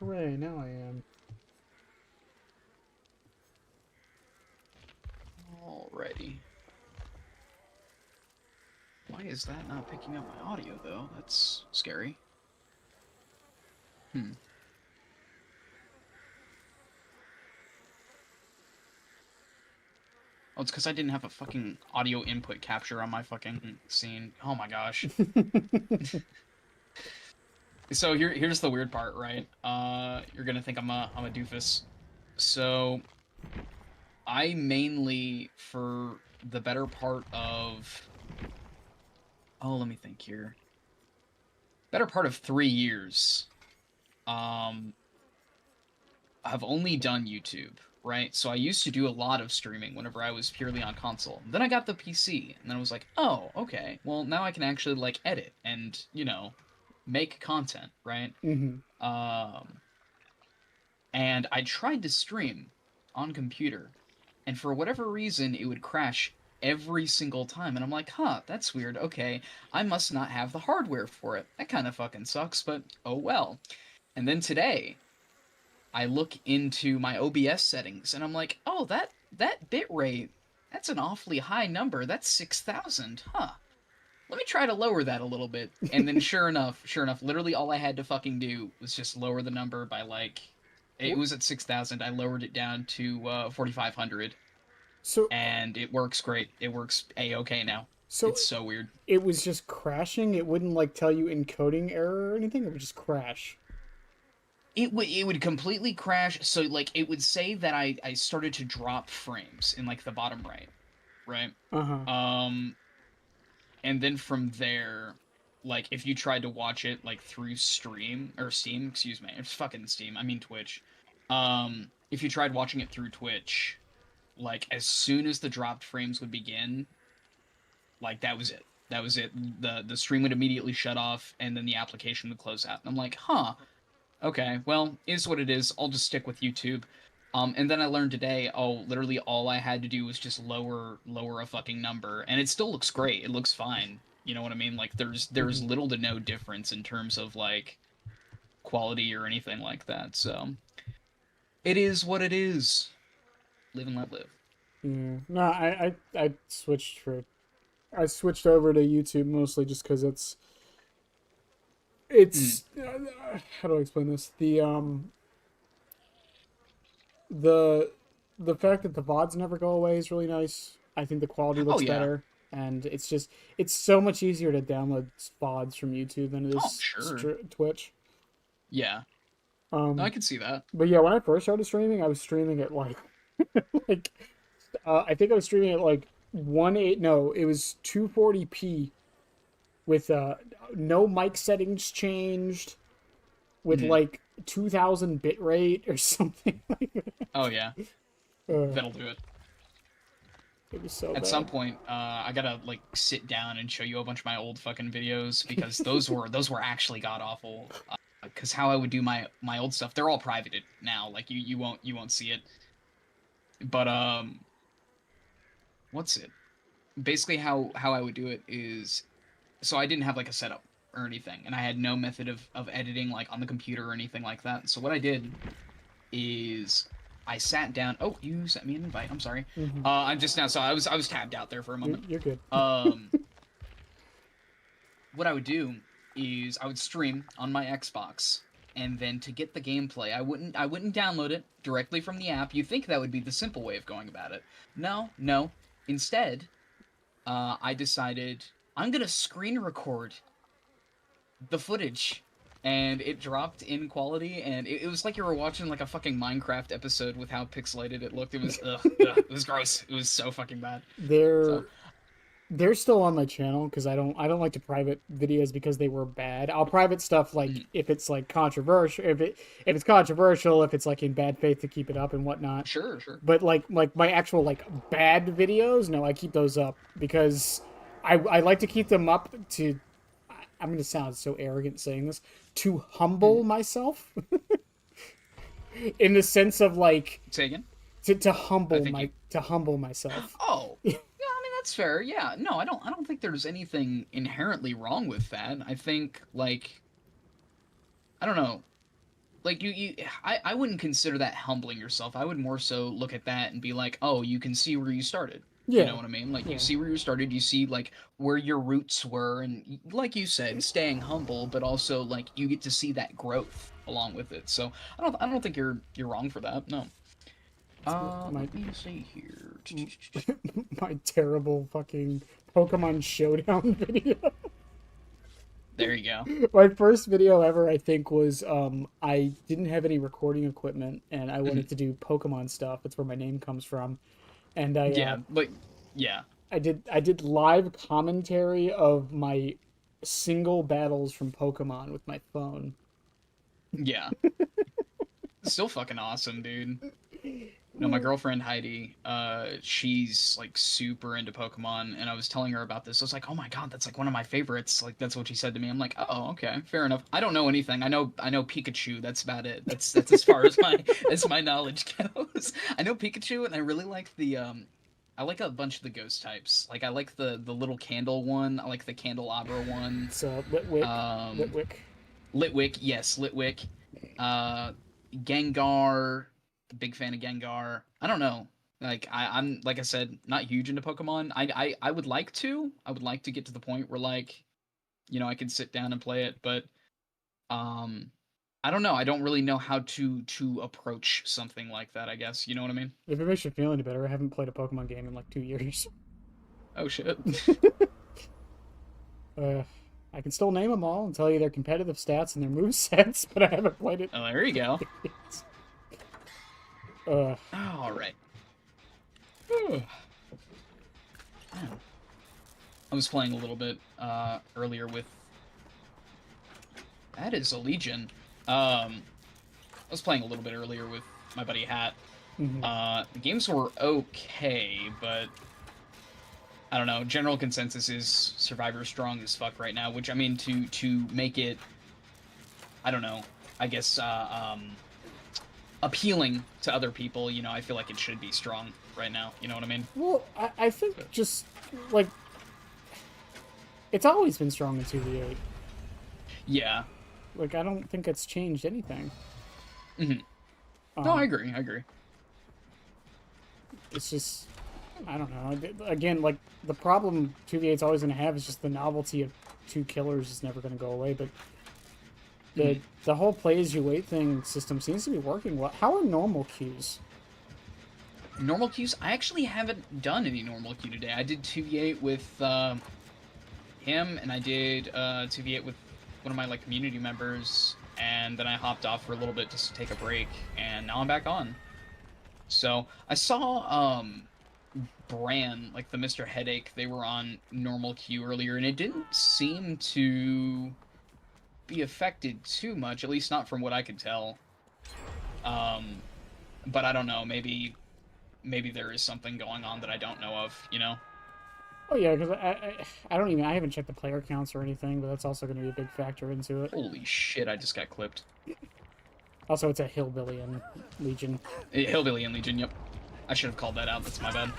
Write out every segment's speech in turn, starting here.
Hooray, now I am. Alrighty. Why is that not picking up my audio, though? That's scary. Hmm. Oh, it's because I didn't have a fucking audio input capture on my fucking scene. Oh my gosh. So here's the weird part, right? You're gonna think I'm a doofus. So I mainly, for the better part of, let me think here. Better part of 3 years, um, I've only done YouTube, right? So I used to do a lot of streaming whenever I was purely on console. Then I got the PC, and then I was like, oh, okay. Well, now I can actually like edit and, make content, right? hmm Um, and I tried to stream on computer, and for whatever reason, it would crash every single time. And I'm like, huh, that's weird. Okay, I must not have the hardware for it. That kind of fucking sucks, but oh well. And then today, I look into my OBS settings and I'm like, oh, that bit rate, that's an awfully high number. That's 6,000. Huh. Let me try to lower that a little bit. And then sure enough, literally all I had to fucking do was just lower the number by like it was at 6,000. I lowered it down to 4,500 so, and it works great. It works a-okay now. so It's so weird. it was just crashing. It wouldn't like tell you encoding error or anything. It would just crash. It would completely crash. So like it would say that I started to drop frames in like the bottom right, right? Uh huh. Um, and then from there, like if you tried to watch it like through stream or Steam, excuse me, it's fucking Steam. I mean Twitch. If you tried watching it through Twitch, like as soon as the dropped frames would begin, like that was it. That was it. The stream would immediately shut off, and then the application would close out. And I'm like, huh, okay, well, is what it is. I'll just stick with YouTube. And then I learned today, oh, literally all I had to do was just lower a fucking number, and it still looks great. It looks fine. You know what I mean? Like there's hmm little to no difference in terms of like quality or anything like that. So it is what it is. Live and let live. Yeah. No, I switched for. I switched over to YouTube mostly just because Mm. it's how do I explain this? The the fact that the VODs never go away is really nice. I think the quality Oh looks yeah. better, and it's so much easier to download VODs from YouTube than it Oh is sure. Twitch. Yeah. No, I Um, can see that. but yeah, when I first started streaming, I was streaming at like like I think I was streaming at like 1.8. No, it was 240p with no mic settings changed with Mm. like 2000 bit rate or something like that. Oh yeah. Uh, That'll do it. it was so At some bad. point, I gotta like sit down and show you a bunch of my old fucking videos because those were actually god awful. Because how I would do my old stuff, they're all privated now. Like you won't see it. But what's it? Basically, how I would do it is, so I didn't have like a setup or anything, and I had no method of editing like on the computer or anything like that. So what I did is I sat down. Oh, you sent me an invite. I'm sorry. hmm I'm just now. So I was tabbed out there for a moment. you're good. Um, what I would do is I would stream on my Xbox, and then to get the gameplay, I wouldn't download it directly from the app. You think that would be the simple way of going about it? No, no. Instead, I decided I'm gonna screen record the footage. And it dropped in quality, and it was like you were watching like a fucking Minecraft episode with how pixelated it looked. It was it was gross. It was so fucking bad. So they're they're still on my channel because I don't like to private videos because they were bad. I'll private stuff like mm, if it's like controversial, if it's controversial, if it's like in bad faith to keep it up and whatnot. sure, sure. But like my actual like bad videos, no, I keep those up because I like to keep them up to. I'm gonna sound so arrogant saying this, to humble Mm. myself in the sense of like Say again. to I humble think you. to humble myself. Oh, yeah. I mean that's fair. Yeah. No, I don't think there's anything inherently wrong with that. I think like I don't know. like I wouldn't consider that humbling yourself. I would more so look at that and be like, oh, you can see where you started. You Yeah, know what I mean? Like you yeah. see where you started, you see like where your roots were, and like you said, staying humble, but also like you get to see that growth along with it. So I don't think you're wrong for that. No. It's my Let me see here. my terrible fucking Pokemon Showdown video. There you go. My first video ever, I think, was I didn't have any recording equipment and I wanted Mhm. to do Pokemon stuff. That's where my name comes from. And Yeah, but yeah, I did live commentary of my single battles from Pokemon with my phone. yeah. Still fucking awesome, dude. No, my girlfriend Heidi, she's like super into Pokemon, and I was telling her about this. I was like, "Oh my god, that's like one of my favorites." Like that's what she said to me. I'm like, "Oh, okay, fair enough." I don't know anything. I know Pikachu. That's about it. That's as far as my as my knowledge goes. I know Pikachu, and I really like the I like a bunch of the ghost types. Like I like the little candle one. I like the candelabra one. It's Litwick. Um, Litwick. Litwick, yes, Litwick. Uh, Gengar, big fan of Gengar. I don't know. Like I'm like I said, not huge into Pokemon. I would like to. I would like to get to the point where like, I could sit down and play it, but um I don't know. I don't really know how to approach something like that, I guess. You know what I mean? If it makes you feel any better, I haven't played a Pokemon game in like 2 years. Oh shit. Uh, I can still name them all and tell you their competitive stats and their move sets, but I haven't played it. Oh, there you go. Uh, All right. I was playing a little bit earlier with. That is a Legion. I was playing a little bit earlier with my buddy Hat. mhm. The games were okay, but I don't know. General consensus is Survivor strong as fuck right now. Which I mean, to make it, I don't know. I guess appealing to other people. I feel like it should be strong right now. You know what I mean? Well, I think just like it's always been strong in 2v8. Yeah. Like I don't think it's changed anything. Hmm. No, I Um, agree. I agree. it's just I don't know. Again, like the problem 2v8's always going to have is just the novelty of two killers is never going to go away. But the whole play as you wait thing system seems to be working well. How are normal queues? Normal queues. I actually haven't done any normal queue today. I did 2v8 with him, and I did 2v8 with one of my like community members, and then I hopped off for a little bit just to take a break, and now I'm back on. So I saw Bran, like the Mr. Headache, they were on normal queue earlier, and it didn't seem to be affected too much, at least not from what I could tell. Um, but I don't know, maybe there is something going on that I don't know of. Oh yeah, because I haven't checked the player counts or anything, but that's also going to be a big factor into it. Holy shit, I just got clipped. Also, it's a hillbilly and Legion. Hillbilly and Legion, yep. I should have called that out, that's my bad.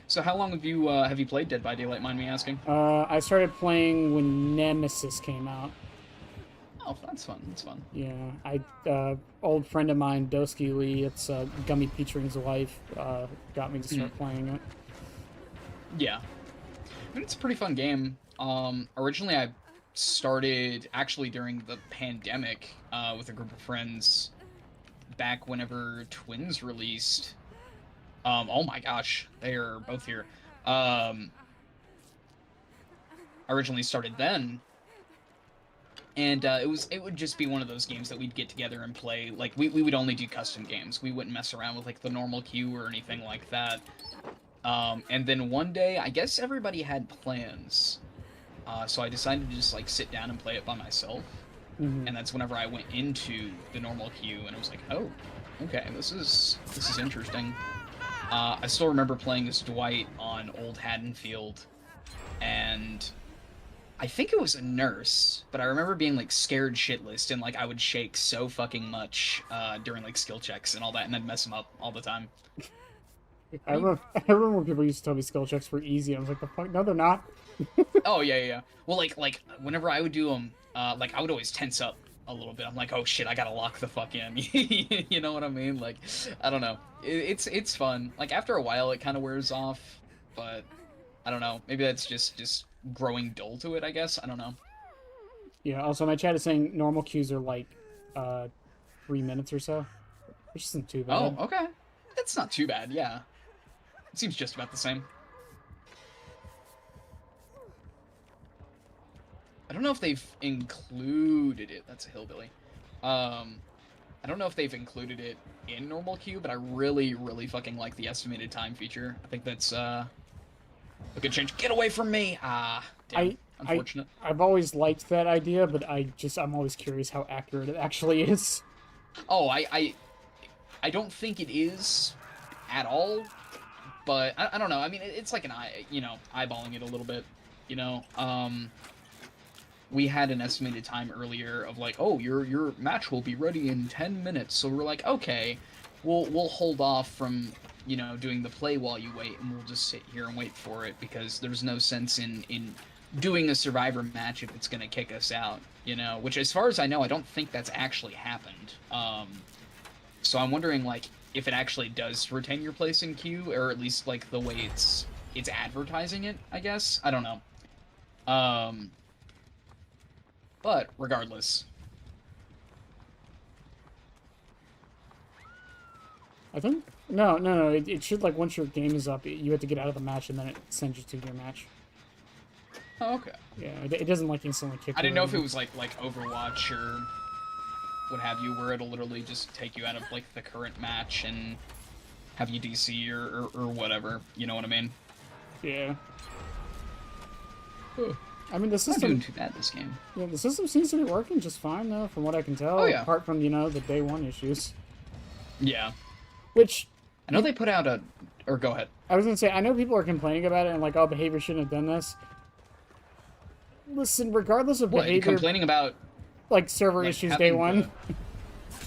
So how long have you played Dead by Daylight, mind me asking? I started playing when Nemesis came out. Oh, that's fun, that's fun. Yeah, old friend of mine, Dosky Lee, it's Gummy Peachring's wife, got me to start playing it. Yeah. I mean, it's a pretty fun game. Originally I started actually during the pandemic with a group of friends back whenever Twins released. Oh my gosh, they are both here. I originally started then, and it would just be one of those games that we'd get together and play. Like we would only do custom games. We wouldn't mess around with like the normal queue or anything like that. And then one day, I guess everybody had plans, so I decided to just like sit down and play it by myself. Mhm. And that's whenever I went into the normal queue, and I was like, oh, okay, this is interesting. I still remember playing as Dwight on Old Haddonfield, and I think it was a nurse, but I remember being like scared shitless and like I would shake so fucking much during like skill checks and all that, and then mess them up all the time. I remember when people used to tell me skill checks were easy. I was like, the fuck? No, they're not. Oh yeah, yeah, yeah. Well, like whenever I would do them, like I would always tense up a little bit. I'm like, oh shit, I gotta lock the fuck in. You know what I mean? Like, I don't know. It's fun. Like after a while, it kind of wears off, but I don't know. Maybe that's just growing dull to it. I guess I don't know. Yeah. Also, my chat is saying normal queues are like, 3 minutes or so, which isn't too Oh, bad. okay. That's not too bad. Yeah, it seems just about the same. I don't know if they've included it. That's a hillbilly. I don't know if they've included it in normal queue, but I really, really fucking like the estimated time feature. I think that's a good change. Get away from me! Ah, damn. I I Unfortunate. I've always liked that idea, but I'm always curious how accurate it actually is. Oh, I don't think it is at all, but I don't know. I mean, it's like an eye, eyeballing it a little bit. You know, we had an estimated time earlier of like, oh, your match will be ready in 10 minutes. So we're like, okay, we'll hold off from doing the play while you wait, and we'll just sit here and wait for it because there's no sense in doing a survivor match if it's gonna kick us out. Which as far as I know, I don't think that's actually happened. So I'm wondering like if it actually does retain your place in queue, or at least like the way it's advertising it. I guess I don't know. Um, but regardless, I think no. It should, like, once your game is up, you have to get out of the match and then it sends you to your match. oh, okay. Yeah, it doesn't like instantly kick. I you didn't know if it in. was like Overwatch or what have you, where it'll literally just take you out of like the current match and have you DC or whatever. You know what I mean? Yeah. I mean, the Not doing system. too bad this game. Yeah, the system seems to be working just fine though, from what I can tell. Oh, yeah. Apart from the day one issues, Yeah. which I know they put out a. Or go ahead. I was gonna say, I know people are complaining about it and like, oh, behavior shouldn't have done this. Listen, regardless of What, behavior, complaining about like server like issues day having one. the-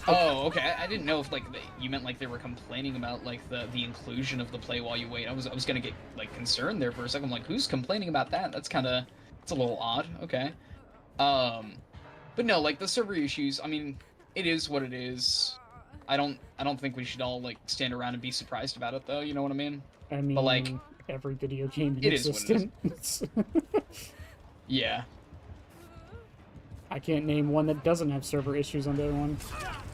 Oh, okay. I didn't know if like you meant like they were complaining about like the inclusion of the play while you wait. I was gonna get like concerned there for a second. I'm like, who's complaining about that? It's a little odd. Okay. But no, like the server issues. I mean, it is what it is. I don't think we should all like stand around and be surprised about it though. You know what I mean? I mean, But like, every video game in it is what it is. existence. yeah. I can't name one that doesn't have server issues on day one.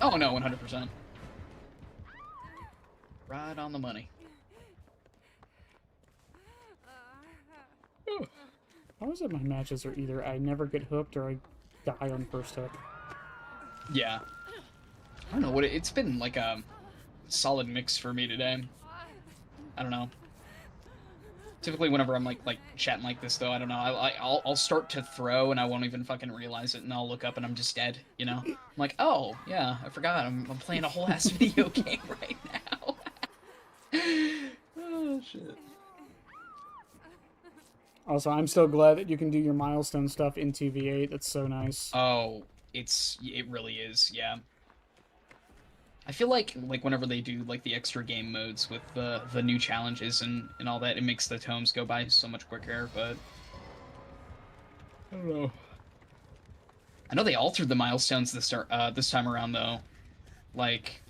Oh no, 100%. Right on the money. How is it my matches are either I never get hooked or I die on first hook? Yeah. I don't know what it's been like a solid mix for me today. I don't know. Typically, whenever I'm like chatting like this, though, I don't know. I'll start to throw and I won't even fucking realize it, and I'll look up and I'm just dead. I'm like, oh yeah, I forgot. I'm playing a whole ass video game right now. Oh shit. Also, I'm still glad that you can do your milestone stuff in TV8. That's so nice. Oh, it really is. Yeah. I feel like whenever they do like the extra game modes with the new challenges and all that, it makes the tomes go by so much quicker. But I don't know. I know they altered the milestones this time around though. Like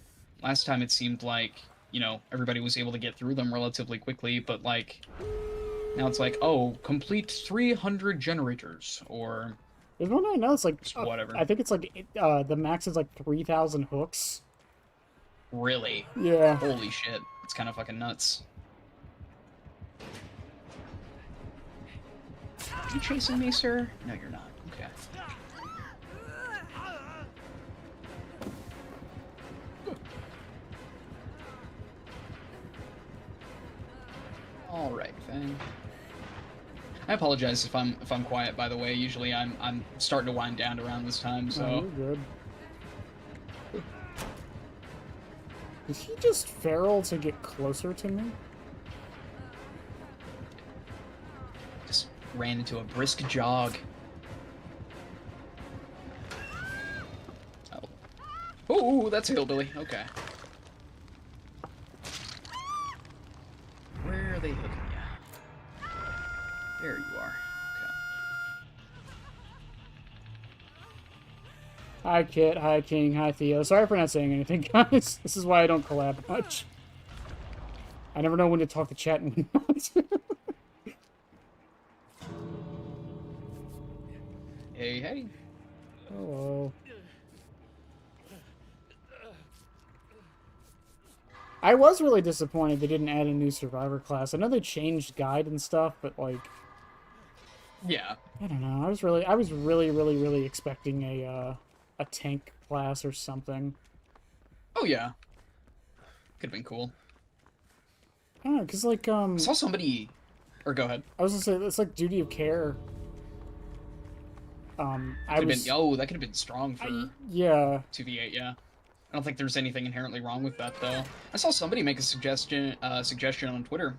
last time, it seemed like everybody was able to get through them relatively quickly, but like now it's like, oh, complete 300 generators or There's one right now. It's like whatever. I think it's like the max is like 3,000 hooks. Really? Yeah. Holy shit. It's kind of fucking nuts. Are you chasing me, sir? No, you're not. Okay. All right, Fang. I apologize if I'm quiet. By the way, usually I'm starting to wind down around this time. So Oh, you're good. Did he just feral to get closer to me? just ran into a brisk jog. Oh, that's a hillbilly. Okay. Where are they hooking you? There you are. Hi, Kit. Hi, King. Hi, Theo. Sorry for not saying anything, guys. This is why I don't collab much. I never know when to talk to chat and when not. Hey, hey. Hello. I was really disappointed they didn't add a new survivor class. I know they changed guide and stuff, but like, Yeah. I don't know. I was really expecting a tank class or something. Oh yeah. Could have been cool. I don't know, cause like I saw somebody. Or go ahead. I was gonna say it's like duty of care. That could have been strong for yeah. 2v8. Yeah. I don't think there's anything inherently wrong with that though. I saw somebody make a suggestion on Twitter,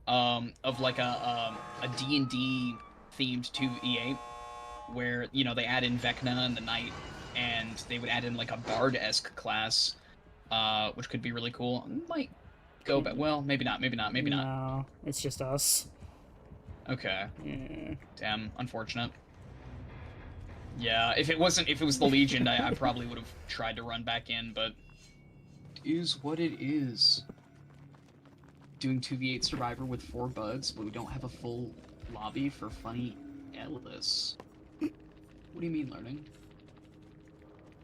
of like a D&D themed 2v8, where they add in Vecna and the Knight, and they would add in like a Bard-esque class, which could be really cool. Might go, but well, maybe not. No, it's just us. Okay. Yeah. Damn, unfortunate. Yeah, if it was the Legion, I probably would have tried to run back in, but it is what it is. Doing 2v8 Survivor with 4 buds, but we don't have a full lobby for funny Ellis. What do you mean, learning?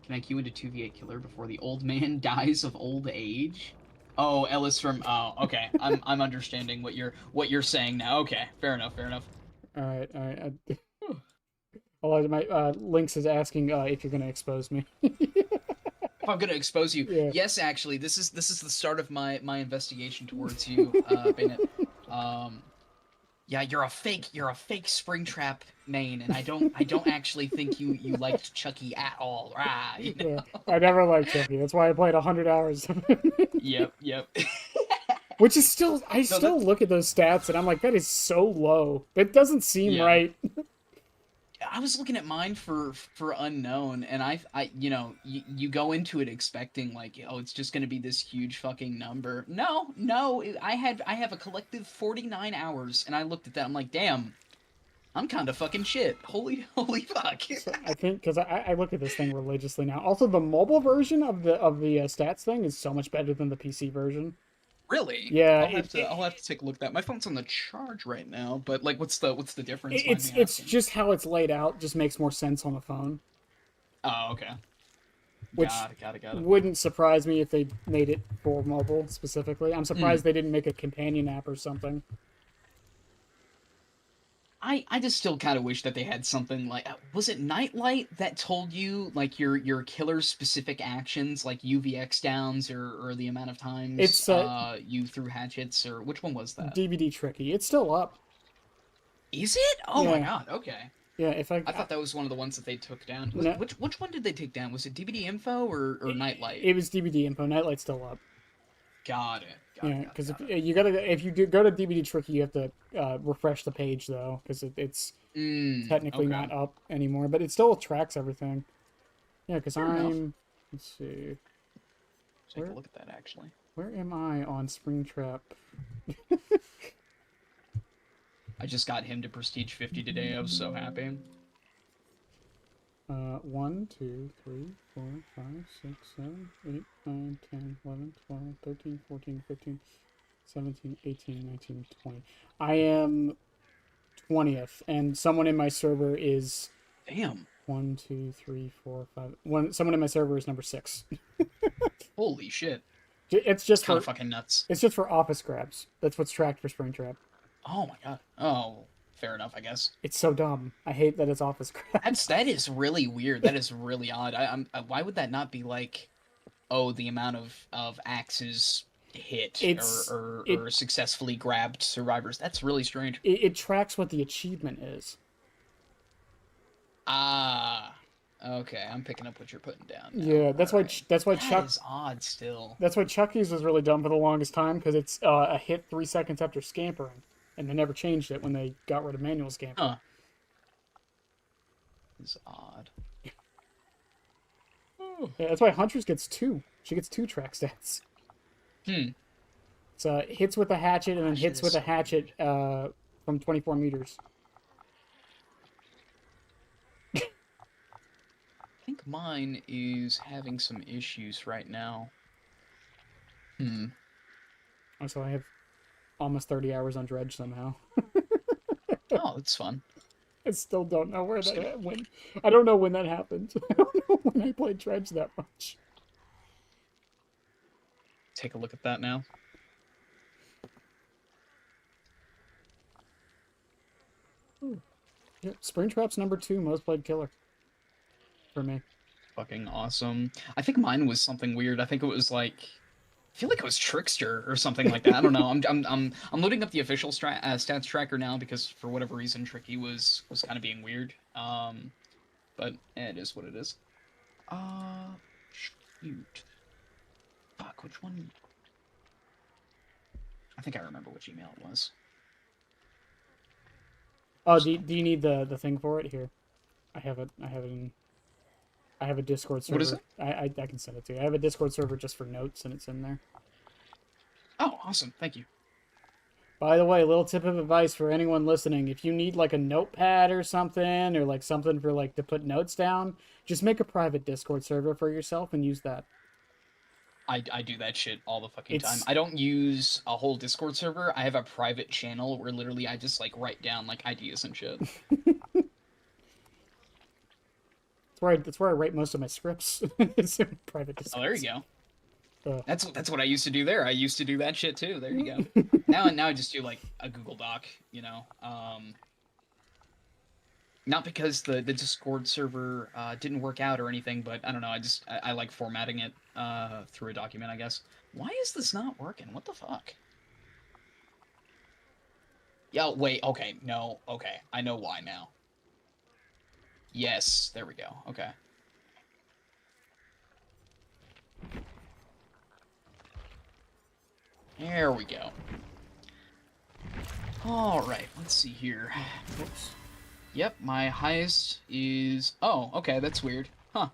Can I queue into 2v8 Killer before the old man dies of old age? Oh, Ellis from... Oh, okay. I'm understanding what you're saying now. Okay, fair enough. All right. My Lynx is asking if you're gonna expose me. If I'm gonna expose you, Yeah. yes, actually, this is the start of my investigation towards you, Bennett. Yeah, you're a fake Springtrap main, and I don't actually think you liked Chucky at all, right? Yeah. I never liked Chucky. That's why I played 100 hours. Yep. Which is still, I still look at those stats and I'm like, that is so low. It doesn't seem right. I was looking at mine for unknown, and I you go into it expecting like, oh, it's just gonna be this huge fucking number. No, I have a collective 49 hours, and I looked at that. I'm like, damn, I'm kind of fucking shit. Holy fuck. So I think because I look at this thing religiously now. Also, the mobile version of the stats thing is so much better than the PC version. Really? Yeah, I'll have to take a look at that. My phone's on the charge right now, but like, what's the difference? It's just how it's laid out. Just makes more sense on the phone. Oh, okay. Which got it. Wouldn't surprise me if they made it for mobile specifically. I'm surprised they didn't make a companion app or something. I just still kind of wish that they had something like, was it Nightlight that told you like your killer specific actions, like UVX downs or the amount of times It's you threw hatchets, or which one was that? DVD Tricky. It's still up. Is it? Oh Yeah. my god. Okay. Yeah, if I thought that was one of the ones that they took down. No. Which one did they take down? Was it DVD Info or Nightlight? It was DVD Info. Nightlight's still up. Got it. Yeah, because if you do go to DVD Tricky, you have to refresh the page though, because it's technically not up anymore, but it still tracks everything. Yeah, because let's see. Take a look at that actually. Where am I on Springtrap? I just got him to Prestige 50 today. I was so happy. 1, 2, 3, 4, 5, 6, 7, 8, 9, 10, 11, 12, 13, 14, 15, 17, 18, 19, 20. I am 20th, and someone in my server is... Damn. 1, 2, 3, 4, 5... Someone in my server is number 6. Holy shit. It's just kind of fucking nuts. It's just for office grabs. That's what's tracked for Springtrap. Oh my god. Oh, fair enough, I guess. It's so dumb. I hate that it's office grabs. That is really weird. That is really odd. Why would that not be like, oh, the amount of axes hit or successfully grabbed survivors? That's really strange. It tracks what the achievement is. Ah, okay. I'm picking up what you're putting down now. Yeah, that's why Chuck. That is odd still. That's why Chucky's was really dumb for the longest time, because it's a hit 3 seconds after scampering. and they never changed it when they got rid of manual scamping. Huh. It's odd. Yeah, that's why Huntress gets 2. She gets 2 track stats. Hmm. It's hits with a hatchet and then Gosh, hits it with is a so hatchet from 24 meters. I think mine is having some issues right now. Hmm. So I have almost 30 hours on Dredge somehow. Oh, that's fun. I still don't know where Just gonna that when. I don't know when that happened. I don't know when I played Dredge that much. take a look at that now. Yeah, Springtrap's number 2 most played killer for me. Fucking awesome. I think mine was something weird. I think it was like I feel like it was Trickster or something like that. I don't know. I'm loading up the official stats tracker now because for whatever reason Tricky was kind of being weird. But it is what it is. Shoot. Fuck, which one? I think I remember which email it was. Oh, do you need the thing for it here? I have it. I have a Discord server. What is it? I can send it to you. I have a Discord server just for notes, and it's in there. Oh, awesome. Thank you. By the way, a little tip of advice for anyone listening: if you need like a notepad or something, or like something for like to put notes down, just make a private Discord server for yourself and use that. I do that shit all the fucking time. It's I don't use a whole Discord server. I have a private channel where literally I just like write down like ideas and shit. that's where I write most of my scripts. It's in private Discord. Oh, there you go. Uh, That's what I used to do there. I used to do that shit too. There you go. Now I just do like a Google Doc, you know. Not because the Discord server didn't work out or anything, but I don't know. I like formatting it through a document, I guess. Why is this not working? What the fuck? Yeah, wait. Okay, no. Okay, I know why now. Yes, there we go. Okay. There we go. Alright, let's see here. Whoops. Yep, my highest is... Oh, okay, that's weird. Huh.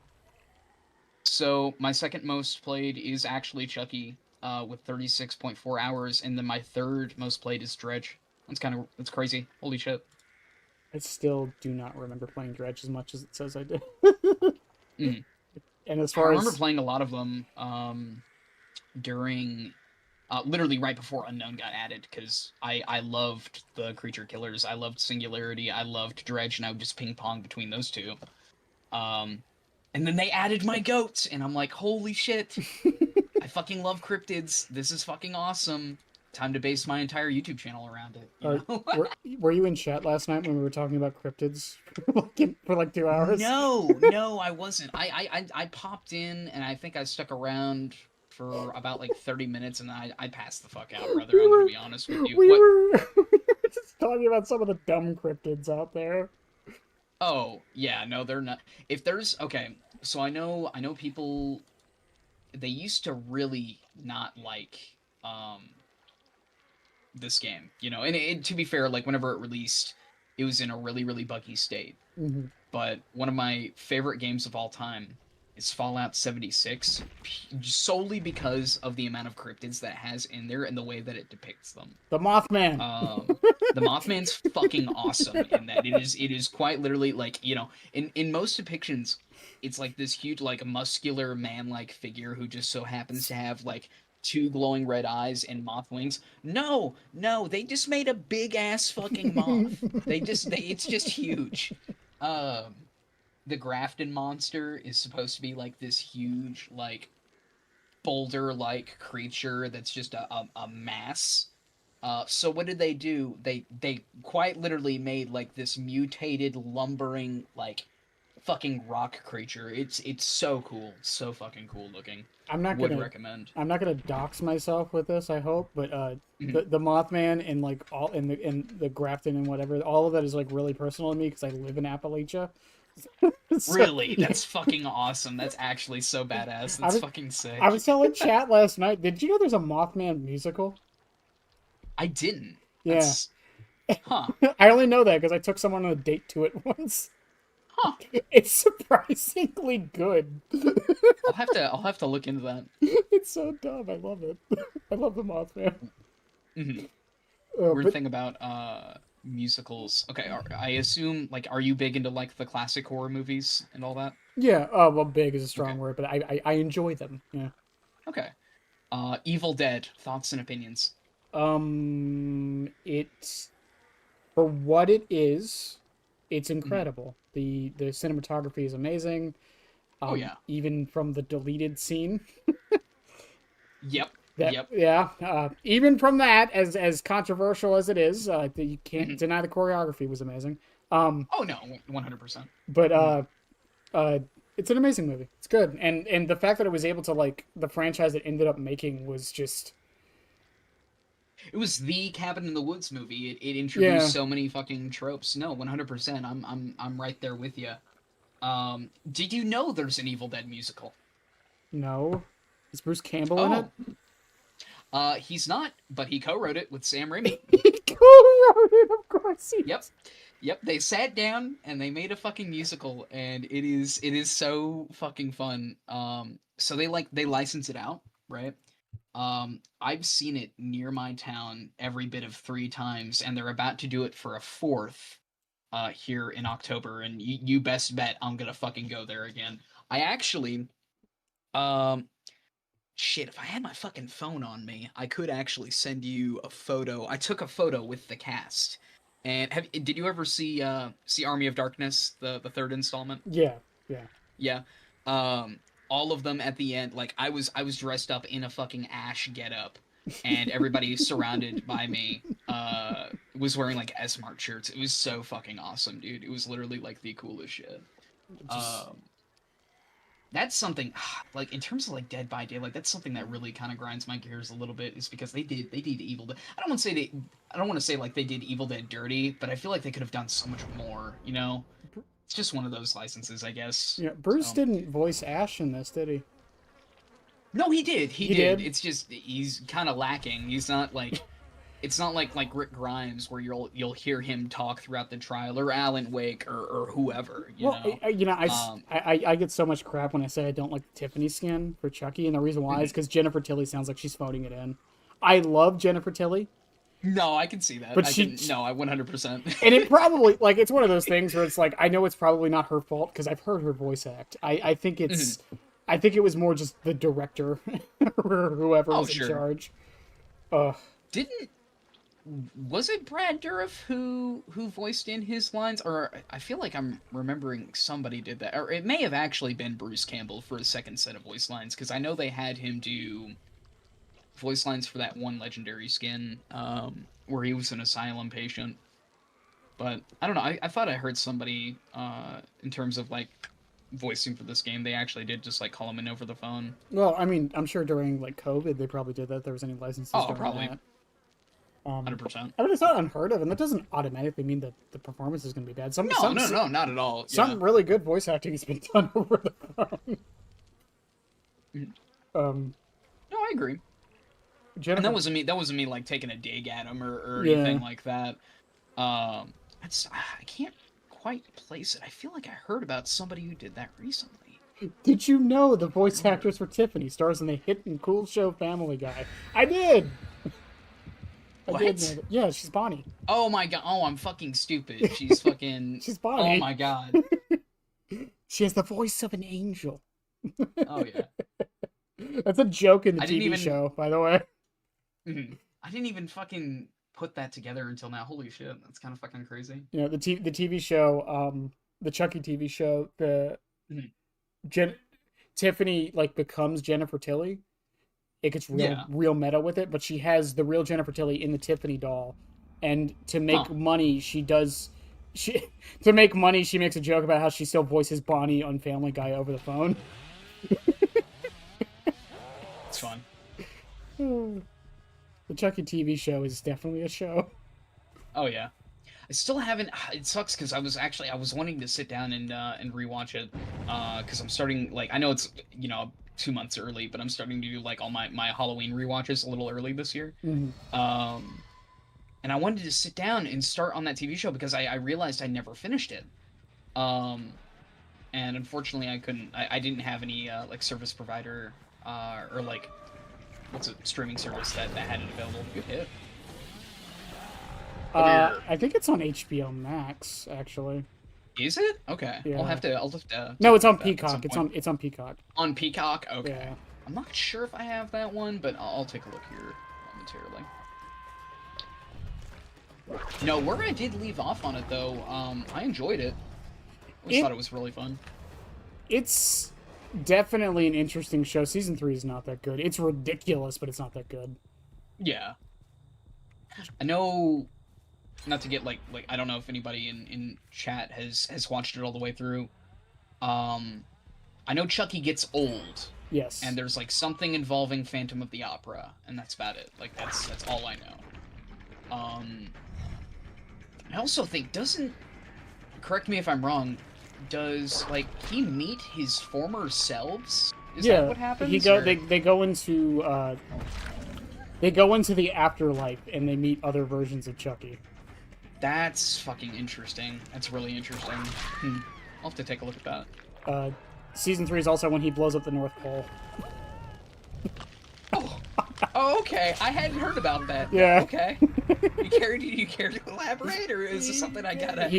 So, my second most played is actually Chucky, with 36.4 hours, and then my third most played is Dredge. That's crazy. Holy shit. I still do not remember playing Dredge as much as it says I did. Mm. And as I far remember as playing a lot of them, during... literally right before Unknown got added, because I loved the Creature Killers, I loved Singularity, I loved Dredge, and I would just ping-pong between those two. And then they added my goats, and I'm like, holy shit, I fucking love cryptids, this is fucking awesome. Time to base my entire YouTube channel around it, you know? were you in chat last night when we were talking about cryptids for like 2 hours? No, I wasn't. I popped in, and I think I stuck around for about like 30 minutes, and I passed the fuck out, brother. I'm gonna be honest with you. We What? were just talking about some of the dumb cryptids out there. Oh, yeah, no, they're not. If there's okay, so I know people. They used to really not like this game, you know. And to be fair, like whenever it released, it was in a really buggy state. Mm-hmm. But one of my favorite games of all time is Fallout 76, solely because of the amount of cryptids that it has in there and the way that it depicts them. The Mothman. The Mothman's fucking awesome in that. It is quite literally like, you know, in most depictions, it's like this huge, like, muscular man-like figure who just so happens to have like 2 glowing red eyes and moth wings. No, they just made a big ass fucking moth. It's just huge. The Grafton monster is supposed to be like this huge, like, boulder-like creature that's just a mass. So what did they do? They quite literally made like this mutated, lumbering, like, fucking rock creature. It's so cool, so fucking cool looking. Would recommend. I'm not gonna dox myself with this, I hope, but Mhm. the Mothman and like all in the Grafton and whatever, all of that is like really personal to me because I live in Appalachia. So, Really? yeah. That's fucking awesome. That's actually so badass. That's fucking sick. I was telling chat last night. Did you know there's a Mothman musical? I didn't. Yeah. Huh. I only know that because I took someone on a date to it once. Huh. It's surprisingly good. I'll have to look into that. It's so dumb. I love it. I love the Mothman. Mhm. Weird But thing about musicals. Okay, I assume like are you big into like the classic horror movies and all that? yeah, well, big is a Okay. strong word, but I enjoy them. Yeah. Okay. Evil Dead, thoughts and opinions. It for what it is, it's Mhm. incredible. The cinematography is amazing. Oh yeah. Even from the deleted scene, Yep. that Yep. yeah, even from that, as controversial as it is, you can't Mhm. deny the choreography was amazing. Um, Oh no, 100%. but Mhm. uh, it's an amazing movie. It's good, and the fact that it was able to like the franchise it ended up making was just It was the Cabin in the Woods movie. It introduced yeah. so many fucking tropes. No, 100%. I'm right there with you. Did you know there's an Evil Dead musical? No, is Bruce Campbell in it? Oh, he's not, but he co-wrote it with Sam Raimi. He co-wrote it, of course he Yep. Yep, they sat down and they made a fucking musical and it is so fucking fun. So they license it out, right? I've seen it near my town every bit of 3 times, and they're about to do it for a fourth here in October, and you best bet I'm gonna fucking go there again. I actually um shit, if I had my fucking phone on me, I could actually send you a photo. I took a photo with the cast. And did you ever see Army of Darkness, the third installment? Yeah, yeah. Yeah. All of them at the end, like I was dressed up in a fucking Ash getup, and everybody surrounded by me was wearing like S-Mart shirts. It was so fucking awesome, dude. It was literally like the coolest shit. Just Um that's something like in terms of like Dead by Daylight, that's something that really kind of grinds my gears a little bit is because they did Evil Dead. I don't want to say like they did Evil Dead dirty, but I feel like they could have done so much more, you know? It's just one of those licenses, I guess. yeah. Bruce So didn't voice Ash in this, did he? no, he did. He He did. did. It's just he's kind of lacking. He's not like it's not like Rick Grimes where you'll hear him talk throughout the trial or Alan Wake or whoever, you Well, know. you know, Um I get so much crap when I say I don't like the Tiffany skin for Chucky, and the reason why is mhm. because Jennifer Tilly sounds like she's phoning it in. I love Jennifer Tilly, No, I can see that. but I she, can no, I 100%. and it probably like it's one of those things where it's like I know it's probably not her fault because I've heard her voice act. I think Mhm. I think it was more just the director or whoever Oh, was in sure. charge. Ugh. Didn't was it Brad Dourif who voiced in his lines, or I feel like I'm remembering somebody did that, or it may have actually been Bruce Campbell for a second set of voice lines because I know they had him do voice lines for that one legendary skin, where he was an asylum patient. But I don't know. I thought I heard somebody in terms of like voicing for this game, they actually did just like call him in over the phone. Well, I mean, I'm sure during like COVID they probably did that. If there was any licenses Oh, during probably that. Um, 100%. I mean, it's not unheard of, and that doesn't automatically mean that the performance is going to be bad. No, no, no, not at all. Yeah. Some really good voice acting has been done over the phone. Mhm. Um, No, I agree. And that Jennifer, wasn't me. That wasn't me like taking a dig at him or yeah. anything like that. I can't quite place it. I feel like I heard about somebody who did that recently. Did you know the voice Wonder. actress for Tiffany stars in the hit and cool show Family Guy? I did. I did know What? that. Yeah, she's Bonnie. Oh my god. Oh, I'm fucking stupid. She's fucking. She's Oh Bonnie. my god. She has the voice of an angel. Oh yeah. That's a joke in the I didn't TV even. show, by the way. Mhm. I didn't even fucking put that together until now. Holy shit. That's kind of fucking crazy. You know, the TV show, the Chucky TV show, the Mhm. Jen Tiffany like becomes Jennifer Tilly. It gets Yeah. real meta with it, but she has the real Jennifer Tilly in the Tiffany doll, and to Huh. make money, she to make money she makes a joke about how she still voices Bonnie on Family Guy over the phone. It's fun. The Chucky TV show is definitely a show. Oh yeah. I still haven't. It sucks because I was wanting to sit down and rewatch it because I'm starting like I know it's 2 months early, but I'm starting to do like all my Halloween rewatches a little early this year. Mhm. Um, and I wanted to sit down and start on that TV show because I realized I never finished it. Um, and unfortunately, I couldn't. I didn't have any like service provider or like what's a streaming service that had it available. Good hit. I think it's on HBO Max, actually. Is it? Okay. Yeah. I'll have to No, take it's a on look at that at some Peacock. point. It's on Peacock. On Peacock. Okay. Yeah. I'm not sure if I have that one, but I'll take a look here momentarily. No, where I did leave off on it though, I enjoyed it. I always thought it was really fun. It's definitely an interesting show. Season 3 is not that good. It's ridiculous, but it's not that good. Yeah. I know, not to get like I don't know if anybody in chat has watched it all the way through. I know Chucky gets old. Yes. And there's like something involving Phantom of the Opera, and that's about it. Like that's all I know. I also think correct me if I'm wrong, does like he meet his former selves? Is that what happens? They go into the afterlife and they meet other versions of Chucky. That's fucking interesting. That's really interesting. I'll have to take a look at that. Season 3 is also when he blows up the North Pole. Oh, okay. I hadn't heard about that. Yeah. Okay. You care to elaborate, or is this something I gotta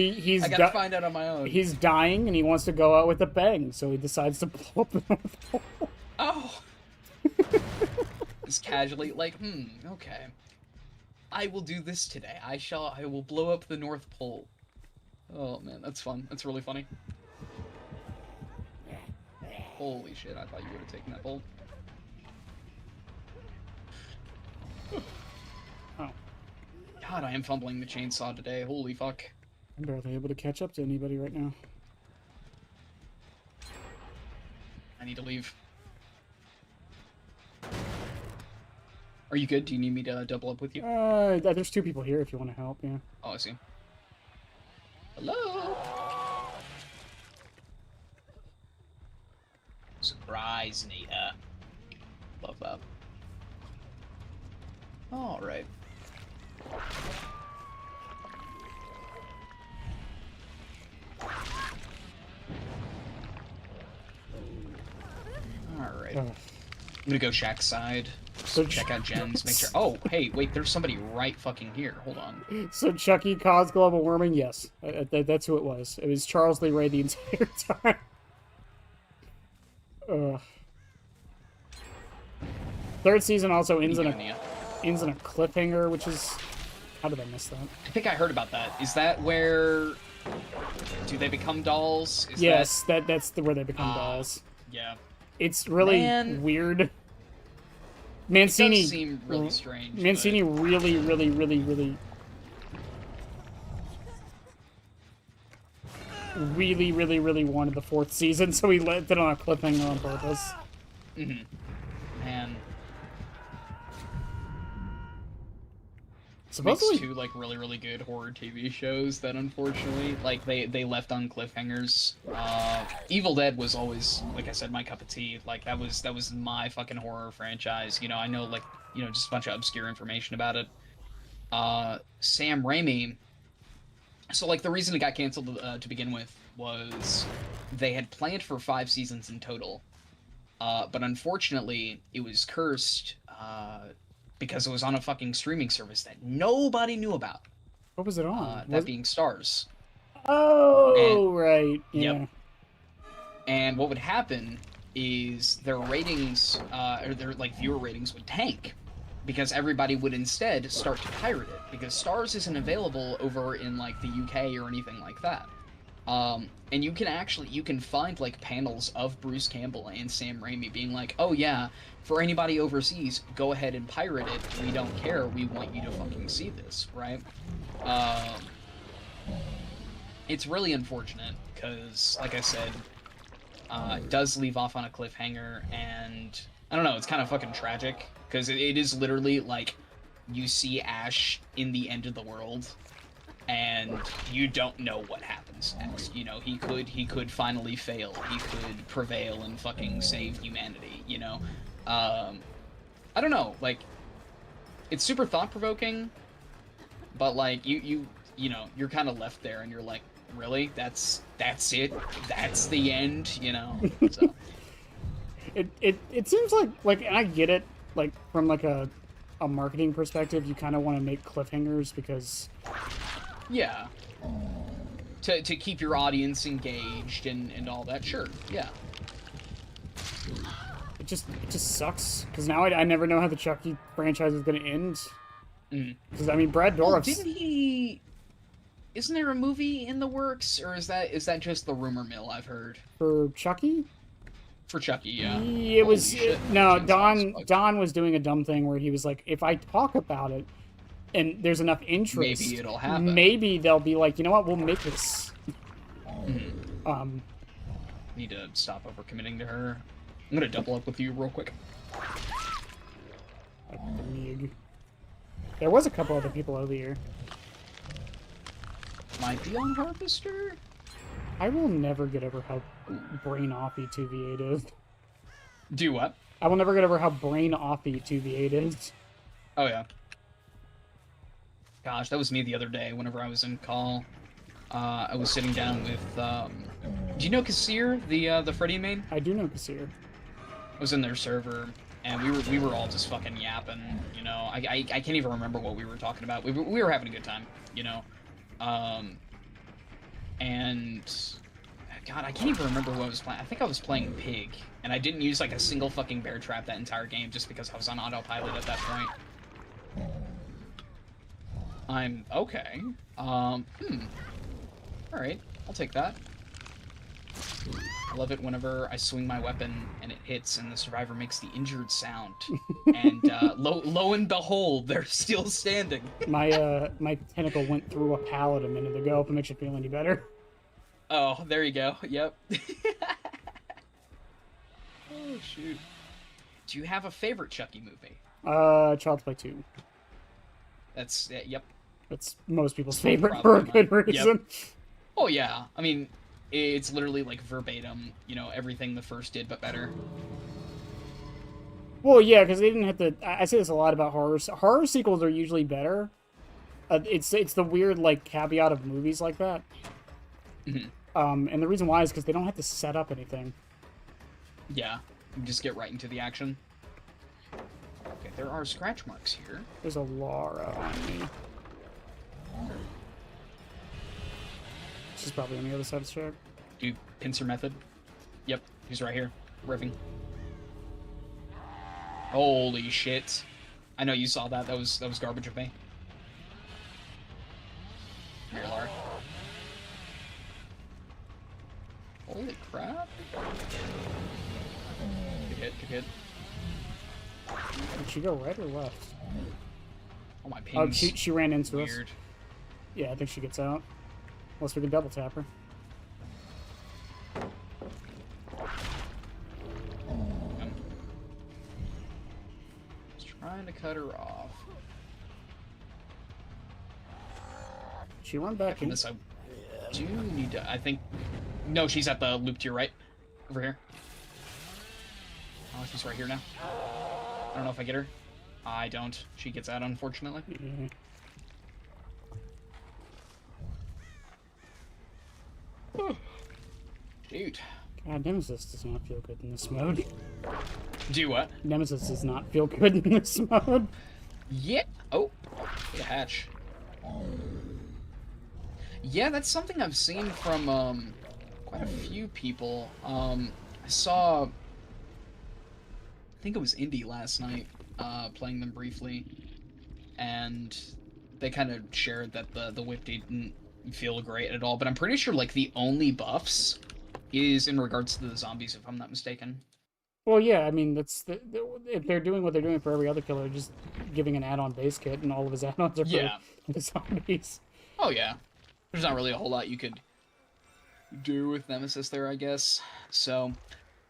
find out on my own? He's dying and he wants to go out with a bang, so he decides to blow up the North Pole. Oh. Just casually, like, okay. I will do this today. I will blow up the North Pole. Oh man, that's fun. That's really funny. Holy shit, I thought you would have taken that bolt. Oh. God, I am fumbling the chainsaw today. Holy fuck. I'm barely able to catch up to anybody right now. I need to leave. Are you good? Do you need me to double up with you? There's 2 people here if you want to help, yeah. Oh, I see. Hello? Surprise, Nita. Love that. Alright. Alright. I'm gonna go Shaq's side. So check out Jen's, make sure. Oh, hey, wait, there's somebody right fucking here. Hold on. So Chucky caused global warming? Yes. That's who it was. It was Charles Lee Ray the entire time. Third season also ends in a cliffhanger, which is... How did I miss that? I think I heard about that. Is that where... Do they become dolls? Yes, that's where they become dolls. Yeah. It's really weird. Mancini... It does seem really strange. Mancini really wanted the 4th season, so he left it on a cliffhanger on purpose. Man. Supposedly... Makes 2, like, really good horror TV shows that, unfortunately, like, they left on cliffhangers. Evil Dead was always, like I said, my cup of tea. Like, that was my fucking horror franchise. You know, I know, like, you know, just a bunch of obscure information about it. Sam Raimi... So, like, the reason it got canceled to begin with was they had planned for 5 seasons in total. But unfortunately, it was cursed because it was on a fucking streaming service that nobody knew about. What was it on? That being Starz. Oh, right. Yeah. Yep. And what would happen is their ratings, or their, like, viewer ratings would tank. Because everybody would instead start to pirate it. Because Starz isn't available over in, like, the UK or anything like that. And you can find, like, panels of Bruce Campbell and Sam Raimi being like, oh yeah, for anybody overseas, go ahead and pirate it. We don't care. We want you to fucking see this, right? It's really unfortunate, because, like I said, it does leave off on a cliffhanger, and, I don't know, it's kind of fucking tragic, because it is literally, like, you see Ash in the end of the world, and you don't know what happens next. You know, he could finally fail. He could prevail and fucking save humanity, you know? I don't know, like, it's super thought-provoking, but like you know, you're kind of left there, and you're like, really? That's it? That's the end? You know? So It seems like I get it, like from like a marketing perspective, you kind of want to make cliffhangers because yeah, to keep your audience engaged and all that. Sure, yeah. it just sucks because now I never know how the Chucky franchise is going to end. Mm. Because I mean, Brad Well, Dourif's didn't he? Isn't there a movie in the works, or is that just the rumor mill I've heard for Chucky. for Chucky? Yeah. It Holy was shit, no chainsaws. Don. Fuck. Don was doing a dumb thing where he was like, if I talk about it and there's enough Maybe interest, it'll happen. maybe they'll be like, you know what, we'll make this. Mhm. Um, Need to stop overcommitting to her. I'm gonna double up with you real quick. like the Meeg. There was a couple other people earlier. Might be on Harvester. I will never get over how brain offy 2v8 is. Do what? I will never get over how brain offy 2v8 is. Oh yeah. Gosh, that was me the other day. Whenever I was in call, I was sitting down with. Do you know Kassir, the Freddy main? I do know Kasir. I was in their server, and we were all just fucking yapping. You know, I can't even remember what we were talking about. We were having a good time. You know, and God, I can't even remember what I was playing. I think I was playing Pig, and I didn't use like a single fucking bear trap that entire game just because I was on autopilot at that point. I'm okay. All right, I'll take that. I love it whenever I swing my weapon and it hits and the survivor makes the injured sound. And lo and behold, they're still standing. My tentacle went through a pallet a minute ago. If it makes you feel any better. Oh, there you go. Yep. Oh shoot. Do you have a favorite Chucky movie? Child's Play 2. That's yep. That's most people's favorite for a Probably good mine. Yep. reason. Oh yeah. I mean, it's literally like verbatim. You know, everything the first did, but better. Well, yeah, because they didn't have to. I say this a lot about horror. Horror sequels are usually better. It's the weird like caveat of movies like that. Mhm. And the reason why is because they don't have to set up anything. Yeah. You just get right into the action. Okay, there are scratch marks here. There's a Lara on me. She's probably on the other side of the track. Do pincer method. Yep, he's right here, riffing. Holy shit! I know you saw that. That was garbage of me. Here, Lara. Holy crap! Good hit. Good hit. Did she go right or left? Oh my pings. Oh, she ran into us. Weird. Yeah, I think she gets out. Unless we can double tap her. Just trying to cut her off. She run back in. This I do need to. I think. No, she's at the loop to your right. Over here. Oh, she's right here now. I don't know if I get her. I don't. She gets out, unfortunately. Yeah. Dude. God, Nemesis does not feel good in this mode. Do what? Nemesis does not feel good in this mode. Yeah. Oh, the hatch. Yeah, that's something I've seen from quite a few people. I saw. I think it was Indie last night, playing them briefly, and they kind of shared that the whip didn't feel great at all. But I'm pretty sure like the only buffs is in regards to the zombies, if I'm not mistaken. Well, yeah, I mean, if they're doing what they're doing for every other killer, just giving an add-on base kit, and all of his add-ons are Yeah. for the zombies. Oh yeah. There's not really a whole lot you could do with Nemesis there, I guess. So,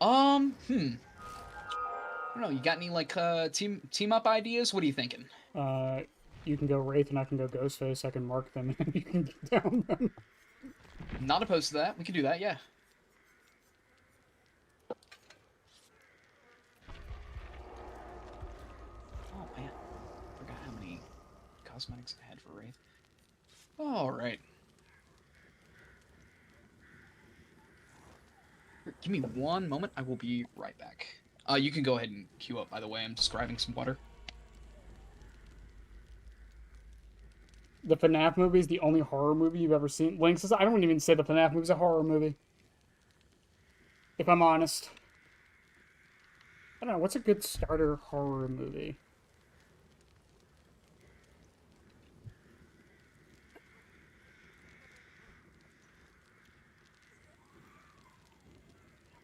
I don't know. You got any like team up ideas? What are you thinking? You can go Wraith, and I can go Ghostface. I can mark them, and you can get down them. Not opposed to that. We can do that. Yeah. Oh man, forgot how many cosmetics I had for Wraith. All right. Give me one moment. I will be right back. You can go ahead and queue up, by the way. I'm just grabbing some water. The FNAF movie is the only horror movie you've ever seen. Link says, I don't even say the FNAF movie is a horror movie. If I'm honest. I don't know, what's a good starter horror movie?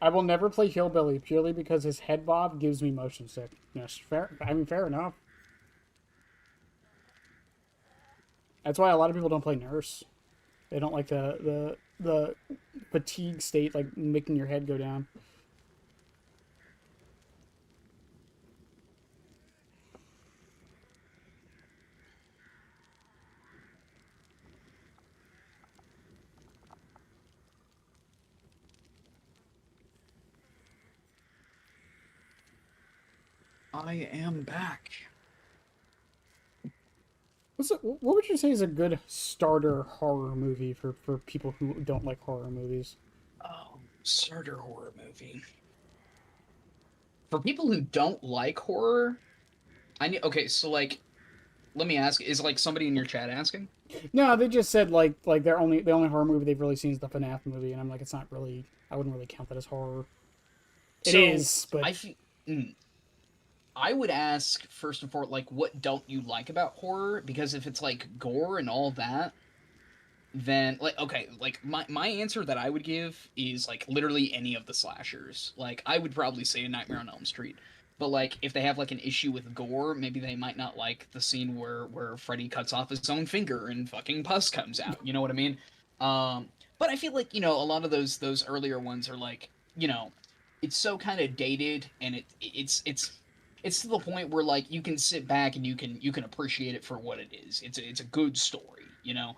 I will never play Hillbilly purely because his head bob gives me motion sickness. Fair, I mean, fair enough. That's why a lot of people don't play Nurse. They don't like the fatigue state, like making your head go down. I am back. What would you say is a good starter horror movie for people who don't like horror movies? Oh, starter horror movie. For people who don't like horror, I need. Okay, so like, let me ask: is like somebody in your chat asking? No, they just said like the only horror movie they've really seen is the FNAF movie, and I'm like, it's not really. I wouldn't really count that as horror. It So is, but I fe- mm, I would ask first and foremost, like, what don't you like about horror? Because if it's like gore and all that, then like okay, like my answer that I would give is like literally any of the slashers. Like I would probably say a Nightmare on Elm Street. But like if they have like an issue with gore, maybe they might not like the scene where Freddy cuts off his own finger and fucking pus comes out. You know what I mean? But I feel like, you know, a lot of those earlier ones are like, you know, it's so kind of dated and it's to the point where like you can sit back and you can appreciate it for what it is. It's a good story, you know.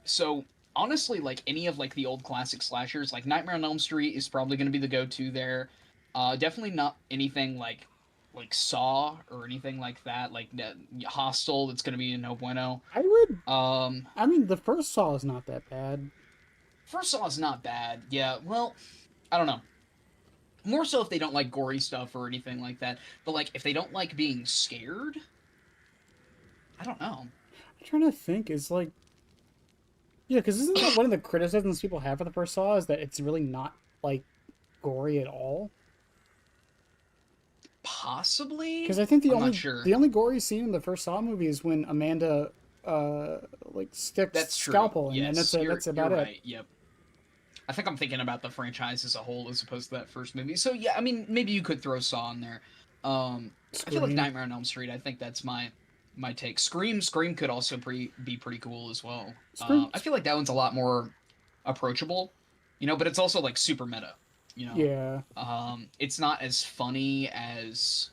So honestly, like any of like the old classic slashers, like Nightmare on Elm Street is probably going to be the go-to there. Definitely not anything like Saw or anything like that. Like Hostel, that's going to be a no bueno. I would. Um, I mean, the first Saw is not that bad. First Saw is not bad. Yeah, well, I don't know. More so if they don't like gory stuff or anything like that. But like if they don't like being scared, I don't know. I'm trying to think. Is like yeah, because isn't that one of the criticisms people have for the first Saw is that it's really not like gory at all? Possibly. Because I think I'm not sure. the only gory scene in the first Saw movie is when Amanda like sticks That's true. scalpel in, and Yes, you're that's you're about it. right. Yep. I think I'm thinking about the franchise as a whole as opposed to that first movie. So yeah, I mean, maybe you could throw Saw in there. I feel like Scream. Nightmare on Elm Street. I think that's my take. Scream could also be pretty cool as well. Scream. I feel like that one's a lot more approachable, you know, but it's also like super meta. You know, Yeah. it's not as funny as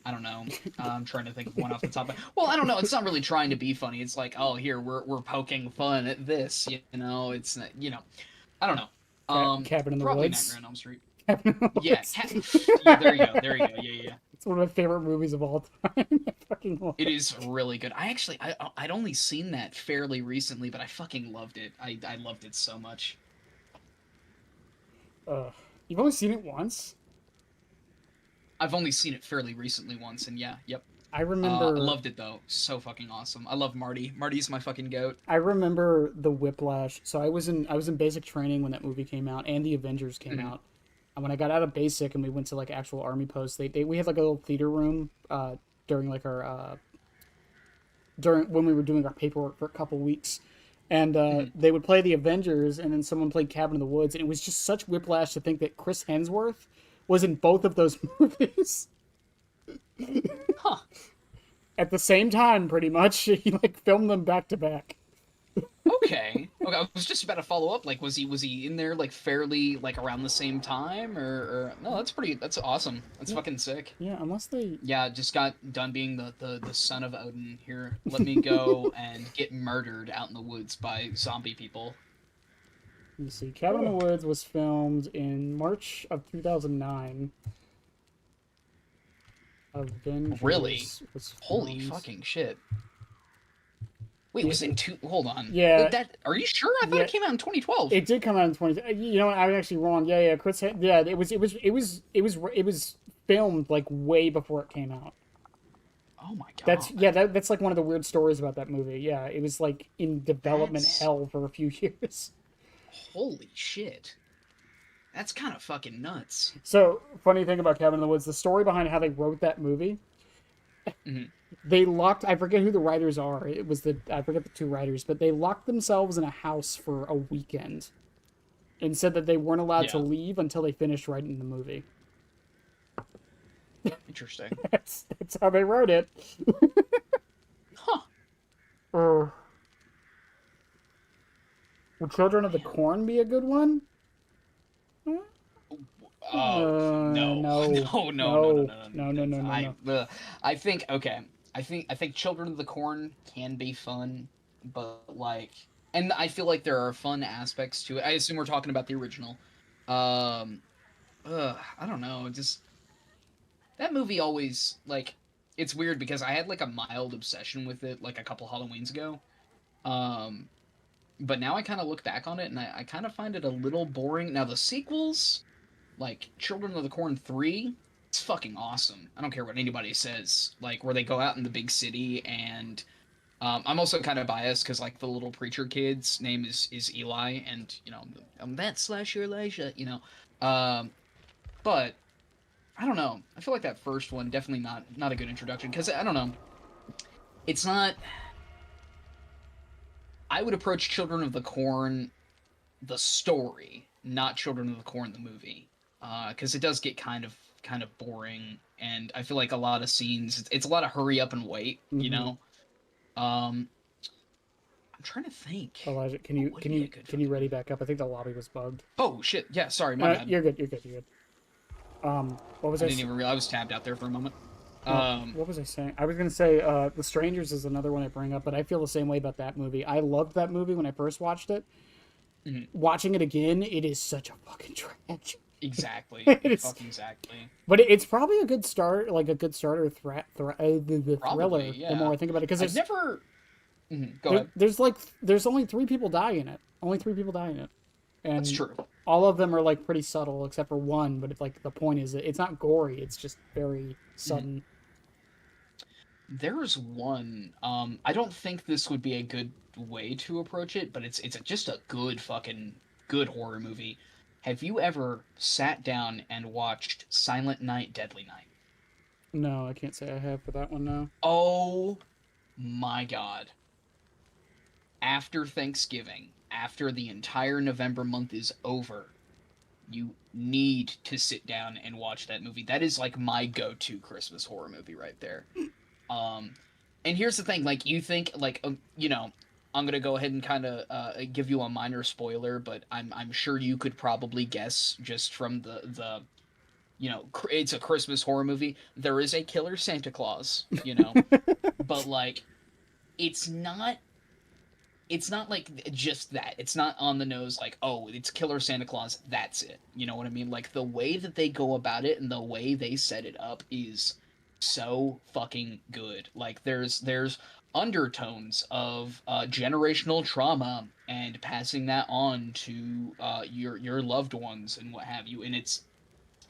I don't know. I'm trying to think of one off the top. Well, I don't know. It's not really trying to be funny. It's like, oh, here we're poking fun at this. You know, it's you know, I don't know. Cabin in the Probably Woods. Nightmare on Elm Street. Cabin in the Yeah, Woods. yeah. There you go. There you go. Yeah, yeah. It's one of my favorite movies of all time. I fucking love It it. is really good. I'd only seen that fairly recently, but I fucking loved it. I loved it so much. You've only seen it once. I've only seen it fairly recently once, and yeah, yep. I I remember loved it though. So fucking awesome. I love Marty. Marty's my fucking goat. I remember the Whiplash. So I was in basic training when that movie came out and the Avengers came Mhm. out. And when I got out of basic and we went to like actual army posts, they we had like a little theater room during like our during when we were doing our paperwork for a couple weeks. And Mhm. they would play the Avengers, and then someone played Cabin in the Woods, and it was just such whiplash to think that Chris Hemsworth was in both of those movies Huh. at the same time, pretty much. He like filmed them back to back. Okay. Okay. I was just about to follow up. Like, was he in there like fairly like around the same time or no? That's pretty. That's awesome. That's Yeah, fucking sick. yeah. Unless they, Yeah, just got done being the son of Odin here. Let me go and get murdered out in the woods by zombie people. let me see. Cabin in the Woods was filmed in March of 2009. Really? Avengers was Holy filmed. fucking shit. Wait, was it in two? Hold on. Yeah, That are you sure? I thought yeah. it came out in 2012. It did come out in 20. You know what? I was actually wrong. Yeah, yeah. Yeah, it was filmed like way before it came out. Oh my That's god. yeah. That's like one of the weird stories about that movie. Yeah, it was like in development That's hell for a few years. holy shit. That's kind of fucking nuts. So funny thing about Cabin in the Woods, the story behind how they wrote that movie. Mhm. They locked. I forget who the writers are. I forget the two writers, but they locked themselves in a house for a weekend and said that they weren't allowed to Yeah. leave until they finished writing the movie. Interesting. That's how they wrote it. Huh. Uh, Will Children of the Man. Corn be a good one? No, No, no, no, no, no, no, no, no, no, no, no. no, no, no. I think okay. I think Children of the Corn can be fun, but like, and I feel like there are fun aspects to it. I assume we're talking about the original. Um, I don't know. Just that movie always like it's weird because I had like a mild obsession with it like a couple Halloweens ago. Um, but now I kind of look back on it and I kind of find it a little boring. Now the sequels, like Children of the Corn 3, it's fucking awesome. I don't care what anybody says. Like where they go out in the big city and I'm also kind of biased because like the little preacher kid's name is Eli and you know I'm that slasher Elijah, you know. Um, but I don't know. I feel like that first one definitely not a good introduction because I don't know. It's not. I would approach Children of the Corn the story, not Children of the Corn the movie, because it does get kind of boring, and I feel like a lot of scenes it's a lot of hurry up and wait, you Mm-hmm. know. Um, I'm trying to think. Elijah, can What you would can be a you good can you ready fucking? back up? I think the lobby was bugged. Oh shit! Yeah, sorry, my bad. You're good. You're good. You're good. What was I I? didn't even realize I was tabbed out there for a moment. Uh, Um, what was I saying? I was gonna say The Strangers is another one I bring up, but I feel the same way about that movie. I loved that movie when I first watched it. mhm, Watching it again, it is such a fucking trash. exactly, It's, fucking exactly. but it's probably a good start, like a good starter the Probably, thriller. The more yeah. I think about it, because I've never. Go ahead. there's only three people die in it. Only three people die in it, That's and true. all of them are like pretty subtle, except for one. But it's like the point is that it's not gory. It's just very Mhm. sudden. There's one. I don't think this would be a good way to approach it, but just a good fucking good horror movie. Have you ever sat down and watched Silent Night, Deadly Night? No, I can't say I have for that one. No. Oh my god! After Thanksgiving, after the entire November month is over, you need to sit down and watch that movie. That is like my go-to Christmas horror movie right there. Um, and here's the thing, like you think, like you know, I'm gonna go ahead and kind of give you a minor spoiler, but I'm sure you could probably guess just from the you know it's a Christmas horror movie. There is a killer Santa Claus, you know, but like it's not. It's not like just that. It's not on the nose like, oh, it's Killer Santa Claus, that's it. You know what I mean? Like the way that they go about it and the way they set it up is so fucking good. Like there's undertones of generational trauma and passing that on to your loved ones and what have you, and it's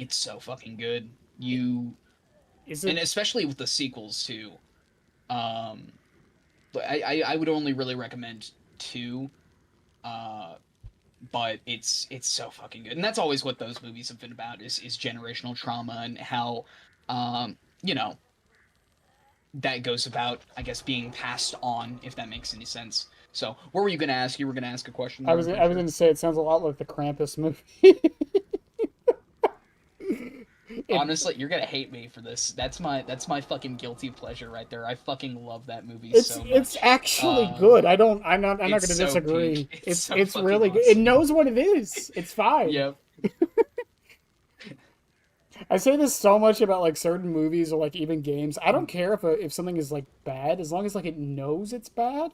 so fucking good. You Is and it? especially with the sequels too. Um, but I would only really recommend two, uh, but it's so fucking good, and that's always what those movies have been about is generational trauma and how, you know, that goes about, I guess, being passed on, if that makes any sense. So, what were you gonna ask? You were gonna ask a question I there. was I'm pretty I was sure. going to say it sounds a lot like the Krampus movie. it Honestly, you're gonna hate me for this. That's my fucking guilty pleasure right there. I fucking love that movie it's so it's much. actually good. I'm not It's going to so peak. disagree. It's It's so it's fucking really good. It awesome. knows what it is. It's fine. Yep. I say this so much about like certain movies or like even games. I don't care if something is like bad as long as like it knows it's bad.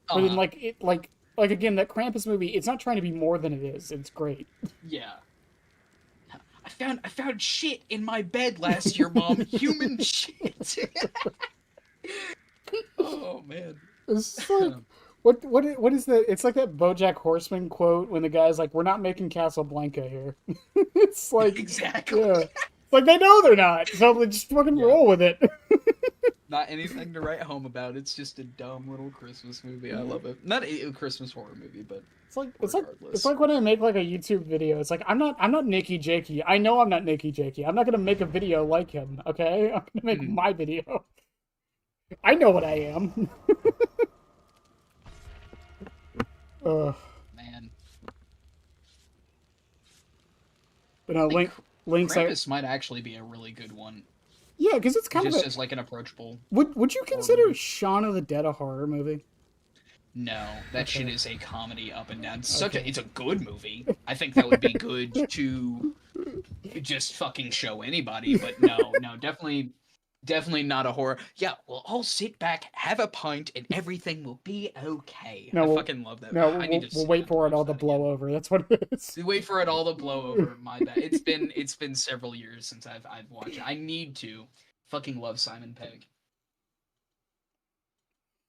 But then Uh-huh. like again that Krampus movie, it's not trying to be more than it is. It's great. Yeah. I found shit in my bed last year, Mom. Human shit. Oh man. It's just like what is that? It's like that BoJack Horseman quote when the guy's like, "We're not making Casablanca here." It's like, Exactly. yeah, it's like they know they're not, so they just fucking Yeah. roll with it. Not anything to write home about. It's just a dumb little Christmas movie. I love it. Not a Christmas horror movie, but regardless. It's like when I make like a YouTube video. It's like I'm not Nicky Jakey. I know I'm not Nicky Jakey. I'm not gonna make a video like him. Okay, I'm gonna make my video. I know what I am. Ugh. Man. But no, Link's like, Krampus might actually be a really good one. yeah, because it's kind Just of as like an approachable. Would you consider movie. Shaun of the Dead a horror movie? No, that shit Okay. is a comedy up and down. Okay. It's a good movie. I think that would be good to just fucking show anybody, but no, definitely not a horror. Yeah, we'll all sit back, have a pint, and everything will be okay. No, I we'll- fucking love that. No, I need to we'll sit wait down for and it all watch to that blow again. over. That's what it is. Wait for it all to blow over. My bad. It's been several years since I've watched it. I need to. Fucking love Simon Pegg.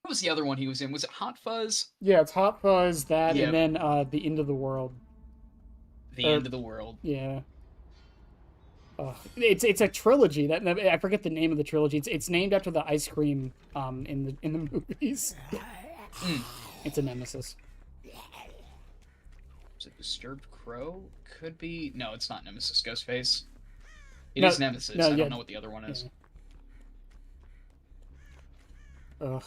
What was the other one he was in? Was it Hot Fuzz? Yeah, it's Hot Fuzz, that, Yeah. and then The End of the World. The End of the World. Yeah. It's a trilogy. That I forget the name of the trilogy. It's named after the ice cream in the movies. It's a nemesis. Is it Disturbed Crow? Could be. No, it's not Nemesis. Ghostface. It No, is Nemesis. no, I yeah. don't know what the other one is. Ugh.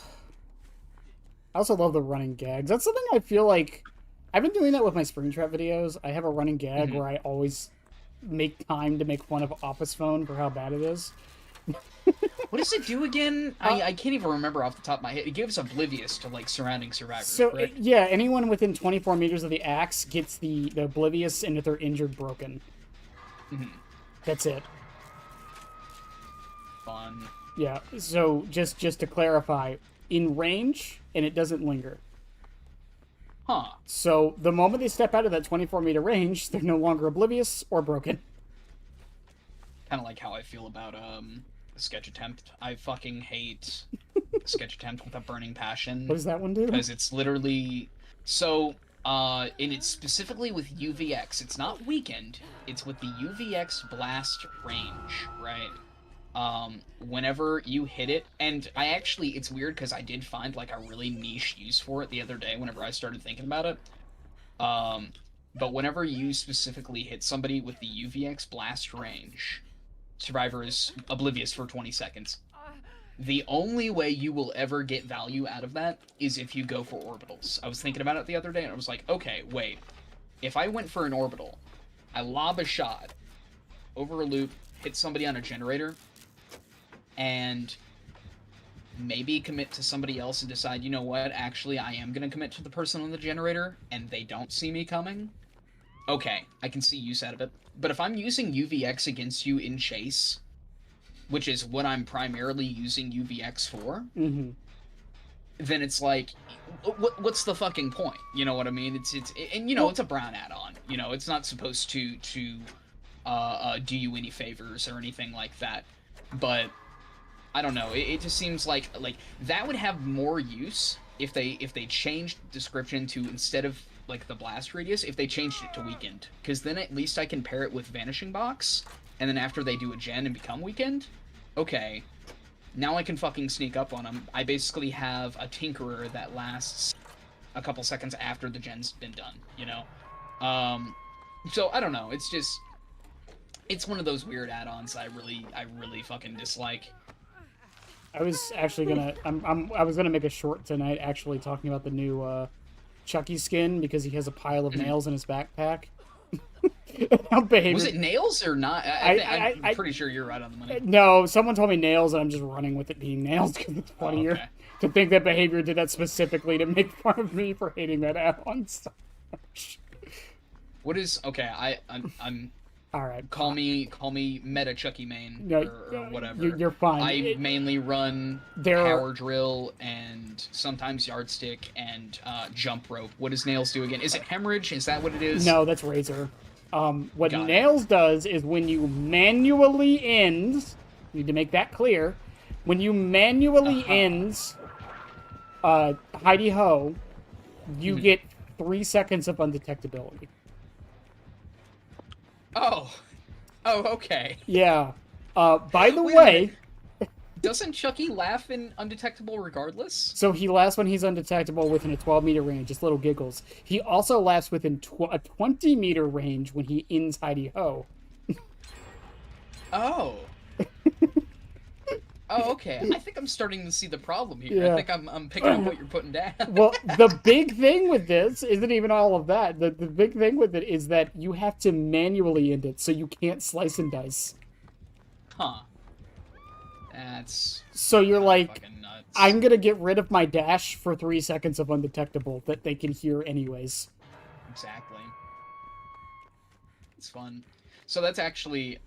I also love the running gags. That's something I feel like I've been doing that with my Springtrap videos. I have a running gag Mhm. where I always make time to make fun of Office Phone for how bad it is. What does it do again? I can't even remember off the top of my head. It gives oblivious to like surrounding survivors. So correct? yeah, anyone within 24 meters of the axe gets the oblivious, and if they're injured, broken. Mhm. That's it. Fun. Yeah. So just to clarify, in range, and it doesn't linger. Huh. So the moment they step out of that 24-meter range, they're no longer oblivious or broken. Kind of like how I feel about Sketch Attempt. I fucking hate Sketch Attempt with a burning passion. What does that one do? Because it's literally so and it's specifically with UVX. It's not weakened. It's with the UVX blast range, right? Whenever you hit it, and it's weird because I did find like a really niche use for it the other day whenever I started thinking about it. But whenever you specifically hit somebody with the UVX blast range, survivor is oblivious for 20 seconds. The only way you will ever get value out of that is if you go for orbitals. I was thinking about it the other day and I was like, okay, wait. If I went for an orbital, I lob a shot over a loop, hit somebody on a generator, and maybe commit to somebody else and decide, you know what, actually I am going to commit to the person on the generator and they don't see me coming. Okay, I can see use out of it. But if I'm using UVX against you in chase, which is what I'm primarily using UVX for, Mm-hmm. then it's like, what's the fucking point? You know what I mean? It's a brown add-on. You know, it's not supposed to do you any favors or anything like that. But I don't know. It just seems like that would have more use if they changed description to, instead of like the blast radius, if they changed it to weakened, because then at least I can pair it with vanishing box, and then after they do a gen and become weakened, okay, now I can fucking sneak up on them. I basically have a tinkerer that lasts a couple seconds after the gen's been done, you know. So I don't know. It's one of those weird add-ons I really fucking dislike. I was actually gonna I was gonna make a short tonight actually talking about the new Chucky skin because he has a pile of nails in his backpack. Was it nails or not? I'm pretty sure you're right on the money. No, someone told me nails, and I'm just running with it being nails because it's funnier okay. to think that Behavior did that specifically to make fun of me for hating that add-on so much. What is okay? I'm All right. call me meta Chucky main No, or whatever. You're fine. I mainly run There are- power drill and sometimes yardstick and jump rope. What does nails do again? Is it hemorrhage? Is that what it is? No, that's Razor. What Got it. Nails does is when you manually end, need to make that clear, when you manually end Heidi Ho, you Mhm. get 3 seconds of undetectability. Oh. Oh, okay. Yeah. By the Wait a minute. way, Doesn't Chucky laugh in undetectable regardless? so he laughs when he's undetectable within a 12-meter range, just little giggles. He also laughs within a 20-meter range when he ins Heidi Ho. Oh. Oh, okay. I think I'm starting to see the problem here. I Yeah. think I'm picking up what you're putting down. Well, the big thing with this isn't even all of that. The big thing with it is that you have to manually end it, so you can't slice and dice. Huh. That's So you're kind of like, fucking nuts. I'm gonna get rid of my dash for 3 seconds of undetectable that they can hear anyways. Exactly. It's fun. So that's actually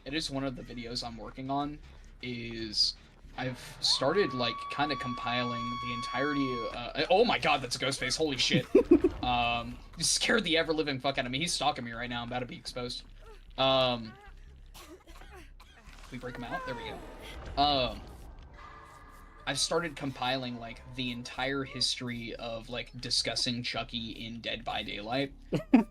it is one of the videos I'm working on is I've started like kind of compiling the entirety oh my god, that's a ghost face. Holy shit. Scared the ever living fuck out of me. He's stalking me right now. I'm about to be exposed. Can we break him out? There we go. I've started compiling like the entire history of like discussing Chucky in Dead by Daylight. And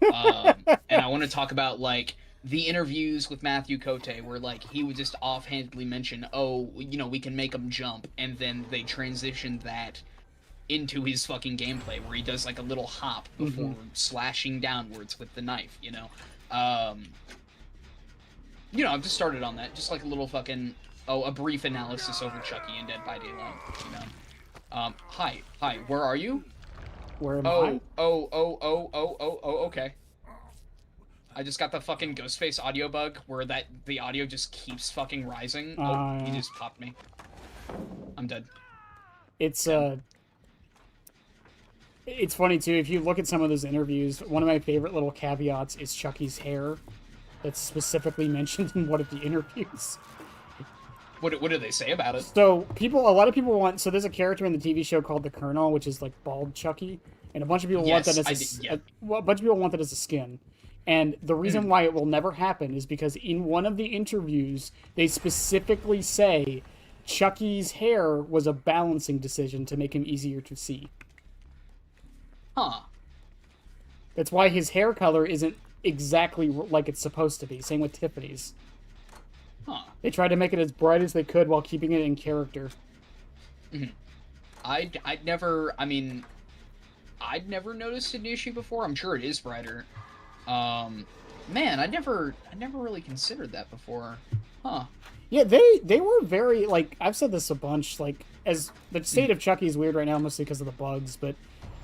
I want to talk about like the interviews with Matthew Cote where like he would just offhandedly mention, oh, you know, we can make him jump, and then they transition that into his fucking gameplay where he does like a little hop before slashing downwards with the knife, you know. I've just started on that, just like a little fucking a brief analysis over Chucky and Dead by Daylight, you know. Hi, where are you? Where am I? Okay. I just got the fucking Ghostface audio bug where the audio just keeps fucking rising. He Yeah. just popped me. I'm dead. It's it's funny too. If you look at some of those interviews, one of my favorite little caveats is Chucky's hair. That's specifically mentioned in one of the interviews. What do they say about it? So a lot of people want. So there's a character in the TV show called the Colonel, which is like bald Chucky, and a bunch of people want that as a bunch of people want that as a skin. And the reason why it will never happen is because in one of the interviews they specifically say Chucky's hair was a balancing decision to make him easier to see. Huh. That's why his hair color isn't exactly like it's supposed to be. Same with Tiffany's. Huh. They tried to make it as bright as they could while keeping it in character. I'd never noticed an issue before. I'm sure it is brighter. Man, I never really considered that before. Huh. Yeah, they were very like I've said this a bunch. Like as the state of Chucky is weird right now, mostly because of the bugs. But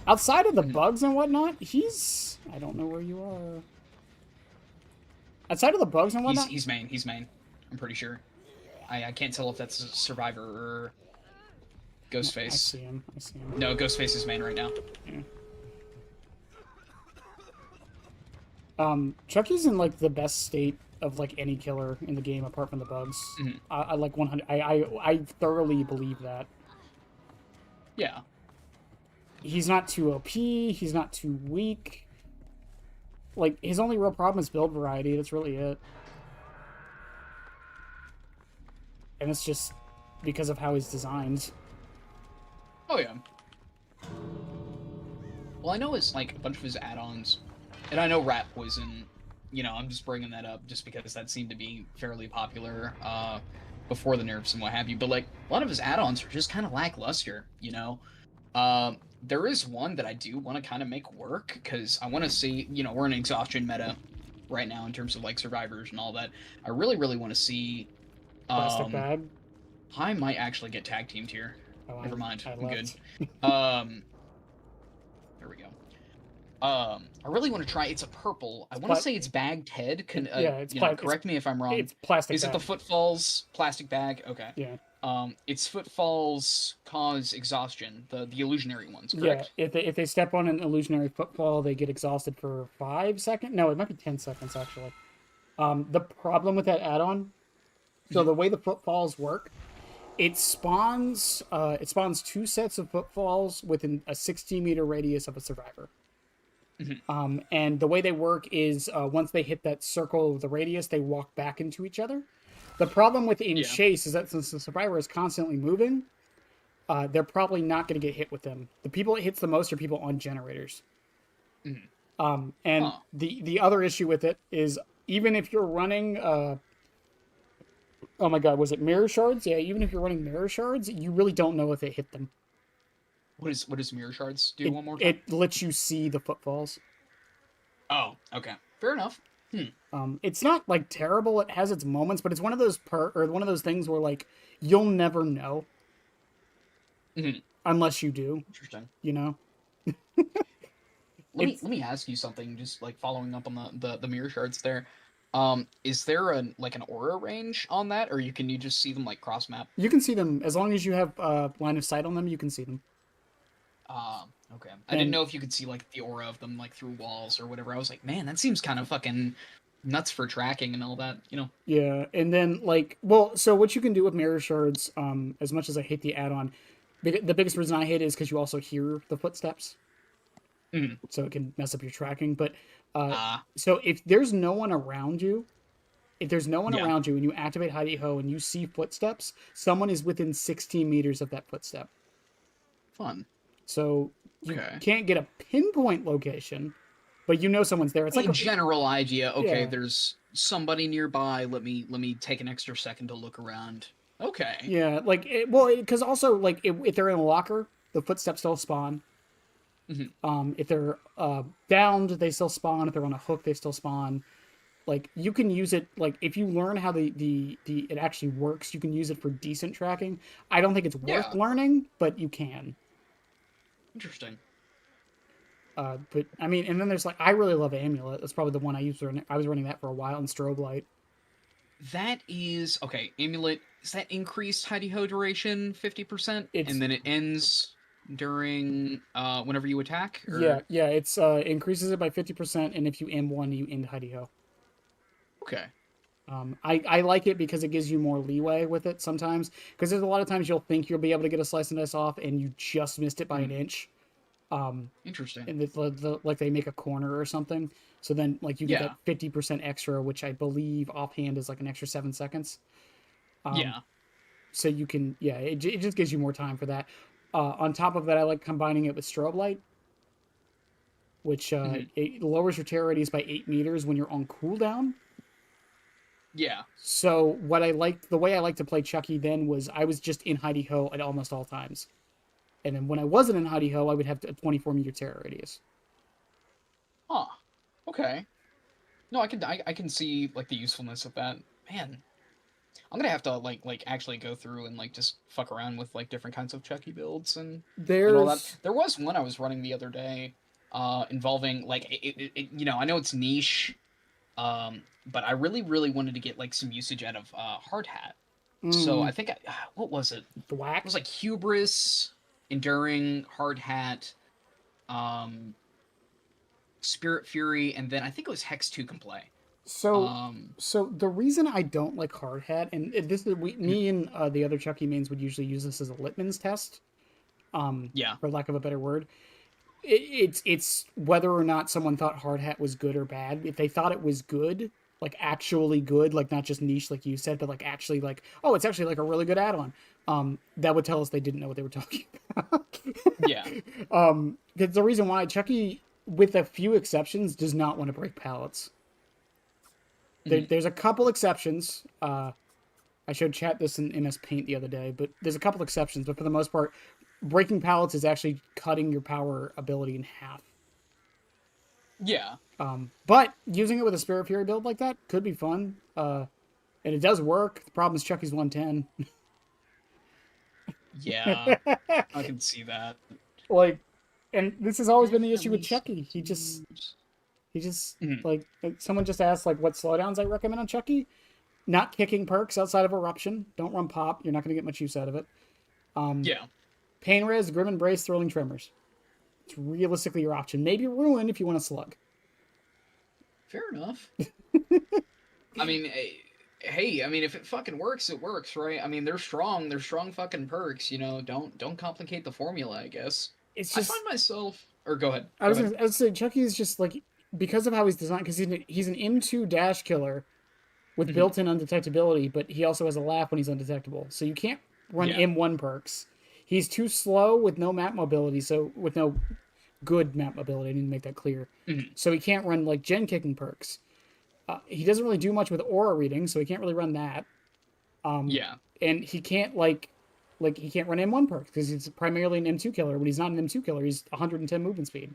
outside of the bugs and whatnot, I don't know where you are. Outside of the bugs and whatnot, He's main. I'm pretty sure. I can't tell if that's a Survivor or Ghostface. I see him. No, Ghostface is main right now. Chucky's in like the best state of like any killer in the game apart from the bugs. I like 100. I thoroughly believe that. Yeah. He's not too OP. He's not too weak. Like his only real problem is build variety. That's really it. And it's just because of how he's designed. Oh yeah. Well, I know it's like a bunch of his add-ons, and I know Rat Poison. You know, I'm just bringing that up just because that seemed to be fairly popular before the nerfs and what have you. But like a lot of his add-ons are just kind of lackluster. You know, there is one that I do want to kind of make work because I want to see. You know, we're in an exhaustion meta right now in terms of like survivors and all that. I really want to see. Plastic bag. I might actually get tag teamed here. Oh, Never mind. I I'm good. left. There we go. I really want to try. It's a purple. I want to say it's Bagged Head. Correct me if I'm wrong. It's plastic. Is it the Footfalls plastic bag? Okay. Yeah. It's Footfalls cause exhaustion. The illusionary ones. Correct. Yeah. If they step on an illusionary footfall, they get exhausted for 5 seconds. No, it might be 10 seconds actually. The problem with that add-on. So the way the footfalls work, it spawns 2 sets of footfalls within a 60-meter radius of a survivor. And the way they work is once they hit that circle of the radius, they walk back into each other. The problem with chase is that since the survivor is constantly moving, they're probably not going to get hit with them. The people it hits the most are people on generators. Mhm. And Huh. the other issue with it is even if you're running, oh my god, was it mirror shards? Yeah, even if you're running mirror shards, you really don't know if it hit them. What does mirror shards do It one more time? it lets you see the footfalls. Oh, okay. Fair enough. It's not like terrible. It has its moments, but it's one of those or one of those things where like you'll never know Mhm. unless you do. Interesting. You know, Let me it's let me ask you something, just like following up on the mirror shards there. Is there an aura range on that, or you just see them like cross map? you can see them as long as you have line of sight on them. You can see them, Okay. I didn't and know if you could see like the aura of them like through walls or whatever. I was like, man, that seems kind of fucking nuts for tracking and all that, you know? yeah, and then like, well, so what you can do with mirror shards, as much as I hate the add-on, the biggest reason I hate it is because you also hear the footsteps, Mhm. so it can mess up your tracking. But uh, Ah, so if there's no one around you, if there's no one yeah, around you and you activate Hidey Ho and you see footsteps, someone is within 16 meters of that footstep. fun. So you Okay. can't get a pinpoint location, but you know someone's there. It's like A a, general idea. Okay, yeah, there's somebody nearby. Let me take an extra second to look around. Okay. yeah, like well, because also like if they're in a locker, the footsteps still spawn. Mhm. If they're downed, they still spawn. If they're on a hook, they still spawn. Like you can use it. Like if you learn how the it actually works, you can use it for decent tracking. I don't think it's worth Yeah. learning, but you can. Interesting. But I mean, and then there's like I really love Amulet. That's probably the one I used. I was running that for a while in Strobe Light. That is okay. Amulet is that increased Heidi Ho duration 50%, and It's then it ends during whenever you attack, yeah, or yeah. It's increases it by 50%, and if you M1, you end Hidey Ho. okay. I like it because it gives you more leeway with it sometimes. Because there's a lot of times you'll think you'll be able to get a slice and dice off, and you just missed it by an Hmm. inch. Interesting. And like they make a corner or something. So then like you get that Yeah. 50% extra, which I believe offhand is like an extra 7 seconds. Yeah. So you can yeah, it just gives you more time for that. On top of that, I like combining it with Strobe Light, which Hmm. it lowers your terror radius by 8 meters when you're on cooldown. Yeah. So what I liked, the way I like to play Chucky then was I was just in Hidey Ho at almost all times, and then when I wasn't in Hidey Ho, I would have a 24-meter terror radius. Huh. Okay. No, I can see like the usefulness of that. Man, I'm gonna have to like actually go through and like just fuck around with like different kinds of Chucky builds and all that. There's There was one I was running the other day, involving like I know it's niche, but I really wanted to get like some usage out of hard hat. So I think what was it? the It was whack. like hubris, enduring, hard hat, um, spirit fury, and then I think it was hex 2 can play. So, Um, so the reason I don't like hard hat, and this is mhm, me and the other Chucky mains would usually use this as a litmus test, yeah, for lack of a better word. It's whether or not someone thought hard hat was good or bad. If they thought it was good, like actually good, like not just niche like you said, but like actually like oh, it's actually like a really good add-on. That would tell us they didn't know what they were talking about. yeah, That's the reason why Chucky, with a few exceptions, does not want to break pallets. mhm, There's a couple exceptions. I showed chat this in MS Paint the other day, but there's a couple exceptions. But for the most part, breaking pallets is actually cutting your power ability in half. yeah, But using it with a Spirit Fury build like that could be fun. And it does work. The problem is Chucky's 110. yeah. I can see that. Like, and this has always been the issue with Definitely Chucky. He just mhm, like someone just asked like what slowdowns I recommend on Chucky. Not kicking perks outside of eruption. Don't run pop. You're not going to get much use out of it. yeah, Pain res, grim embrace, thrilling tremors. It's realistically your option. Maybe ruin if you want to slug. fair enough. I mean, hey, I mean, if it fucking works, it works, right? I mean, they're strong. They're strong fucking perks. Don't complicate the formula. I guess. It's I find just myself. Or go ahead. I Go was ahead. gonna, I was say Chucky is just like because of how he's designed because he's an M2 dash killer with Hmm. built-in undetectability, but he also has a laugh when he's undetectable. So you can't run Yeah. M1 perks. He's too slow with no map mobility, so with no good map mobility. I need to make that clear. Mhm. So he can't run like gen kicking perks. He doesn't really do much with aura reading, so he can't really run that. Yeah. And he can't like he can't run M1 perks because he's primarily an M2 killer. When he's not an M2 killer, he's 110 movement speed.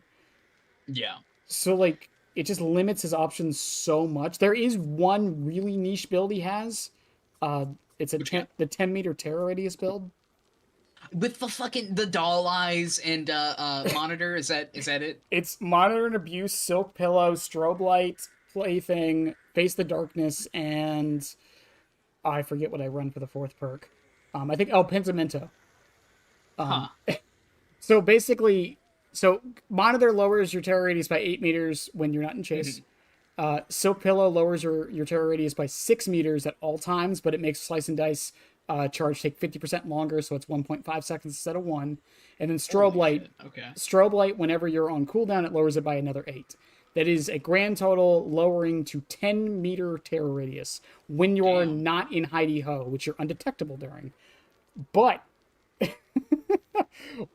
Yeah. So like it just limits his options so much. There is one really niche build he has. Uh, it's Which one? the 10-meter terror radius build. With the fucking the doll eyes and monitor, is that it? It's monitor and abuse, silk pillow, strobe light, plaything, face the darkness, and I forget what I run for the fourth perk. I think Pensamento. Huh. So basically, so monitor lowers your terror radius by 8 meters when you're not in chase. Mhm. Silk pillow lowers your terror radius by 6 meters at all times, but it makes slice and dice charge take 50% longer, so it's 1.5 seconds instead of one. And then Holy shit. Okay. strobe light, whenever you're on cooldown, it lowers it by another 8. That is a grand total lowering to 10-meter terror radius when you're Damn. not in hidey ho, which you're undetectable during. But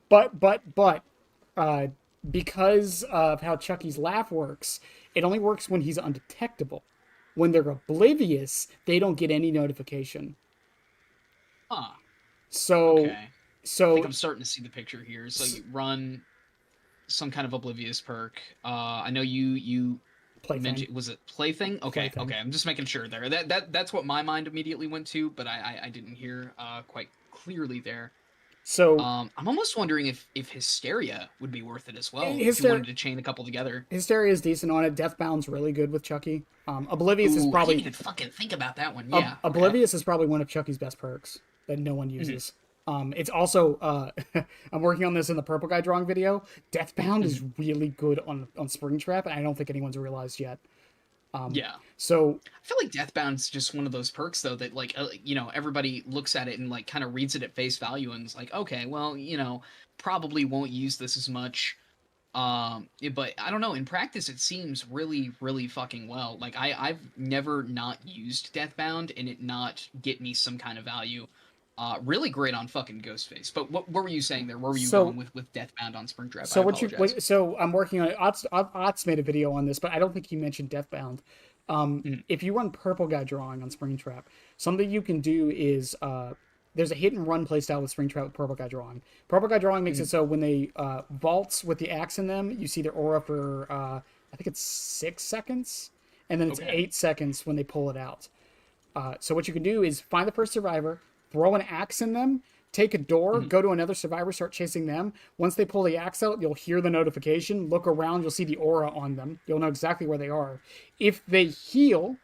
but uh, because of how Chucky's laugh works, it only works when he's undetectable. When they're oblivious, they don't get any notification. Huh. So Okay. I think so I'm starting to see the picture here. So you run some kind of oblivious perk. I know you plaything. mentioned, was it plaything? Okay, Plaything. okay. I'm just making sure there. That's what my mind immediately went to, but I didn't hear quite clearly there. So I'm almost wondering if Hysteria would be worth it as well. If you Hysteria wanted to chain a couple together. Hysteria is decent on it. Deathbound's really good with Chucky. Oblivious is Ooh, I didn't probably even fucking think about that one. Yeah. Okay. Oblivious is probably one of Chucky's best perks that no one uses. It's also I'm working on this in the purple guy drawing video. Deathbound is really good on Springtrap, and I don't think anyone's realized yet. Yeah. So I feel like Deathbound's just one of those perks though that like everybody looks at it and like kind of reads it at face value and is like, okay, well, probably won't use this as much. But I don't know, in practice it seems really, really fucking well. Like I've never not used Deathbound and it not get me some kind of value. Really great on fucking Ghostface. But what were you saying there? Where were you so going with Deathbound on Springtrap? so I what you apologize. so I'm working on it. Otz made a video on this, but I don't think he mentioned Deathbound. Mhm. If you run purple guy drawing on Springtrap, something you can do is there's a hit and run playstyle with Springtrap with purple guy drawing. Purple guy drawing makes it so when they vaults with the axe in them, you see their aura for I think it's 6 seconds, and then it's Okay. 8 seconds when they pull it out. So what you can do is find the first survivor, throw an axe in them, take a door, go to another survivor, start chasing them. Once they pull the axe out, you'll hear the notification. Look around, you'll see the aura on them. You'll know exactly where they are. If they heal,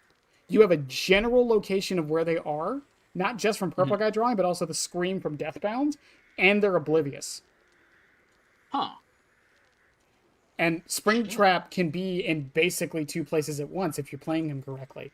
you have a general location of where they are, not just from Purple Guy drawing, but also the scream from Deathbound, and they're oblivious. Huh. And Springtrap can be in basically two places at once if you're playing him correctly.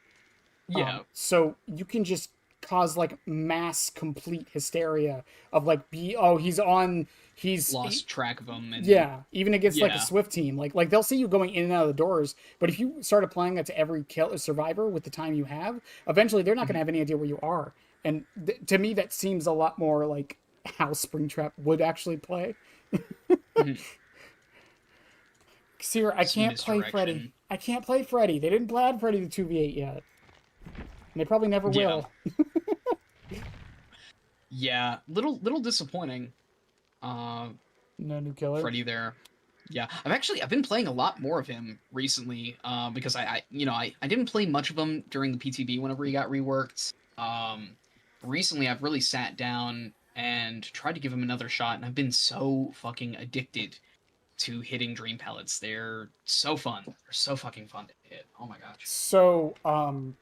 Yeah. So you can just cause like mass complete hysteria of like he's Lost track of them. And yeah, even against like a Yeah. Swift team, like they'll see you going in and out of the doors, but if you start applying that to every kill survivor with the time you have, eventually they're not going to have any idea where you are. And to me, that seems a lot more like how Springtrap would actually play. Mhm. Seer, I Some can't play Freddy. misdirection. I can't play Freddy. They didn't add Freddy to 2v8 yet. And they probably never Yeah. will. Yeah. Little disappointing. No new killer. Freddy there. Yeah, I've been playing a lot more of him recently, because I didn't play much of him during the PTB whenever he got reworked. Recently I've really sat down and tried to give him another shot, and I've been so fucking addicted to hitting dream pellets. They're so fun. They're so fucking fun to hit. Oh my gosh. So, Mhm.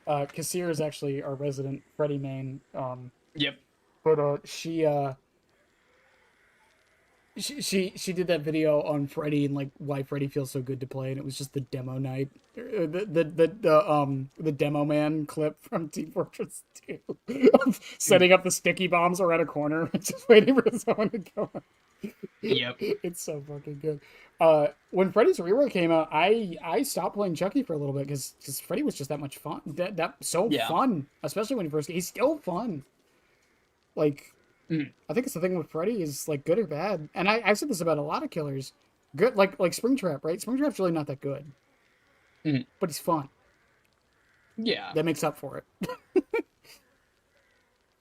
Kassir is actually our resident Freddy main. Yep. But she did that video on Freddy and like why Freddy feels so good to play, and it was just the demo night, the demo man clip from Team Fortress 2, of setting up the sticky bombs around a corner, and just waiting for someone to go. Yep. It's so fucking good. When Freddy's rework came out, I stopped playing Chucky for a little bit because Freddy was just that much fun. That so Yeah. fun, especially when he first. He's still fun. Like I think it's the thing with Freddy is like good or bad, and I've said this about a lot of killers. Good, like Springtrap, right? Springtrap's really not that good, Mhm. but he's fun. Yeah, That makes up for it.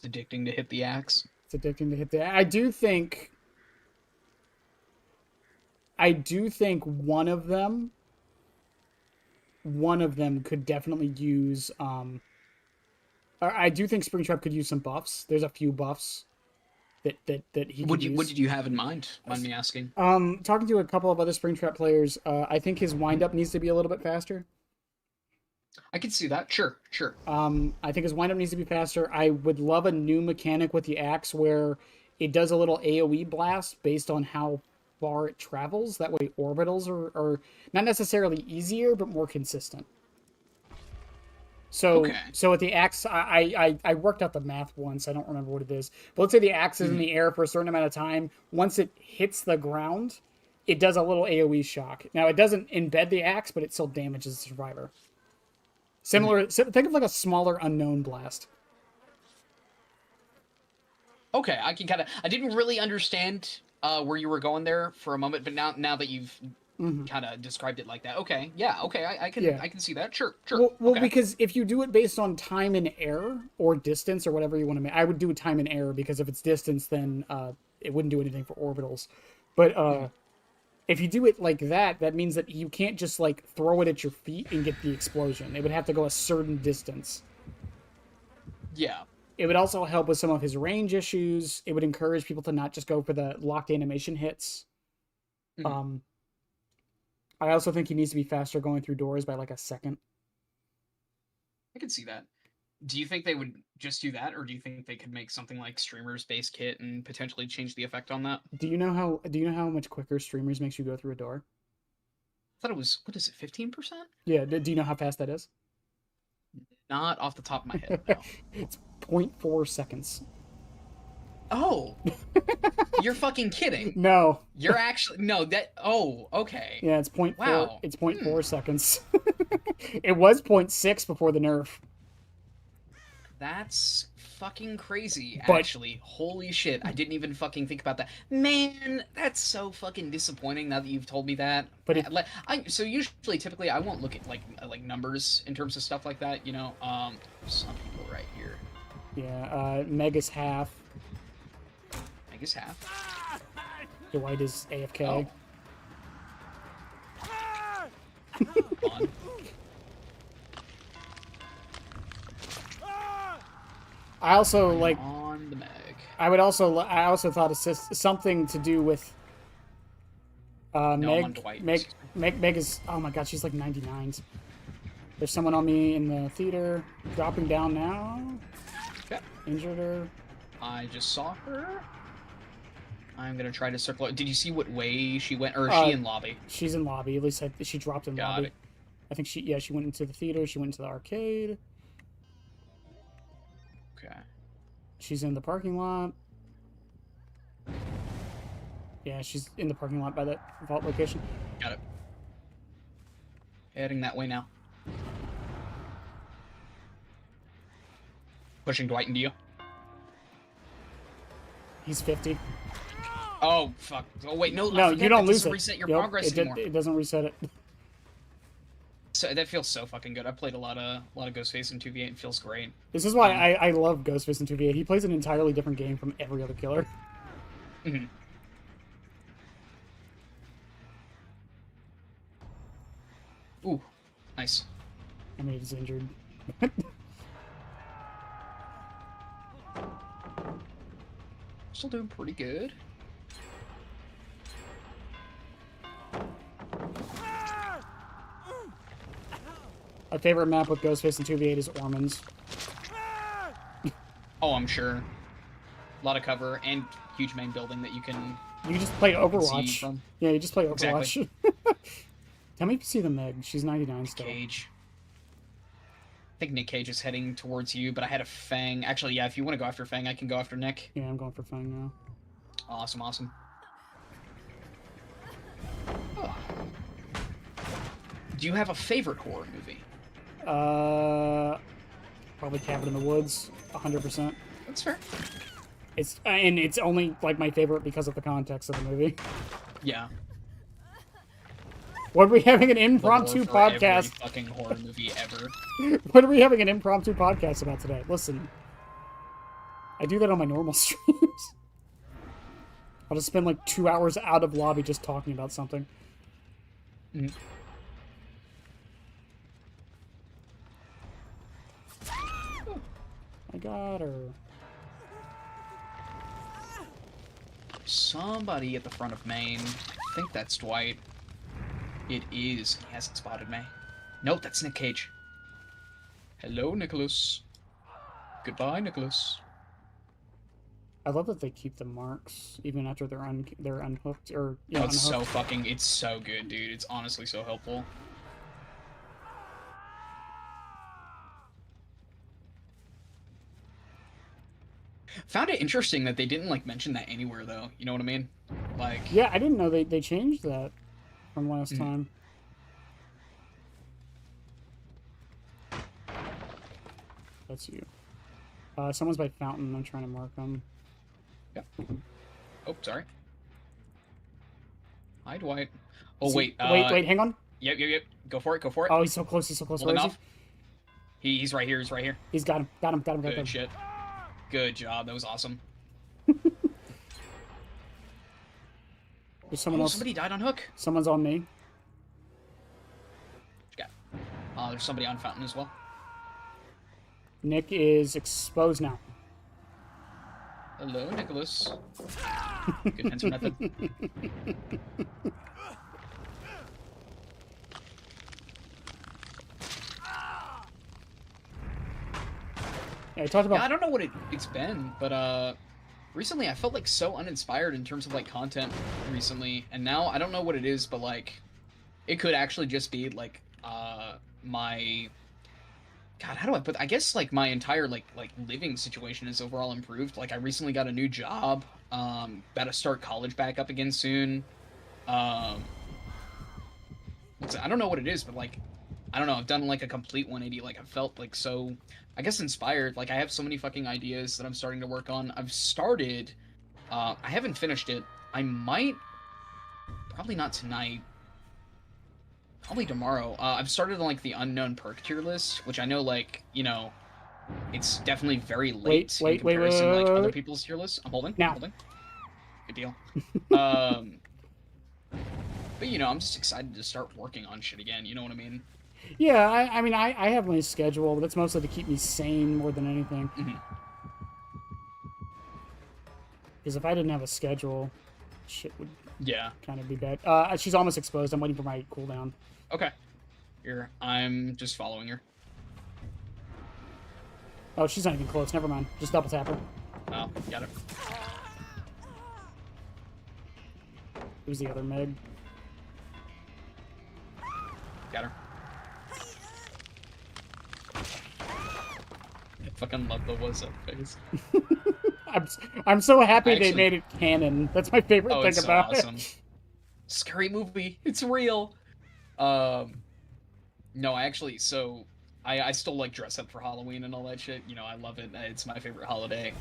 it's addicting to hit the axe. It's addicting to hit that. I do think one of them could definitely use I do think Springtrap could use some buffs. There's a few buffs that he could use. What did you have in mind? Mind me asking? Talking to a couple of other Springtrap players, I think his windup needs to be a little bit faster. I can see that. Sure, sure. I think his windup needs to be faster. I would love a new mechanic with the axe where it does a little AoE blast based on how far it travels. That way, orbitals are not necessarily easier, but more consistent. So, Okay. so with the axe, I worked out the math once. I don't remember what it is, but let's say the axe is in the air for a certain amount of time. Once it hits the ground, it does a little AoE shock. Now, it doesn't embed the axe, but it still damages the survivor. Similar, think of like a smaller unknown blast. Okay, I can kind of. I didn't really understand where you were going there for a moment, but now that you've kind of described it like that, okay, yeah, okay, I can see that. Sure, sure. Well, Okay. because if you do it based on time and error or distance or whatever you want to make, I would do a time and error because if it's distance, then it wouldn't do anything for orbitals. But if you do it like that, that means that you can't just like throw it at your feet and get the explosion. It would have to go a certain distance. Yeah. It would also help with some of his range issues. It would encourage people to not just go for the locked animation hits. Mhm. I also think he needs to be faster going through doors by like a second. I can see that. Do you think they would just do that, or do you think they could make something like streamers base kit and potentially change the effect on that? Do you know how much quicker streamers makes you go through a door? I thought it was, what is it, 15%? Yeah, do you know how fast that is? Not off the top of my head, no. It's 0.4 seconds. Oh, you're fucking kidding. No. You're actually no that. Oh, okay. Yeah, it's point Wow. 4. It's 0.4 seconds. It was 0.6 before the nerf. That's fucking crazy. But- Actually, holy shit! I didn't even fucking think about that. Man, that's so fucking disappointing. Now that you've told me that. But it- So usually, typically, I won't look at like numbers in terms of stuff like that. You know, some people right here. Yeah, Meg is half. I guess half. Dwight is AFK. Oh. On. I also like. On the Meg. I also thought assist something to do with. No, I'm on Meg. Dwight. Meg is. Oh my god, she's like 99. There's someone on me in the theater, dropping down now. Okay. Injured her. I just saw her. I'm gonna try to circle. Did you see what way she went, or is Uh, she in lobby? She's in lobby. At least she dropped in Got lobby. it. I think she went into the theater. She went into the arcade. Okay. She's in the parking lot. Yeah, she's in the parking lot by that vault location. Got it. Heading that way now. Pushing Dwight into you. He's 50. Oh fuck! Oh wait, no. I No, forget you don't that lose doesn't it. reset your Yep, progress anymore. It doesn't reset it. So that feels so fucking good. I played a lot of Ghostface in 2v8. It feels great. This is why I love Ghostface in 2v8. He plays an entirely different game from every other killer. Mhm. Ooh, nice. I mean, he's injured. Still doing pretty good. My favorite map with Ghostface in 2v8 is Ormond's. Oh, I'm sure. A lot of cover and huge main building that you can. You just play see Overwatch. from. Yeah, you just play Exactly. Overwatch. Tell me if you see the Meg. She's 99 still. Cage. I think Nick Cage is heading towards you, but I had a Fang. Actually, yeah, if you want to go after Fang, I can go after Nick. Yeah, I'm going for Fang now. Awesome, awesome. Oh. Do you have a favorite horror movie? Probably Cabin in the Woods, 100%. That's fair. It's only like my favorite because of the context of the movie. Yeah. What are we having an The lore impromptu for every podcast? fucking horror movie ever. What are we having an impromptu podcast about today? Listen, I do that on my normal streams. I'll just spend like 2 hours out of lobby just talking about something. Mm. I got her. Somebody at the front of Maine. I think that's Dwight. It is. He hasn't spotted me. Nope, that's Nick Cage. Hello, Nicholas. Goodbye, Nicholas. I love that they keep the marks even after they're unhooked or Oh, it's unhooked. so fucking. It's so good, dude. It's honestly so helpful. Found it interesting that they didn't like mention that anywhere though. You know what I mean? Like, Yeah, I didn't know they changed that from last Mhm. time. That's you. Someone's by fountain. I'm trying to mark them. yeah. Oh, sorry. Hi, Dwight. Oh Is he- wait. Wait, hang on. Yep. Go for it. Go for it. Oh, he's so close. He's so close. Holding Where is off. He's right here. He's right here. he? He's got him. Got him. Good him. shit. Good job. That was awesome. There's someone Oh, else. somebody died on hook. Someone's on me. Yeah. There's somebody on fountain as well. Nick is exposed now. Hello, Nicholas. Good answer method. Yeah, I talked about. Yeah, I don't know what it's been, but recently I felt like so uninspired in terms of like content recently, and now I don't know what it is, but like it could actually just be like my God, how do I put I guess like my entire like living situation is overall improved. Like I recently got a new job, about to start college back up again soon. Um I don't know what it is, but like I don't know, I've done like a complete 180. Like I felt like so I guess inspired. Like I have so many fucking ideas that I'm starting to work on. I've started I haven't finished it. I might probably not tonight. Probably tomorrow. I've started on like the unknown perk tier list, which I know like, you know, it's definitely very late in comparison to like other people's tier lists. I'm holding. Now. I'm holding. Good deal. But you know, I'm just excited to start working on shit again. You know what I mean? Yeah, I mean, I have my schedule, but that's mostly to keep me sane more than anything. Mhm. Because if I didn't have a schedule, shit would Yeah. kind of be bad. She's almost exposed. I'm waiting for my cooldown. Okay. Here, I'm just following her. Oh, she's not even close. Never mind. Just double tap her. Oh, got it. Who's the other Meg? Got her. I fucking love the what's up face. I'm so happy I they actually- made it canon. That's my favorite Oh, thing it's so about awesome. it. Scary movie. It's real. No, I actually I still like dress up for Halloween and all that shit. You know, I love it. It's my favorite holiday.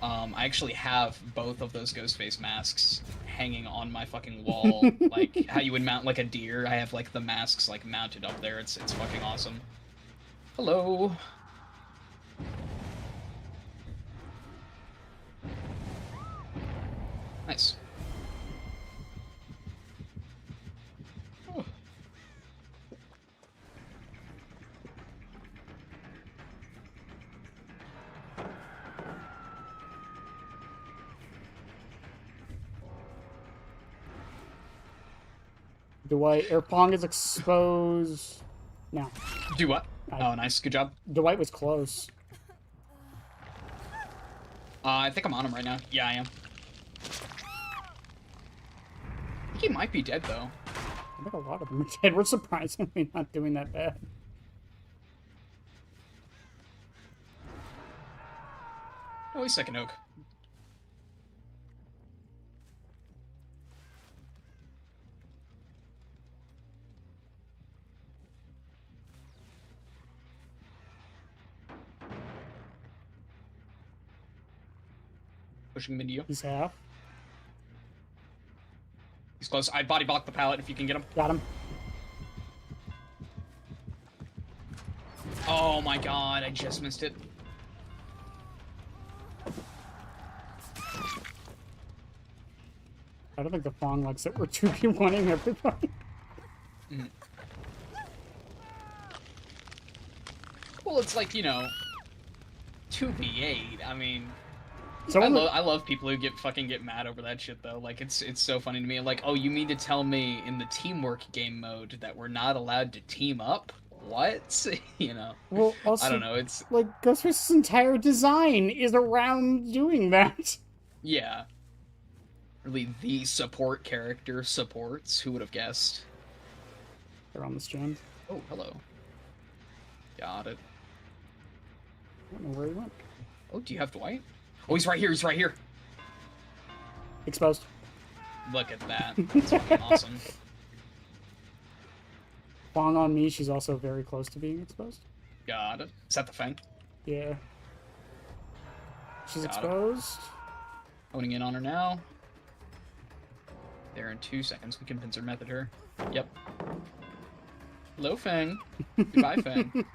I actually have both of those Ghostface masks hanging on my fucking wall, like how you would mount like a deer. I have like the masks like mounted up there. It's fucking awesome. Hello. Nice. Oh. Dwight Airpong is exposed. Now, Do what? Oh, nice. Good job. Dwight was close. I think I'm on him right now. Yeah, I am. I think he might be dead though. I think a lot of them are dead. We're surprisingly not doing that bad. Oh, he's second oak. pushing him into you. He's half. He's close. I body block the pallet if you can get him. Got him. Oh my god, I just missed it. I don't think the Fong likes it. We're 2v1ing everybody. Mm. Well, it's like, you know, 2v8. I mean, I love people who get mad over that shit though. Like it's so funny to me. Like, oh, you mean to tell me in the teamwork game mode that we're not allowed to team up? What? You know? Well, also, I don't know. It's like Ghostface's entire design is around doing that. yeah. Really, the support character supports. Who would have guessed? They're on the strand. Oh, hello. Got it. I don't know where he went. Oh, do you have Dwight? Oh, he's right here. He's right here. Exposed. Look at that. That's fucking awesome. Fong on me. She's also very close to being exposed. Got it. Is that the Fang? Yeah. She's Got it. exposed. Honing in on her now. There in 2 seconds. We can pincer method her. Yep. Hello, Fang. Goodbye, Fang.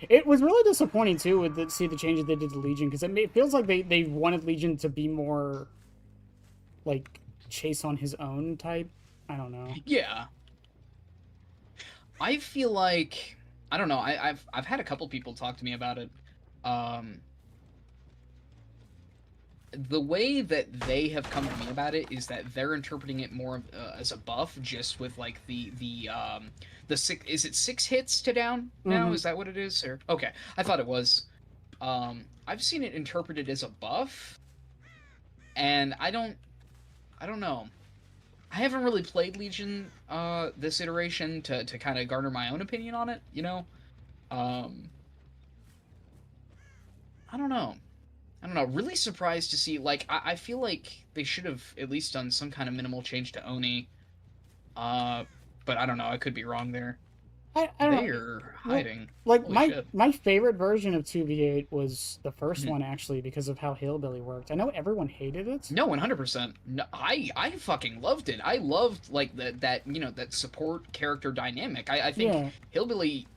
It was really disappointing too with the see the changes they did to Legion, because it feels like they wanted Legion to be more like chase on his own type. I don't know. Yeah. I feel like I don't know. I've had a couple people talk to me about it. The way that they have come to me about it is that they're interpreting it more as a buff, just with like the six. Is it 6 hits to down now? Mhm. Is that what it is? Or okay, I thought it was. I've seen it interpreted as a buff, and I don't know. I haven't really played Legion this iteration to kind of garner my own opinion on it. You know, I don't know. I don't know. Really surprised to see. Like, I feel like they should have at least done some kind of minimal change to Oni. But I don't know. I could be wrong there. I don't know. They're hiding. Like Holy my shit. my favorite version of 2v8 was the first Mhm. one, actually, because of how Hillbilly worked. I know everyone hated it. No, 100%. No, I fucking loved it. I loved like that you know that support character dynamic. I think Yeah. Hillbilly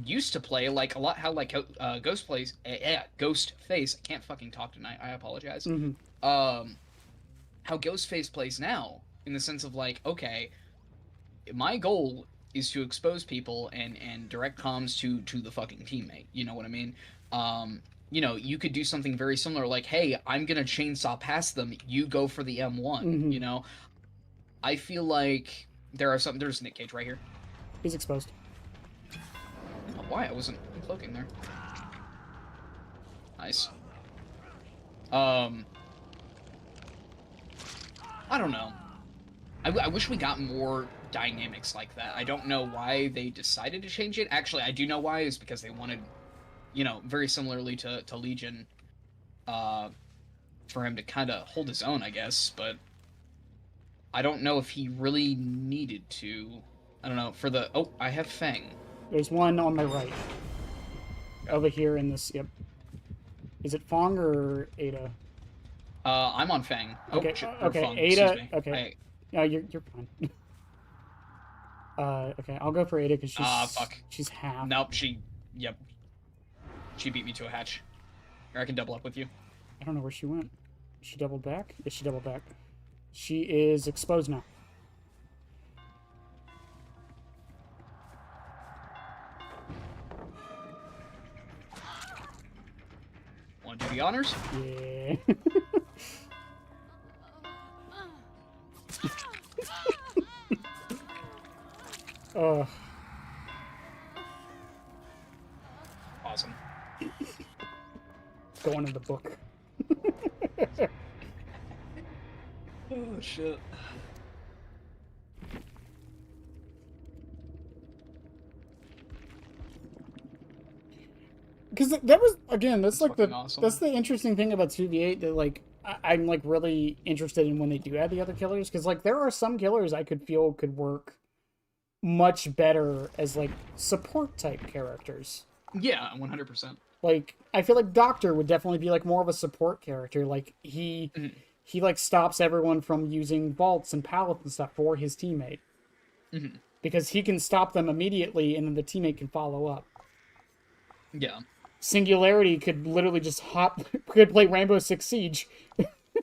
used to play like a lot how like Ghost plays. Ghostface. I can't fucking talk tonight. I apologize. Hmm. How Ghostface plays now, in the sense of like, okay, my goal is to expose people and direct comms to the fucking teammate. You know what I mean? You know, you could do something very similar, like, hey, I'm gonna chainsaw past them. You go for the M1. Mhm. You know, I feel like there's Nick Cage right here. He's exposed. Oh, why I wasn't cloaking there? Nice. I don't know. I wish we got more dynamics like that. I don't know why they decided to change it. Actually, I do know why. Is because they wanted, you know, very similarly to Legion, for him to kind of hold his own, I guess. But I don't know if he really needed to. I don't know. For the... Oh, I have Fang. There's one on my right. Over here in this, yep. Is it Fong or Ada? I'm on Fang. Oh, Okay, shit, okay, Fang, Ada, excuse me. okay. No, you're fine. Okay, I'll go for Ada because Fuck. she's half. Nope, Yep. She beat me to a hatch. Or I can double up with you. I don't know where she went. She doubled back? Yes, she doubled back. She is exposed now. Want to do the honors? Yeah. Ugh. Awesome. Going in the book. Oh, shit. Because that was, again, that's like fucking awesome. that's the interesting thing about 2v8, that like I'm like really interested in when they do add the other killers, because like there are some killers I could feel could work much better as like support type characters. Yeah, 100%. Like I feel like Doctor would definitely be like more of a support character. Like Mhm. he like stops everyone from using vaults and pallets and stuff for his teammate Mhm. because he can stop them immediately and then the teammate can follow up. Yeah. Singularity could literally just hop could play Rainbow Six Siege.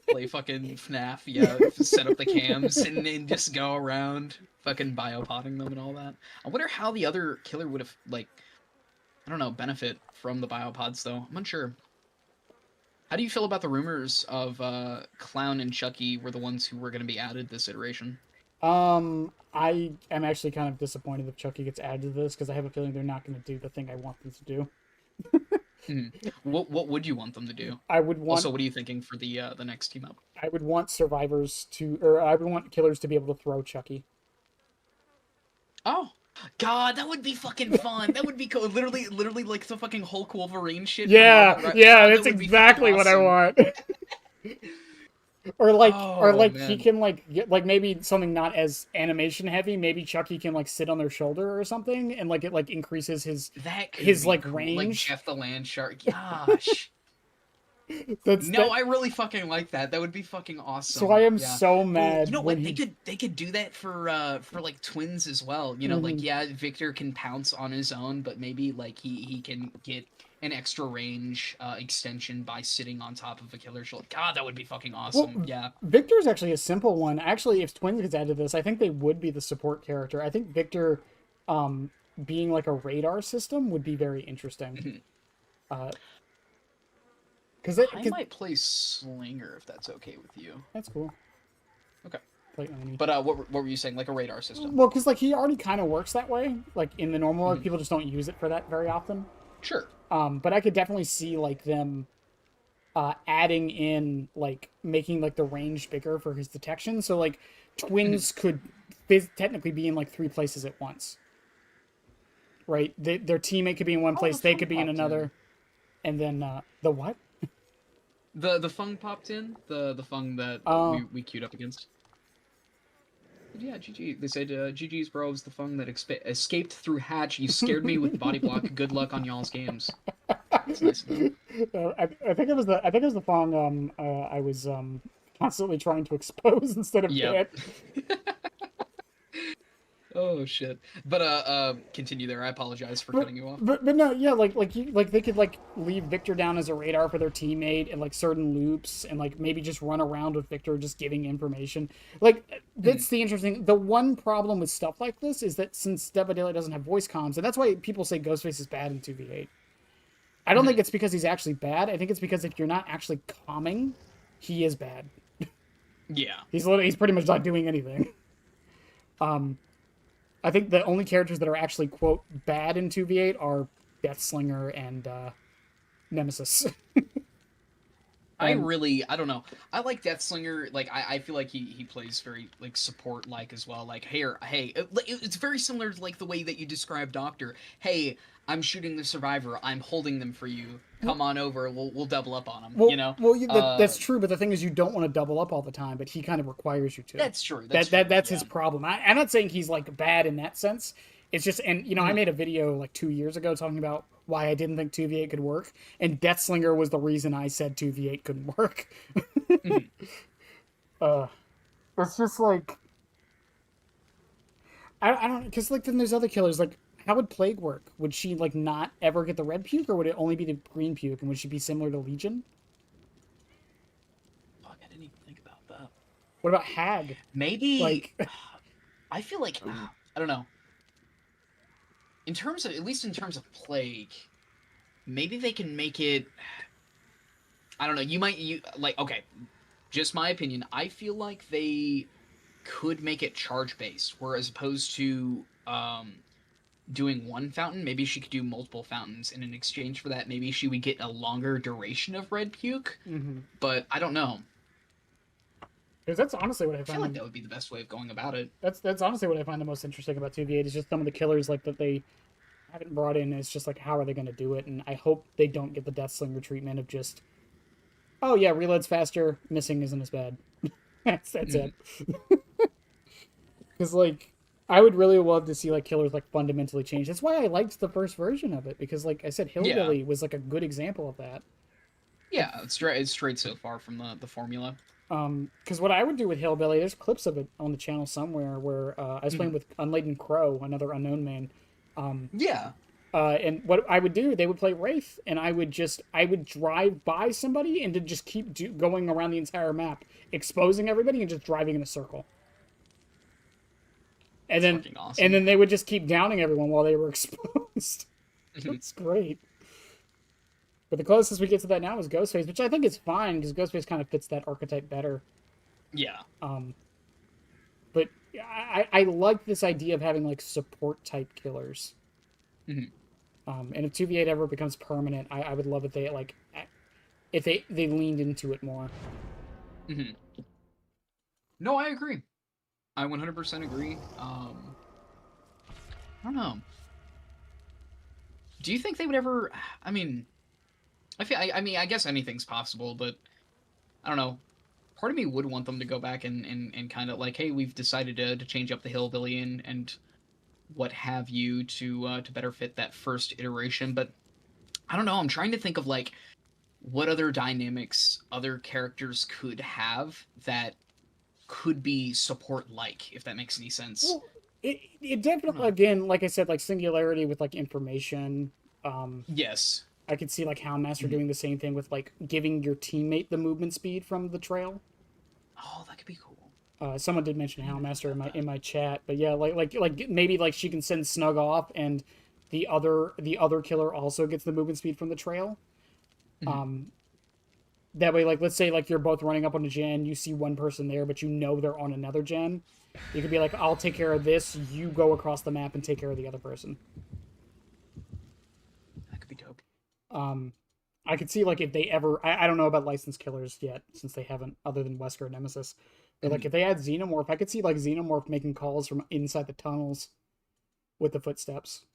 Play fucking FNAF, yeah, set up the cams and just go around fucking biopotting them and all that. I wonder how the other killer would have, like, I don't know, benefit from the biopods, though. I'm unsure. How do you feel about the rumors of Clown and Chucky were the ones who were going to be added this iteration? I am actually kind of disappointed if Chucky gets added to this because I have a feeling they're not going to do the thing I want them to do. Mhm. What would you want them to do? I would want Also, what are you thinking for the next team up? I would want survivors to, or I would want killers to be able to throw Chucky. Oh, God, that would be fucking fun. That would be cool. Literally like the fucking Hulk Wolverine shit from Yeah, Marvel. yeah, God, that that's would be fucking exactly what I awesome. want. Or Oh like he man, can like get like maybe something not as animation heavy. Maybe Chucky can like sit on their shoulder or something, and like it like increases that could his be like cool. Like range. Jeff the Land Shark. Gosh. That's No, that. I really fucking like that. That would be fucking So I awesome. am Yeah. so Well, you mad know when what? he. They could do that for like twins as well. You know, like Mhm. yeah, Victor can pounce on his own, but maybe like he can get an extra range extension by sitting on top of a killer shoulder. God, that would be fucking Well, awesome. Yeah. Victor's actually a simple one. Actually, if Twins gets added to this, I think they would be the support character. I think Victor, um, being like a radar system would be very interesting. Uh, because I might play Slinger if that's okay with you. that's cool. Okay. Play Oni. But what were you saying? Like a radar system? Well, because like he already kind of works that way. Like in the normal world, Mhm. people just don't use it for that very often. Sure. But I could definitely see like them adding in like making like the range bigger for his detection. So like Mhm. twins could technically be in like three places at once, right? Their teammate could be in one Oh, the place, they fung could be in popped in. another, and then the what? The fung popped in. The fung that Uh, we queued up against. But yeah, GG. They said GG's bro was the fung that escaped through hatch. You scared me with body block. Good luck on y'all's games. That's nice of them. I think it was the Fong I was constantly trying to expose instead of Yep. hit. Oh shit. But continue there. I apologize for But cutting you off. but no, yeah, like they could like leave Victor down as a radar for their teammate and like certain loops and like maybe just run around with Victor just giving information. Like Mhm. that's the interesting. The one problem with stuff like this is that since Dead by Daylight doesn't have voice comms, and that's why people say Ghostface is bad in 2v8. I don't think Mhm. it's because he's actually bad. I think it's because if you're not actually calming, he is bad. Yeah. He's pretty much not doing anything. Um, I think the only characters that are actually quote bad in 2v8 are Deathslinger and Nemesis. And I don't know. I like Deathslinger. Like I feel like he plays very like support like as well. Like hey, it's very similar to like the way that you describe Doctor. Hey, I'm shooting the survivor. I'm holding them for you. Come on over. We'll double up on them. You know. that's true. But the thing is, you don't want to double up all the time. But he kind of requires you to. That's true. That's true. That's Yeah. his problem. I'm not saying he's like bad in that sense. It's just, and you know, I Mhm. made a video like 2 years ago talking about why I didn't think 2v8 could work, and Deathslinger was the reason I said 2v8 couldn't work. Mhm. uh, it's just like I don't because like then there's other killers like how would Plague work? Would she like not ever get the red puke, or would it only be the green puke? And would she be similar to Legion? Fuck, I didn't even think about that. What about Hag? Maybe Like, I feel like I don't know. In terms of at least in terms of plague, maybe they can make it. I don't know. You like okay. Just my opinion. I feel like they could make it charge based, whereas opposed to doing one fountain, maybe she could do multiple fountains, and in exchange for that, maybe she would get a longer duration of red puke. because But I don't know. that's honestly what I I feel find. like that would be the best way of going about it. That's honestly what I find the most interesting about 2v8 is just some of the killers like that they haven't brought in. It's just like how are they going to do it? And I hope they don't get the Deathslinger treatment of just oh yeah, reload's faster, missing isn't as bad. That's Mhm. it. Because like I would really love to see like killers like fundamentally change. That's why I liked the first version of it because, like I said, Yeah, Hillbilly was like a good example of that. Like, yeah, it's straight so far from the formula. because what I would do with Hillbilly, there's clips of it on the channel somewhere where I was playing Mhm. with Unladen Crow, another unknown man. Yeah. And what I would do, they would play Wraith, and I would drive by somebody and to just keep going around the entire map, exposing everybody and just driving in a circle. And It's then fucking and awesome. then they would just keep downing everyone while they were exposed. Mhm. That's great. But the closest we get to that now is Ghostface, which I think is fine because Ghostface kind of fits that archetype better. Yeah. Um, but I like this idea of having like support type killers. Mhm. And if 2v8 ever becomes permanent, I would love if they like if they leaned into it more. Mhm. No, I agree. I 100% agree. I don't know. Do you think they would ever? I mean, I mean, I guess anything's possible, but I don't know. Part of me would want them to go back and kind of like, hey, we've decided to change up the hillbilly and what have you to better fit that first iteration. But I don't know. I'm trying to think of like what other dynamics other characters could have that could be support like, if that makes any sense. Well, it I don't definitely know. again, like I said, like singularity with like information. Um, Yes. I could see like Houndmaster Mhm. doing the same thing with like giving your teammate the movement speed from the trail. Oh, that could be cool. Someone did mention I didn't even think Houndmaster about that. in my chat, but yeah, like maybe like she can send Snug off, and the other killer also gets the movement speed from the trail. Mhm. That way, like let's say like you're both running up on a gen, you see one person there, but you know they're on another gen. You could be like, I'll take care of this. You go across the map and take care of the other person. That could be dope. Um, I could see like if they ever, I don't know about licensed killers yet since they haven't, other than Wesker and Nemesis. But like Mhm. if they had Xenomorph, I could see like Xenomorph making calls from inside the tunnels with the footsteps.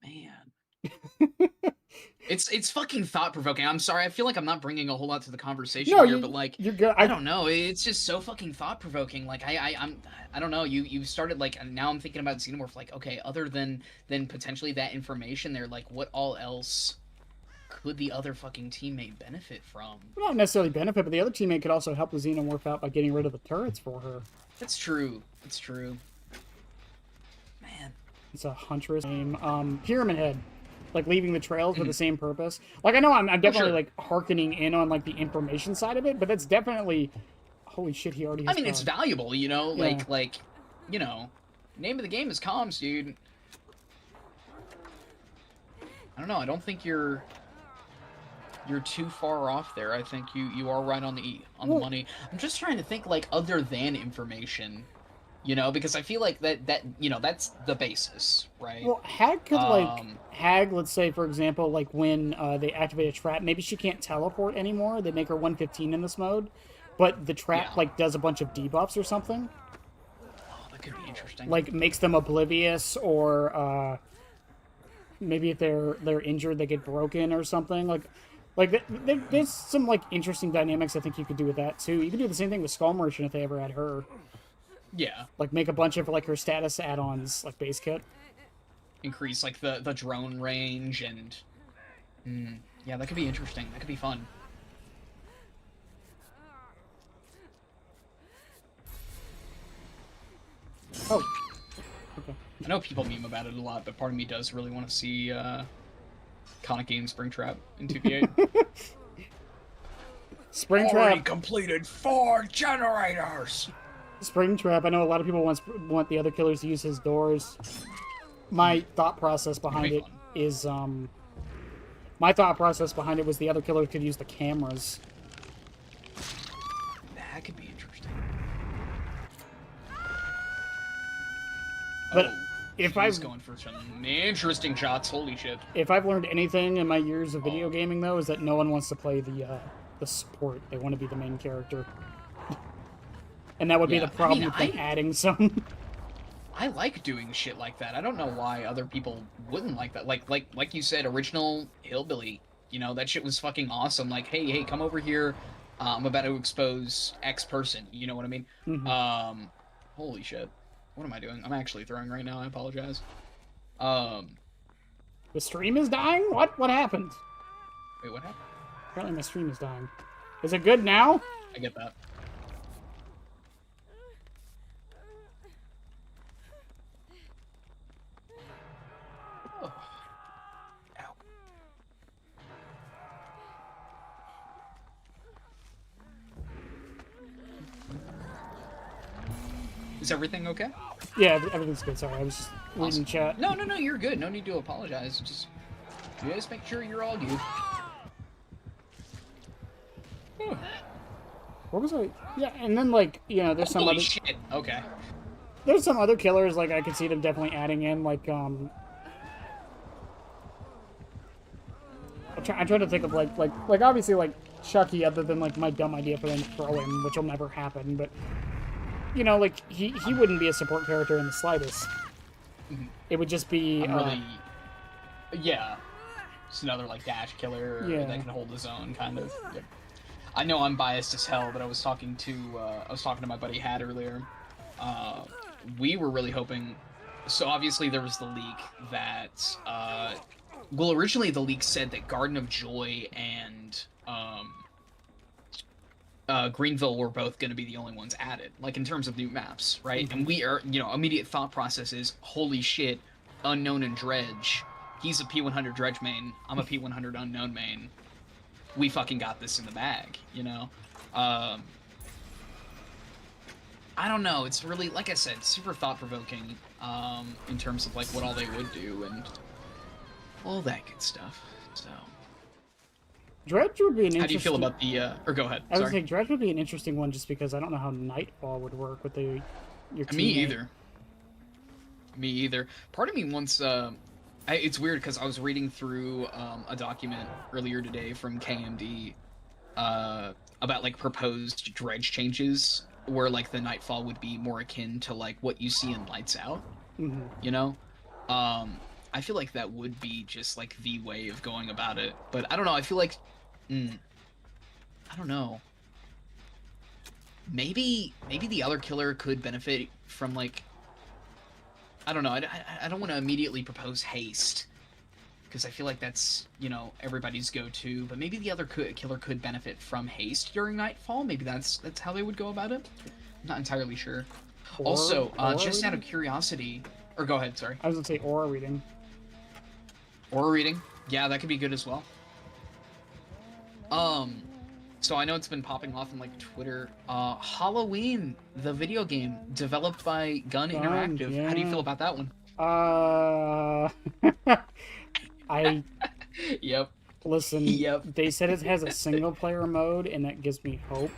Man. It's fucking thought provoking. I'm sorry. I feel like I'm not bringing a whole lot to the conversation No, here, but like, you're good. I don't know. It's just so fucking thought provoking. Like, I don't know. You started like, and now I'm thinking about Xenomorph. Like, okay, other than potentially that information there, like, what all else could the other fucking teammate benefit from? not necessarily benefit, but the other teammate could also help the Xenomorph out by getting rid of the turrets for her. That's true. That's true. Man. It's a Huntress name. Pyramid Head. Like leaving the trail for the Mhm. same purpose. Like I know I'm Oh, definitely sure. like harkening in on like the information side of it, but that's definitely holy shit, he already I has mean, it's card. valuable, you know. Yeah. Like, you know, name of the game is comms, dude. I don't know. I don't think you're too far off there. I think you are right on the Well, money. I'm just trying to think like other than information, you know, because I feel like that you know that's the basis, right? Hag could like Um, Hag. Let's say for example, like when they activate a trap, maybe she can't teleport anymore. They make her 115 in this mode, but the trap yeah. like does a bunch of debuffs or something. Oh, that could be interesting. Like makes them oblivious, or maybe if they're injured, they get broken or something. There's some like interesting dynamics I think you could do with that too. You could do the same thing with Skull Merchant if they ever had her. Yeah, Like make a bunch of like her status add-ons like base kit. increase like the drone range and yeah, that could be interesting. That could be fun. Oh, okay. I know people meme about it a lot, but part of me does really want to see Conic Game Springtrap in 2v8. Springtrap. completed 4 generators. Springtrap. I know a lot of people want the other killers to use his doors. My thought process That could behind be it fun. is my thought process behind it was the other killers could use the cameras. That could be interesting. But Oh, if she's I've going for some interesting shots. Holy shit. if I've learned anything in my years of video gaming though, is that no one wants to play the support. They want to be the main character. And that would be the Yeah, I problem mean, with them adding some. I like doing shit like that. I don't know why other people wouldn't like that. Like you said, original Hillbilly. You know, that shit was fucking awesome. Like, hey, come over here. I'm about to expose X person. You know what I mean? Hmm. Um, holy shit. What am I doing? I'm actually throwing right now. I apologize. Um, The stream is dying? What happened? wait, what happened? Apparently my stream is dying. Is it good now? I get that. Oh, ow. Is everything okay? Yeah, everything's good. Sorry, I was just reading Awesome. chat. No, no, no, you're good. No need to apologize. Just make sure you're all good. What was I? Yeah, and then like there's some Holy other shit. Okay. there's some other killers like I could see them definitely adding in like I'm trying to think of like obviously like Chucky, other than like my dumb idea for them to throw him, which will never happen, but like he wouldn't be a support character in the slightest. It would just be I'm really. Yeah. Just another, like, dash killer Yeah. that can hold his own, kind of. Yep. I know I'm biased as hell, but I was talking to my buddy Had earlier. We were really hoping. So obviously there was the leak that. Well, originally the leak said that Garden of Joy and Greenville were both going to be the only ones added, like in terms of new maps, right? Mhm. And we are, immediate thought process is, holy shit, Unknown and Dredge. He's a P100 Dredge main. I'm a P100 Unknown main. We fucking got this in the bag, I don't know. It's really, like I said, super thought-provoking in terms of like what all they would do and all that good stuff. So, Dredge would be an interesting. how do you feel about the? Or go ahead. I would Sorry. say Dredge would be an interesting one just because I don't know how Nightfall would work with your teammate. Me either. Me either. Part of me wants. It's weird because I was reading through a document earlier today from KMD about like proposed dredge changes, where like the Nightfall would be more akin to like what you see in Lights Out. Mm-hmm. You know, I feel like that would be just like the way of going about it. But I don't know. I feel like, I don't know. Maybe the other killer could benefit from like. I don't know. I don't want to immediately propose haste, because I feel like that's everybody's go-to. But maybe the other killer could benefit from haste during Nightfall. Maybe that's how they would go about it. I'm not entirely sure. Also, just out of curiosity, or go ahead. Sorry. I was gonna say aura reading. Aura reading. Yeah, that could be good as well. So I know it's been popping off on like Twitter. Halloween, the video game developed by Gun Interactive. Yeah. How do you feel about that one? I Yep. listen. Yep. They said it has a single player mode, and that gives me hope.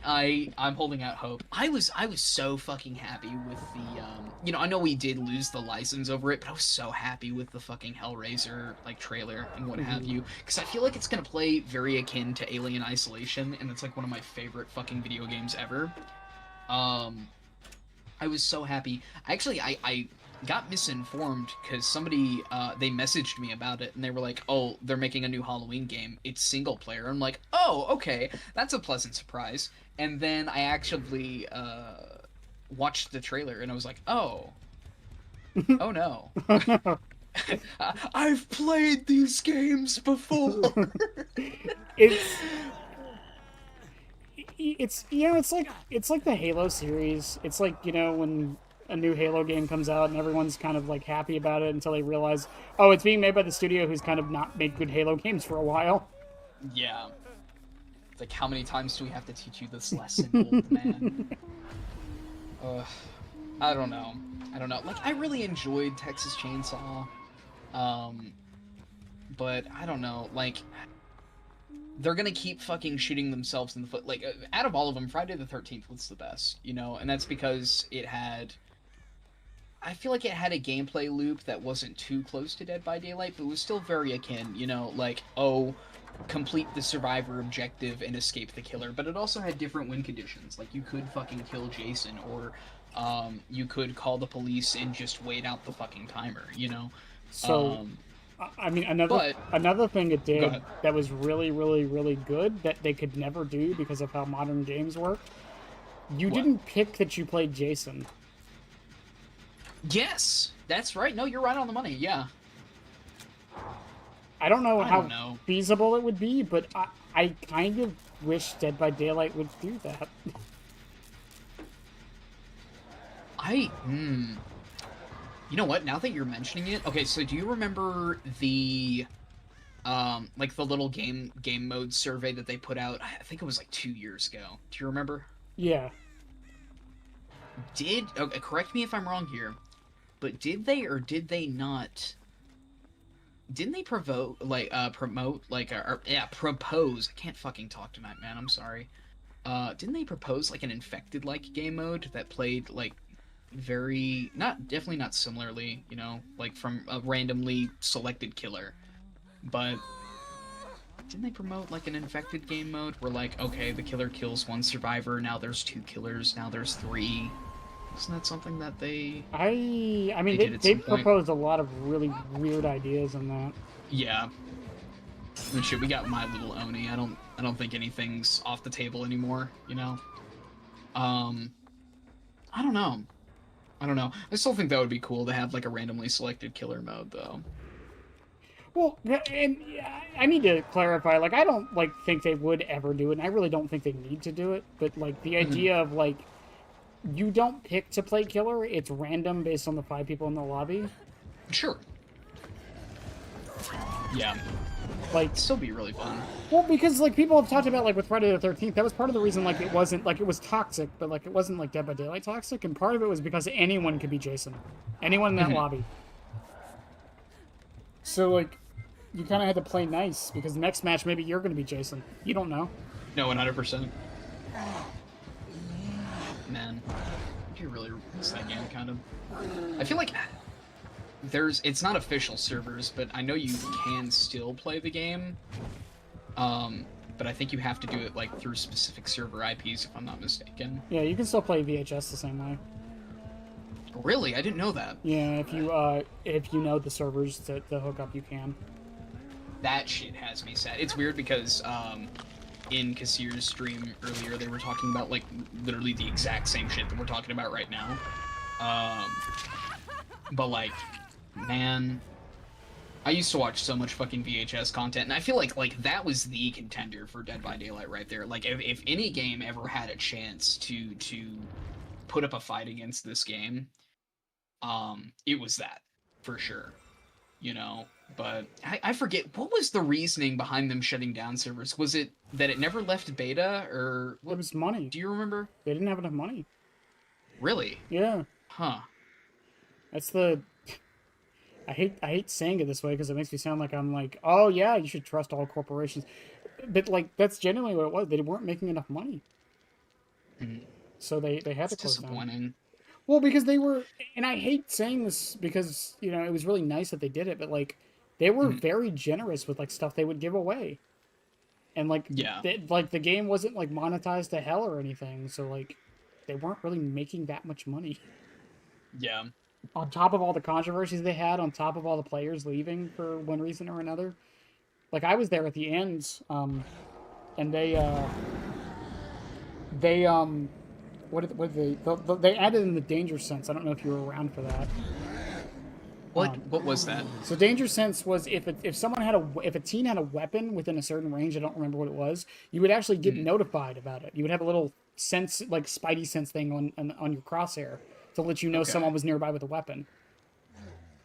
I'm holding out hope. I was so fucking happy with the I know we did lose the license over it, but I was so happy with the fucking Hellraiser like trailer and what have you, because I feel like it's gonna play very akin to Alien Isolation, and it's like one of my favorite fucking video games ever. I was so happy. Actually, I got misinformed because somebody they messaged me about it and they were like, oh, they're making a new Halloween game, it's single player. I'm like, oh, okay, that's a pleasant surprise. And then I actually watched the trailer and I was like, oh no. I've played these games before. it's like the Halo series. It's like when a new Halo game comes out and everyone's kind of like happy about it until they realize, oh, it's being made by the studio who's kind of not made good Halo games for a while. Yeah. Like, how many times do we have to teach you this lesson, old man? I don't know. Like, I really enjoyed Texas Chainsaw. But I don't know. Like, they're gonna keep fucking shooting themselves in the foot. Like, out of all of them, Friday the 13th was the best, and that's because I feel like it had a gameplay loop that wasn't too close to Dead by Daylight, but it was still very akin, like, oh, complete the survivor objective and escape the killer. But it also had different win conditions. Like, you could fucking kill Jason, or you could call the police and just wait out the fucking timer, So I mean, another But another thing it go did ahead. that was really, really, really good that they could never do because of how modern games work. You What? didn't pick that you played Jason. Yes, that's right. No, you're right on the money. Yeah. I don't know I don't how know. feasible it would be, but I kind of wish Dead by Daylight would do that. I You know what? Now that you're mentioning it, okay. So do you remember the like the little game mode survey that they put out? I think it was like 2 years ago. Do you remember? Yeah. Did okay, correct me if I'm wrong here, but did they or did they not? Didn't they promote like or yeah propose? I can't fucking talk tonight, man. I'm sorry. Didn't they propose like an infected like game mode that played like very not definitely not similarly, you know, like from a randomly selected killer, but didn't they promote like an infected game mode where like okay the killer kills one survivor, now there's two killers, now there's three? Isn't that something that I mean they did at they some point? proposed a lot of really weird ideas in that. Yeah. And shit, we got My Little Oni. I don't think anything's off the table anymore, you know? Um I don't know. I don't know. I still think that would be cool to have like a randomly selected killer mode though. Well, and I need to clarify. Like, I don't like think they would ever do it, and I really don't think they need to do it. But like the Mhm. idea of like you don't pick to play killer; it's random based on the 5 people in the lobby. Sure. Yeah. Like, It'd still be really fun. well, because like people have talked about like with Friday the 13th, that was part of the reason like it wasn't like it was toxic, but like it wasn't like Dead by Daylight toxic, and part of it was because anyone could be Jason, anyone in that Mhm. lobby. So like you kind of had to play nice because the next match maybe you're going to be Jason. You don't know. No, 100%. Man, you really miss that game kind of. I feel like it's not official servers, but I know you can still play the game. But I think you have to do it like through specific server IPs if I'm not mistaken. Yeah, you can still play VHS the same way. Really? I didn't know that. Yeah, if you know the servers to hook up, you can. That shit has me sad. It's weird because in Kassir's stream earlier they were talking about like literally the exact same shit that we're talking about right now. Um but like man, I used to watch so much fucking VHS content, and I feel like that was the contender for Dead by Daylight right there. Like if any game ever had a chance to put up a fight against this game, it was that for sure. You know, but I forget what was the reasoning behind them shutting down servers. Was it that it never left beta, or It what? was money. Do you remember? They didn't have enough money. Really? Yeah, Huh? that's the. I hate saying it this way because it makes me sound like I'm like, oh yeah, you should trust all corporations, but like that's genuinely what it was. They weren't making enough money, Mm, so they had it's to close down. disappointing. Well, because they were, and I hate saying this because you know it was really nice that they did it, but like they were Mhm. very generous with like stuff they would give away, and Yeah. like the game wasn't like monetized to hell or anything, so like they weren't really making that much money. Yeah. On top of all the controversies they had, on top of all the players leaving for one reason or another, like I was there at the end, and they what did they added in the danger sense. I don't know if you were around for that. What was that? So danger sense was if someone had if a teen had a weapon within a certain range, I don't remember what it was, you would actually get Mhm. notified about it. You would have a little sense like spidey sense thing on your crosshair to let you know Okay. someone was nearby with a weapon.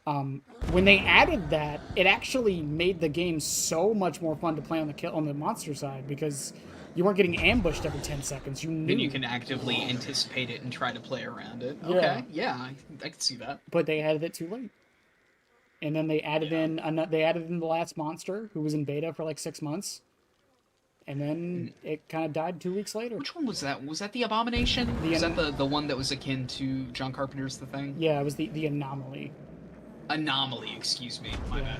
When they added that, it actually made the game so much more fun to play on the monster side because you weren't getting ambushed every 10 seconds. You Then you knew. can actively anticipate it and try to play around it. Yeah, Okay. Yeah, I can see that. but they added it too late. And then Yeah. they added in the last monster who was in beta for like 6 months, and then Mhm. it kind of died 2 weeks later. Which one was that? Was that the Abomination? The Was that the one that was akin to John Carpenter's The Thing? Yeah, it was the anomaly. Anomaly, excuse me. My Yeah.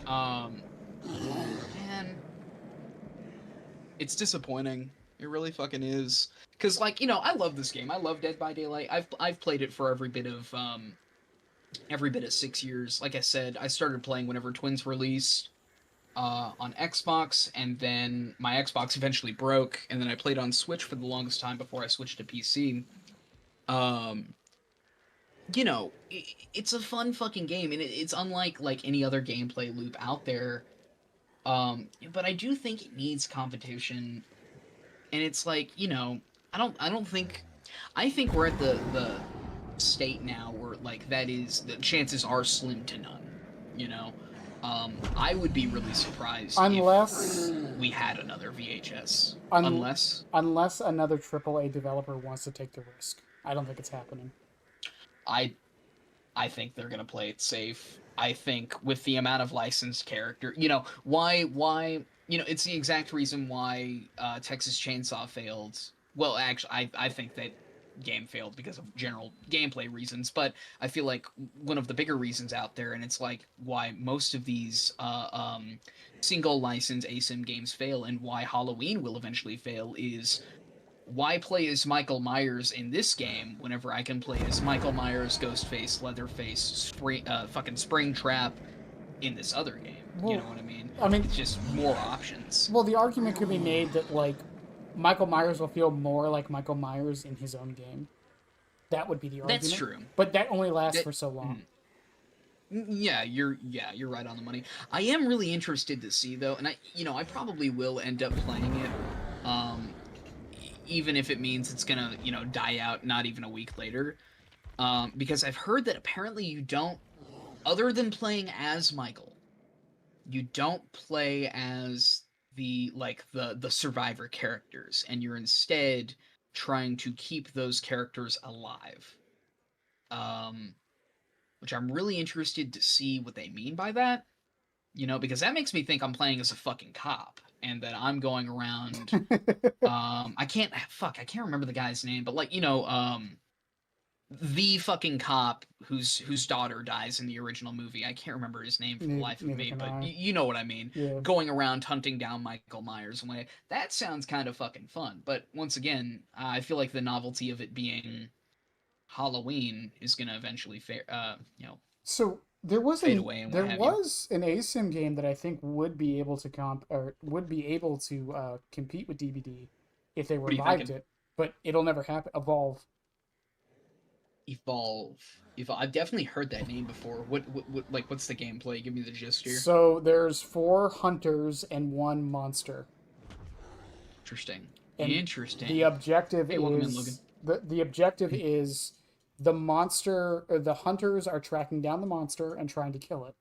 bad. Man, it's disappointing. It really fucking is. Cause like, you know, I love this game. I love Dead by Daylight. I've played it for every bit of every bit of 6 years. Like I said, I started playing whenever Twins released on Xbox, and then my Xbox eventually broke, and then I played on Switch for the longest time before I switched to PC. Um, it's a fun fucking game, and it's unlike like any other gameplay loop out there. But I do think it needs competition, and it's like I don't think I think we're at the state now where like that is the chances are slim to none. You know, I would be really surprised if Unless we had another VHS. un, Unless unless another AAA developer wants to take the risk. I don't think it's happening. I I think they're gonna play it safe. I think with the amount of licensed character, it's the exact reason why Texas Chainsaw failed. Well, actually, I think that game failed because of general gameplay reasons, but I feel like one of the bigger reasons out there, and it's like why most of these single license ASIM games fail, and why Halloween will eventually fail, is why play as Michael Myers in this game whenever I can play as Michael Myers, Ghostface, Leatherface, fucking Springtrap in this other game? You Well, know what I mean? I mean, It's just more options. well, the argument could be made that like Michael Myers will feel more like Michael Myers in his own game. That would be the That's argument. true. But that only lasts That, for so long. yeah, you're right on the money. I am really interested to see though, and I probably will end up playing it. Um, Even if it means it's gonna, die out not even a week later. Because I've heard that apparently you don't, other than playing as Michael, you don't play as the survivor characters, and you're instead trying to keep those characters alive. Um, which I'm really interested to see what they mean by that. Because that makes me think I'm playing as a fucking cop, and that I'm going around. I can't remember the guy's name, but the fucking cop whose daughter dies in the original movie. I can't remember his name for the life of Neither me, can but I. you know what I mean. Yeah. Going around hunting down Michael Myers and that sounds kind of fucking fun. But once again, I feel like the novelty of it being Halloween is gonna eventually So fade away and what there have you. was an ASIM game that I think would be able to compete with DBD if they What are you revived thinking? it, but it'll never happen. Evolve. Evolve. Evolve. I've definitely heard that name before. What's the gameplay? Give me the gist here. So there's 4 hunters and 1 monster, Interesting. and the Interesting. objective Hey, welcome in, Logan. is the objective is the monster or the hunters are tracking down the monster and trying to kill it.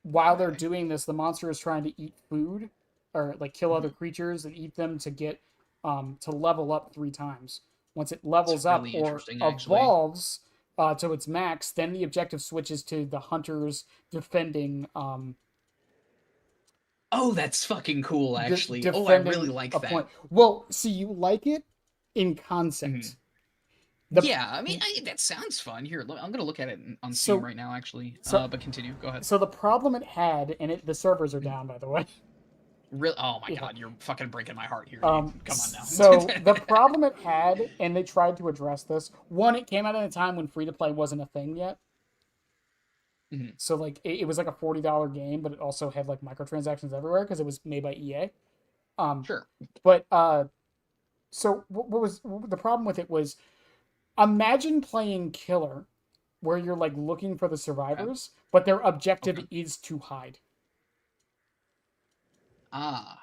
While they're Okay. doing this, the monster is trying to eat food or like kill other Mhm. creatures and eat them to get to level up 3 times. Once it It's levels up really or interesting, actually. evolves to its max, then the objective switches to the hunters defending Oh, that's fucking cool, actually. Oh, I really defending like a that. point. Well, see, you like it in Mhm. concept. The Yeah, I mean, that sounds fun. Here, I'm gonna look at it on Steam so right now, actually. so But continue. Go ahead. so the problem it had, and the servers are Mhm. down by the way. Real. Oh my Yeah. god, you're fucking breaking my heart here, dude. Come on So the now. problem it had, and they tried to address this. One, it came out at a time when free to play wasn't a thing yet. Mhm. So like it was like a $40 game, but it also had like microtransactions everywhere because it was made by EA. Um, Sure. but so the problem with it was imagine playing Killer, where you're like looking for the Okay. survivors, but their objective Okay. is to hide. Ah.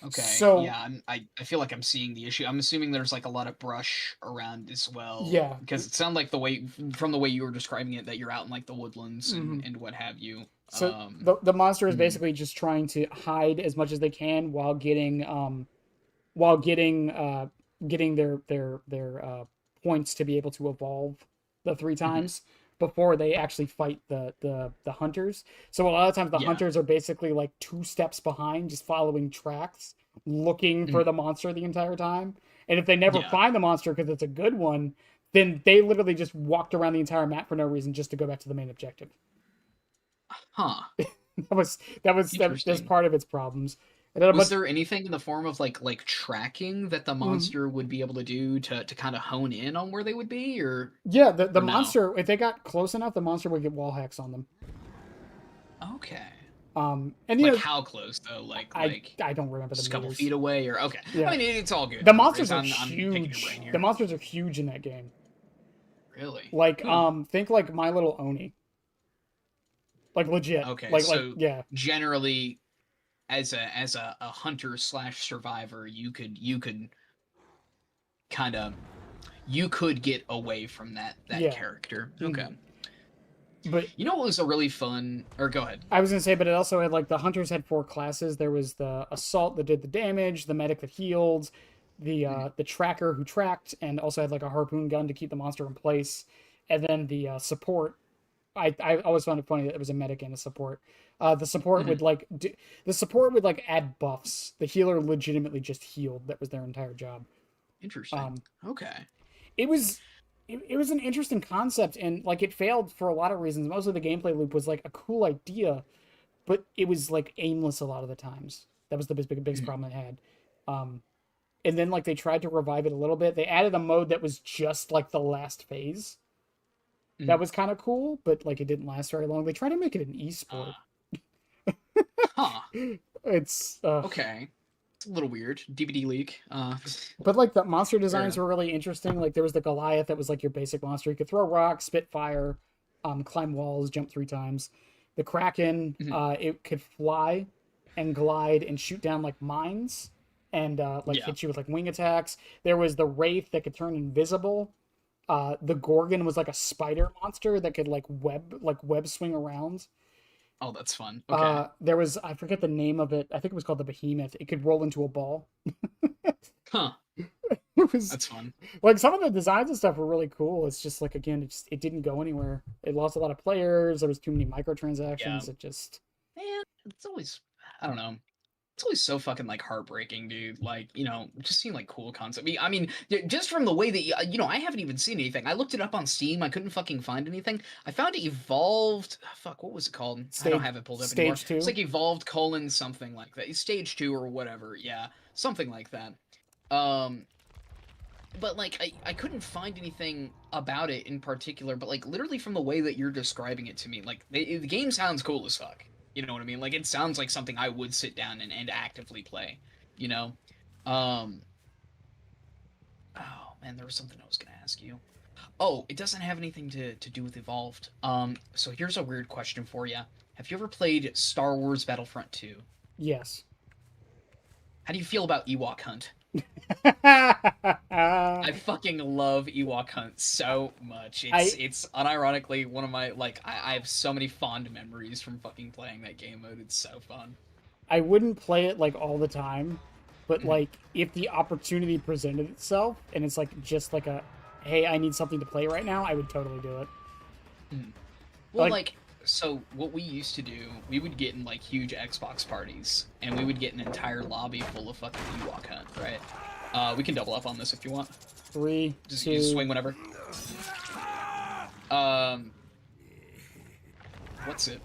Okay, So yeah, I feel like I'm seeing the issue. I'm assuming there's like a lot of brush around as well, yeah, because it sounded like from the way you were describing it that you're out in like the woodlands mhm. and what have you. So the monster is Mhm, basically just trying to hide as much as they can while getting their points to be able to evolve the three mhm. times before they actually fight the hunters. So a lot of times the Yeah. hunters are basically like 2 steps behind, just following tracks, looking for Mhm. the monster the entire time. And if they never Yeah. find the monster because it's a good one, then they literally just walked around the entire map for no reason just to go back to the main objective. Huh. That's Interesting. part of its problems. And then a Was bunch. there anything in the form of tracking that the Mhm. monster would be able to do to kind of hone in on where they would be, Yeah, the or no? monster, if they got close enough, the monster would get wall hacks on them. Okay. And Like how close though? I I don't remember the Just a couple meters. feet away, or okay. I Yeah, mean, it's all good. the No worries. monsters are I'm picking your brain huge. The here. monsters are huge in that game. Really? Like, Huh. think like My Little Oni. Like legit. Okay. So Yeah, generally, as a hunter slash survivor, you could kind of you could get away from that yeah. character. Okay. hmm But You know what was a really fun? Or go ahead. I was gonna say, but it also had like the hunters had four classes. There was the assault that did the damage, the medic that healed, the tracker who tracked, and also had like a harpoon gun to keep the monster in place, and then the support. I always found it funny that it was a medic and a support. The support Mhm. would like the support would like add buffs. The healer legitimately just healed. That was their entire job. Interesting. Um, Okay. it was it was an interesting concept, and like it failed for a lot of reasons. Most of the gameplay loop was like a cool idea, but it was like aimless a lot of the times. That was the biggest Mhm. problem it had. Um, and then like they tried to revive it a little bit. They added a mode that was just like the last phase. That Mhm. was kind of cool, but like it didn't last very long. They tried to make it an esport. Uh, huh. It's Okay. It's a little weird. DVD leak. but like the monster Fair designs enough. were really interesting. Like there was the Goliath that was like your basic monster. You could throw rocks, spit fire, climb walls, jump 3 times. The Kraken, Mhm. it could fly and glide and shoot down like mines and like Yeah. hit you with like wing attacks. There was the Wraith that could turn invisible. The Gorgon was like a spider monster that could like web swing around. Oh, that's fun. Okay. There was I forget the name of it. I think it was called the Behemoth. It could roll into a ball. Huh. It was That's fun. like some of the designs and stuff were really cool. It's just like again, it didn't go anywhere. It lost a lot of players. There was too many Yeah. microtransactions. It just Man, it's always I don't know. It's always so fucking heartbreaking, dude. Just seem like cool concept. Just from the way that I haven't even seen anything. I looked it up on Steam. I couldn't fucking find anything. I found it evolved. Fuck, what was it called? I don't stage have it pulled up anymore. stage It's two. like evolved colon something like that. Stage 2 or whatever. Yeah, something like that. Um, but I couldn't find anything about it in particular. But like literally from the way that you're describing it to me, like the game sounds cool as fuck. You know what I mean? Like it sounds like something I would sit down and actively play. You know? Um. Oh man, there was something I was gonna ask you. Oh, it doesn't have anything to do with Evolved. So here's a weird question for you. Have you ever played Star Wars Battlefront 2? Yes. How do you feel about Ewok Hunt? I I fucking love Ewok Hunt so much. It's unironically one of my I have so many fond memories from fucking playing that game mode. It's so fun. I wouldn't play it like all the time, but Mhm. like if the opportunity presented itself and it's like just like a hey, I need something to play right now, I would totally do it. Mhm. Well, Like so what we used to do, we would get in like huge Xbox parties, and we would get an entire lobby full of fucking Ewok Hunt, right? We can double up on this if you want. three, Just you two. swing whenever. Um, what's it?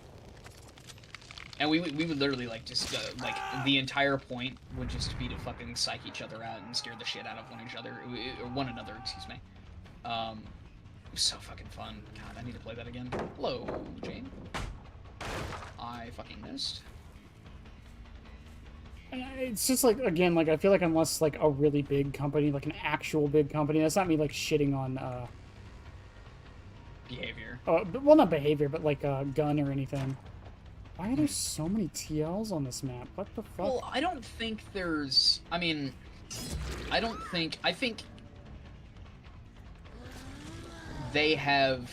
And we would literally like the entire point would just be to fucking psych each other out and scare the shit out of one another, excuse me. It was so fucking fun. God, I need to play that again. Hello, Jane. I fucking missed. It's just like again, like I feel like unless like a really big company, like an actual big company, that's not me like shitting on Behavior. well not behavior, but like gun or anything. Why are there so many TLs on this map? What the fuck? Well, I don't think there's. I don't think. I think they have.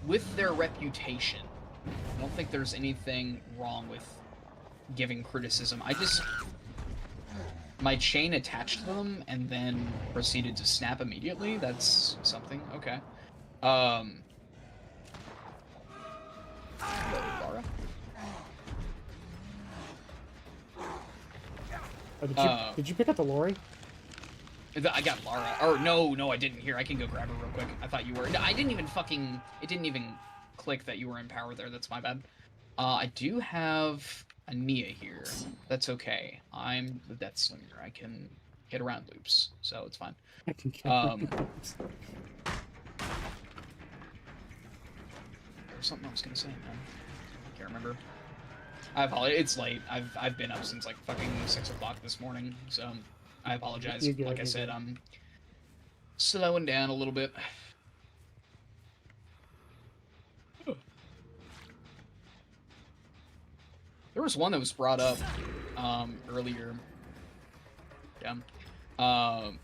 With their reputation, I don't think there's anything wrong with giving criticism. I just. My chain attached to them and then proceeded to snap immediately. That's something. Okay. Hello, Lara. Oh, Uh, did you pick up the lorry? I got Lara. Or no, I didn't. Here, I can go grab her real quick. I thought you were. No, I didn't even fucking. It didn't even click that you were in power there. That's my bad. I do have a Nia here. That's okay. I'm the Death Slinger. I can get around loops, so it's fine. I can get Um, there was something I was gonna say, man. I can't remember. I apologize. It's late. I've been up since like fucking 6 o'clock this morning, so I apologize. you good, Like I you're said, good. I'm slowing down a little bit. There was one that was brought up earlier. Yeah. Um,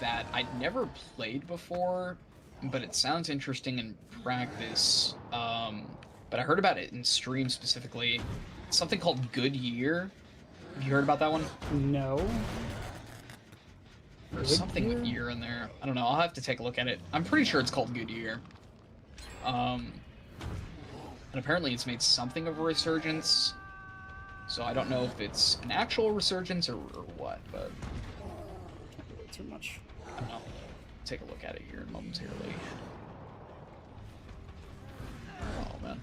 that I'd never played before, but it sounds interesting in practice. But I heard about it in stream specifically. Something called Good Year. Have you heard about that one? No. There's Good something with Year? year in there. I don't know. I'll have to take a look at it. I'm pretty sure it's called Good Year. And apparently it's made something of a resurgence. So I don't know if it's an actual resurgence or what, but Can't do it too much. I don't know. Take a look at it here momentarily. Oh man.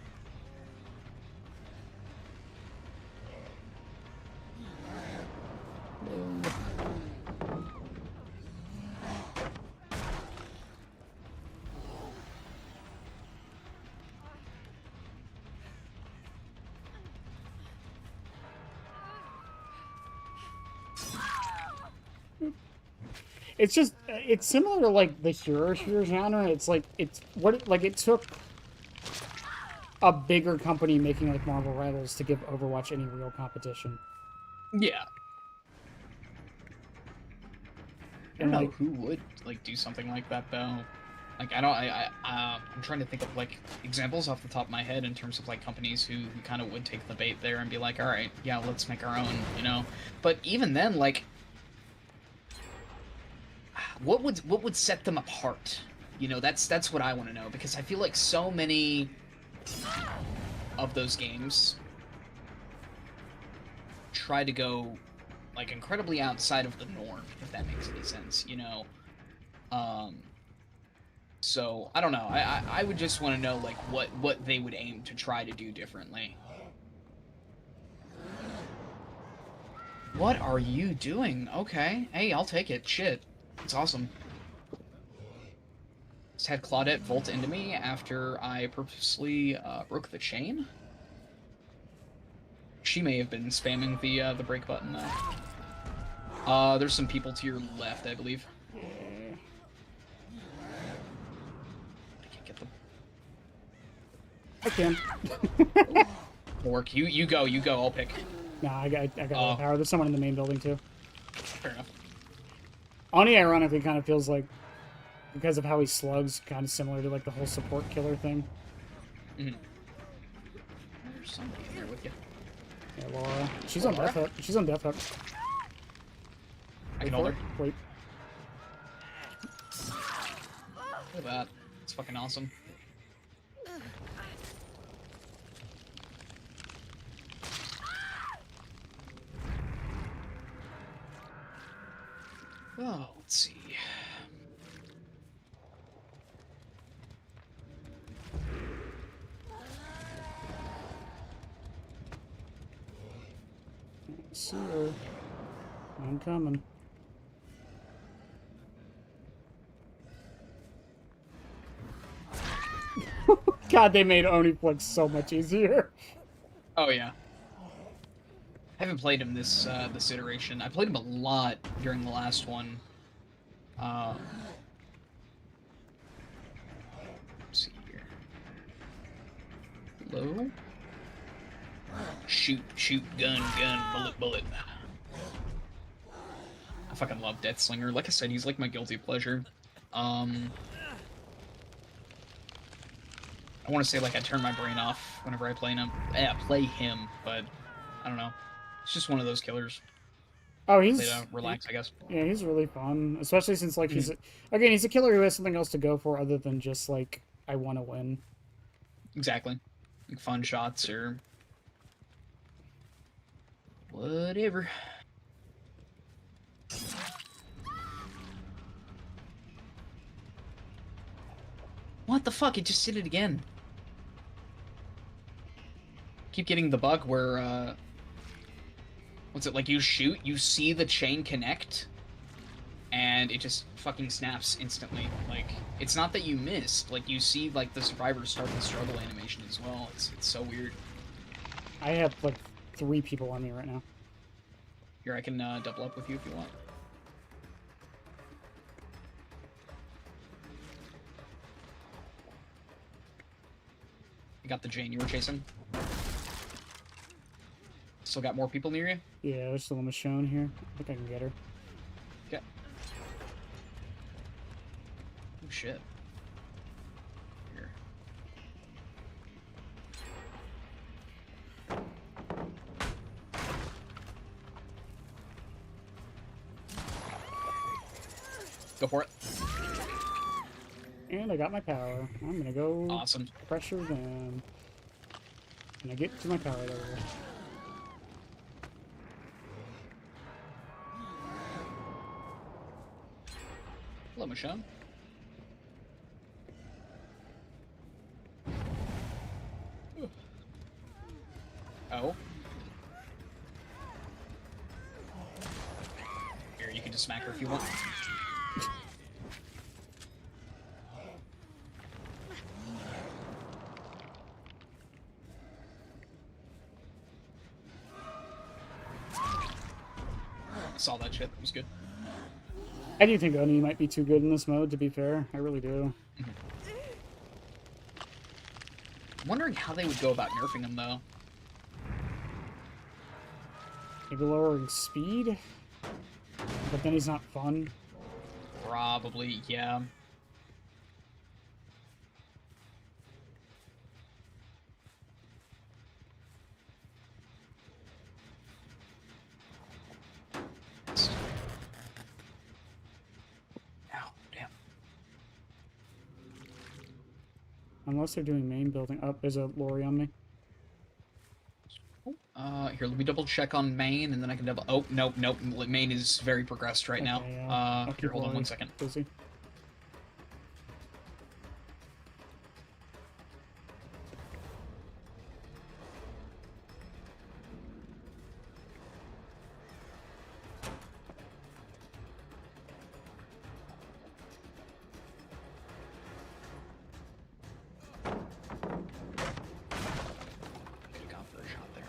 It's just it's similar to like the hero shooter genre. It's like it's what like it took a bigger company making like Marvel Rivals to give Overwatch any real competition. Yeah. I don't And know like who would like do something like that though. Like I don't. I'm trying to think of like examples off the top of my head in terms of like companies who kind of would take the bait there and be like, all right, yeah, let's make our own, you know. But even then, like, what would set them apart? You know, that's what I want to know because I feel like so many of those games try to go like incredibly outside of the norm, if that makes any sense, you know. Um, so I don't know. I would just want to know like what they would aim to try to do differently. What are you doing? Okay, hey, I'll take it. Shit, it's awesome. Just had Claudette volt into me after I purposely broke the chain. She may have been spamming the break button though. There's some people to your left, I believe. I can't get them. I can. Work. You go. I'll pick. Nah, I got Oh. power. There's someone in the main building too. Fair enough. Ani ironically kind of feels like because of how he slugs, kind of similar to like the whole support killer thing. Mm-hmm. There's somebody in there with you. Yeah, Laura. She's on death hut. She's on death hut. I Wait can hold for her. it. Wait. Look at that. It's fucking awesome. Oh, let's see. See her. I'm coming. God, they made Oniflix so much easier. Oh yeah. I haven't played him this iteration. I played him a lot during the last one. Let's see here. Hello? Shoot, gun, bullet. I fucking love Deathslinger. Like I said, he's like my guilty pleasure. I want to say like I turn my brain off whenever I play him. Yeah, play him, but I don't know. It's just one of those killers. Oh, Play he's to relax, I guess. yeah, he's really fun, especially since like he's again he's a killer who has something else to go for other than just like I want to win. Exactly. Like fun shots or whatever. What the fuck? It just did it again. keep getting the bug where, what's it, like you shoot, you see the chain connect, and it just fucking snaps instantly. Like, it's not that you missed, like, you see, like, the survivors start the struggle animation as well. It's so weird. I have, like, 3 people on me right now. Here, I can double up with you if you want. You got the Jane you were chasing? Still got more people near you? Yeah, there's still a Michonne here. I think I can get her. Okay. Oh, shit. Here. Go for it. And I got my power. I'm gonna go Awesome. pressure them. And I get to my power level. Hello, Michonne. Oh. Here, you can just smack her if you want. Saw that shit. That was good. I do think Oni might be too good in this mode, to be fair. I really do. I'm wondering how they would go about nerfing him, though. Maybe lowering speed? But then he's not fun. Probably, yeah. Ow, damn. Unless they're doing main building. Up, there's a lorry on me. Here, let me double check on main, and then I can double. Oh, nope, nope. Main is very progressed right now. Okay, yeah. I'll Here, keep hold on lorry 1 second. busy. Could've gone for a shot there.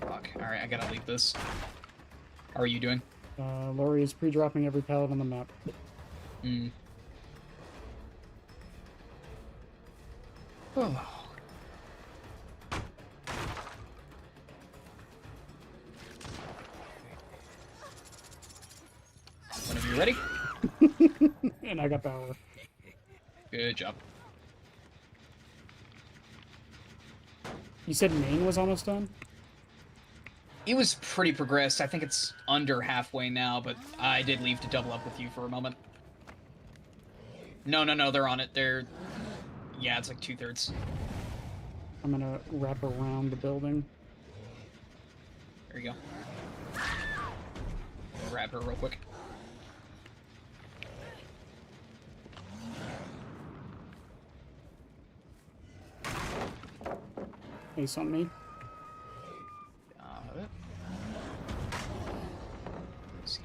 Fuck. Alright, I gotta leave this. How are you doing? Lorry is pre-dropping every pallet on the map. Hmm. Oh. Whenever you're ready. And I got power. Good job. You said main was almost done? It was pretty progressed. I think it's under halfway now, but I did leave to double up with you for a moment. No, they're on it. Yeah, it's like 2/3. I'm gonna wrap around the building. There you go. Grab her real quick. Ace on me. Let's see.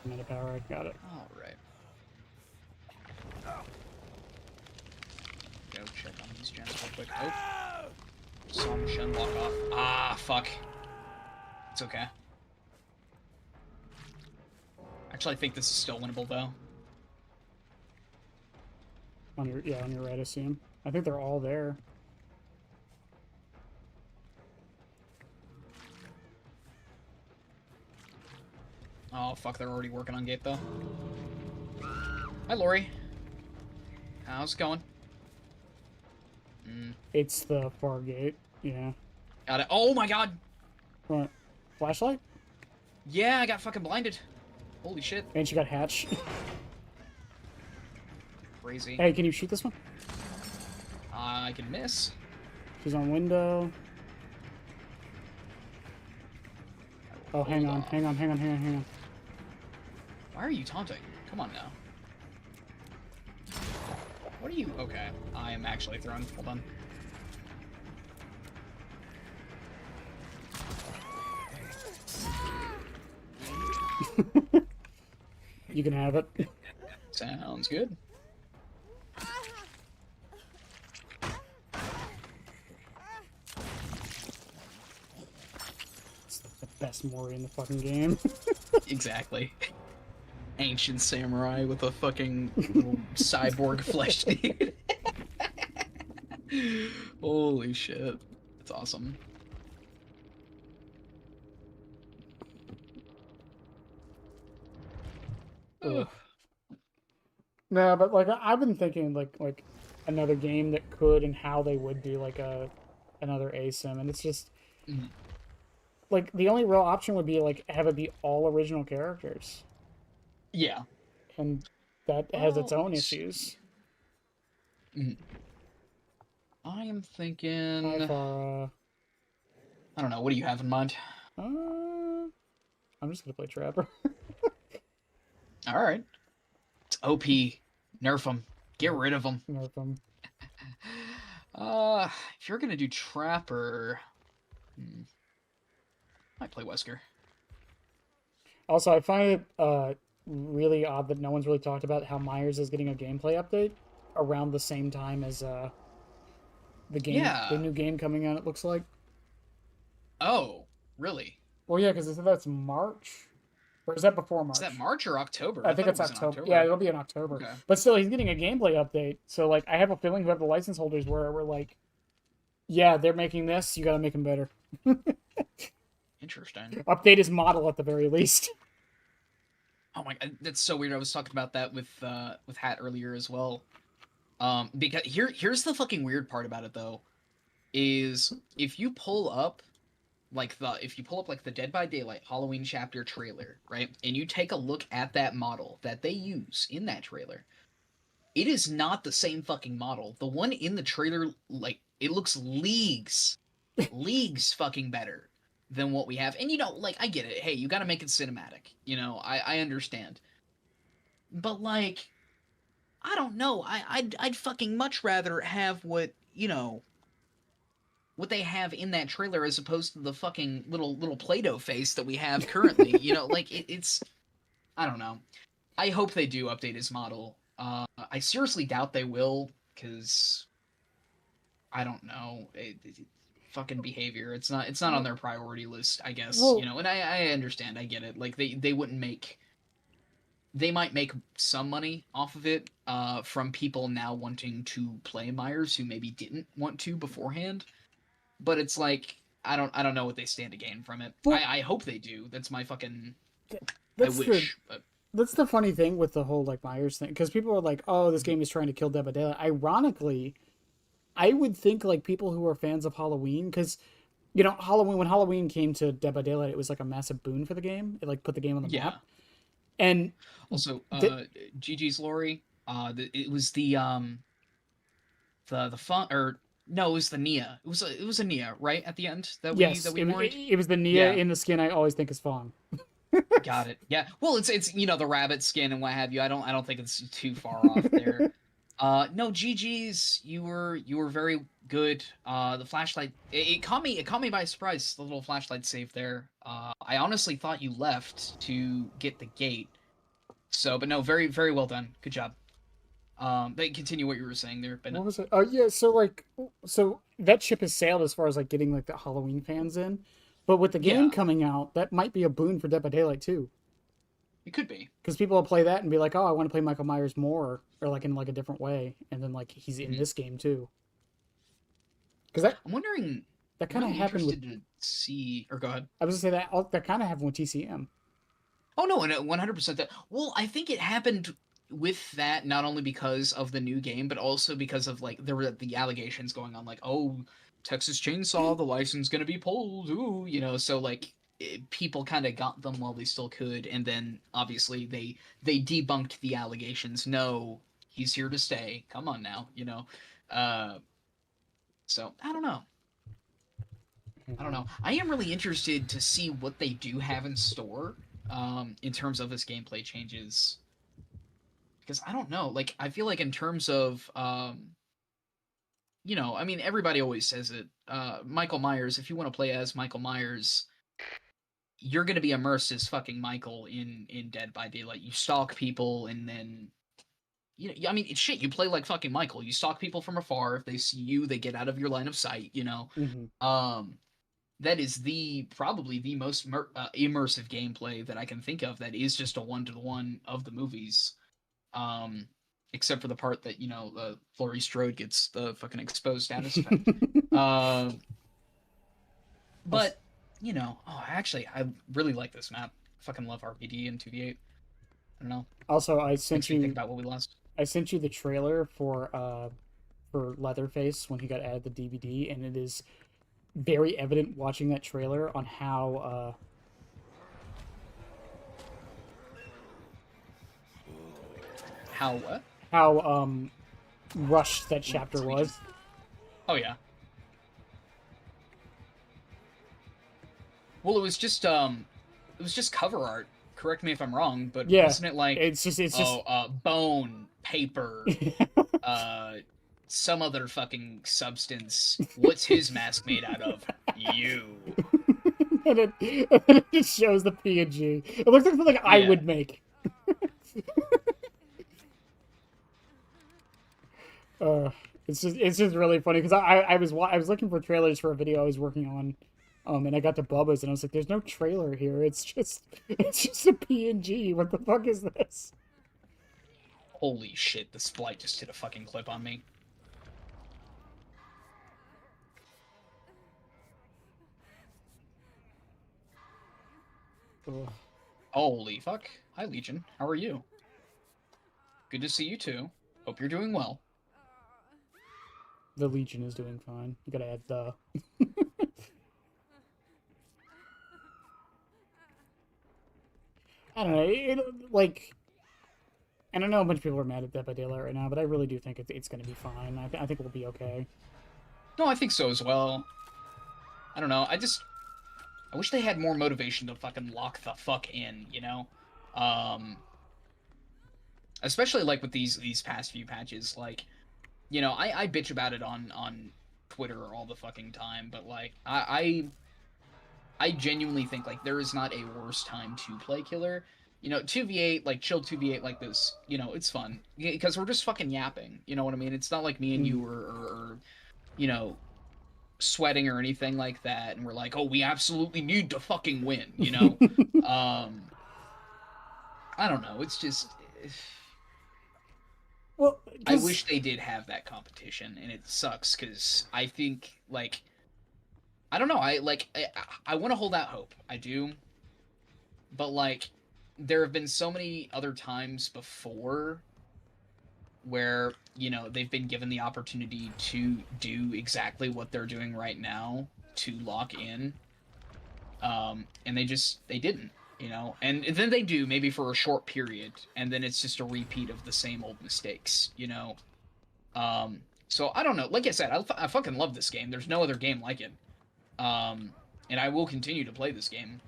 I'm out of power. I got it. All right. Go check on these gens real quick. Oh, saw Michonne walk off. Ah, fuck. It's okay. Actually, I think this is still winnable, though. On your right, I see him. I think they're all there. Oh, fuck, they're already working on gate, though. Hi, Lori. How's it going? It's the far gate. Yeah. Got it. Oh, my God! What? Flashlight? Yeah, I got fucking blinded. Holy shit. And she got hatch. Crazy. Hey, can you shoot this one? I can miss. She's on window. I will Oh, hang hold on, off. hang on, hang on, hang on, hang on. Why are you taunting? Come on now. What are you? Okay, I am actually thrown. Hold on. You can have it. Sounds good. It's the best Mori in the fucking game. Exactly. Ancient samurai with a fucking little cyborg flesh dude. Holy shit. That's awesome. Ugh. Ugh. No, but like I've been thinking like another game that could and how they would do like another ASIM, and it's just Mhm. like the only real option would be like have it be all original characters, Yeah. and that has its Well, own issues. mhm. I am Hi, thinking. Farah. I don't know. What do you have in mind? I'm just gonna play Trapper. All right. It's OP. Nerf them. Get rid of them. Nerf him. If you're gonna do Trapper, might play Wesker. Also, I find it really odd that no one's really talked about how Myers is getting a gameplay update around the same time as the Yeah. new game coming out. It looks like. Oh, really? Well, yeah, because they said that's March, or is that before Is that March? March or October? I I think thought it it's was in October. Yeah, October. it'll be in October. Okay. But still, he's getting a gameplay update. So, like, I have a feeling whoever the license holders were like, yeah, they're making this. You got to make them better. Interesting. Update his model at the very least. Oh my god, that's so weird. I was talking about that with Hat earlier as well. Because here's the fucking weird part about it though, is if you pull up like the Dead by Daylight Halloween chapter trailer, right? And you take a look at that model that they use in that trailer, it is not the same fucking model. The one in the trailer, like, it looks leagues fucking better than what we have. And like, I get it. Hey, you got to make it cinematic. I understand. But like, I don't know. I'd fucking much rather have what they have in that trailer as opposed to the fucking little Play-Doh face that we have currently. Like it's I don't know. I hope they do update his model. I seriously doubt they will because I don't know. Fucking behavior. It's not on their priority list, I guess. Well, And I understand. I get it. Like they wouldn't make. They might make some money off of it from people now wanting to play Myers who maybe didn't want to beforehand. But it's like I don't know what they stand to gain from it. well, I hope they do. That's my fucking I that's the wish. But that's the funny thing with the whole like Myers thing because people are like, "Oh, this game is trying to kill Dead by Daylight." Ironically, I would think like people who are fans of Halloween because Halloween when Halloween came to Dead by Daylight, it was like a massive boon for the game. It like put the game on the yeah. map, and Also, th- GG's Lori. It was the fun or no, it was the Nia. It was a Nia, right at the end that we yes, that we it was moried. it was the Nia Yeah, in the skin. I always think is Fong. got it. Yeah. Well, it's the rabbit skin and what have you. I don't think it's too far off there. No, GG's. You were very good. The flashlight. It caught me by surprise. The little flashlight save there. I honestly thought you left to get the gate. So, but no, very very well done. Good job. But continue what you were saying there, but What was it? Oh yeah, so that ship has sailed as far as like getting like the Halloween fans in, but with the game yeah, coming out, that might be a boon for Dead by Daylight too, it could be. because people will play that and be like, "Oh, I want to play Michael Myers more," or like in like a different way, and then like he's in Mhm. this game too. Because that I'm wondering. that I'm kind of really happened with interested to see. Or go ahead. I was gonna say that kind of happened with TCM. Oh no, and 100% that. Well, I think it happened with that not only because of the new game, but also because of like there were the allegations going on, like, oh, Texas Chainsaw, the license gonna be pulled, ooh, so like people kind of got them while they still could, and then obviously they debunked the allegations. No, he's here to stay. Come on now. Uh, So I don't know. I don't know. I am really interested to see what they do have in store, in terms of this gameplay changes. Because I don't know. Like, I feel like in terms of, I mean, everybody always says it. Michael Myers. If you want to play as Michael Myers, you're gonna be immersed as fucking Michael in Dead by Daylight. You stalk people, and then I mean, it's shit. You play like fucking Michael. You stalk people from afar. If they see you, they get out of your line of sight. Mm-hmm. Um, that is probably the most immersive gameplay that I can think of. That is just a one-to-one of the movies. Um, except for the part that Laurie Strode gets the fucking exposed status effect. Uh, but actually, I really like this map. I fucking love RPD and 2v8. I don't know. Also, Makes me think about what we lost. I sent you the trailer for Leatherface when he got added to the DVD, and it is very evident watching that trailer on How what? how rushed that chapter was. Oh yeah. Well, it was just cover art. Correct me if I'm wrong, but Yeah, wasn't it like it's just bone, paper, some other fucking substance? What's his mask made out of? You. and it just shows the PNG. It looks like something I Yeah. would make. uh, it's just really funny because I was looking for trailers for a video I was working on, and I got to Bubba's and I was like, "There's no trailer here. It's just a PNG. What the fuck is this?" Holy shit! The Splight just hit a fucking clip on me. Ugh. Holy fuck! Hi Legion. How are you? Good to see you too. Hope you're doing well. The Legion is doing fine. You gotta add the. I don't know. Like, and I know a bunch of people are mad at Dead by Daylight right now, but I really do think it's going to be fine. I think we'll be okay. No, I think so as well. I don't know. I wish they had more motivation to fucking lock the fuck in, Um, especially like with these past few patches, like, I bitch about it on Twitter all the fucking time, but like I genuinely think like there is not a worse time to play killer. 2v8, like chill 2v8 like this, it's fun because we're just fucking yapping. You know what I mean? It's not like me and you are you know, sweating or anything like that, and we're like, oh, we absolutely need to fucking win. um, I don't know. It's just. Well, I wish they did have that competition, and it sucks because I think like I don't know. I want to hold out hope. I do, but like there have been so many other times before where they've been given the opportunity to do exactly what they're doing right now to lock in, and they didn't. And then they do maybe for a short period, and then it's just a repeat of the same old mistakes. So I don't know. Like I said, I fucking love this game. There's no other game like it. And I will continue to play this game.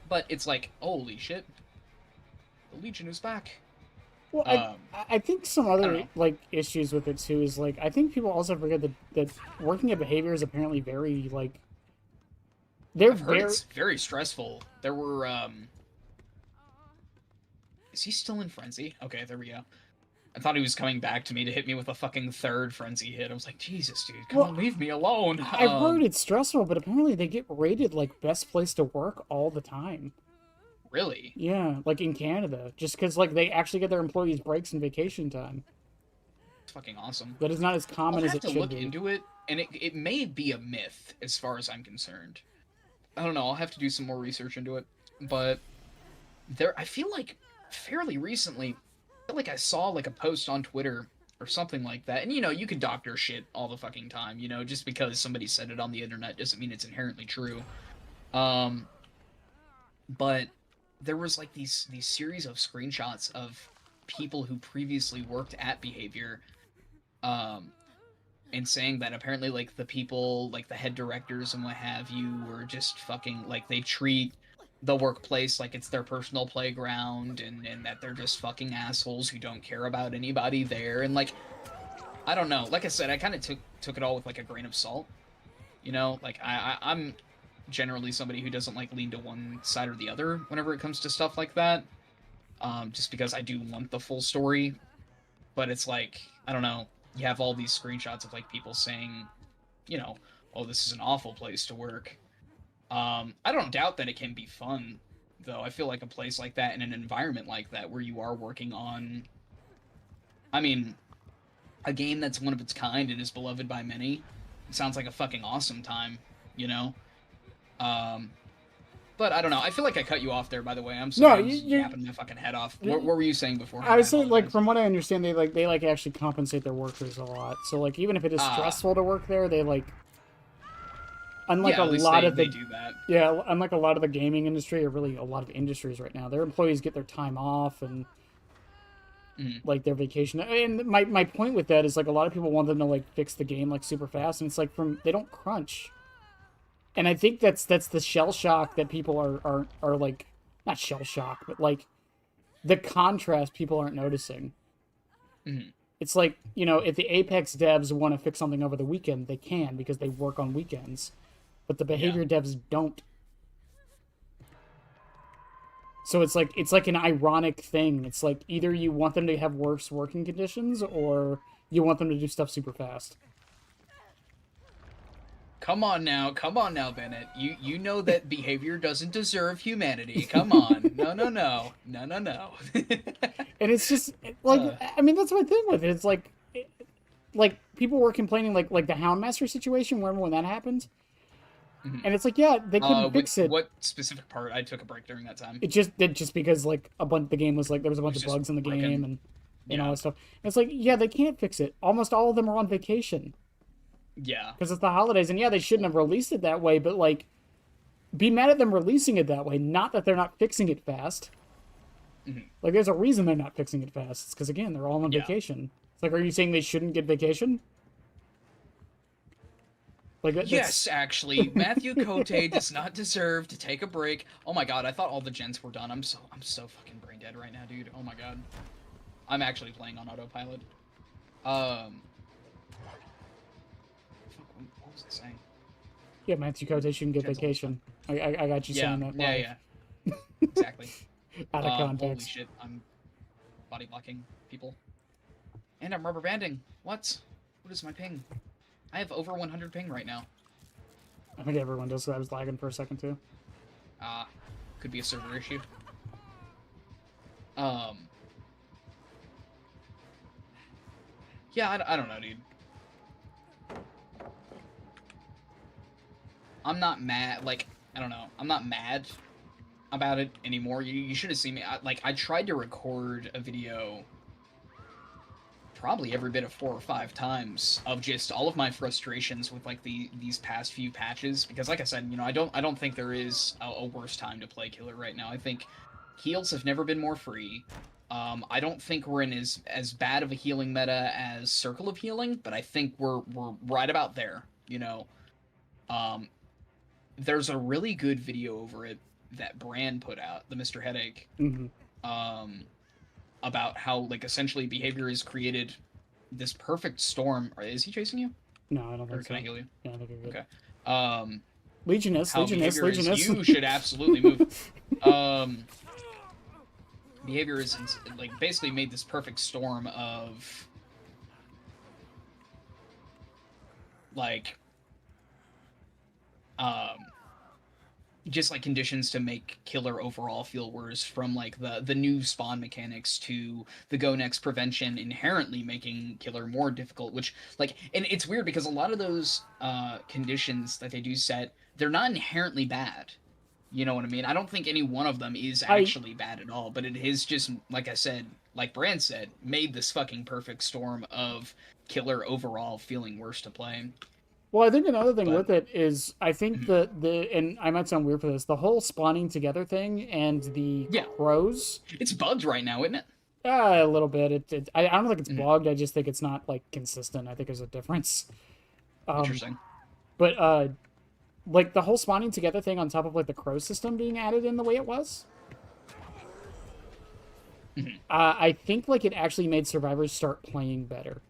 But it's like, holy shit, the Legion is back. Well, I think some other like issues with it too is like I think people also forget that working at Behavior is apparently very like I've heard it's very stressful. There were Is he still in Frenzy? Okay, there we go. I thought he was coming back to me to hit me with a fucking third Frenzy hit. I was like, Jesus, dude, come on, leave me alone. I've heard it's stressful, but apparently they get rated like best place to work all the time. Really? Yeah, like in Canada, just because like they actually get their employees breaks and vacation time. It's fucking awesome. That is not as common as it should be. I'll have to look into it, and it may be a myth as far as I'm concerned. I don't know. I'll have to do some more research into it. But I feel like fairly recently, I feel like I saw like a post on Twitter or something like that. And you can doctor shit all the fucking time. Just because somebody said it on the internet doesn't mean it's inherently true. But there was like these series of screenshots of people who previously worked at Behavior, and saying that apparently like the people, like the head directors and what have you, were just fucking like they treat the workplace like it's their personal playground, and that they're just fucking assholes who don't care about anybody there. And like, I don't know, like I said, I kind of took it all with like a grain of salt, you know. Like I'm generally somebody who doesn't like lean to one side or the other whenever it comes to stuff like that, just because I do want the full story. But it's like, I don't know, you have all these screenshots of like people saying, you know, oh, this is an awful place to work. I don't doubt that it can be fun, though. I feel like a place like that, in an environment like that, where you are working on, I mean, a game that's one of its kind and is beloved by many, it sounds like a fucking awesome time, you know? Um, but I don't know. I feel like I cut you off there, by the way. I'm No, sorry. I was yapping my fucking head off. What were you saying before? I was saying, like, from what I understand, they actually compensate their workers a lot. So like, even if it is stressful to work there, they like, unlike yeah, a lot of they do that. Yeah, unlike a lot of the gaming industry, or really a lot of industries right now, their employees get their time off and like their vacation. And my point with that is like a lot of people want them to like fix the game like super fast, and it's like they don't crunch. And I think that's the shell shock that people are like, not shell shock, but like the contrast people aren't noticing. It's like, you know, if the Apex devs want to fix something over the weekend, they can because they work on weekends, but the behavior devs don't. So it's like an ironic thing. It's like either you want them to have worse working conditions or you want them to do stuff super fast. Come on now, Bennett. You know that behavior doesn't deserve humanity. Come on. No. And it's just like, I mean, that's my thing with it. It's like people were complaining like the Houndmaster situation. Remember when that happened? And it's like, yeah, they couldn't fix it. What specific part? I took a break during that time. It just because like the game was like there was a bunch of bugs in the game and all that stuff. And it's like, yeah, they can't fix it. Almost all of them are on vacation. Yeah. Because it's the holidays, and yeah, they shouldn't have released it that way, but like, be mad at them releasing it that way, not that they're not fixing it fast. Like, there's a reason they're not fixing it fast. It's because, again, they're all on vacation. It's like, are you saying they shouldn't get vacation? Like yes, actually, Matthew Cote does not deserve to take a break. Oh my god, I thought all the gens were done. I'm so fucking brain dead right now, dude. Oh my god. I'm actually playing on autopilot. What was I saying? Yeah, Matthew Cote shouldn't get vacation. I got you saying that. Yeah. Exactly. Out of context. Holy shit, I'm body blocking people. And I'm rubber banding. What? What is my ping? I have over 100 ping right now. I think everyone does, so I was lagging for a second too. Could be a server issue. Yeah, I don't know, dude. I'm not mad, like, I don't know. I'm not mad about it anymore. You should have seen me. I tried to record a video probably every bit of 4 or 5 times of just all of my frustrations with like these past few patches, because like I said, you know, I don't think there is a worse time to play Killer right now. I think heals have never been more free. I don't think we're in as bad of a healing meta as Circle of Healing, but I think we're right about there, you know. There's a really good video over it that Brand put out, the Mr. Headache, about how, like, essentially behavior has created this perfect storm. Is he chasing you? No, I don't think so. Or can I heal you? Yeah, I think you're good. Okay. Legionist. You should absolutely move. Behavior is, like, basically made this perfect storm of, like, just like conditions to make Killer overall feel worse, from like the new spawn mechanics to the go next prevention inherently making Killer more difficult, which, like, and it's weird because a lot of those conditions that they do set, they're not inherently bad. You know what I mean? I don't think any one of them is actually bad at all, but it is just, like I said, like Brand said, made this fucking perfect storm of Killer overall feeling worse to play. Well, I think another thing with it is, I think and I might sound weird for this, the whole spawning together thing and the crows. It's bugged right now, isn't it? A little bit. I don't think it's Mhm. bugged. I just think it's not like consistent. I think there's a difference. Um, Interesting. but like the whole spawning together thing on top of like the crow system being added in the way it was, Mhm. I think like it actually made survivors start playing better.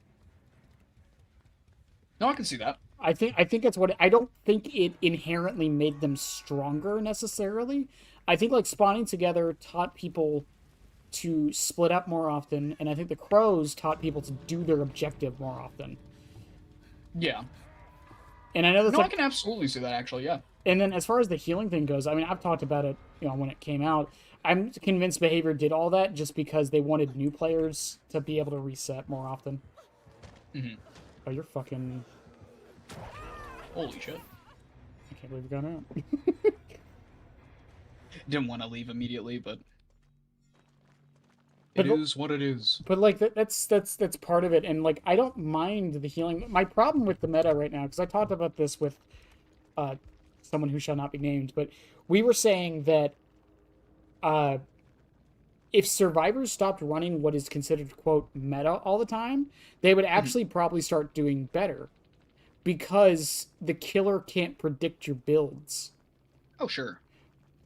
No, I can see that. I think that's what I don't think it inherently made them stronger necessarily. I think like spawning together taught people to split up more often, and I think the crows taught people to do their objective more often. Yeah. And I know that's No, I like, can absolutely see that actually. Yeah. and then as far as the healing thing goes, I mean, I've talked about it, when it came out. I'm convinced Behavior did all that just because they wanted new players to be able to reset more often. Hmm. Oh, you're fucking. Holy shit. I can't believe you got out. Didn't want to leave immediately, but it But is what it is. but like that's part of it, and like I don't mind the healing. My problem with the meta right now, because I talked about this with uh someone who shall not be named, but we were saying that uh if survivors stopped running what is considered quote meta all the time, they would Mhm. actually probably start doing better because the killer can't predict your builds. Oh, sure.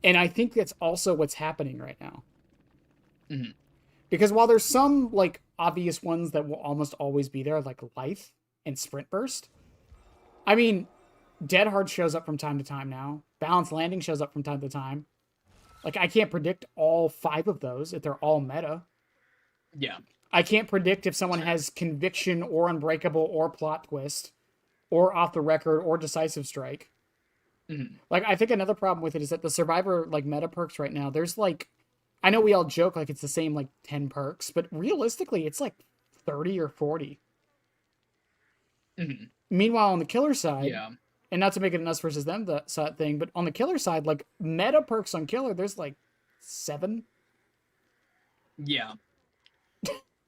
And I think that's also what's happening right now. Hmm. Because while there's some like obvious ones that will almost always be there, like Lithe and Sprint Burst, I mean, Dead Hard shows up from time to time now. Balanced Landing shows up from time to time. Like I can't predict all five of those if they're all meta. Yeah. I can't predict if someone Fair. has Conviction or Unbreakable or Plot Twist or Off the Record or Decisive Strike. Hmm. Like I think another problem with it is that the Survivor like meta perks right now, there's like, I know we all joke like it's the same like 10 perks, but realistically it's like 30 or 40. Hmm. Meanwhile, on the killer side, Yeah. and not to make it an us versus them thing, but on the killer side, like meta perks on killer, there's like 7. Yeah.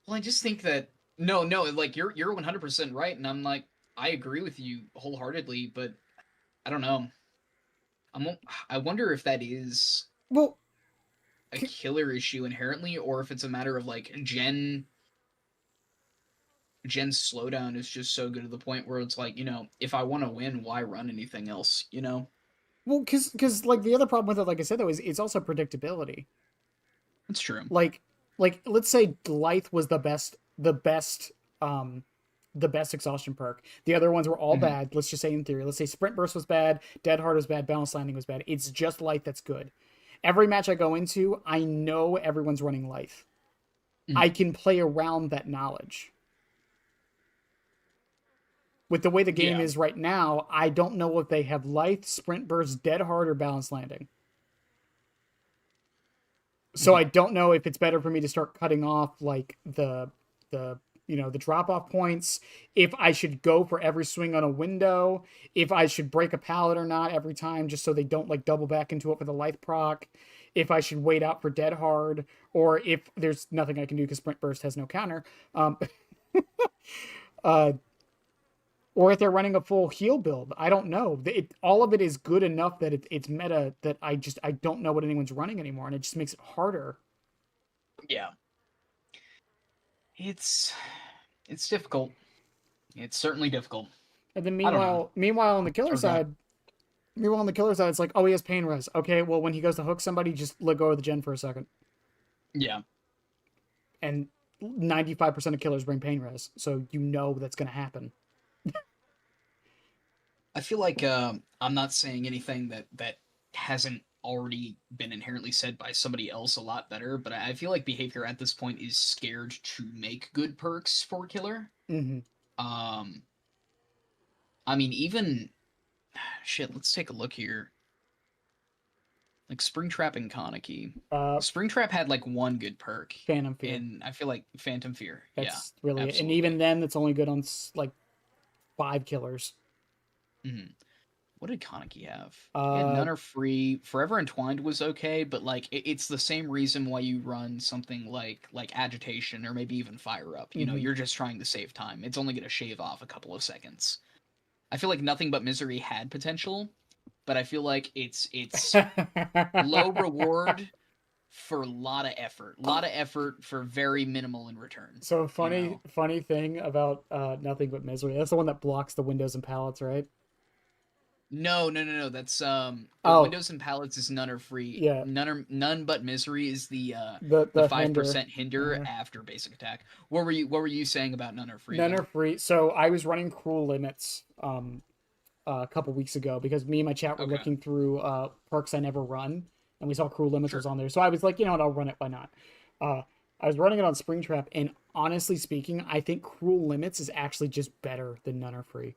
Well, I just think that no, like you're 100% right, and I'm like I agree with you wholeheartedly, but I don't know. I wonder if that is Well, a killer issue inherently, or if it's a matter of like Gen's slowdown is just so good to the point where it's like, if I want to win, why run anything else? because like the other problem with it, like I said though, is it's also predictability. That's true. Like let's say Lithe was um the best exhaustion perk. The other ones were all Hmm. bad. Let's just say in theory. Let's say Sprint Burst was bad, Dead Hard was bad, Balance Landing was bad. It's just Lithe that's good. Every match I go into, I know everyone's running Lithe. I Hmm. can play around that knowledge. With the way the game Yeah. is right now, I don't know if they have Lithe, Sprint Burst, Dead Hard, or Balance Landing. So I Hmm. don't know if it's better for me to start cutting off like the the drop off points, if I should go for every swing on a window, if I should break a pallet or not every time just so they don't like double back into it with a Lithe proc, if I should wait out for Dead Hard, or if there's nothing I can do because Sprint Burst has no counter. Um, uh, or if they're running a full heal build. I don't know. All of it is good enough that it's meta that I don't know what anyone's running anymore, and it just makes it harder. Yeah. It's it's difficult. It's certainly difficult. And then I don't know. meanwhile on the It's killer hard to. side, it's like, oh, he has pain res. Okay, well when he goes to hook somebody, just let go of the gen for a second. Yeah. And 95% of killers bring pain res, so you know that's gonna happen. I feel like I'm not saying anything that hasn't already been inherently said by somebody else a lot better, but I feel like behavior at this point is scared to make good perks for killer. Mm-hmm. Um, I mean, even shit. Let's take a look here. Like Springtrap and Kaneki. Uh, Springtrap had like one good perk, Phantom Fear. and I feel like Phantom Fear. Yeah, That's really it. And absolutely. even then, that's only good on like 5 killers. Hmm. What did Kaneki have? He had Uh, None Are Free. Forever Entwined was okay, but like it's the same reason why you run something like Agitation or maybe even Fire Up. mm-hmm. You're just trying to save time. It's only gonna shave off a couple of seconds. I feel like Nothing But Misery had potential, but I feel like it's low reward for a lot of effort. A lot of effort for very minimal in return. So You funny, know. funny thing about Nothing But Misery. That's the one that blocks the windows and pallets, right? No, no, no, no. That's Oh, Windows and Palettes is none are free. yeah, None but misery is the the five hinder. percent hinder Yeah. after basic attack. What were you saying about none are free None are though? free. So I was running Cruel Limits a couple weeks ago because me and my chat were Okay, looking through perks I never run, and we saw Cruel Limits was sure. on there. So I was like, you know what, I'll run it. Why not? Uh, I was running it on Springtrap, and honestly speaking, I think Cruel Limits is actually just better than None Are Free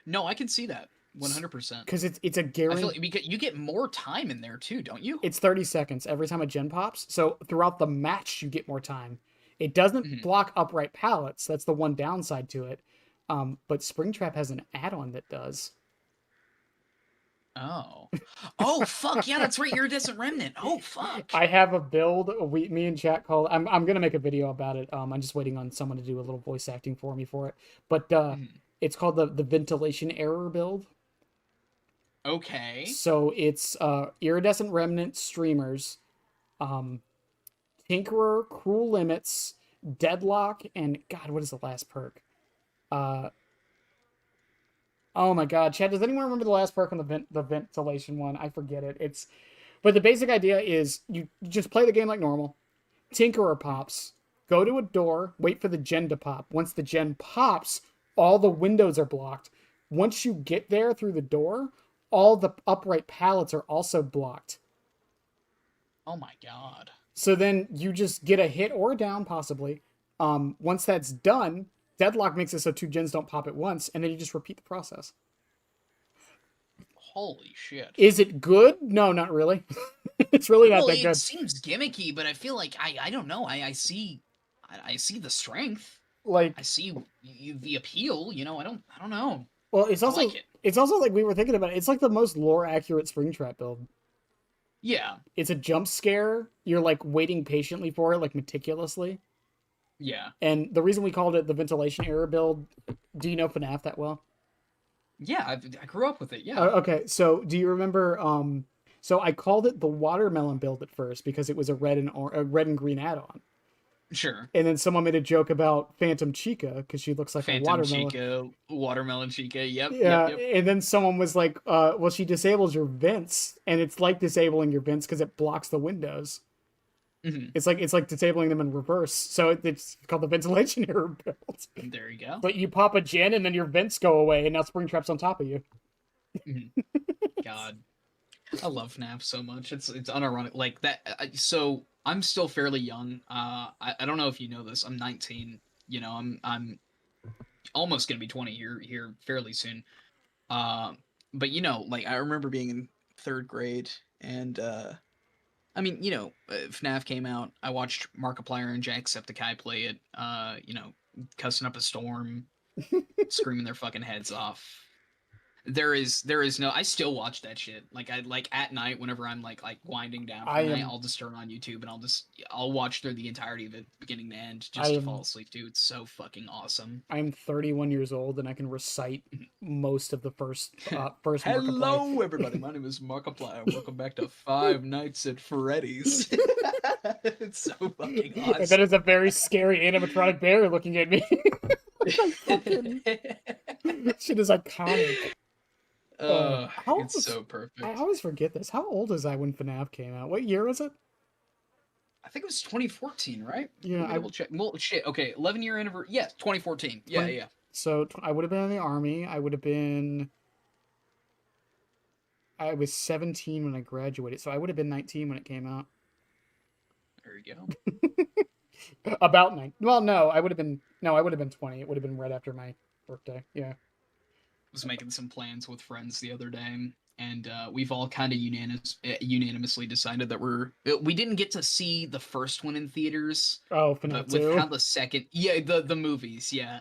No, I can see that 100%. because it's a I feel guarantee. like because you get more time in there too, don't you? It's 30 seconds every time a gen pops. So throughout the match, you get more time. It doesn't Mhm. block upright pallets. That's the one downside to it. But Springtrap has an add-on that does. Oh. Oh fuck yeah, that's right. Iridescent Remnant. Oh fuck. I have a build. Me and chat call. I'm gonna make a video about it. I'm just waiting on someone to do a little voice acting for me for it. But Mhm. it's called the ventilation error build. Okay. So it's iridescent remnant streamers, um, Tinkerer, Cruel Limits, Deadlock, and God, what is the last perk? Uh, oh my God, Chad, does anyone remember the last perk on the ventilation one? I forget it. But the basic idea is you just play the game like normal. Tinkerer Mhm. pops, go to a door, wait for the gen to pop. Once the gen pops, all the windows are blocked. Once you get there through the door, all the upright pallets are also blocked. Oh my god. So then you just get a hit or a down, possibly. Once that's done, Deadlock makes it so two gens don't pop at once, and then you just repeat the process. Holy shit. Is it good? No, not really. It's really not Well, that it good. seems gimmicky, but I feel like I don't know. I see the strength. I Like, see the appeal. I don't know. well, I like it. it's also like we were thinking about it. It's like the most lore accurate Springtrap build. Yeah, It's a jump scare. You're like waiting patiently for it, like meticulously. yeah, And the reason we called it the ventilation error build. Do you know FNAF that well? yeah. I grew up with it. Yeah, Okay, so do you remember? So I called it the watermelon build at first because it was a red and green add-on, sure. and then someone made a joke about Phantom Chica because she looks like a Phantom watermelon. Chica, Watermelon Chica. Yep, yep, Yeah, yep. and then someone was like, "Well, she disables your vents, and it's like disabling your vents because it blocks the windows. Hmm. It's like disabling them in reverse. So it's called the ventilation error build. There you go. But you pop a gen, and then your vents go away, and now Springtrap's on top of you. Hmm. God, I love FNAF so much. It's unironic. Like that. So I'm still fairly young. I don't know if you know this. I'm 19. I'm almost gonna be 20 here fairly soon. Uh, but like I remember being in third grade, and FNAF came out. I watched Markiplier and Jacksepticeye play it. Cussing up a storm, screaming their fucking heads off. There is no. I still watch that shit. Like I like at night whenever I'm like winding down for I the night. am I'll just turn on YouTube and I'll watch through the entirety of it, beginning to end, I just to fall am asleep. Dude, it's so fucking awesome. I'm 31 years old and I can recite most of the first Markiplier. Hello, everybody. My name is Markiplier. Welcome back to Five Nights at Freddy's. It's so fucking And that awesome. is a very scary animatronic bear looking at me. Like, fucking shit is iconic. How old It's was so I perfect. always forget this. How old was I when FNAF came out? What year was it? I think it was 2014, right? Yeah, Let me double check. Well, shit. Okay, 11-year anniversary. Yes, 2014. Yeah, 20 yeah. so I would have been in the army. I was 17 when I graduated. So I would have been 19 when it came out. There you go. About 9. Well, no, I would have been 20. It would have been right after my birthday. Yeah. Was making some plans with friends the other day, and we've all kind of unanimously decided that we didn't get to see the first one in theaters, Oh, FNAF but with how 2. the second, yeah, the movies, yeah,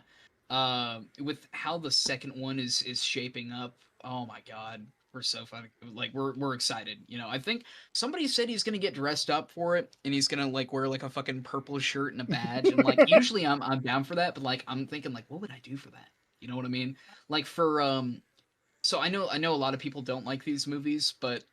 with how the second one is shaping up. Oh my god, we're so fun. Like we're excited. I think somebody said he's gonna get dressed up for it, and he's gonna like wear like a fucking purple shirt and a badge, and like usually I'm down for that, but like I'm thinking like what would I do for that? You know what I mean? Like for so I know a lot of people don't like these movies, but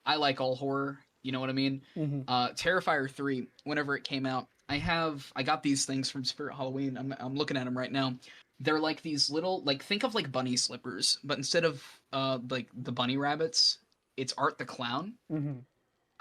I like all horror. You know what I mean? Hmm. Terrifier 3, whenever it came out, I got these things from Spirit Halloween. I'm looking at them right now. They're like these little, like, think of like bunny slippers, but instead of like the bunny rabbits, it's Art the Clown. Hmm.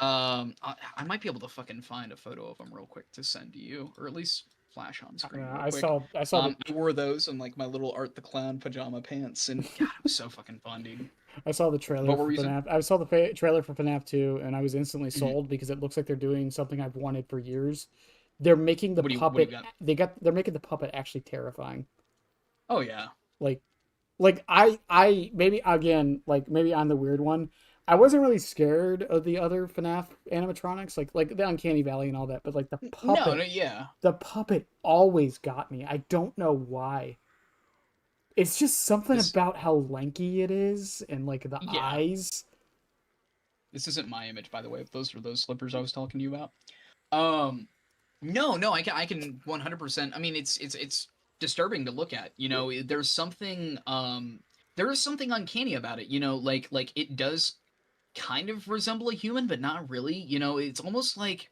I might be able to fucking find a photo of them real quick to send to you, or at least flash on screen real I quick. saw the I wore those in like my little Art the Clown pajama pants, and God, it was so fucking fun, dude. I saw the trailer What for were you saying? FNAF. I saw the trailer for FNAF 2, and I was instantly Mhm. sold because it looks like they're doing something I've wanted for years. They're making the What do you puppet. got? They're making the puppet actually terrifying. Oh yeah. Like I maybe again like maybe I'm the weird one. I wasn't really scared of the other FNAF animatronics, like the Uncanny Valley and all that, but like No, no, yeah, the puppet always got me. I don't know why. It's just something this, about how lanky it is and like the yeah. eyes. This isn't my image, by the way. Those were those slippers I was talking to you about. Um, no, no, I can 100%. I mean, it's disturbing to look at. You know, there is something uncanny about it. You know, like it does kind of resemble a human, but not really. You know, it's almost like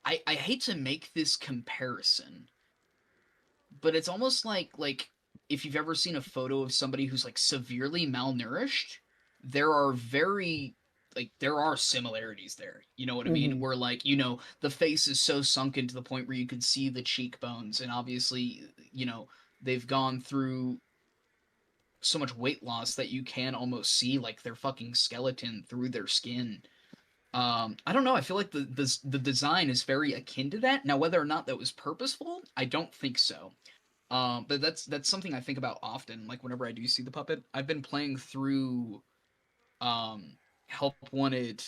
I hate to make this comparison, but it's almost like if you've ever seen a photo of somebody who's like severely malnourished, there are very there are similarities there. You know what I mean? Hmm. Where like, you know, the face is so sunken to the point where you can see the cheekbones, and obviously, you know, they've gone through so much weight loss that you can almost see like their fucking skeleton through their skin. I don't know. I feel like the design is very akin to that. Now, whether or not that was purposeful, I don't think so. But that's something I think about often. Like whenever I do see the puppet, I've been playing through Help Wanted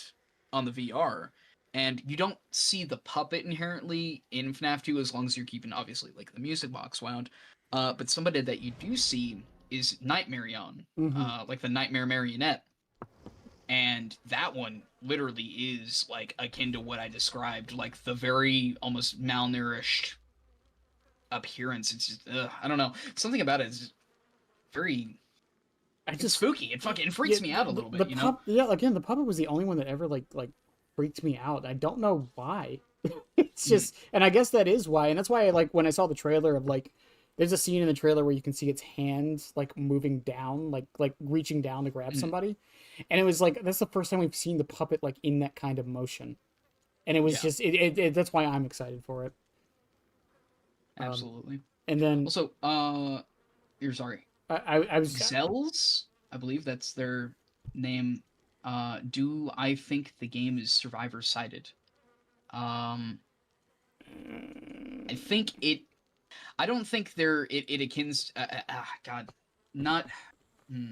on the VR, and you don't see the puppet inherently in FNAF 2 as long as you're keeping obviously like the music box wound. But somebody that you do see is Nightmarion, Hmm. like the Nightmare Marionette, and that one literally is like akin to what I described, like the very almost malnourished appearance. It's just, I don't know, something about it is very, I it's just spooky. It fucking yeah freaks me out a little the bit, you know? pup yeah again the puppet was the only one that ever like freaked me out. I don't know why. It's Mm, just and I guess that is why, and that's why I like when I saw the trailer of like there's a scene in the trailer where you can see its hands like moving down like reaching down to grab mm, somebody, and it was like that's the first time we've seen the puppet like in that kind of motion, and it was yeah, just that's why I'm excited for it. um absolutely. and then Also, you're sorry, I was Zells, I believe that's their name. Do I think the game is survivor sided? Um, I think it. I don't think it akins. God, not. Hmm.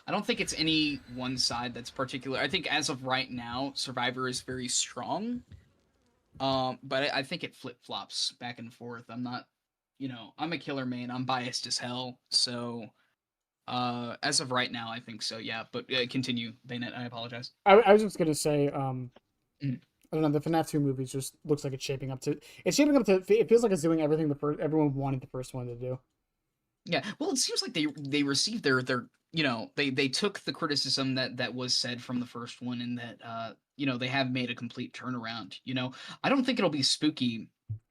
I don't think it's any one side that's particular. I think as of right now, Survivor is very strong. But I think it flip flops back and forth. I'm not, you know, I'm a killer main. I'm biased as hell. So, as of right now, I think so. Yeah. But continue, Bayonet. I apologize. I was just gonna say Mm. I don't know. The FNAF 2 movie just looks like it's shaping up to. It's shaping up to. It feels like it's doing everything the first everyone wanted the first one to do. Yeah. Well, it seems like they received their you know they took the criticism that was said from the first one, and that you know they have made a complete turnaround. You know, I don't think it'll be spooky.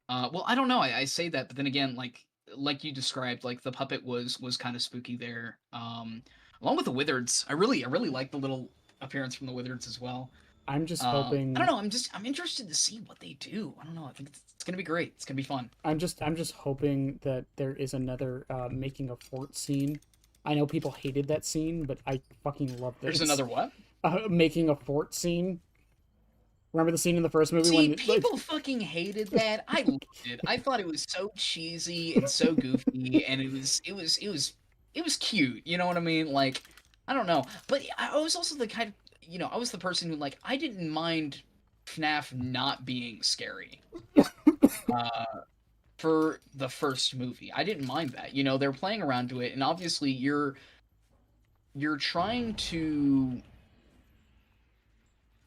Well, I don't know. I say that, but then again, like you described, like the puppet was kind of spooky there. Along with the Wizards, I really like the little appearance from the Wizards as well. I'm just I don't hoping. know. I'm interested to see what they do. I don't know. I think it's gonna be great. It's gonna be fun. I'm just hoping that there is another making a fort scene. I know people hated that scene, but I fucking loved There's it. another what? Making a fort scene. Remember the scene in the first movie See, when like people fucking hated that. I loved it. I thought it was so cheesy and so goofy, and it was cute. You know what I mean? Like, I don't know, but I was also the kind of, you know, I was the person who, like, I didn't mind FNAF not being scary. Uh, for the first movie, I didn't mind that. You know, they're playing around to it, and obviously you're trying to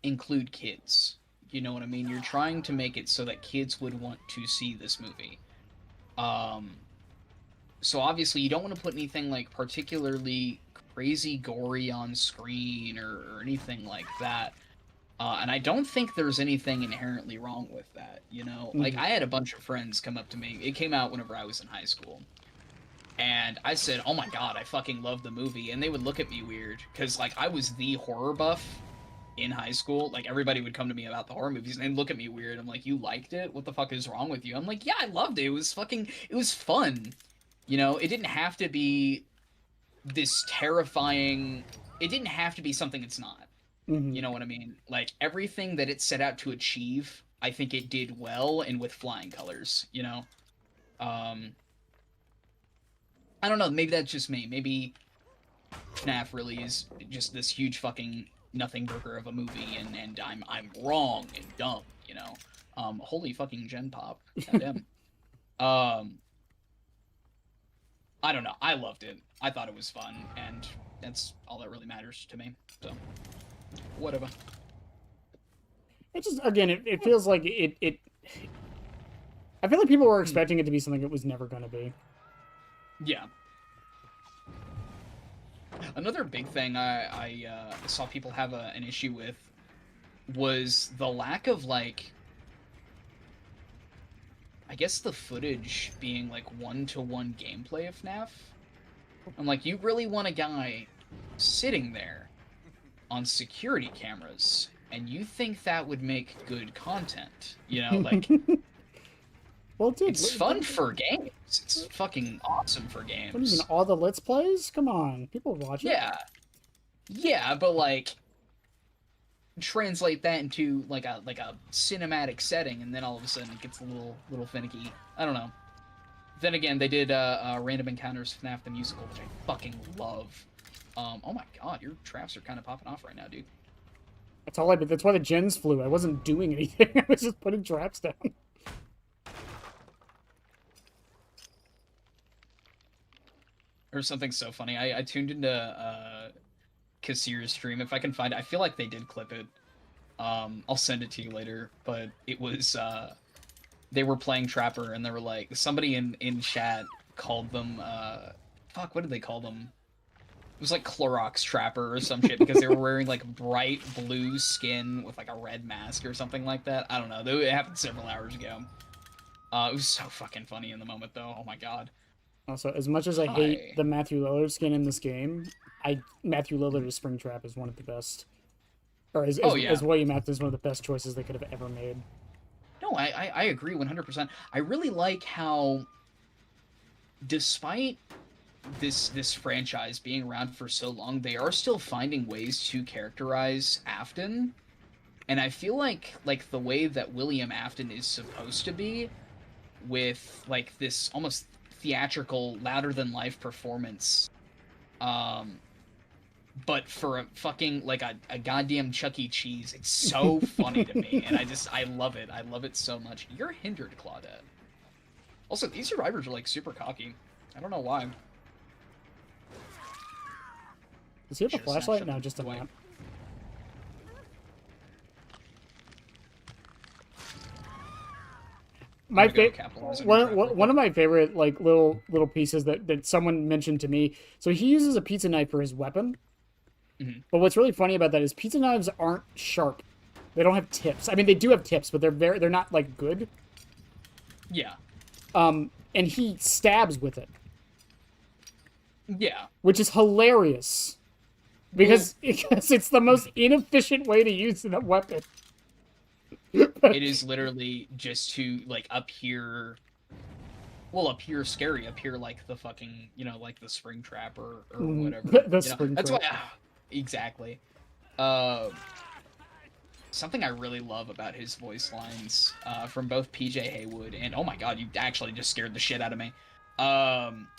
include kids. You know what I mean? You're trying to make it so that kids would want to see this movie. Um, so obviously you don't want to put anything like particularly crazy gory on screen or anything like that. And I don't think there's anything inherently wrong with that, you know? Like, Mhm. I had a bunch of friends come up to me. It came out whenever I was in high school. And I said, "Oh my god, I fucking love the movie." And they would look at me weird because like I was the horror buff in high school. Like everybody would come to me about the horror movies and they'd look at me weird. I'm like, "You liked it? What the fuck is wrong with you?" I'm like, "Yeah, I loved it. It was fun." You know, it didn't have to be this terrifying. It didn't have to be something it's not. You Mhm. know what I mean? Like everything that it set out to achieve, I think it did well and with flying colors, you know? Um I don't know, maybe that's just me. Maybe FNAF really is just this huge fucking nothing burger of a movie, and I'm wrong and dumb, you know. Holy fucking Gen Pop, goddamn. Um, I don't know. I loved it. I thought it was fun, and that's all that really matters to me. So, whatever. It just again, it feels like it. I feel like people were Hmm. expecting it to be something it was never going to be. Yeah. Another big thing I saw people have an issue with was the lack of like I guess the footage being like one-to-one gameplay of FNAF. I'm like, you really want a guy sitting there on security cameras, and you think that would make good content? You know, like, Well, dude, it's fun for games. It's fucking awesome for what do you mean? games. All the Let's Plays? Come on, people watch it. Yeah, yeah, but like, translate that into like a cinematic setting, and then all of a sudden it gets a little finicky. I don't know. Then again, they did Random Encounters FNAF the Musical, which I fucking love. Oh my god, your traps are kind of popping off right now, dude. That's all I did. That's why the gens flew. I wasn't doing anything. I was just putting traps down. There's something so funny. I tuned into Kassir's stream. If I can find it, I feel like they did clip it. I'll send it to you later. But it was they were playing Trapper, and they were like somebody in chat called them fuck, what did they call them? It was like Clorox Trapper or some shit because they were wearing like bright blue skin with like a red mask or something like that. I don't know. It happened several hours ago. It was so fucking funny in the moment though. Oh my god. Also, as much as I hate Hi. the Matthew Lillard skin in this game, Matthew Lillard as Springtrap is one of the best, or Oh yeah. as William Afton is one of the best choices they could have ever made. No, I agree 100%. I really like how, despite this franchise being around for so long, they are still finding ways to characterize Afton, and I feel like the way that William Afton is supposed to be, with like this almost theatrical, louder than life performance, um, but for a fucking like a goddamn Chuck E. Cheese, it's so funny to me, and I love it. I love it so much. You're hindered, Claudette. Also, these survivors are like super cocky. I don't know why. Does he have a Should have flashlight? snatched No, up just the a boy. map. I'm My gonna go fa- capitalize on your one trap real one quick. of my favorite like little pieces that someone mentioned to me. So he uses a pizza knife for his weapon, Hmm. but what's really funny about that is pizza knives aren't sharp. They don't have tips. I mean, they do have tips, but they're not like good. Yeah. And he stabs with it, Yeah. which is hilarious Well, because it's the most inefficient way to use a weapon. it is literally just to like appear, well, appear scary, appear like the fucking, you know, like the spring trap or whatever. The You know, spring that's why. trap. Exactly. Uh, Something I really love about his voice lines from both PJ Haywood and, oh my god, you actually just scared the shit out of me. Um,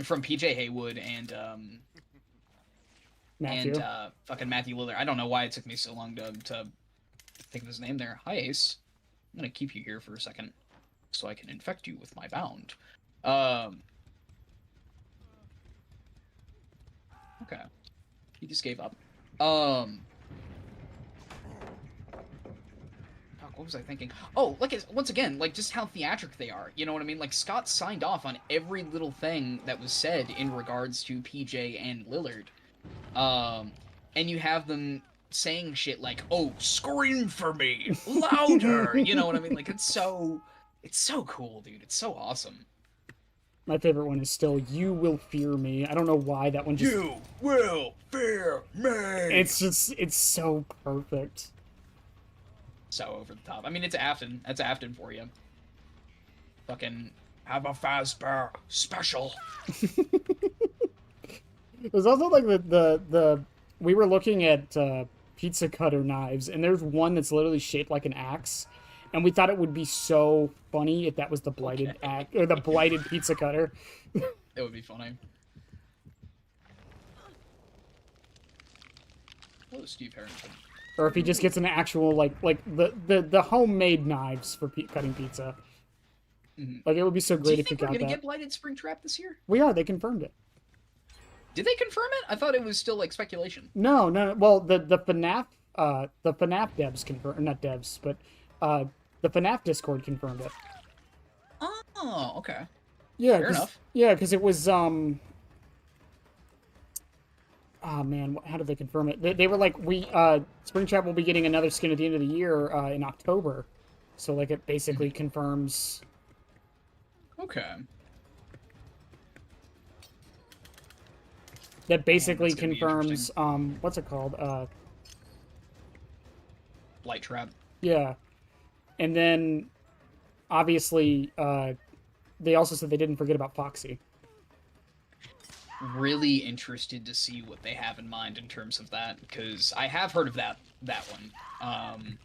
from PJ Haywood and Matthew. fucking Matthew Lillard. I don't know why it took me so long to think of his name there. Hi Ace. I'm gonna keep you here for a second so I can infect you with my bound. Um, okay. He just gave up. Fuck, what was I thinking? Oh, like once again, like just how theatric they are. You know what I mean? Like Scott signed off on every little thing that was said in regards to PJ and Lillard. And you have them saying shit like, "Oh, scream for me louder," you know what I mean? Like it's so cool, dude. It's so awesome. My favorite one is still "You Will Fear Me." I don't know why that one just. You will fear me. It's so perfect. So over the top. I mean, it's Afton. That's Afton for you. Fucking have a Fazbear special. There's also like the we were looking at pizza cutter knives, and there's one that's literally shaped like an axe, and we thought it would be so funny if that was the blighted Okay. axe or the blighted pizza cutter, It would be funny. Hello, Steve Harrington. or if he just gets an actual like the homemade knives for cutting pizza. Mhm. Like it would be so Do great you if he think we're got gonna that. get Blighted Springtrap this year? We are. They confirmed it. Did they confirm it? I thought it was still like speculation. No, no. Well, the FNAF devs confirmed, not devs, but the FNAF Discord confirmed it. Oh, okay. Yeah, Fair enough. yeah, because it was oh man, how did they confirm it? They were like, we Springtrap will be getting another skin at the end of the year in October, so like it basically confirms. Okay. That basically that's gonna be confirms what's it called? Light Trap. Yeah, and then obviously they also said they didn't forget about Foxy. Really interested to see what they have in mind in terms of that, because I have heard of that one.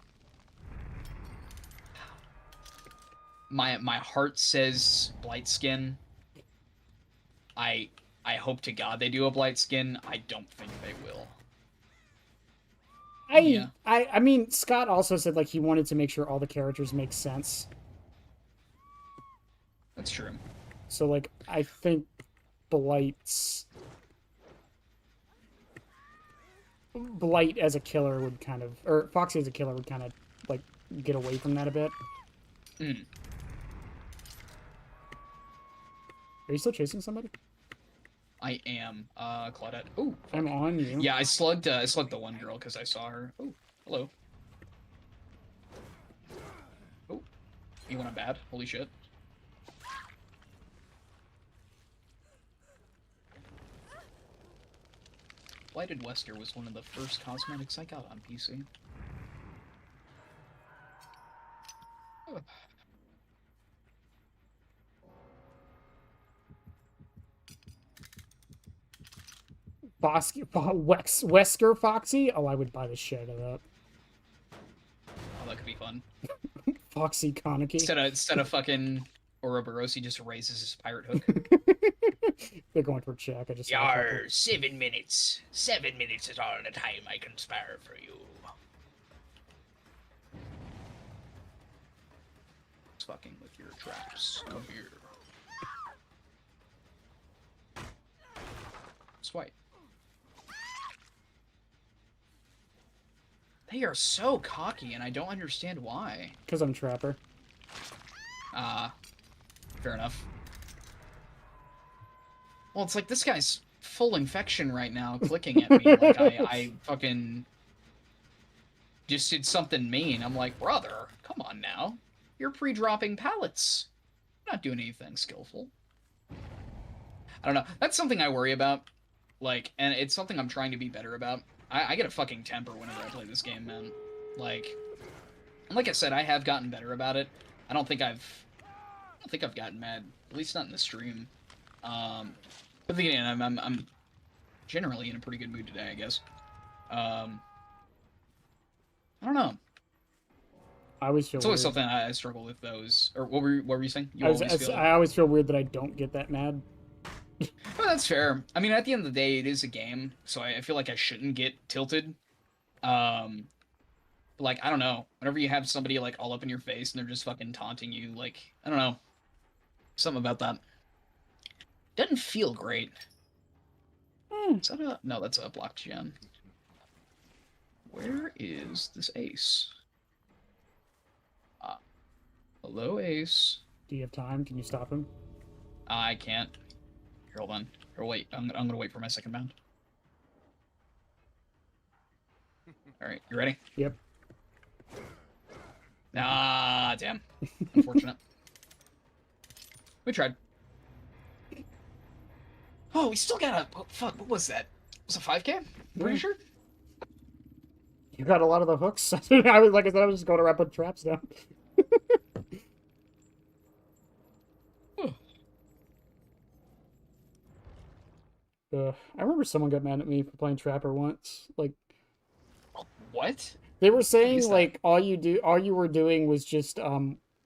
My heart says Blight Skin. I hope to God they do a Blight Skin. I don't think they will. Yeah. I mean, Scott also said like he wanted to make sure all the characters make sense. That's true. So like I think Blight's Blight as a killer would kind of, or Foxy as a killer would kind of like get away from that a bit. Mm. Are you still chasing somebody? I am, Claudette. Oh, I'm on you. yeah, I slugged the one girl because I saw her. Oh, hello. Oh, you went on bad. Holy shit. Blighted Wesker was one of the first cosmetics I got on PC. Oh. Wesker Foxy? Oh, I would buy the shit out of that. Oh, that could be fun. Foxy Kaneki. Instead of fucking Ouroboros, he just raises his pirate hook. They're going for check. I just saw a Yar, couple. 7 minutes. 7 minutes is all the time I can spare for you. It's fucking with your traps. Come here. Swipe. They are so cocky, and I don't understand why. Because I'm Trapper. Fair enough. Well, it's like this guy's full infection right now, clicking at me like I fucking just did something mean. I'm like, brother, come on now. You're pre-dropping pallets. You're not doing anything skillful. I don't know. That's something I worry about. Like, and it's something I'm trying to be better about. I get a fucking temper whenever I play this game, man. Like I said, I have gotten better about it. I don't think I've gotten mad. At least not in the stream. But again, I'm generally in a pretty good mood today, I guess. I don't know. I always feel It's always weird. something I struggle with those. Or what were you saying? You I always feel weird that I don't get that mad. Well, that's fair. I mean, at the end of the day, it is a game, so I feel like I shouldn't get tilted. Like, I don't know. Whenever you have somebody, like, all up in your face and they're just fucking taunting you, like, I don't know. Something about that. Doesn't feel great. Is that a... No, that's a blocked gen. Where is this ace? Hello, ace. Do you have time? Can you stop him? I can't. Here, hold on. Here, wait. I'm gonna wait for my second bound. All right, you ready? Yep. Ah, damn. Unfortunate. We tried. Oh, we still got a... Oh, fuck, what was that? Was it 5K? Pretty Yeah. sure? You got a lot of the hooks. I was like I said, I was just going around putting traps down. I remember someone got mad at me for playing Trapper once. Like What? they were I saying, missed that. like all you were doing was just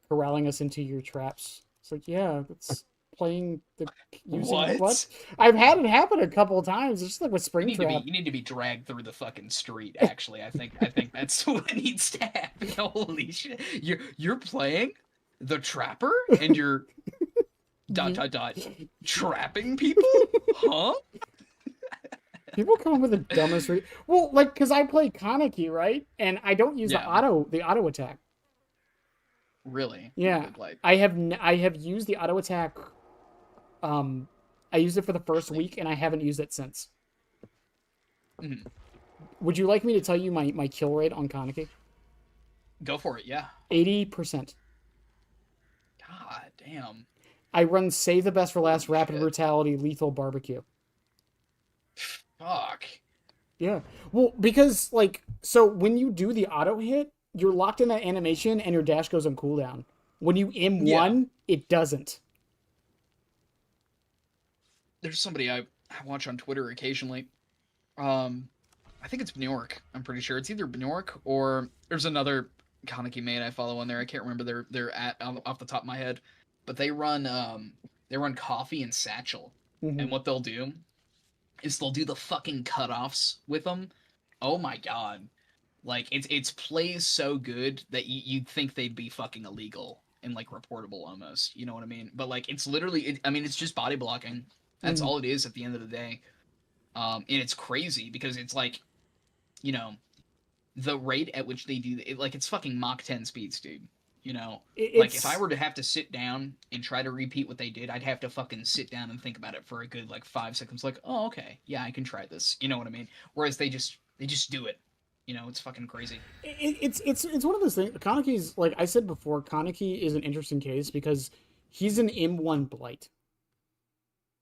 corralling us into your traps. It's like, yeah, that's playing the using what? What? I've had it happen a couple of times. It's just like with You need to be Springtrap. you need to be dragged through the fucking street, actually. I think that's what needs to happen. Holy shit. You're playing the trapper and you're dot You- dot dot trapping people? Huh? People come up with the dumbest well, like because I play Kaneki, right? And I don't use Yeah, the auto attack. really. Yeah. Like I have used the auto attack. Um, I used it for the first week, and I haven't used it since. mhm. Would you like me to tell you my kill rate on Kaneki? Go for it, yeah. 80%. God damn. I run Save the Best for Last, Holy Rapid shit. Brutality, Lethal Barbecue. Fuck. Yeah. Well, because, like, so when you do the auto hit, you're locked in that animation and your dash goes on cooldown. When you Yeah. M1, it doesn't. There's somebody I watch on Twitter occasionally. I think it's Bjork. I'm pretty sure it's either Bjork or there's another Kaneki main I follow on there. I can't remember their at off the top of my head, but they run Coffee and Satchel, and Mhm. what they'll do is they'll do the fucking cutoffs with them. Oh my god, like it's plays so good that you'd think they'd be fucking illegal and like reportable almost. You know what I mean? But like it's literally, I mean, it's just body blocking. That's Mhm. all it is at the end of the day. And it's crazy because it's like, you know, the rate at which they do it, like it's fucking Mach 10 speeds, dude. You know, like if I It's were to have to sit down and try to repeat what they did, I'd have to fucking sit down and think about it for a good like 5 seconds. Like, oh, okay, yeah, I can try this. You know what I mean? Whereas they just do it. You know, it's fucking crazy. it's one of those things. Kaneki's like I said before. Kaneki is an interesting case because he's an M1 blight,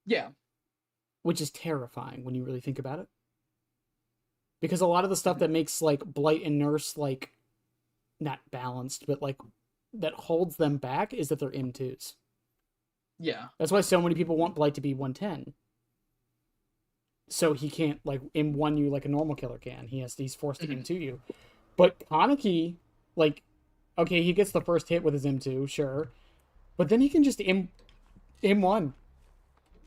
Yeah. which is terrifying when you really think about it. Because a lot of the stuff Mhm. that makes like blight and nurse like not balanced, but like that holds them back is that they're M2s. Yeah. That's why so many people want blight to be 110. So he can't like M1 you like a normal killer can. He's forced to Mhm. M2 you. But Kaneki, like, okay, he gets the first hit with his M2, sure. But then he can just M1.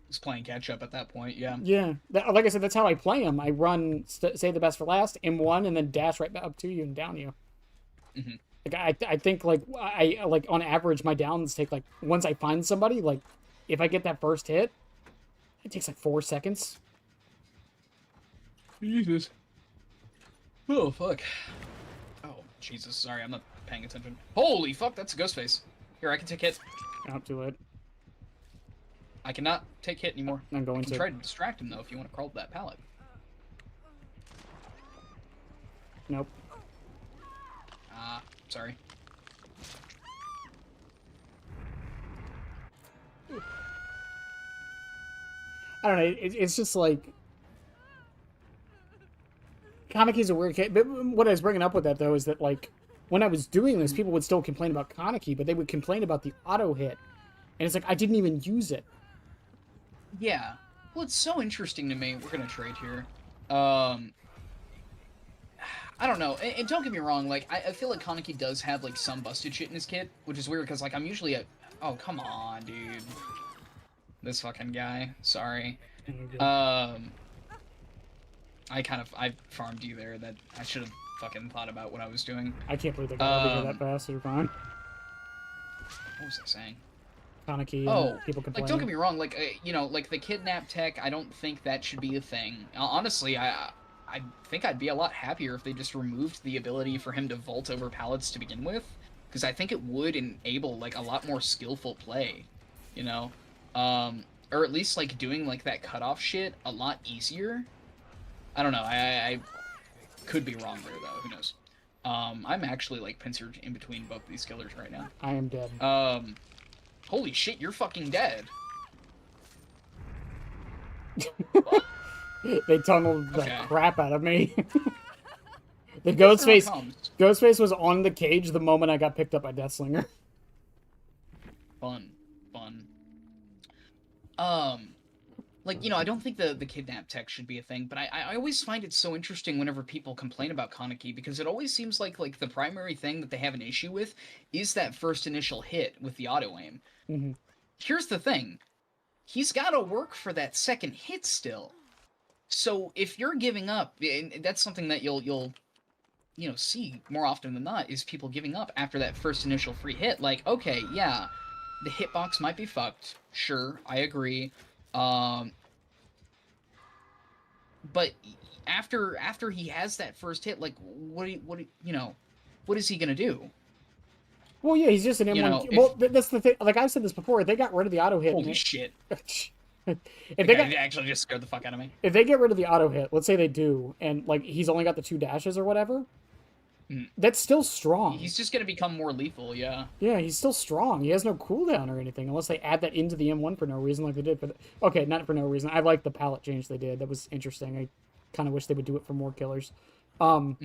He's playing catch up at that point. Yeah. Yeah. Like I said, that's how I play him. I run Save the Best for Last, M1, and then dash right up to you and down you. Hmm. Like I think like I like on average my downs take like once I find somebody, like if I get that first hit, it takes like 4 seconds. Jesus. Oh fuck. Oh Jesus. Sorry, I'm not paying attention. Holy fuck, that's a ghost face. Here, I can take hit. Not too late. I cannot take hit anymore. I'm I going can to. try to distract him though if you want to crawl to that pallet. Nope. Ah, sorry. I don't know. It's just like Kaneki's a weird case. But what I was bringing up with that though is that like when I was doing this, people would still complain about Kaneki, but they would complain about the auto hit, and it's like I didn't even use it. Yeah. Well, it's so interesting to me. We're gonna trade here. Um, I don't know. And don't get me wrong. Like, I feel like Kaneki does have like some busted shit in his kit, which is weird because like I'm usually a. Oh come on, dude. This fucking guy. Sorry. Um, I farmed you there. That I should have fucking thought about what I was doing. I can't believe they got over here that Um, fast. You're fine. what was I saying? Kaneki Oh, and people like complaining. don't get me wrong, like you know, like the kidnap tech, I don't think that should be a thing. Honestly, I think I'd be a lot happier if they just removed the ability for him to vault over pallets to begin with, because I think it would enable like a lot more skillful play, you know, or at least like doing like that cutoff shit a lot easier. I don't know. Could be wrong there though. Who knows? I'm actually like pincered in between both these killers right now. I am dead. Holy shit, you're fucking dead. They tunneled the Okay. crap out of me. The Everyone Ghostface comes. Ghostface was on the cage the moment I got picked up by Deathslinger. Fun. Like, I don't think the kidnap tech should be a thing, but I always find it so interesting whenever people complain about Kaneki, because it always seems like the primary thing that they have an issue with is that first initial hit with the auto aim. Mm-hmm. Here's the thing. He's got to work for that second hit still. So if you're giving up, and that's something that you'll see more often than not, is people giving up after that first initial free hit. Like, okay, yeah, the hitbox might be fucked. Sure, I agree. But after he has that first hit, like, what is he gonna do? Well, yeah, he's just an M1. Well, that's the thing. Like I've said this before, they got rid of the auto hit. Holy shit! If They actually just scared the fuck out of me. If they get rid of the auto hit, let's say they do, and like he's only got the 2 dashes or whatever, that's still strong. He's just gonna become more lethal, yeah. Yeah, he's still strong. He has no cooldown or anything, unless they add that into the M1 for no reason, like they did for the... Okay, not for no reason. I like the palette change they did. That was interesting. I kind of wish they would do it for more killers. But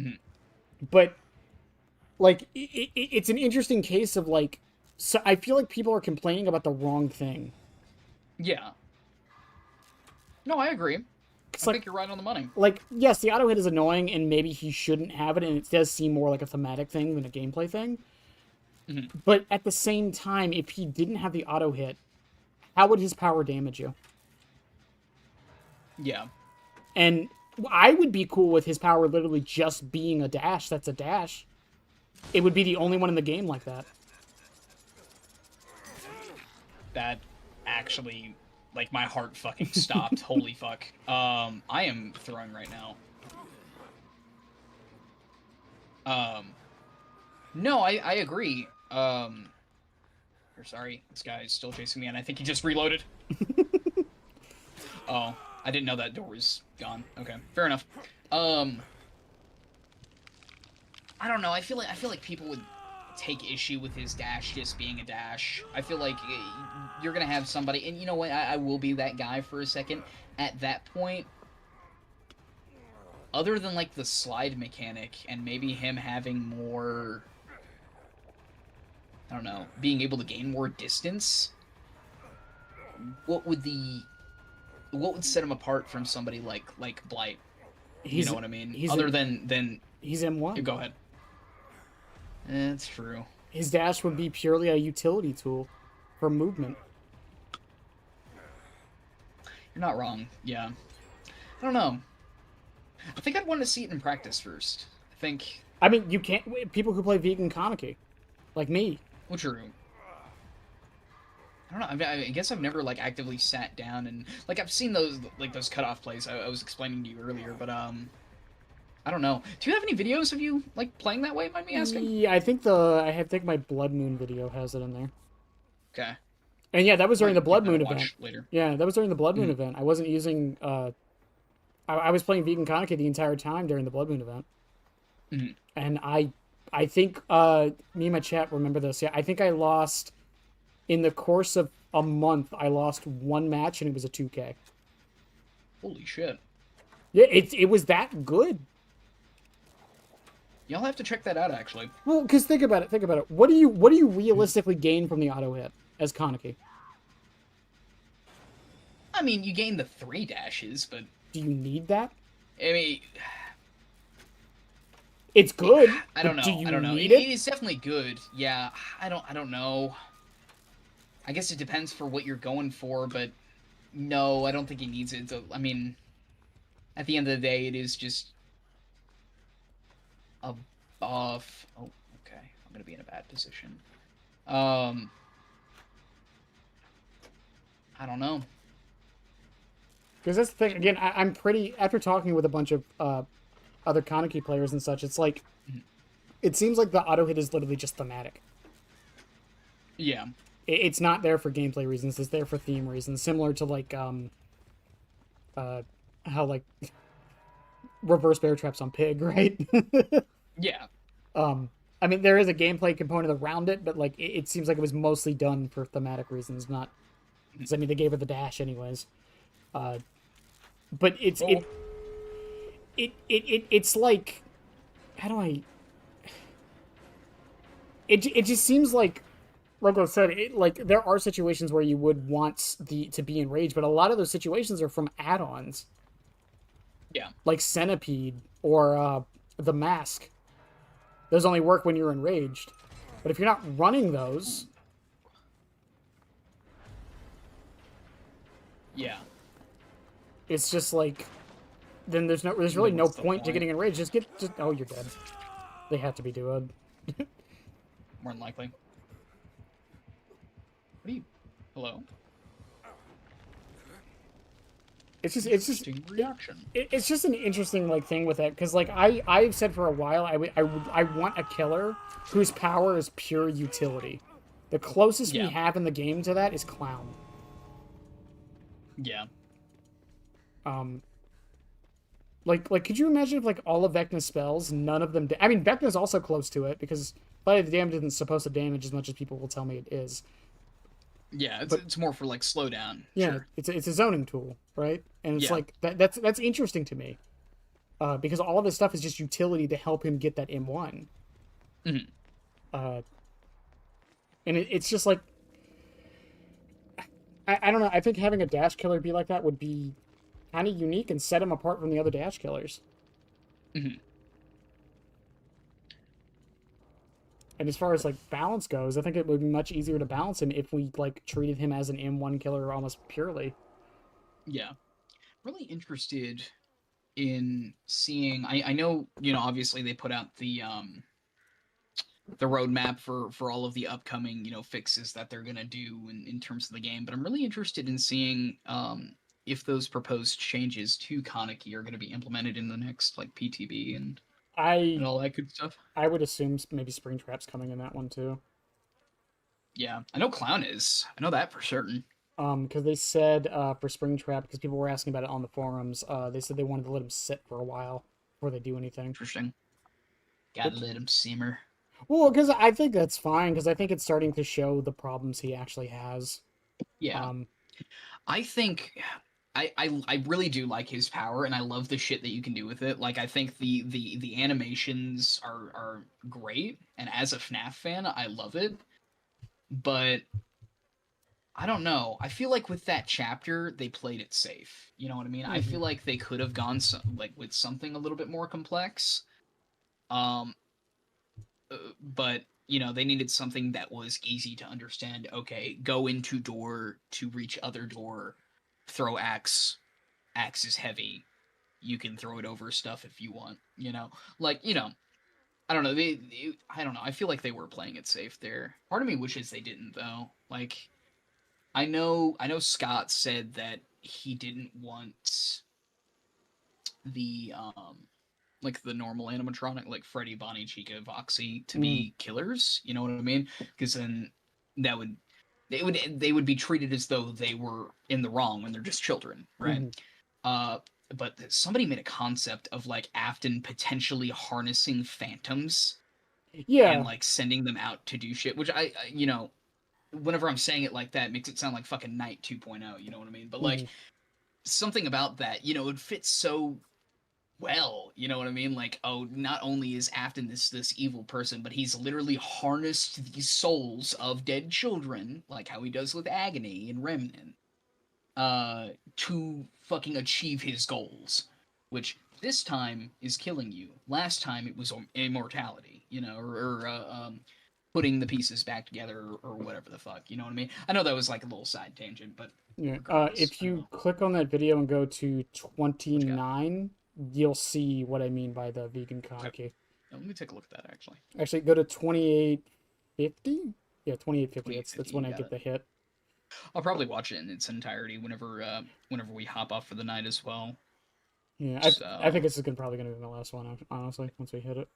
like, it's an interesting case of like... So I feel like people are complaining about the wrong thing. Yeah. No, I agree. I like, think you're right on the money. Like, yes, the auto hit is annoying, and maybe he shouldn't have it, and it does seem more like a thematic thing than a gameplay thing. But at the same time, if he didn't have the auto hit, how would his power damage you? Yeah. And I would be cool with his power literally just being a dash. That's a dash. It would be the only one in the game like that. That actually, like, my heart fucking stopped. Holy fuck. I am throwing right now. No, I agree. Sorry, this guy is still chasing me, and I think he just reloaded. Oh, I didn't know that door was gone. Okay, fair enough. I don't know. I feel like people would take issue with his dash just being a dash. I feel like you're gonna have somebody, and you know what? I will be that guy for a second. At that point, other than like the slide mechanic and maybe him having more, I don't know, being able to gain more distance, what would set him apart from somebody like Blight? You know what I mean? Other than he's M1. Go ahead. That's true. His dash would be purely a utility tool for movement. You're not wrong. Yeah. I don't know. I think I'd want to see it in practice first. I mean, you can't... People who play Vegan Kaneki, like me. Well, true. I don't know. I guess I've never like actively sat down and like I've seen those cutoff plays I was explaining to you earlier, but I don't know. Do you have any videos of you like playing that way? Mind me asking? Yeah, I think my Blood Moon video has it in there. Okay. And yeah, that was during the Blood Moon event. Later. Yeah, that was during the Blood Moon event. I wasn't using. I was playing Vegan Kaneki the entire time during the Blood Moon event. And I think me and my chat remember this. Yeah, I think I lost in the course of a month. I lost one match and it was a 2K. Holy shit! Yeah, it was that good. Y'all have to check that out, actually. Well, because think about it. What do you realistically gain from the auto hit as Kaneki? I mean, you gain the 3 dashes, but do you need that? I mean, it's good. I don't know. Do you I don't know. need it? It is definitely good. Yeah, I don't know. I guess it depends for what you're going for, but no, I don't think he needs it. I mean, at the end of the day, it is just a buff. Oh, okay. I'm gonna be in a bad position. I don't know. Because that's the thing. Again, I'm pretty... After talking with a bunch of other Kaneki players and such, it's like... It seems like the auto hit is literally just thematic. Yeah. It's not there for gameplay reasons. It's there for theme reasons. Similar to, like, how, like... reverse bear traps on pig, right? Yeah. um, I mean, there is a gameplay component around it, but like it seems like it was mostly done for thematic reasons, not Mhm. because I mean they gave her the dash anyways. Uh, but Well, it's like how do I? It just seems like Rogo said like there are situations where you would want the to be enraged, but a lot of those situations are from add-ons yeah. like Centipede or the Mask. Those only work when you're enraged. But if you're not running Ooh, those, yeah. it's just like then there's really Like, no what's the point to point? getting enraged. Just oh you're dead. They have to be duoed. More than likely. What are you? Hello? It's just Interesting reaction. it's just an interesting like thing with it because like I've said for a while I want a killer whose power is pure utility. The closest we Yeah. have in the game to that is Clown. Yeah. Um, like could you imagine if like all of Vecna's spells, none of them? I mean, Vecna's also close to it because Body of the Damned isn't supposed to damage as much as people will tell me it is. Yeah. It's But it's more for like slowdown. yeah, Sure. it's a zoning tool, right? And it's Yeah. like that's interesting to me because all of his stuff is just utility to help him get that M1. Mhm. Uh, and it's just like I don't know. I think having a dash killer be like that would be kind of unique and set him apart from the other dash killers. Mhm. And as far as like balance goes, I think it would be much easier to balance him if we like treated him as an M1 killer almost purely. Yeah. Really interested in seeing. I know, obviously they put out the roadmap for all of the upcoming, fixes that they're gonna do in terms of the game, but I'm really interested in seeing if those proposed changes to Kaneki are gonna be implemented in the next like PTB and I all that good stuff. I would assume maybe Springtrap's coming in that one too. Yeah. I know Clown is. I know that for certain. Because they said for Springtrap, because people were asking about it on the forums, they said they wanted to let him sit for a while before they do anything. Interesting. Gotta Which, let him simmer. well, because I think that's fine, because I think it's starting to show the problems he actually has. Yeah. Um, I think I really do like his power, and I love the shit that you can do with it. Like I think the animations are great, and as a FNAF fan, I love it. But I don't know. I feel like with that chapter, they played it safe. You know what I mean? I mhm. feel like they could have gone like with something a little bit more complex. Um, but they needed something that was easy to understand. Okay, go into door to reach other door, throw axe. Axe is heavy. You can throw it over stuff if you want. Like I don't know. I don't know. I feel like they were playing it safe there. Part of me wishes they didn't though. Like I know Scott said that he didn't want the like the normal animatronic like Freddy, Bonnie, Chica, Voxy to Mm, be killers. You know what I mean? Because then that would they would be treated as though they were in the wrong when they're just children, right? mhm. Uh, but somebody made a concept of like Afton potentially harnessing phantoms and Yeah. like sending them out to do shit, which whenever I'm saying it like that, it makes it sound like fucking Night 2.0, you know what I mean? But like Mhm. something about that, it fits so well, you know what I mean? Like, oh, not only is Afton this evil person, but he's literally harnessed the souls of dead children, like how he does with Agony and Remnant, to fucking achieve his goals, which this time is killing you. Last time it was immortality, or putting the pieces back together or whatever the fuck. You know what I mean? I know that was like a little side tangent, but Yeah. regardless, If I don't you know. click on that video and go to What you got? 29, you'll see what I mean by the vegan Okay. Kaneki. Now, let me take a look at that actually. Actually, go to 2850. Yeah, 2850. That's 2850, when you I got get it. the hit. I'll probably watch it in its entirety whenever we hop off for the night as well. Yeah, I think So this is probably gonna be my last one, honestly. Once we hit it.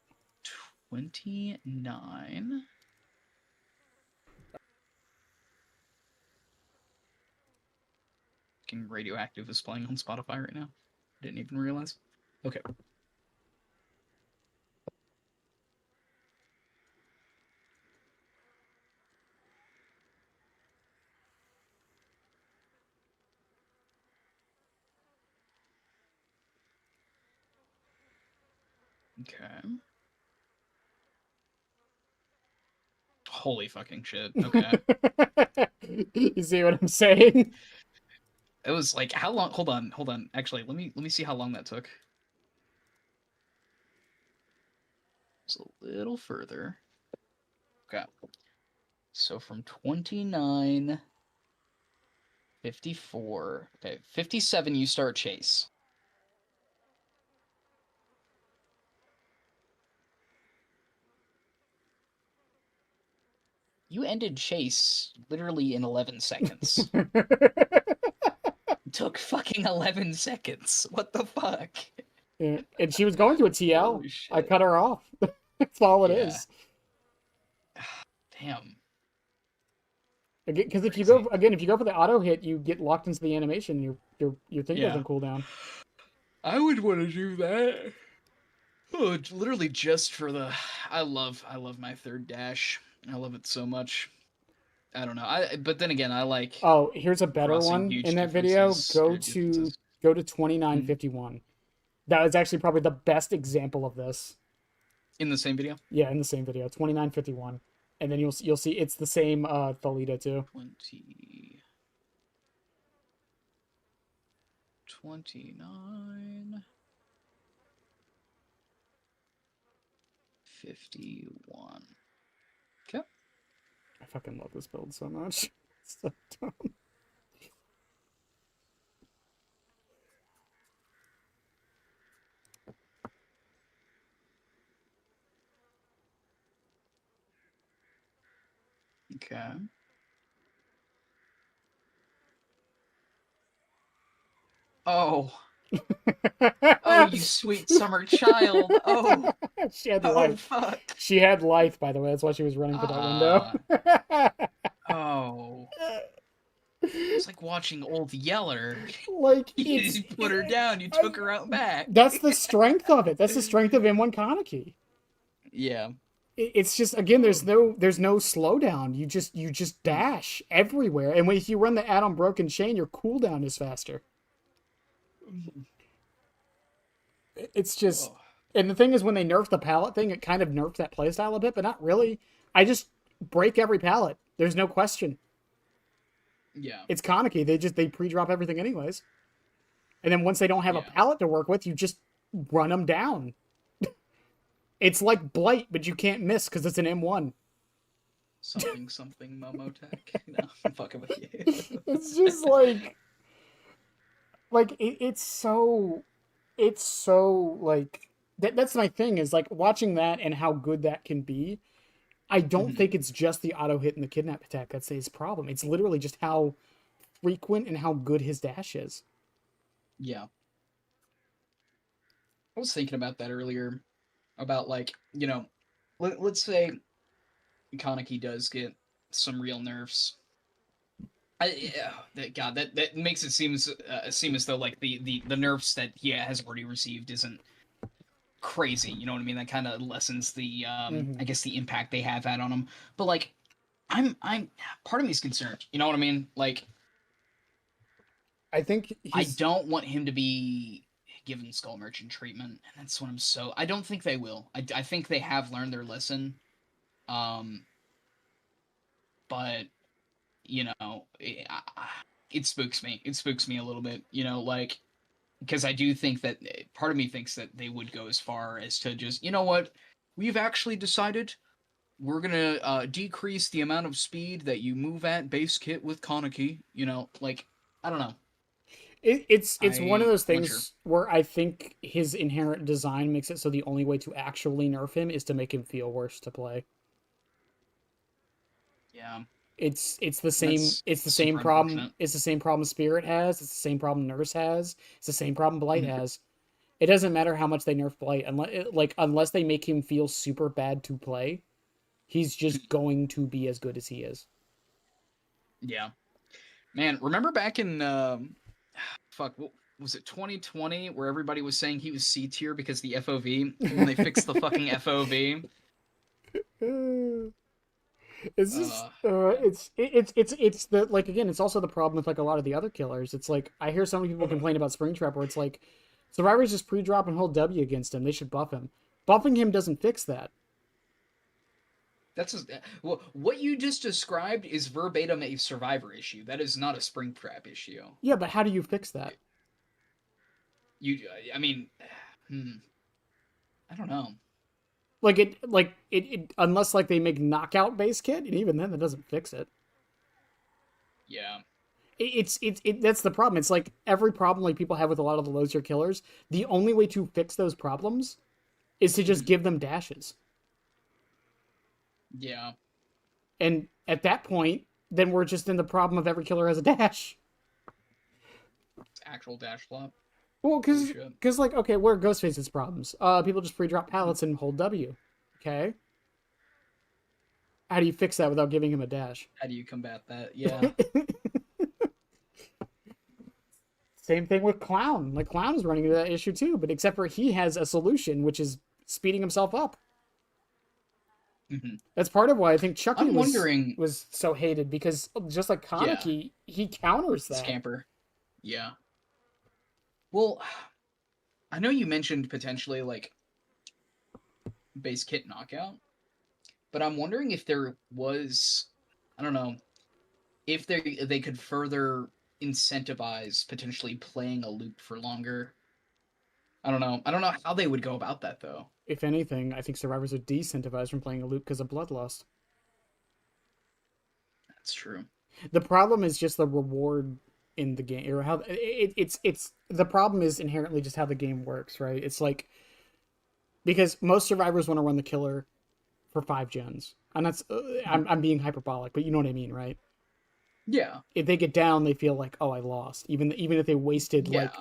29. Fucking Radioactive is playing on Spotify right now. Didn't even realize. Okay. Okay. Holy fucking shit. Okay. You see what I'm saying? It was like how long? Hold on, hold on. Actually, let me see how long that took. It's a little further. Okay. So from 29, 54. Okay, 57 you start chase. You ended chase literally in 11 seconds. It took fucking 11 seconds. What the fuck? Yeah, and she was going to a TL. Holy I shit. cut her off. That's all it Yeah. is. Damn. Because if you Crazy. go again, if you go for the auto hit, you get locked into the animation. Your thing Yeah. doesn't cool down. I would want to do that. Oh, literally just for the I love my third dash. I love it so much. I don't know. But then again, I like Oh, here's a better crossing one in huge that video. differences or differences. Go to twenty nine Mm. fifty one. That is actually probably the best example of this. In the same video? Yeah, in the same video, 2951, and then you'll see it's the same Thalita too. 20 29 51. Okay. I fucking love this build so much. It's so dumb. Okay. Oh. Oh, you sweet summer child. Oh. She had Oh, life. fuck. She had life, by the way. That's why she was running for that window. Oh. It's like watching old Yeller. Like You it's just put her down, you took her out back. that's the strength of it. That's the strength of M1 Kaneki. Yeah. It's just again, there's no slowdown. You just dash everywhere, and when if you run the add-on broken chain, your cooldown is faster. It's just, Oh. and the thing is, when they nerf the pallet thing, it kind of nerfed that playstyle a bit, but not really. I just break every pallet. There's no question. Yeah. It's Kaneki. They pre-drop everything anyways, and then once they don't have a Yeah. pallet to work with, you just run them down. It's like Blight, but you can't miss because it's an M1. Something something Momotech. No, I'm fucking with you. It's just like it's so like that's my thing is like watching that and how good that can be. I don't Mhm. think it's just the auto hit and the kidnap attack that's his problem. It's literally just how frequent and how good his dash is. Yeah. I was thinking about that earlier. About like, let's say Kaneki does get some real nerfs. God, that makes it seem as though like the nerfs that he has already received isn't crazy. You know what I mean? That kind of lessens the I guess the impact they have had on him. But like, I'm part of me is concerned. You know what I mean? Like, I think I he's don't want him to be given Skull Merchant treatment, and that's what I'm so. I don't think they will. I think they have learned their lesson. Um, but it spooks me. It spooks me a little bit. Like because I do think that part of me thinks that they would go as far as to just, you know what, we've actually decided we're gonna decrease the amount of speed that you move at base kit with Kaneki. Like I don't know. it's one of those I'm unsure. things where I think his inherent design makes it so the only way to actually nerf him is to make him feel worse to play. Yeah, It's the same that's it's the same super problem unfortunate. it's the same problem Spirit has, it's the same problem Nurse has, it's the same problem Blight Mhm. has. It doesn't matter how much they nerf Blight unless they make him feel super bad to play, he's just going to be as good as he is. Yeah, man. Remember back in fuck, what was it 2020 where everybody was saying he was C tier because the FOV when they fixed the fucking FOV. It's just Yeah. it's the like again it's also the problem with like a lot of the other killers. It's like I hear so many people complain about Springtrap where it's like Survivors just pre-drop and hold W against him. They should buff him. Buffing him doesn't fix that. That's what you just described is verbatim a Survivor issue. That is not a Springtrap issue. Yeah, but how do you fix that? I mean, hmm, I don't know. Unless like they make knockout base kit, and even then that doesn't fix it. Yeah. That's the problem. It's like every problem like people have with a lot of the low tier killers. The only way to fix those problems is to just Mhm. give them dashes. Yeah. And at that point, then we're just in the problem of every killer has a dash. It's actual dash flop. Well, Holy because shit. because like okay, where are Ghostface's problems? People just pre-drop pallets and hold W. Okay, how do you fix that without giving him a dash? How do you combat that? Yeah. Same thing with Clown. Like Clown is running into that issue too, but except for he has a solution, which is speeding himself up. hmm That's part of why I think Chucky I'm wondering, was so hated because just like yeah, Kaneki, he counters that. Scamper. Yeah. Well, I know you mentioned potentially like base kit knockout, but I'm wondering if there was, I don't know, if they could further incentivize potentially playing a loop for longer. I don't know. I don't know how they would go about that though. If anything, I think survivors are decentivized from playing a loop because of bloodlust. That's true. The problem is just the reward in the game, or how it's the problem is inherently just how the game works, right? It's like because most survivors want to run the killer for 5 gens, and that's Mhm. I'm being hyperbolic, but you know what I mean, right? Yeah. If they get down, they feel like, oh, I lost, even if they wasted Yeah.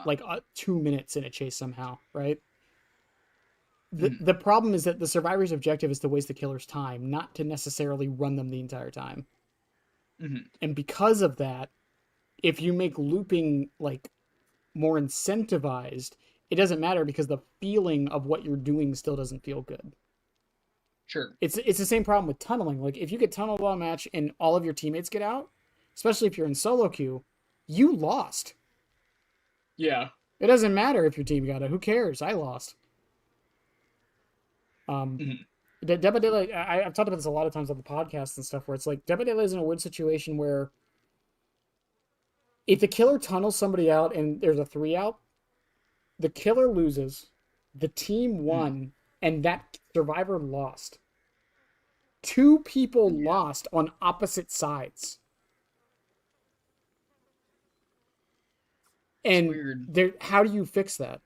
2 minutes in a chase somehow, right? The Mhm. the problem is that the survivor's objective is to waste the killer's time, not to necessarily run them the entire time. Mhm. And because of that, if you make looping like more incentivized, it doesn't matter because the feeling of what you're doing still doesn't feel good. Sure. It's the same problem with tunneling. Like if you get tunneled on a match and all of your teammates get out, especially if you're in solo queue, you lost. Yeah. It doesn't matter if your team got it. Who cares? I lost. Um, Mhm. Debadilla, I've talked about this a lot of times on the podcast and stuff, where it's like Debadilla is in a weird situation where if the killer tunnels somebody out and there's a 3 out, the killer loses, the team Mhm. won, and that survivor lost. Two people Yeah. lost on opposite sides. It's And weird. there, how do you fix that?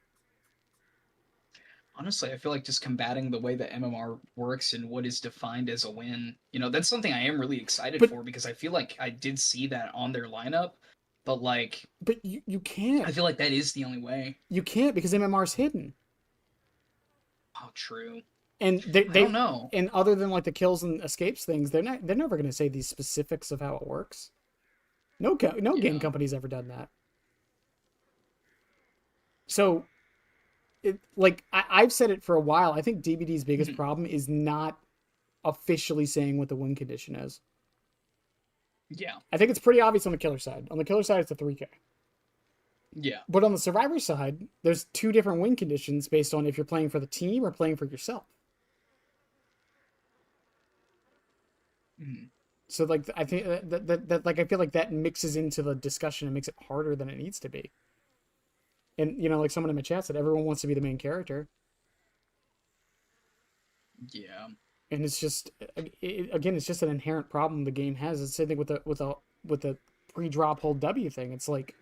Honestly, I feel like just combating the way that MMR works and what is defined as a win, that's something I am really excited But for because I feel like I did see that on their lineup, but like you I can't. feel like that is the only way. You can't because MMR is hidden. Oh, true. And I don't know. and other than like the kills and escapes things, they're never going to say these specifics of how it works. No game Yeah. company's ever done that. So like I've said it for a while. I think DBD's biggest Mhm. problem is not officially saying what the win condition is. Yeah. I think it's pretty obvious on the killer side. On the killer side, it's a 3K. Yeah. But on the survivor side, there's two different win conditions based on if you're playing for the team or playing for yourself. Mhm. So like I think that like I feel like that mixes into the discussion and makes it harder than it needs to be. And like someone in my chat said, everyone wants to be the main character, Yeah. and it's just again, it's just an inherent problem the game has. It's the same thing with the pre-drop hold W thing. It's like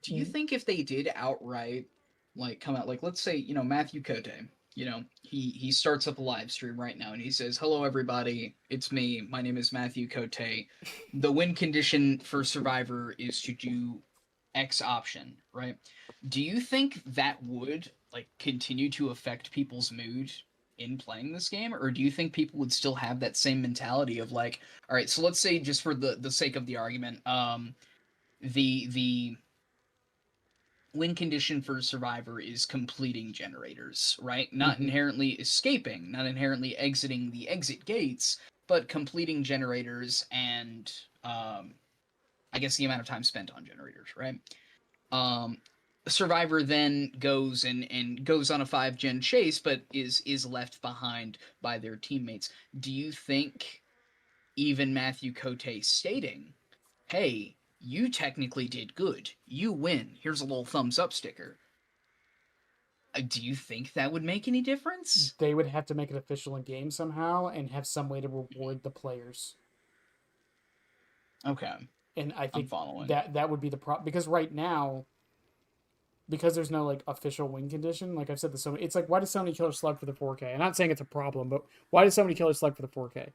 Do you think if they did outright like come out, like let's say, Matthew Cote, he starts up a live stream right now and he says, "Hello everybody, it's me. My name is Matthew Cote. The win condition for Survivor is to do X option," right? Do you think that would like continue to affect people's mood in playing this game, or do you think people would still have that same mentality of like, all right, so let's say just for the sake of the argument, the win condition for Survivor is completing generators, right? Not mm-hmm. inherently escaping, not inherently exiting the exit gates, but completing generators and I guess the amount of time spent on generators, right? Um, Survivor then goes and goes on a 5-gen chase, but is left behind by their teammates. Do you think even Matthew Cote stating, "Hey, you technically did good. You win. Here's a little thumbs up sticker." Do you think that would make any difference? They would have to make it official in game somehow and have some way to reward the players. Okay, And I I'm think following. that would be the problem, because right now, because there's no like official win condition, like I've said this so many, it's like, why does so many killers slug for the 4K? I'm not saying it's a problem, but why does so many killers slug for the 4K?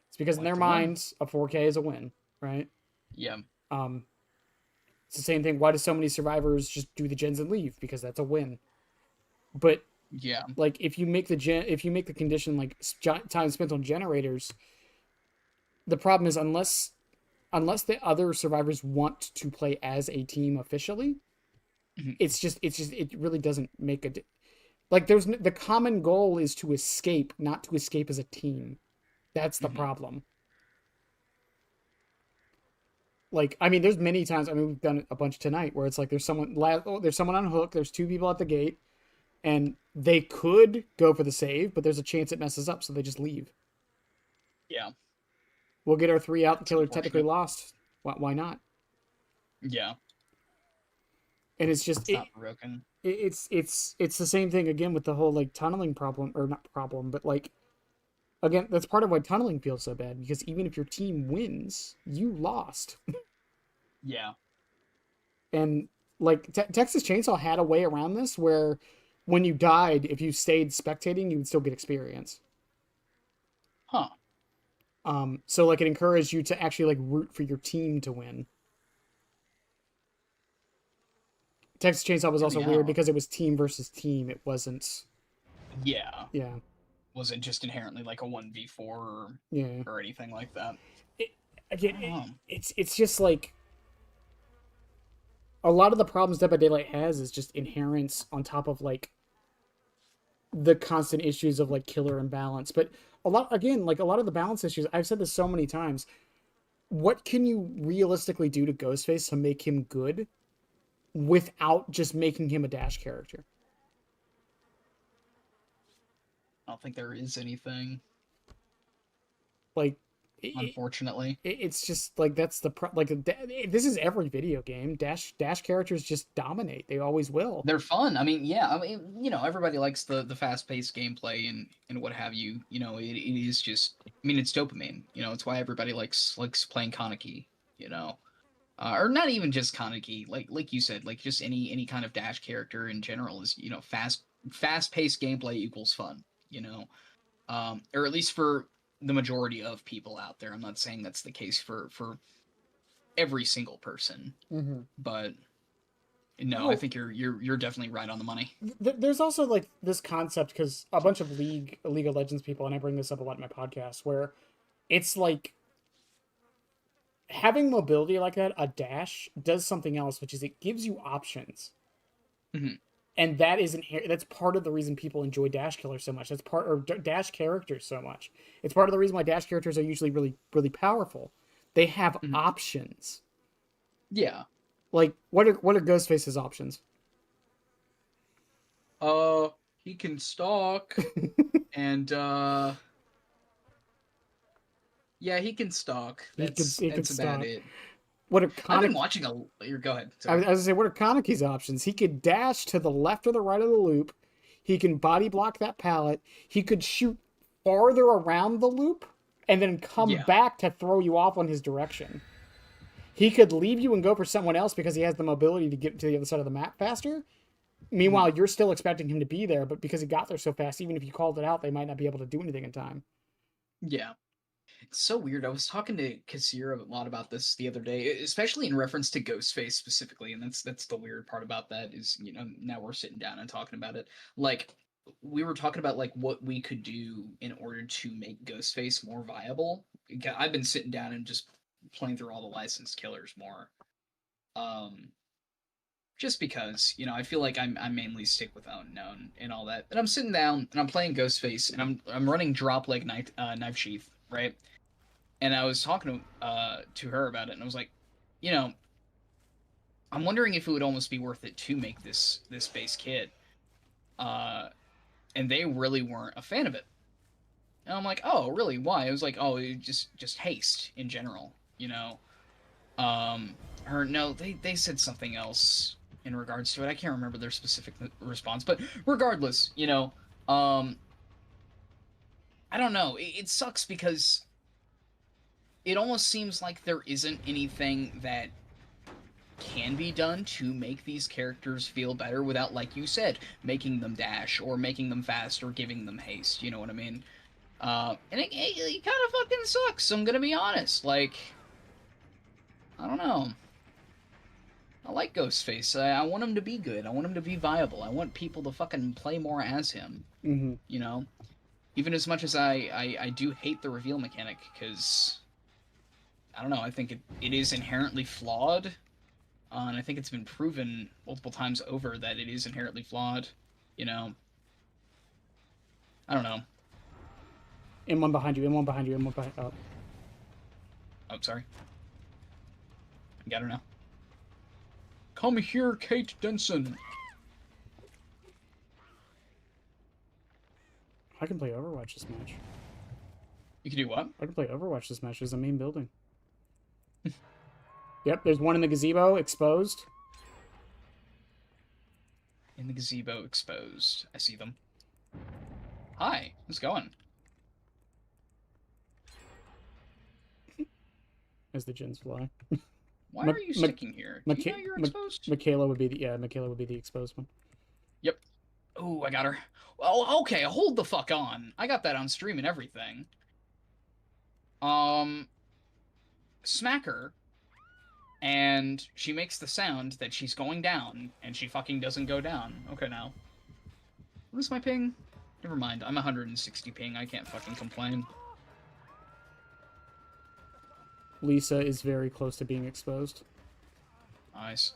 It's because in Like their to win. minds a 4K is a win, right? Yeah. Um, it's the same thing. Why do so many survivors just do the gens and leave? Because that's a win. But Yeah. like if you make the condition like time spent on generators, the problem is unless the other survivors want to play as a team officially, Mhm. it really doesn't make like there's the common goal is to escape, not to escape as a team. That's the Mhm. problem. Like I mean, there's many times. I mean, we've done it a bunch tonight where it's like there's someone on hook. There's two people at the gate, and they could go for the save, but there's a chance it messes up, so they just leave. Yeah. We'll get our three out. The It's killer technically unfortunate. lost. Why not? Yeah. And it's just It's not broken. it's the same thing again with the whole like tunneling problem, or not problem, but like again, that's part of why tunneling feels so bad, because even if your team wins, you lost. Yeah. And like Texas Chainsaw had a way around this where when you died, if you stayed spectating, you would still get experience. Huh. So like it encouraged you to actually like root for your team to win. Texas Chainsaw was also Maybe I weird don't. because it was team versus team. It wasn't. Yeah. Yeah, Wasn't just inherently like a 1v4 yeah. or anything like that. It, again, I don't know. it's just like a lot of the problems Dead by Daylight has is just inherent on top of like the constant issues of like killer imbalance. But a lot again, like a lot of the balance issues, I've said this so many times. What can you realistically do to Ghostface to make him good without just making him a dash character? I don't think there is anything, Like unfortunately. it's just like that's like this is every video game. Dash characters just dominate. They always will. They're fun. I mean, yeah. I mean, everybody likes the fast paced gameplay and what have you. It is just. I mean, it's dopamine. It's why everybody likes playing Kaneki. You know, or not even just Kaneki. Like you said, like just any kind of dash character in general is fast paced gameplay equals fun. Or at least for the majority of people out there. I'm not saying that's the case for every single person, Mm-hmm. but no, I Well, think you're definitely right on the money. there's also like this concept because a bunch of League of Legends people, and I bring this up a lot in my podcast, where it's like having mobility like that. A dash does something else, which is it gives you options, Mhm. and that is that's part of the reason people enjoy dash killers so much. That's part or dash characters so much. It's part of the reason why dash characters are usually really powerful. They have Mhm. options. Yeah. Like what are Ghostface's options? Uh, he can stalk, and yeah, he can stalk. That's He could that's about stop. it. What are I've been Conic? watching a. Go ahead. I Sorry. was gonna say, what are Kaneki's options? He could dash to the left or the right of the loop. He can body block that pallet. He could shoot farther around the loop and then come Yeah. back to throw you off on his direction. He could leave you and go for someone else because he has the mobility to get to the other side of the map faster. Mhm. Meanwhile, you're still expecting him to be there, but because he got there so fast, even if you called it out, they might not be able to do anything in time. Yeah. It's so weird. I was talking to Kasir a lot about this the other day, especially in reference to Ghostface specifically, and that's the weird part about that is, now we're sitting down and talking about it. Like we were talking about like what we could do in order to make Ghostface more viable. I've been sitting down and just playing through all the licensed killers more. Um just because, I feel like I mainly stick with unknown and all that. And I'm sitting down and I'm playing Ghostface and I'm running drop leg knife sheath, right? And I was talking to her about it, and I was like, you know, I'm wondering if it would almost be worth it to make this base kit. And they really weren't a fan of it. And I'm like, oh, really? Why? It was like, oh, just haste in general, you know. Or no, they said something else in regards to it. I can't remember their specific response, but regardless, you know, I don't know. It sucks because it almost seems like there isn't anything that can be done to make these characters feel better without, like you said, making them dash or making them fast or giving them haste. You know what I mean? And it kind of fucking sucks. I'm gonna be honest. Like, I don't know. I like Ghostface. I want him to be good. I want him to be viable. I want people to fucking play more as him. Mm-hmm. You know? Even as much as I do hate the reveal mechanic, because, I don't know, I think it is inherently flawed. And I think it's been proven multiple times over that it is inherently flawed. You know? I don't know. M1 behind you, M1 behind you, M1 behind... Oh. Oh, sorry. I got her now. Come here, Kate Denson. I can play Overwatch this match. You can do what? I can play Overwatch this match. There's a main building. Yep, there's one in the gazebo, exposed. In the gazebo, exposed. I see them. Hi, how's it going? As the gens fly. Why are you sticking here? Do you know you're exposed? Michaela would be the Michaela would be the exposed one. Yep. Oh, I got her. Oh, okay. Hold the fuck on. I got that on stream and everything. Smack her, and she makes the sound that she's going down, and she fucking doesn't go down. Okay, now. What is my ping? Never mind. I'm 160 ping. I can't fucking complain. Lisa is very close to being exposed. Nice.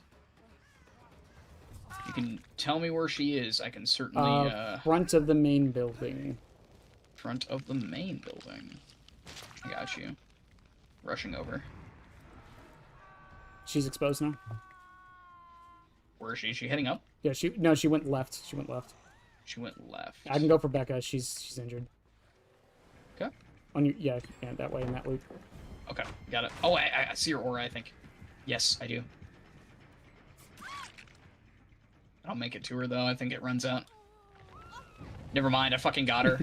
You can tell me where she is. I can certainly, front of the main building. Front of the main building. I got you. Rushing over. She's exposed now. Where is she? Is she heading up? Yeah, she went left. She went left. She went left. I can go for Becca. She's injured. Okay. On your yeah, that way in that loop. Okay, got it. Oh, I see your aura, I think. Yes, I do. I'll make it to her, though. I think it runs out. Never mind, I fucking got her.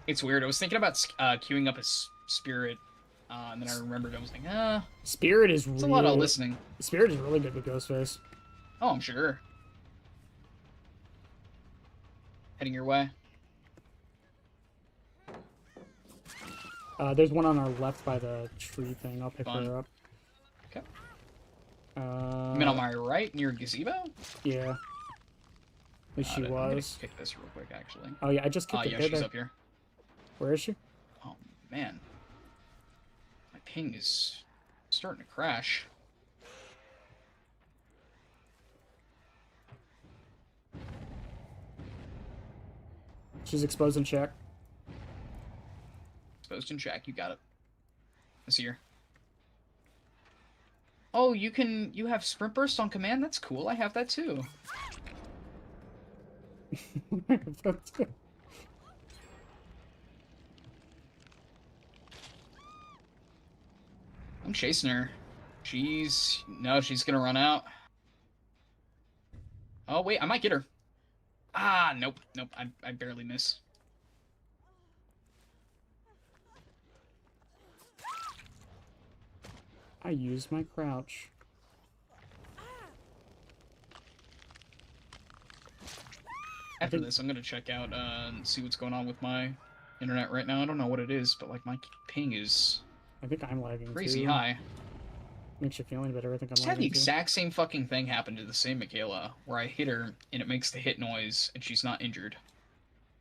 It's weird. I was thinking about queuing up a spirit, and then I remembered. I was like, Spirit is it's a lot of listening. Spirit is really good with Ghostface. Oh, I'm sure. Heading your way. There's one on our left by the tree thing. I'll pick Fun. her up. Okay. You mean on my right, near gazebo? Yeah. At least she I'm gonna was. kick this real quick, actually. Oh yeah, I just kicked it. Yeah, There, she's there. up here. Where is she? Oh, man. My ping is starting to crash. She's exposed in check. Exposed in check, you got it. I see her. Oh, you have sprint burst on command? That's cool. I have that too. I'm chasing her. She's gonna run out. Oh wait, I might get her. Ah, nope. I barely miss. I use my crouch. After this, I'm gonna check out and see what's going on with my internet right now. I don't know what it is, but like my ping is I think I'm lagging crazy too. high. Makes you feel any better. I think I'm Just had the lagging too. exact same fucking thing happen to the same Michaela, where I hit her and it makes the hit noise and she's not injured.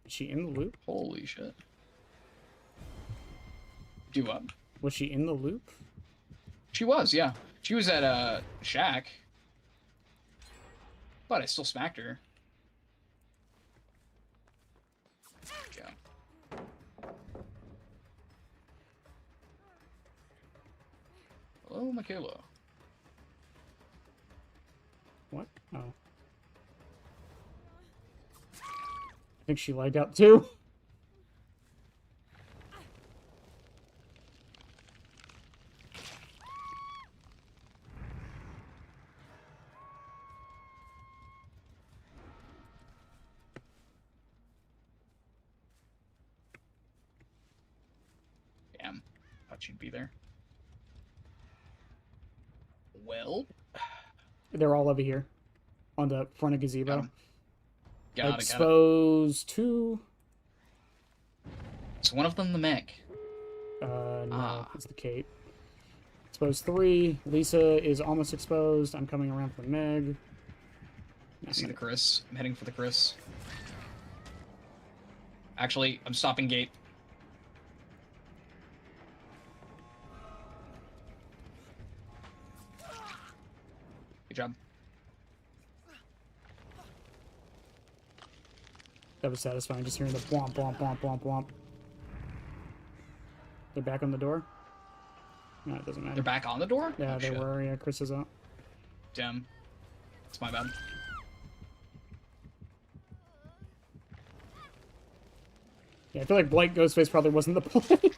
Is she in the loop? Holy shit. Do what? Was she in the loop? She was, yeah. She was at Shack. But I still smacked her. Yeah. Hello, Michaela. What? Oh. I think she lagged out too. Damn. Thought you'd be there. Well. They're all over here. On the front of gazebo. Got him. Got it. Expose 2. Is one of them the mech? No, it's the Kate. Expose 3. Lisa is almost exposed. I'm coming around for Meg. I see the Chris. I'm heading for the Chris. Actually, I'm stopping gate. Good job. That was satisfying, just hearing the blomp, blomp, blomp, blomp, blomp. They're back on the door? No, it doesn't matter. They're back on the door? Yeah, Oh, they shit. were. Yeah, Chris is out. Damn. It's my bad. Yeah, I feel like Blight Ghostface probably wasn't the play.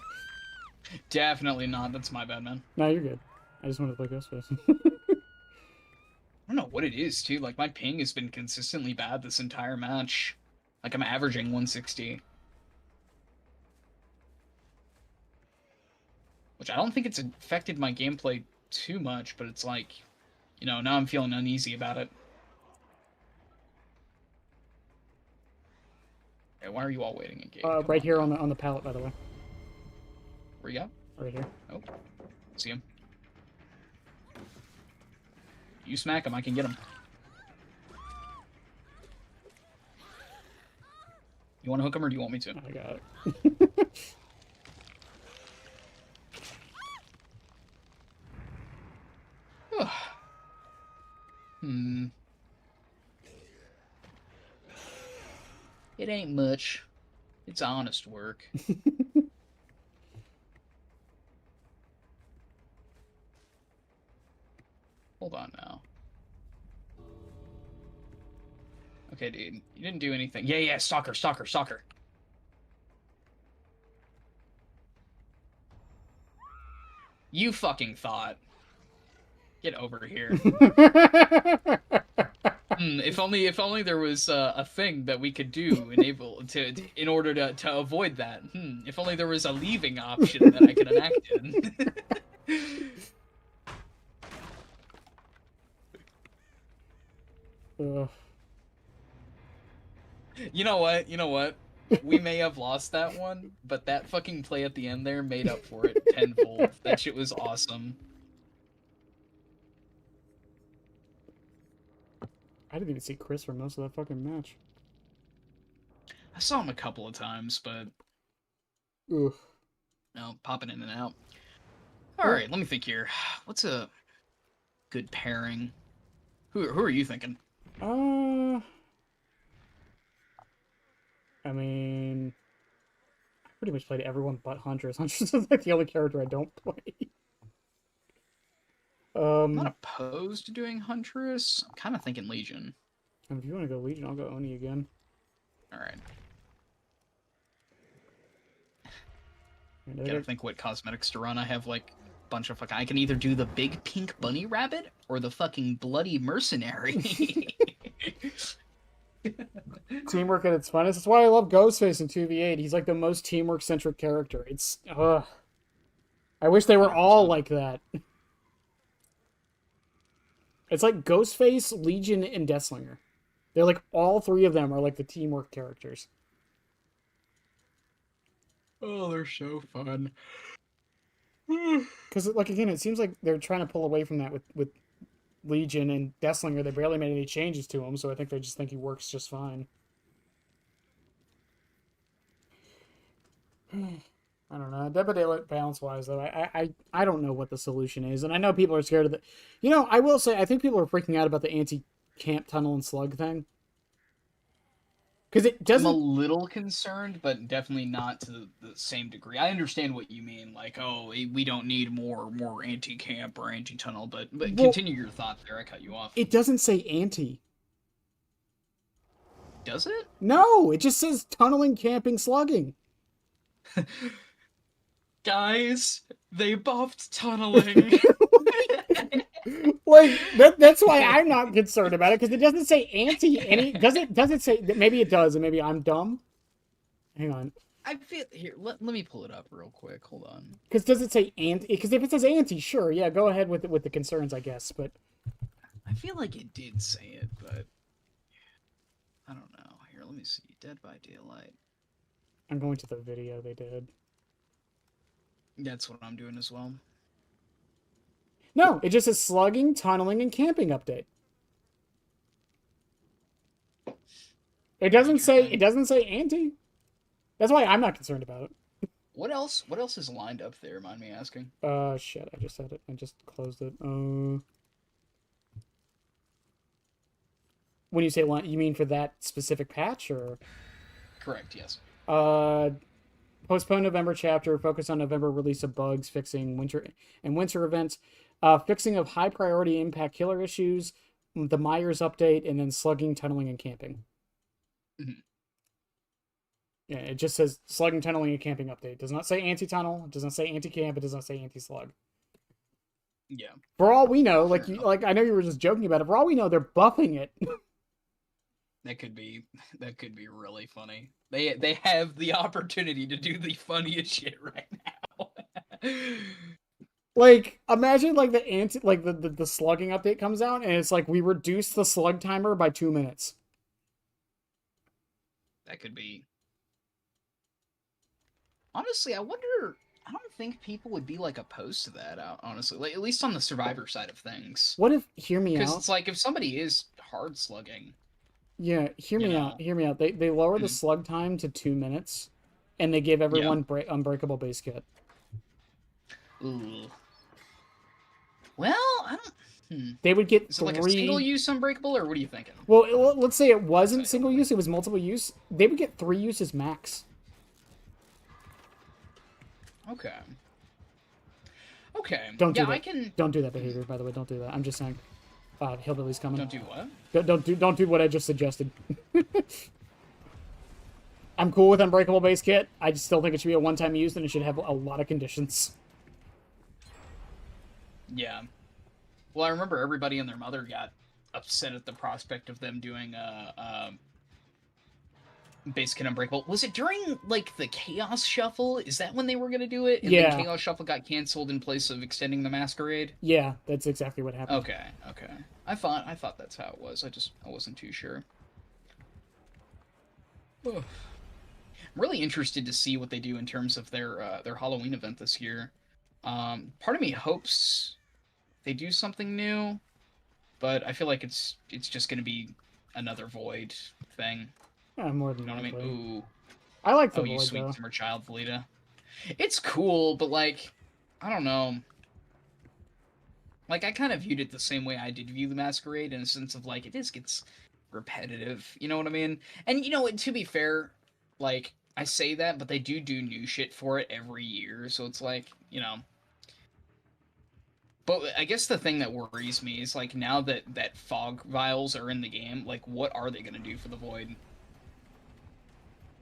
Definitely not. That's my bad, man. No, you're good. I just wanted to play Ghostface. I don't know what it is, too. Like, my ping has been consistently bad this entire match. Like, I'm averaging 160. Which I don't think it's affected my gameplay too much, but it's like, you know, now I'm feeling uneasy about it. Hey, why are you all waiting in gate? Right here on the pallet, by the way. Where you at? Right here. Oh, see him. You smack him, I can get him. You want to hook him or do you want me to? I got it. Hmm. It ain't much. It's honest work. Hold on now. Okay, dude. You didn't do anything. Yeah, stalker. You fucking thought. Get over here. If only there was a thing that we could do in order to avoid that. If only there was a leaving option that I could enact in. You know what? We may have lost that one, but that fucking play at the end there made up for it tenfold. That shit was awesome. I didn't even see Chris for most of that fucking match. I saw him a couple of times, but Oof. no, popping in and out. Alright, let me think here. What's a good pairing? Who are you thinking? I mean, I pretty much played everyone but Huntress. Huntress is like the only character I don't play. I'm not opposed to doing Huntress. I'm kind of thinking Legion. If you want to go Legion, I'll go Oni again. Alright. And Gotta think what cosmetics to run. I have like a bunch of fucking. I can either do the big pink bunny rabbit or the fucking bloody mercenary. Teamwork at its finest. That's why I love Ghostface in 2v8. He's like the most teamwork-centric character. It's, I wish they were all like that. It's like Ghostface, Legion, and Deathslinger. They're like, all three of them are like the teamwork characters. Oh, they're so fun. Because, like, again, it seems like they're trying to pull away from that with Legion and Deathslinger. They barely made any changes to him, so I think they just think he works just fine. I don't know. Dead by Daylight balance-wise, though, I don't know what the solution is, and I know people are scared of it. You know, I will say, I think people are freaking out about the anti-camp tunnel and slug thing. Because it I'm a doesn't. little concerned, but definitely not to the same degree. I understand what you mean, like, oh, we don't need more anti-camp or anti-tunnel, but Well, continue your thought there. I cut you off. it doesn't say anti. Does it? No, it just says tunneling, camping, slugging. Guys, they buffed tunneling. Like that's why I'm not concerned about it because it doesn't say anti any. Does it say? Maybe it does, and maybe I'm dumb. Hang on, I feel here. Let me pull it up real quick. Hold on. because does it say anti? Because if it says anti, sure, yeah, go ahead with the concerns, I guess. But I feel like it did say it, but I don't know. Here, let me see. Dead by Daylight. I'm going to the video they did. That's what I'm doing as well. No, it just says slugging, tunneling, and camping update. It doesn't say. It doesn't say anti. That's why I'm not concerned about it. What else? What else is lined up there? Mind me asking. Shit, I just said it. I just closed it. When you say line, you mean for that specific patch, or? Correct. Yes. Postpone November chapter. Focus on November release of bugs, fixing winter events, fixing of high priority impact killer issues, the Myers update, and then slugging, tunneling, and camping. Mhm. Yeah, it just says slugging, tunneling, and camping update. It does not say anti-tunnel. It does not say anti-camp. It does not say anti-slug. Yeah. For all we know, Fair enough. I know you were just joking about it. For all we know, they're buffing it. That could be really funny. They have the opportunity to do the funniest shit right now. Like, imagine like the slugging update comes out and it's like we reduced the slug timer by 2 minutes. That could be. Honestly, I wonder. I don't think people would be like opposed to that. Honestly, like at least on the survivor side of things. What if hear me Because out? it's like if somebody is hard slugging. Yeah, hear me know. out. Hear me out. They lower the Mhm. slug time to 2 minutes, and they give everyone unbreakable base kit. Ooh. Well, I don't. They would get Is it three. like a single use unbreakable, or what are you thinking? Well, let's say it wasn't Sorry, single use; it was multiple use. They would get 3 uses max. Okay. Okay. Don't yeah, do that. I can. Don't do that behavior, by the way. Don't do that. I'm just saying. Hillbilly's coming. Don't do what? Don't do what I just suggested. I'm cool with unbreakable base kit. I just still think it should be a one-time use, and it should have a lot of conditions. Yeah. Well, I remember everybody and their mother got upset at the prospect of them doing base kit unbreakable. Was it during like the Chaos Shuffle? Is that when they were gonna do it? And Yeah. then Chaos Shuffle got canceled in place of extending the Masquerade. Yeah, that's exactly what happened. Okay. Okay. I thought that's how it was. I wasn't too sure. I'm really interested to see what they do in terms of their Halloween event this year. Part of me hopes they do something new, but I feel like it's just gonna be another Void thing. Yeah, more than You know what I likely. mean? Ooh. I like the Oh, you Void, sweet though. summer child, Valita. It's cool, but like, I don't know. Like, I kind of viewed it the same way I did view the Masquerade, in a sense of like, it just gets repetitive. You know what I mean? And you know, to be fair, like, I say that, but they do new shit for it every year, so it's like, you know. But I guess the thing that worries me is like now that fog vials are in the game, like what are they gonna do for the Void?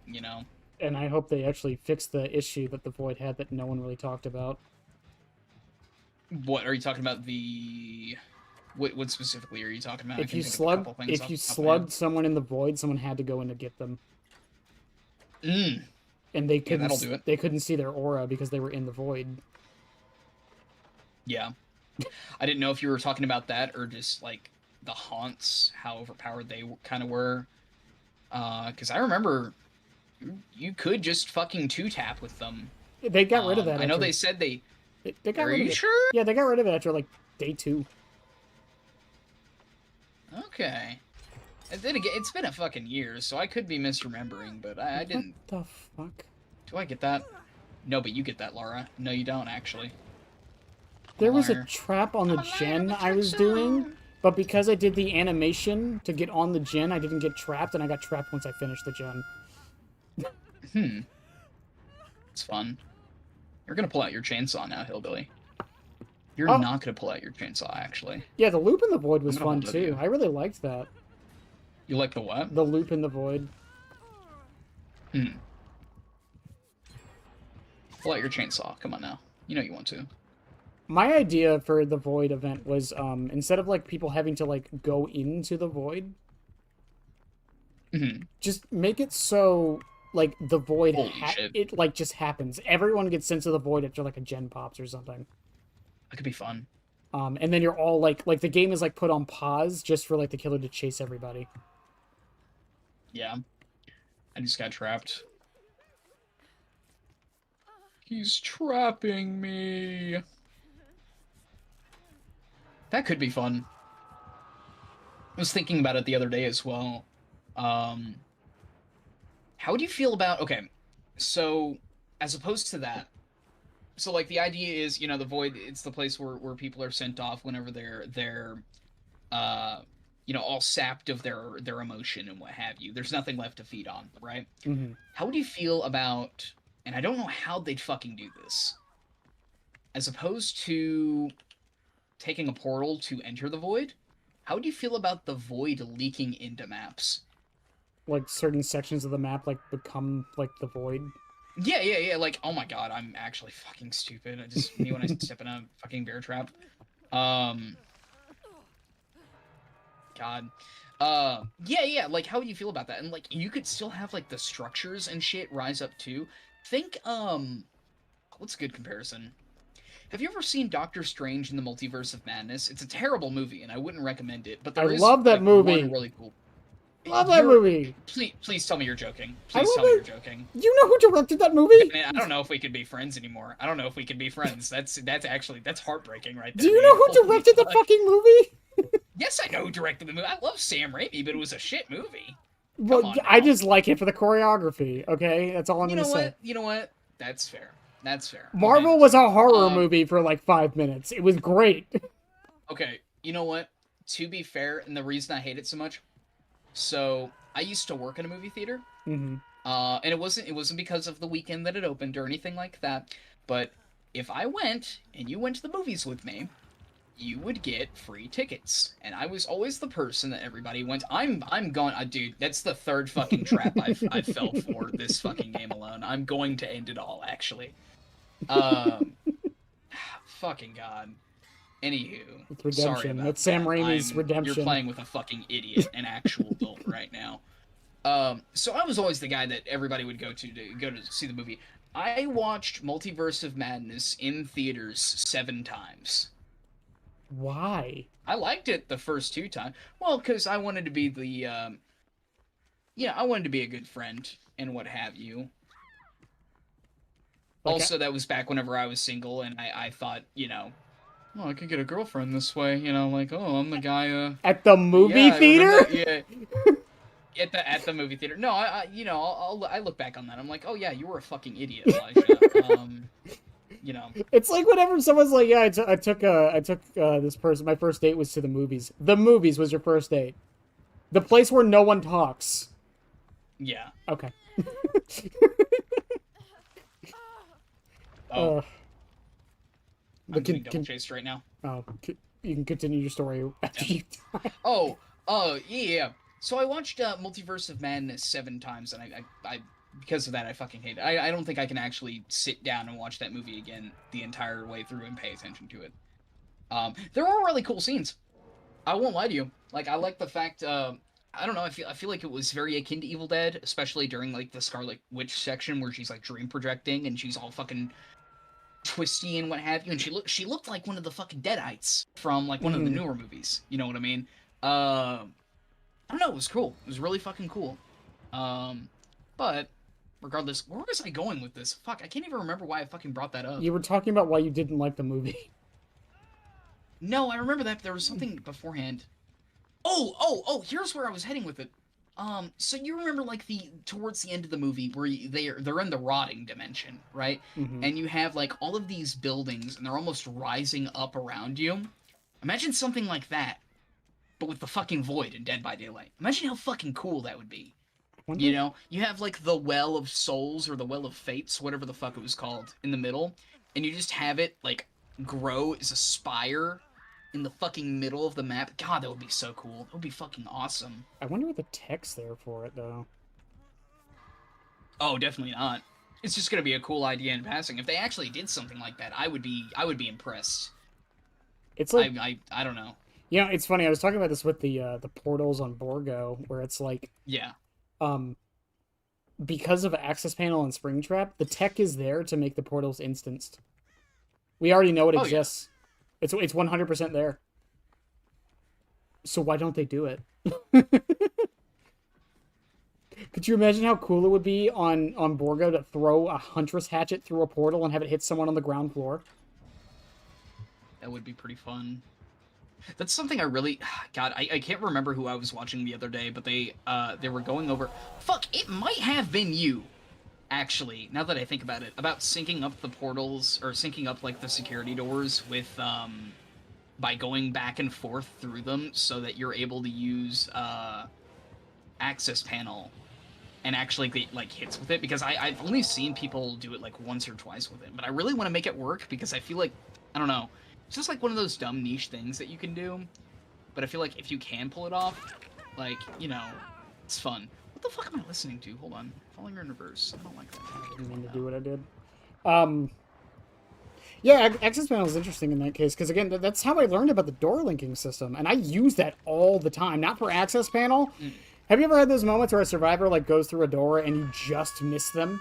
You know? And I hope they actually fix the issue that the Void had that no one really talked about. What are you talking about? What specifically are you talking about? If you slugged someone in the Void, someone had to go in to get them. Mm. And they couldn't. that'll do it. They couldn't see their aura because they were in the Void. Yeah. I didn't know if you were talking about that or just like the haunts, how overpowered they kind of were. Because I remember you could just fucking 2-tap with them. They got rid of that. I know they said they got are rid of you it. sure? Yeah, they got rid of it after like day 2. Okay. And then again, it's been a fucking year, so I could be misremembering, but I didn't. What the fuck? Do I get that? No, but you get that, Laura. No, you don't, actually. There was a Liar. trap on the gen I was doing But because I did the animation to get on the gen, I didn't get trapped, and I got trapped once I finished the gen. Hmm. It's fun. You're gonna pull out your chainsaw now, Hillbilly. You're Oh. not gonna pull out your chainsaw, actually. Yeah, the loop in the void was I'm gonna fun hold it too. you. I really liked that. You like the what? The loop in the void. Hmm. Pull out your chainsaw. Come on now. You know you want to. My idea for the void event was instead of like people having to like go into the void, Hmm. just make it so like the void Holy shit. it like just happens. Everyone gets sent to the void after like a gen pops or something. That could be fun. And then you're all like the game is like put on pause just for like the killer to chase everybody. Yeah. I just got trapped. He's trapping me. That could be fun. I was thinking about it the other day as well. How do you feel about... Okay, so as opposed to that, so like the idea is, you know, the void, it's the place where people are sent off whenever they're uh you know, all sapped of their emotion and what have you. There's nothing left to feed on, right? Mm-hmm. How would you feel about, and I don't know how they'd fucking do this, as opposed to taking a portal to enter the void, how would you feel about the void leaking into maps? Like certain sections of the map like become like the void. Yeah. Like, oh my god, I'm actually fucking stupid. I just me when I step in a fucking bear trap. Um. God. Yeah. Like, how would you feel about that? And like, you could still have like the structures and shit rise up too. Think, what's a good comparison? Have you ever seen Doctor Strange in the Multiverse of Madness? It's a terrible movie, and I wouldn't recommend it. But I there is love that like, movie. one really cool. Love that movie. Please tell me you're joking. I Please love tell me it. you're joking. You know who directed that movie? Man, I don't know if we could be friends anymore. I don't know if we could be friends. That's actually that's heartbreaking right there. Do you dude. know who Holy directed the fuck. fucking movie? Yes, I know who directed the movie. I love Sam Raimi, but it was a shit movie. Well, on I now. just like it for the choreography. Okay, that's all I'm You gonna know say. what? You know what? That's fair. That's fair. Marvel Okay. was a horror movie for like 5 minutes. It was great. Okay, you know what? To be fair, and the reason I hate it so much, so I used to work in a movie theater, Mm-hmm. and it wasn't because of the weekend that it opened or anything like that. But if I went and you went to the movies with me, you would get free tickets, and I was always the person that everybody went. I'm going, dude. That's the third fucking trap I've fell for this fucking game alone. I'm going to end it all, actually. Fucking god. Anywho, It's sorry redemption. about That's Sam that. Raimi's redemption. You're playing with a fucking idiot, an actual adult right now. So I was always the guy that everybody would go to go to see the movie. I watched Multiverse of Madness in theaters 7 times. Why? I liked it the first 2 times. Well, because I wanted to be the, I wanted to be a good friend and what have you. Like, Also, that was back whenever I was single, and I thought, you know, oh, I could get a girlfriend this way, you know, like, oh, I'm the guy, at the movie yeah, theater? yeah. At the movie theater. No, I look back on that. I'm like, oh yeah, you were a fucking idiot, Elijah. You know. It's like whenever someone's like, "Yeah, I took this person. My first date was to the movies. The movies was your first date. The place where no one talks." Yeah. Okay. Oh, I'm But getting double chased right now. you can continue your story after you die. Oh, yeah. So I watched Multiverse of Madness 7 times, and I because of that, I fucking hate it. I don't think I can actually sit down and watch that movie again the entire way through and pay attention to it. There were really cool scenes. I won't lie to you. Like, I like the fact, I don't know, I feel like it was very akin to Evil Dead, especially during, like, the Scarlet Witch section where she's, like, dream projecting, and she's all fucking twisty and what have you, and she looked like one of the fucking Deadites from, like, one of the newer movies. You know what I mean? I don't know, it was cool. It was really fucking cool. But regardless, where was I going with this? Fuck, I can't even remember why I fucking brought that up. You were talking about why you didn't like the movie. No, I remember that, but there was something beforehand. Oh, here's where I was heading with it. So you remember, like, towards the end of the movie where they're in the rotting dimension, right? Mm-hmm. And you have, like, all of these buildings, and they're almost rising up around you. Imagine something like that, but with the fucking void in Dead by Daylight. Imagine how fucking cool that would be. I wonder. You know, you have like the Well of Souls or the Well of Fates, whatever the fuck it was called, in the middle, and you just have it like grow as a spire in the fucking middle of the map. God, that would be so cool. That would be fucking awesome. I wonder what the tech's there for it though. Oh, definitely not. It's just gonna be a cool idea in passing. If they actually did something like that, I would be impressed. It's like I don't know. you know, it's funny. I was talking about this with the portals on Borgo, where it's like Yeah. um because of Access Panel and Springtrap, the tech is there to make the portals instanced. We already know it Oh, yeah. exists. It's 100% there. So why don't they do it? Could you imagine how cool it would be on Borgo to throw a Huntress hatchet through a portal and have it hit someone on the ground floor? That would be pretty fun. That's something I really... God, I can't remember who I was watching the other day, but they were going over... Fuck, it might have been you, actually, now that I think about it, about syncing up the portals, or syncing up, like, the security doors with, by going back and forth through them so that you're able to use, Access Panel and actually get, like, hits with it, because I've only seen people do it, like, once or twice with it, but I really want to make it work, because I feel like, I don't know, it's just like one of those dumb niche things that you can do, but I feel like if you can pull it off, like, you know, it's fun. What the fuck am I listening to? Hold on. Falling in reverse. I don't like that. I didn't mean to do what I did. Yeah, Access Panel is interesting in that case, because again, that's how I learned about the door linking system, and I use that all the time. Not for Access Panel. Have you ever had those moments where a survivor like goes through a door and you just miss them?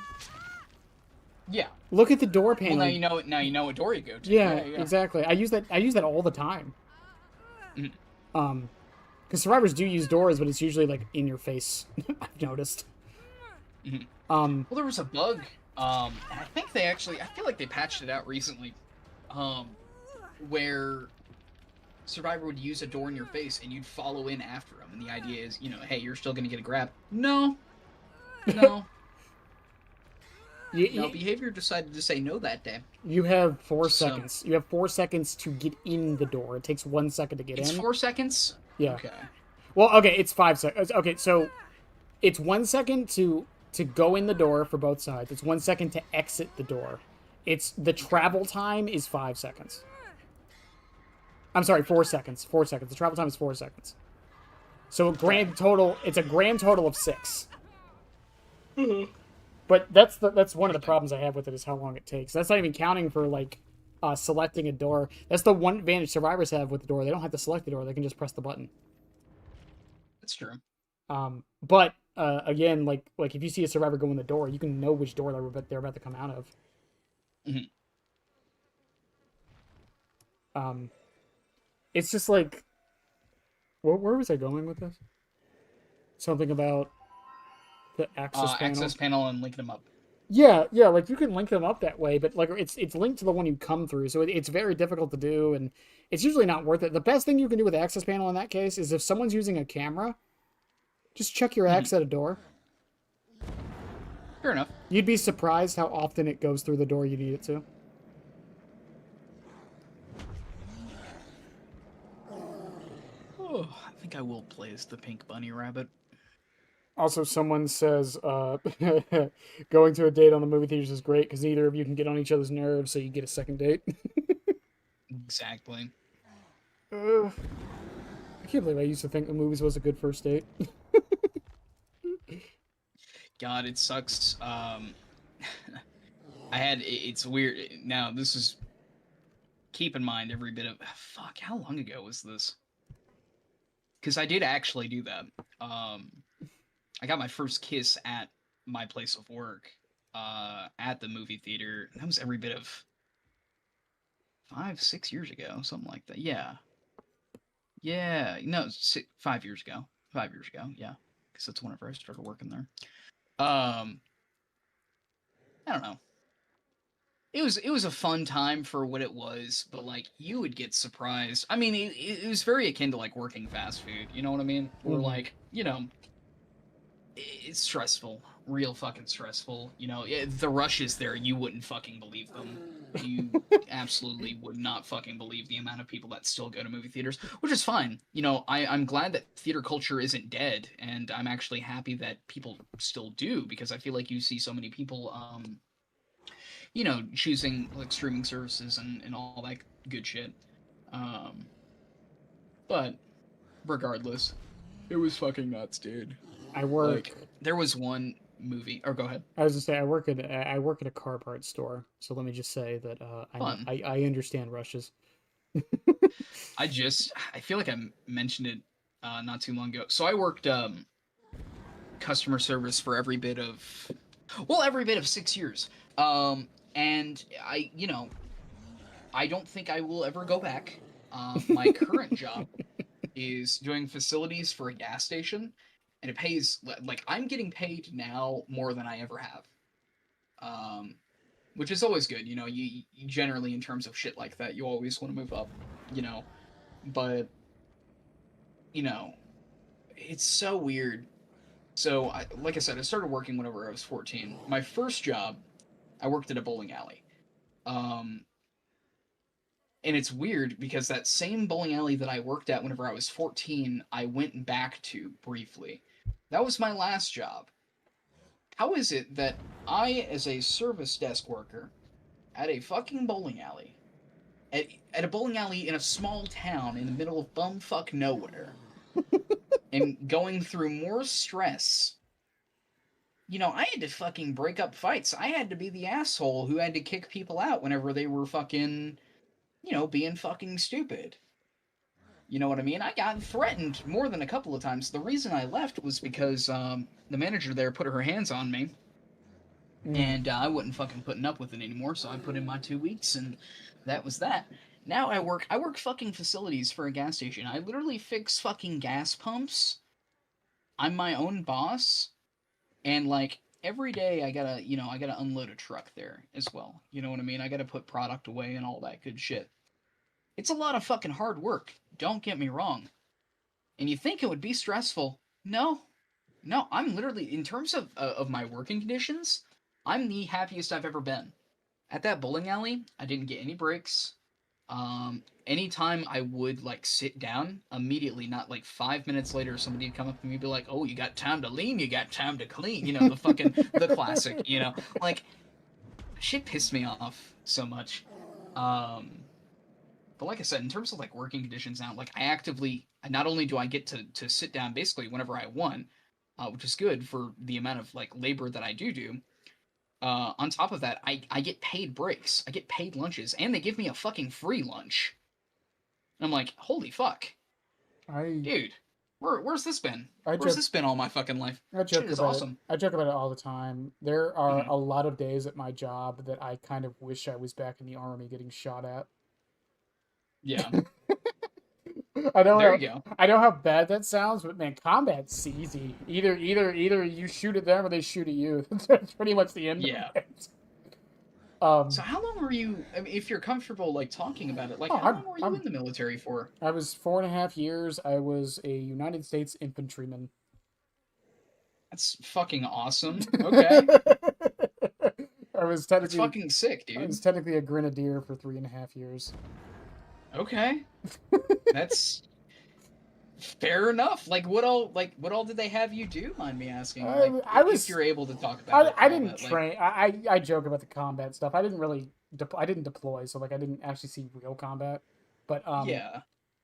Yeah. Look at the door panel. Well, now you know what door you go to. Yeah, exactly. I use that all the time. Because survivors do use doors, but it's usually like in your face. I've noticed. Well, there was a bug. And I think they actually, I feel like they patched it out recently, where survivor would use a door in your face and you'd follow in after them, and the idea is, you know, hey, you're still gonna get a grab. No. No. No, behavior decided to say no that day. You have 4 seconds. You have 4 seconds to get in the door. It takes 1 second to get in. It's 4 seconds? Yeah. Okay. Well, okay, it's 5 seconds. Okay, so it's 1 second to go in the door for both sides. It's 1 second to exit the door. It's the travel time is 5 seconds. I'm sorry, 4 seconds. 4 seconds. The travel time is 4 seconds. So grand total, it's a grand total of 6. But that's one of the problems I have with it is how long it takes. That's not even counting for like selecting a door. That's the one advantage survivors have with the door. They don't have to select the door. They can just press the button. That's true. But again, like if you see a survivor go in the door, you can know which door they're about to come out of. It's just like, where was I going with this? Something about the access panel. Access panel and link them up. Yeah, like you can link them up that way, but like it's linked to the one you come through, so it's very difficult to do, and it's usually not worth it. The best thing you can do with access panel in that case is if someone's using a camera, just check your axe at a door. Fair enough. You'd be surprised how often it goes through the door you need it to. Oh, I think I will play as the pink bunny rabbit. Also, someone says going to a date on the movie theaters is great because neither of you can get on each other's nerves, so you get a second date. Exactly. I can't believe I used to think the movies was a good first date. God, it sucks. It's weird. Now, this is... Keep in mind every bit of... Fuck, how long ago was this? Because I did actually do that. I got my first kiss at my place of work, at the movie theater. That was every bit of 5-6 years ago, something like that. Yeah. Yeah, no, 5 years ago. 5 years ago, yeah. Because that's whenever I started working there. I don't know. It was a fun time for what it was, but like you would get surprised. I mean, it was very akin to like working fast food. You know what I mean? Or like, you know, it's stressful, real fucking stressful. You know, the rushes there, you wouldn't fucking believe them. You absolutely would not fucking believe the amount of people that still go to movie theaters, which is fine. You know, I'm glad that theater culture isn't dead, and I'm actually happy that people still do, because I feel like you see so many people, you know, choosing like streaming services and all that good shit. Um, but regardless, it was fucking nuts, dude. I Like, work. there was one movie. Or go ahead. I was just say I work at a car parts store. So let me just say that Fun. I understand rushes. I feel like I mentioned it not too long ago. So I worked customer service for every bit of 6 years. And you know, I don't think I will ever go back. My current job is doing facilities for a gas station, and it pays like I'm getting paid now more than I ever have. Um, which is always good. You know, you generally in terms of shit like that, you always want to move up. You know, but you know, it's so weird. So, like I said, I started working whenever I was 14. My first job, I worked at a bowling alley. Um, and it's weird because that same bowling alley that I worked at whenever I was 14, I went back to briefly. That was my last job. How is it that I, as a service desk worker at a fucking bowling alley, at a bowling alley in a small town in the middle of bumfuck nowhere, am going through more stress? You know, I had to fucking break up fights. I had to be the asshole who had to kick people out whenever they were fucking, you know, being fucking stupid. You know what I mean? I got threatened more than a couple of times. The reason I left was because the manager there put her hands on me, Mm. and I wasn't fucking putting up with it anymore. So I put in my 2 weeks, and that was that. Now I work fucking facilities for a gas station. I literally fix fucking gas pumps. I'm my own boss, and like every day I gotta unload a truck there as well. You know what I mean? I gotta put product away and all that good shit. It's a lot of fucking hard work. Don't get me wrong. And you think it would be stressful? No, no. I'm literally, in terms of my working conditions, I'm the happiest I've ever been. At that bowling alley, I didn't get any breaks. Anytime I would like sit down, immediately, not like 5 minutes later, somebody would come up to me and be like, "Oh, you got time to lean? You got time to clean?" You know, the classic. You know, like shit pissed me off so much. Um, but like I said, in terms of like working conditions now, like I actively, not only do I get to sit down basically whenever I want, which is good for the amount of like labor that I do. On top of that, I get paid breaks, I get paid lunches, and they give me a fucking free lunch. And I'm like, holy fuck, I dude, where's this been? I Where's joke this been all my fucking life? Shit is awesome. I joke about it all the time. There are Mhm. a lot of days at my job that I kind of wish I was back in the army getting shot at. Yeah, I don't there know. you go. I know how bad that sounds, but man, combat's easy. Either you shoot at them or they shoot at you. That's pretty much the end of Yeah. it. So how long were you? I mean, if you're comfortable like talking about it, like Oh, how long were you I'm in the military for? I was 4.5 years. I was a United States infantryman. That's fucking awesome. Okay, I was that's technically fucking sick, I was dude. technically a grenadier for 3.5 years. Okay, that's fair enough. What all did they have you do? Mind me asking, like I if was you're able to talk about it I and all didn't that. Like, train. I joke about the combat stuff. I didn't really I didn't deploy, so like I didn't actually see real combat. But yeah,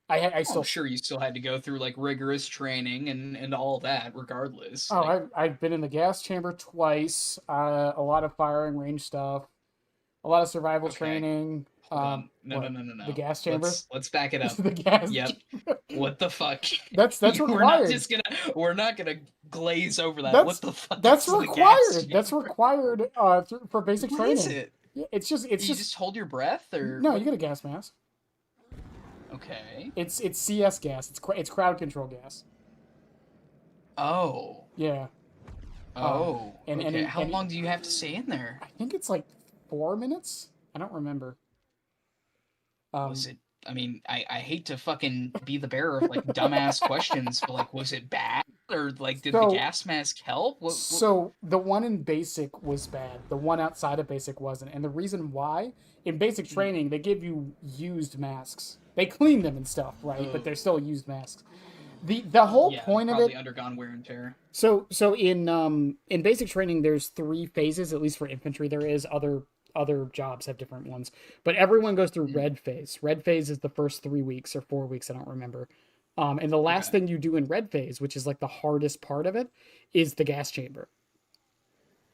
I well, I'm still sure you still had to go through like rigorous training and all that. Regardless, oh like, I've been in the gas chamber twice. A lot of firing range stuff. A lot of survival okay, training. hold on, no, no, What no, no, the no. gas chamber? Let's back it up. The gas. Yep. What the fuck? That's required. We're not gonna glaze over that. What That's the fuck that's is the gas required. That's chamber? required for basic What is training. it? Yeah, it's You just just hold your breath, or no. You what? get a gas mask. Okay. It's CS gas. It's crowd control gas. Oh. Yeah. Oh. And Okay. any How any long do you have to stay in there? I think it's like 4 minutes. I don't remember. Was Um, it? I mean, I hate to fucking be the bearer of like dumbass questions, but like, was it bad? Or like, did the So gas mask help? What? So the one in basic was bad. The one outside of basic wasn't. And the reason why, in basic training, they give you used masks. They clean them and stuff, right? But Oh, they're still used masks. The whole yeah, point of probably it. undergone wear and tear. So in basic training, there's 3 phases. At least for infantry, there is other jobs have different ones. But everyone goes through Mm, red phase. Red phase is the first 3 weeks or 4 weeks. I don't remember. And the last okay, thing you do in red phase, which is like the hardest part of it, is the gas chamber.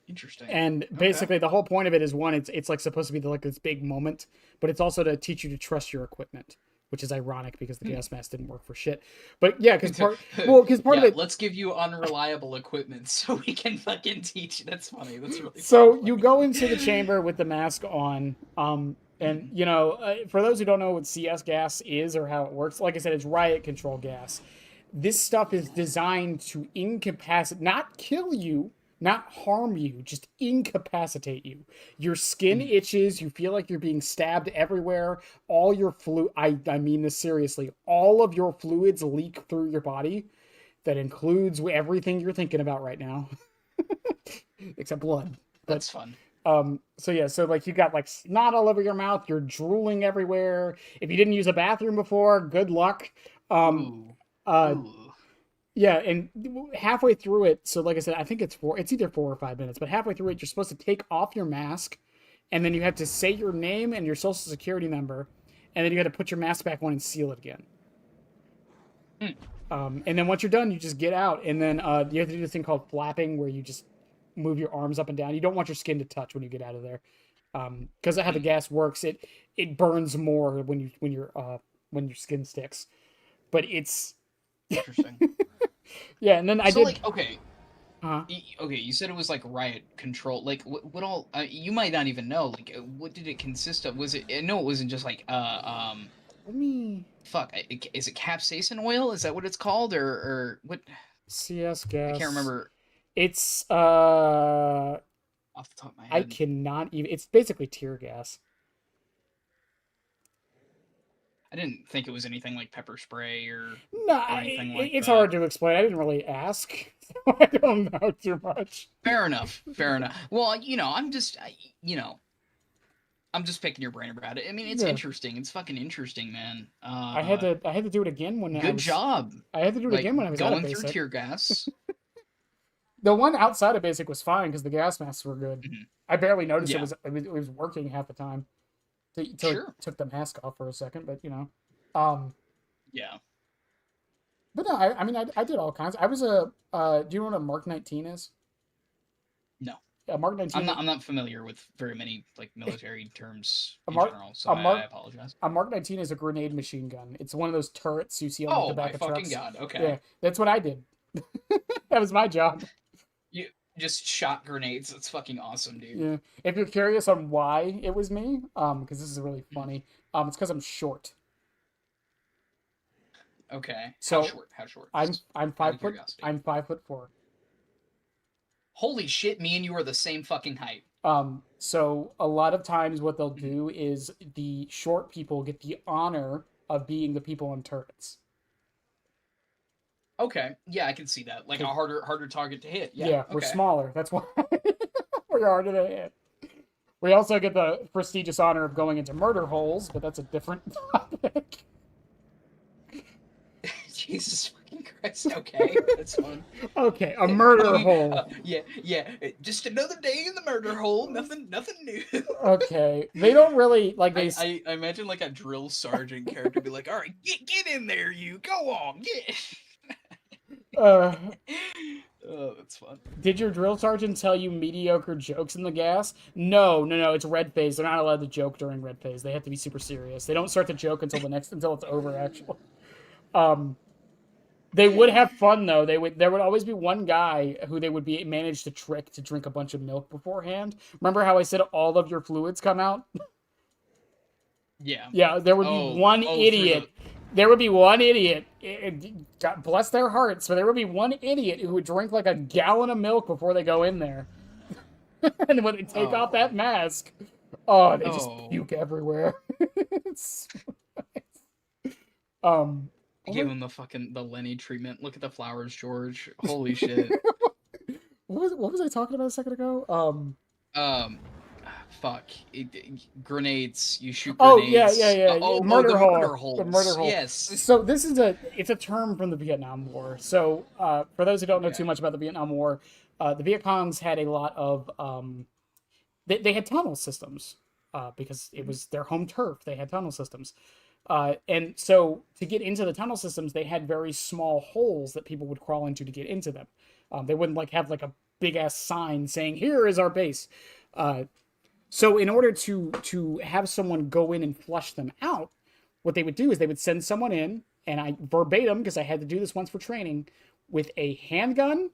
interesting. And Okay. basically the whole point of it is one, it's like supposed to be like this big moment, but it's also to teach you to trust your equipment, which is ironic because the Hmm. gas mask didn't work for shit. But yeah, because part of Yeah, it, let's give you unreliable equipment so we can fucking teach you. That's funny. That's really fucking so you funny. go into the chamber with the mask on, and Mhm. for those who don't know what CS gas is or how it works, like I said, it's riot control gas. This stuff is designed to incapacitate, not kill you, not harm you, just incapacitate you. Your skin Mhm. itches, you feel like you're being stabbed everywhere. All your I mean this seriously, all of your fluids leak through your body. That includes everything you're thinking about right now, except blood. But That's fun. so yeah, so like you got like snot all over your mouth, you're drooling everywhere. If you didn't use a bathroom before, good luck. Um Ooh. uh Ooh. yeah, and halfway through it, so like I said, I think it's either 4 or 5 minutes, but halfway through it, you're supposed to take off your mask, and then you have to say your name and your social security number, and then you got to put your mask back on and seal it again. Hmm. And then once you're done, you just get out, and then you have to do this thing called flapping, where you just move your arms up and down. You don't want your skin to touch when you get out of there, because of how the Hmm. gas works. It burns more when your skin sticks. But it's Interesting. yeah, and then I So did. like, okay, Uh, okay, you said it was like riot control. Like, what all? You might not even know. Like, what did it consist of? Was it? No, it wasn't just like Let me fuck. Is it capsaicin oil? Is that what it's called, or what? CS I can't gas. remember It's off the top of my I head. cannot even. It's basically tear gas. I didn't think it was anything like pepper spray No, or anything like it's that. hard to explain. I didn't really ask, so I don't know too much. Fair enough. Fair enough. Well, I'm just, I'm just picking your brain about it. I mean, it's Yeah, interesting. It's fucking interesting, man. I had to do it again when Good job. I had to do it Like again when I was out of going through basic. tear gas. The one outside of basic was fine because the gas masks were good. Mhm. I barely noticed Yeah. it was working half the time until it Sure. took the mask off for a second. But um, Yeah. but no, I mean I did all kinds. I was a do you know what a Mark 19 is? No. A Mark 19 I'm not familiar with very many like military terms a in Mark general, so a I Mark apologize. a Mark 19 is a grenade machine gun. It's one of those turrets you see on like the Oh back my of fucking trucks. god. Yeah, Okay. that's what I did. That was my job. You just shot grenades. That's fucking awesome, dude. Yeah. If you're curious on why it was me, because this is really Mhm. funny. It's because I'm short. Okay. How So short? How short? I'm Just I'm out of 5 foot curiosity. I'm 5'4". Holy shit, me and you are the same fucking height. So a lot of times what they'll Mhm. do is the short people get the honor of being the people on turrets. Okay. Yeah, I can see that. Like a Because harder target to hit. Yeah. yeah, we're Okay. smaller. That's why we're harder to hit. We also get the prestigious honor of going into murder holes, but that's a different topic. Jesus fucking Christ. Okay, that's fun. Okay, a murder hole. Yeah, yeah. Just another day in the murder hole. Nothing new. Okay, they don't really like they. I imagine like a drill sergeant character be like, all right, get in there, you go on, get. Uh, Oh, that's fun. did your drill sergeant tell you mediocre jokes in the gas? No, no, no. It's red phase. They're not allowed to joke during red phase. They have to be super serious. They don't start to joke until it's over. Actually, um, they would have fun though. There would always be one guy who they would be manage to trick to drink a bunch of milk beforehand. Remember how I said all of your fluids come out? Yeah. Yeah, there would be one Oh, through the. idiot. There would be one idiot. God bless their hearts, but there would be one idiot who would drink like a gallon of milk before they go in there. And when they take off Oh. that mask, oh, they just Oh. puke everywhere. It's- um, What Give was, him the Lenny treatment. Look at the flowers, George. Holy shit. what was I talking about a second ago? Um, fuck. Grenades. You shoot Oh yeah, yeah, grenades. yeah. The Murder hole. murder The murder holes. hole. Yes. So this is it's a term from the Vietnam War. So for those who don't know too Okay. much about the Vietnam War, the Viet Congs had a lot of they had tunnel systems because it was their home turf. They had tunnel systems. And so to get into the tunnel systems, they had very small holes that people would crawl into to get into them. They wouldn't like have like a big ass sign saying "Here is our base." Uh, so in order to have someone go in and flush them out, what they would do is they would send someone in, and I verbatim because I had to do this once for training, with a handgun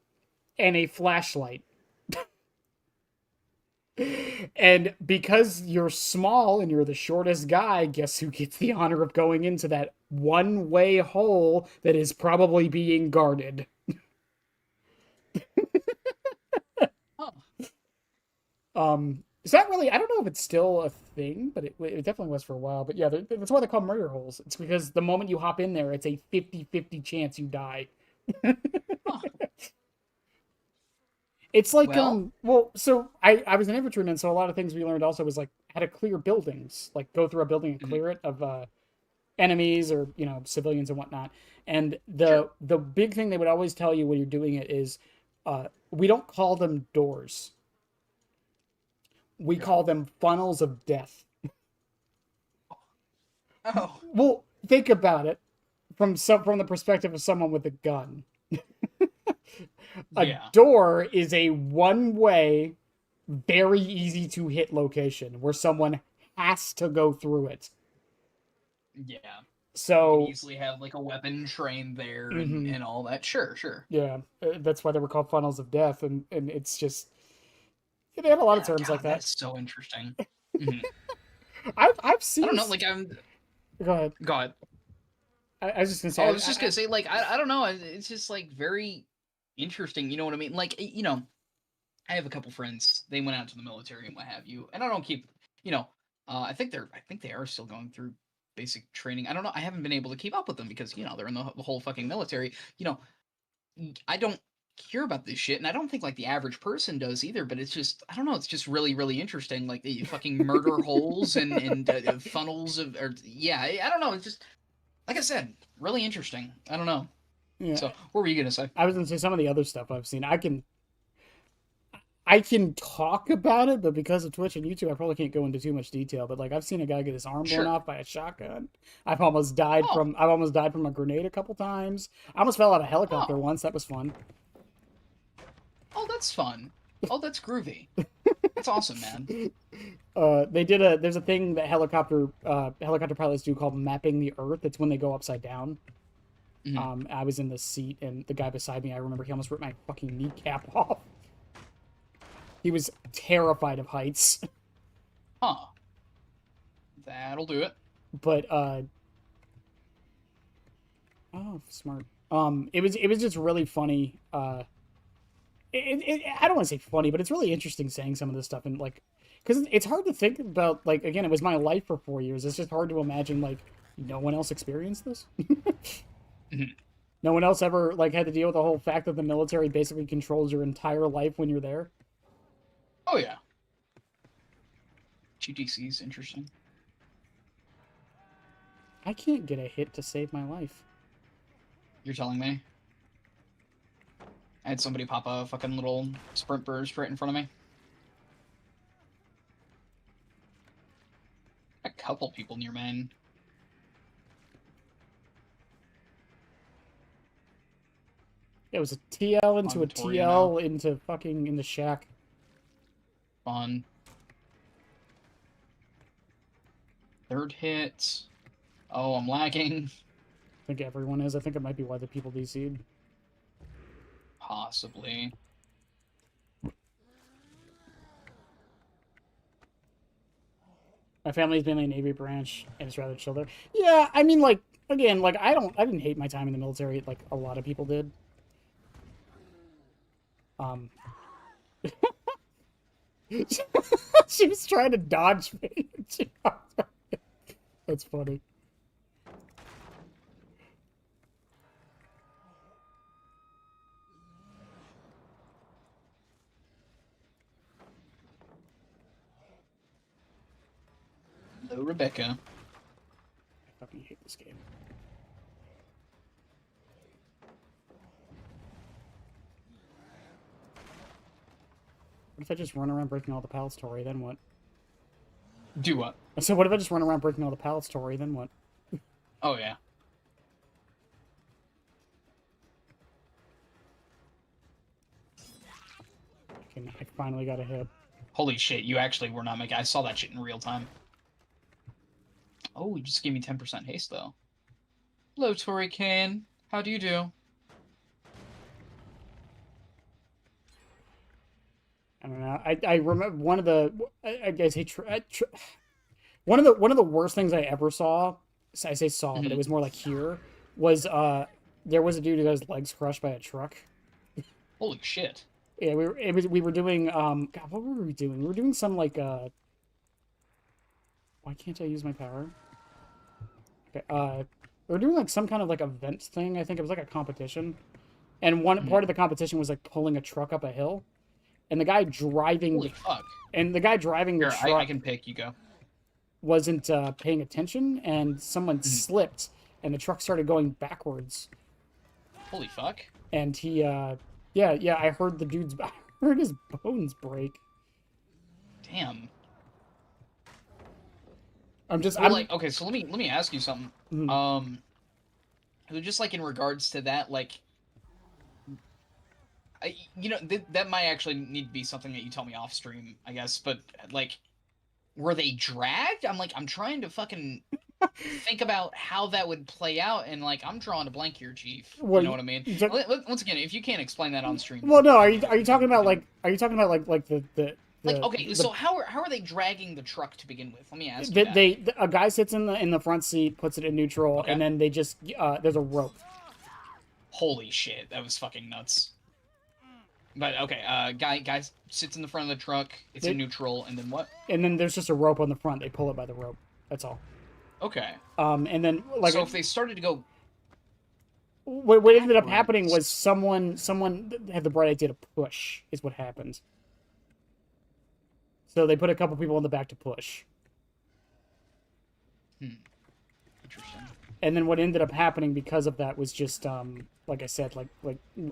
and a flashlight. And because you're small and you're the shortest guy, guess who gets the honor of going into that one way hole that is probably being guarded? Oh, Is that really? I don't know if it's still a thing, but it definitely was for a while. But yeah, that's why they're called murder holes. It's because the moment you hop in there, it's a 50-50 chance you die. huh. It's like Well, well, so I was an infantryman, so a lot of things we learned also was like how to clear buildings, like go through a building and mhm, clear it of enemies or civilians and whatnot. And sure. the big thing they would always tell you when you're doing it is we don't call them doors, we Okay. call them funnels of death. Oh, Well, think about it from the perspective of someone with a gun. A yeah. door is a one way, very easy to hit location where someone has to go through it. Yeah. You could So, easily have like a weapon trained there mhm, and all that. Sure, sure. yeah, that's why they were called funnels of death, and it's just they have a lot of Yeah, terms like God, that that. is so interesting. Hmm. I've I seen. don't know, like I'm Go ahead. God. I was just gonna Oh, I say was just gonna say, like, I don't know. It's just like very interesting. You know what I mean? Like, I have a couple friends. They went out to the military and what have you, and I don't keep, you know, I think they are still going through basic training. I don't know. I haven't been able to keep up with them because they're in the whole fucking military. I don't hear about this shit, and I don't think like the average person does either. But it's just I don't know. It's just really really interesting. Like the fucking murder holes and funnels of or yeah. I don't know. It's just like I said, really interesting. I don't know. yeah, So what were you gonna say? I was gonna say some of the other stuff I've seen. I can talk about it, but because of Twitch and YouTube, I probably can't go into too much detail. But like, I've seen a guy get his arm blown Sure. off by a shotgun. I've almost died from a grenade a couple times. I almost fell out of a helicopter Oh, once. That was fun. oh, that's fun. Oh, that's groovy. That's awesome, man. There's a thing that helicopter pilots do called mapping the Earth. It's when they go upside down. Mhm. I was in the seat, and the guy beside me, I remember he almost ripped my fucking kneecap off. He was terrified of heights. Huh. That'll do it. But oh, smart. It was just really funny. I don't want to say funny, but it's really interesting saying some of this stuff and like, because it's hard to think about. Like again, it was my life for 4 years. It's just hard to imagine like no one else experienced this. Mhm. No one else ever like had to deal with the whole fact that the military basically controls your entire life when you're there. Oh yeah. GTC is interesting. I can't get a hit to save my life. You're telling me? I had somebody pop a fucking little sprint burst right in front of me. A couple people near me. It was a TL On into a Victoria now. TL into fucking in the shack. Fun. Third hit. Oh, I'm lagging. I think everyone is. I think it might be why the people DC'd. Possibly. My family's mainly a Navy branch, and it's rather chill there. Yeah, I mean, like again, like I didn't hate my time in the military like a lot of people did. Um, she was trying to dodge me. That's funny. Rebecca. I fucking hate this game. What if I just run around breaking all the pallets, Tori? Then what? Do what? I said, what if I just run around breaking all the pallets, Tori? Then what? Oh, yeah. Okay, I finally got a hit. Holy shit, you actually were not making... I saw that shit in real time. Oh, you just gave me 10% haste, though. Hello, Tori Kane. How do you do? I don't know. I remember one of the I guess one of the worst things I ever saw. I say saw, but it was more like here was there was a dude who got his legs crushed by a truck. Holy shit. Yeah, we were doing God, what were we doing? We were doing some like why can't I use my power? Okay, we were doing like some kind of like event thing. I think it was like a competition, and one part of the competition was like pulling a truck up a hill, and the guy driving Holy fuck. and the guy driving the Here, truck I can pick. You go. wasn't paying attention, and someone slipped, and the truck started going backwards. Holy fuck. And he, yeah, I heard the dude's, I heard his bones break. Damn. I'm like, okay, so let me ask you something. So just like in regards to that, like, that might actually need to be something that you tell me off stream, I guess. But like, were they dragged? I'm trying to fucking think about how that would play out, and like, I'm drawing a blank here, Chief. Well, you know what I mean? Once again, if you can't explain that on stream. Well, no, are you talking about like the like, okay, so how are they dragging the truck to begin with? Let me ask you that. A guy sits in the front seat, puts it in neutral, Okay. and then they just there's a rope. Holy shit, that was fucking nuts. But okay, guy sits in the front of the truck. It's in neutral, and then what? And then there's just a rope on the front. They pull it by the rope. That's all. Okay. And then like so if they started to go, what ended up happening was someone had the bright idea to push. Is what happened. So they put a couple people in the back to push. Interesting. And then what ended up happening because of that was just like I said, like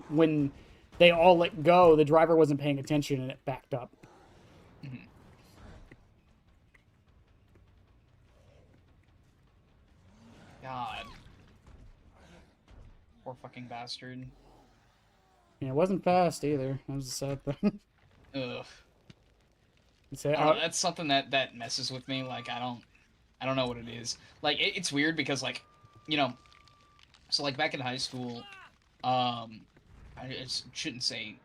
when they all let go, the driver wasn't paying attention and it backed up. God. Poor fucking bastard. Yeah, it wasn't fast either. That was a sad thing. Ugh. Say, that's something that messes with me. Like, I don't know what it is. Like, it's weird because, like, so like back in high school, I shouldn't say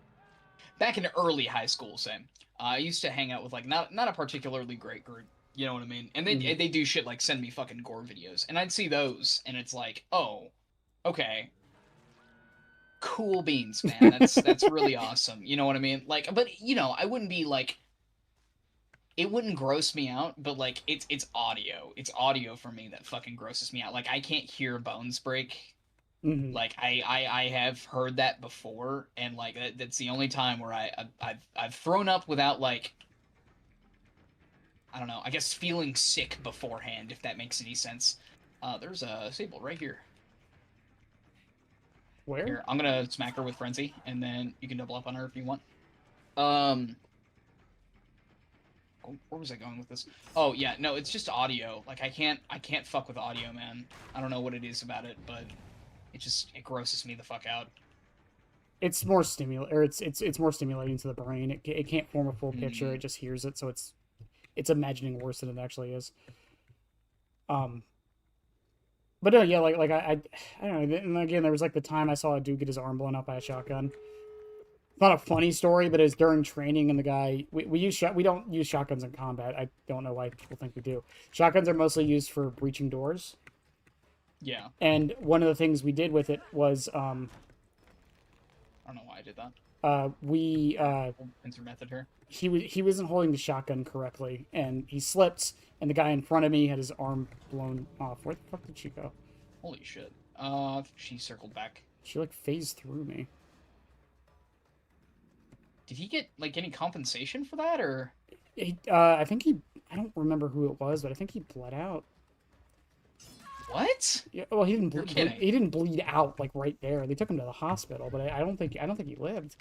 back in early high school, say, I used to hang out with like not a particularly great group. You know what I mean? And they do shit like send me fucking gore videos, and I'd see those, and it's like, oh, okay, cool beans, man. That's really awesome. You know what I mean? Like, but I wouldn't be like, it wouldn't gross me out, but like it's audio. It's audio for me that fucking grosses me out. Like, I can't hear bones break. Like I have heard that before, and like that's the only time where I've thrown up without like, I don't know, I guess feeling sick beforehand, if that makes any sense. There's a Sable right here. Where? Here, I'm gonna smack her with Frenzy, and then you can double up on her if you want. Where was I going with this? Oh yeah, no, it's just audio. Like I can't fuck with audio, man. I don't know what it is about it, but it grosses me the fuck out. It's more it's more stimulating to the brain. It can't form a full picture. It just hears it, so it's imagining worse than it actually is. But no, yeah, like I don't know. And again, there was like the time I saw a dude get his arm blown up by a shotgun. It's not a funny story, but it was during training, and the guy we don't use shotguns in combat. I don't know why people think we do. Shotguns are mostly used for breaching doors. Yeah. And one of the things we did with it was I don't know why I did that. Pincer method here. He wasn't holding the shotgun correctly, and he slipped, and the guy in front of me had his arm blown off. Where the fuck did she go? Holy shit. She circled back. She like phased through me. Did he get like any compensation for that, or I think he. I don't remember who it was, but I think he bled out. what? Yeah, well, he didn't. You're He kidding. didn't bleed out like right there. They took him to the hospital, but I don't think. I don't think he lived.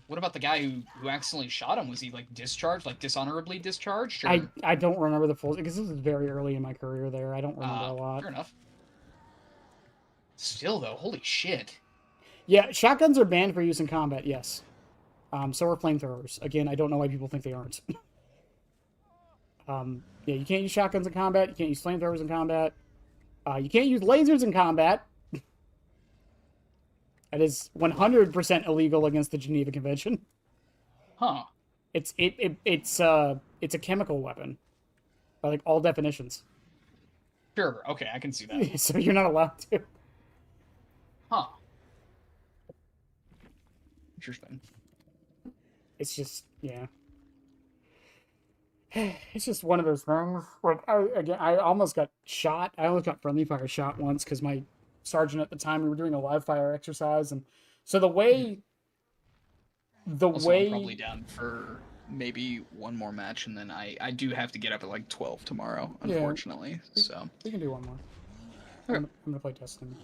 What about the guy who accidentally shot him? Was he like discharged, like dishonorably discharged, I or I don't remember the full because this is very early in my career. There, I don't remember a lot. fair enough. Still though, holy shit. Yeah, shotguns are banned for use in combat. Yes. So are flamethrowers. Again, I don't know why people think they aren't. Yeah, you can't use shotguns in combat. You can't use flamethrowers in combat. You can't use lasers in combat. That is 100% illegal against the Geneva Convention. Huh. It's a chemical weapon by like all definitions. Sure. Okay, I can see that. So you're not allowed to. Huh. Interesting. It's just yeah. It's just one of those things. Like I almost got shot. I almost got friendly fire shot once because my sergeant at the time we were doing a live fire exercise, and so Mhm. the Also, I'm way probably down for maybe one more match, and then I do have to get up at like 12 tomorrow, yeah unfortunately. we, So. we can do one more. Okay. I'm gonna play Destiny.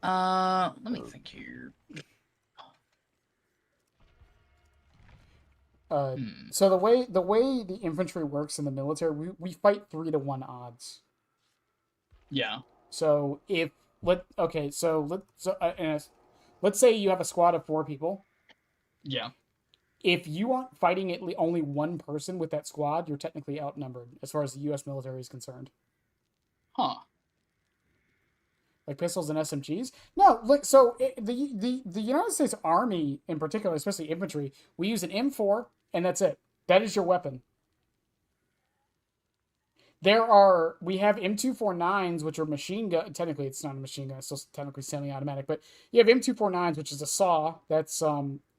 Let me think here. Uh, Hmm. so the way the infantry works in the military, we fight 3-1 odds. Yeah. So if let okay, so let's say you have a squad of 4 people. Yeah. If you aren't fighting only one person with that squad, you're technically outnumbered as far as the U.S. military is concerned. Huh. Like pistols and SMGs. No, like so the United States Army in particular, especially infantry, we use an M4 and that's it. That is your weapon. We have M249s, which are machine gun. Technically, it's not a machine gun; it's still technically semi-automatic. But you have M249s, which is a saw.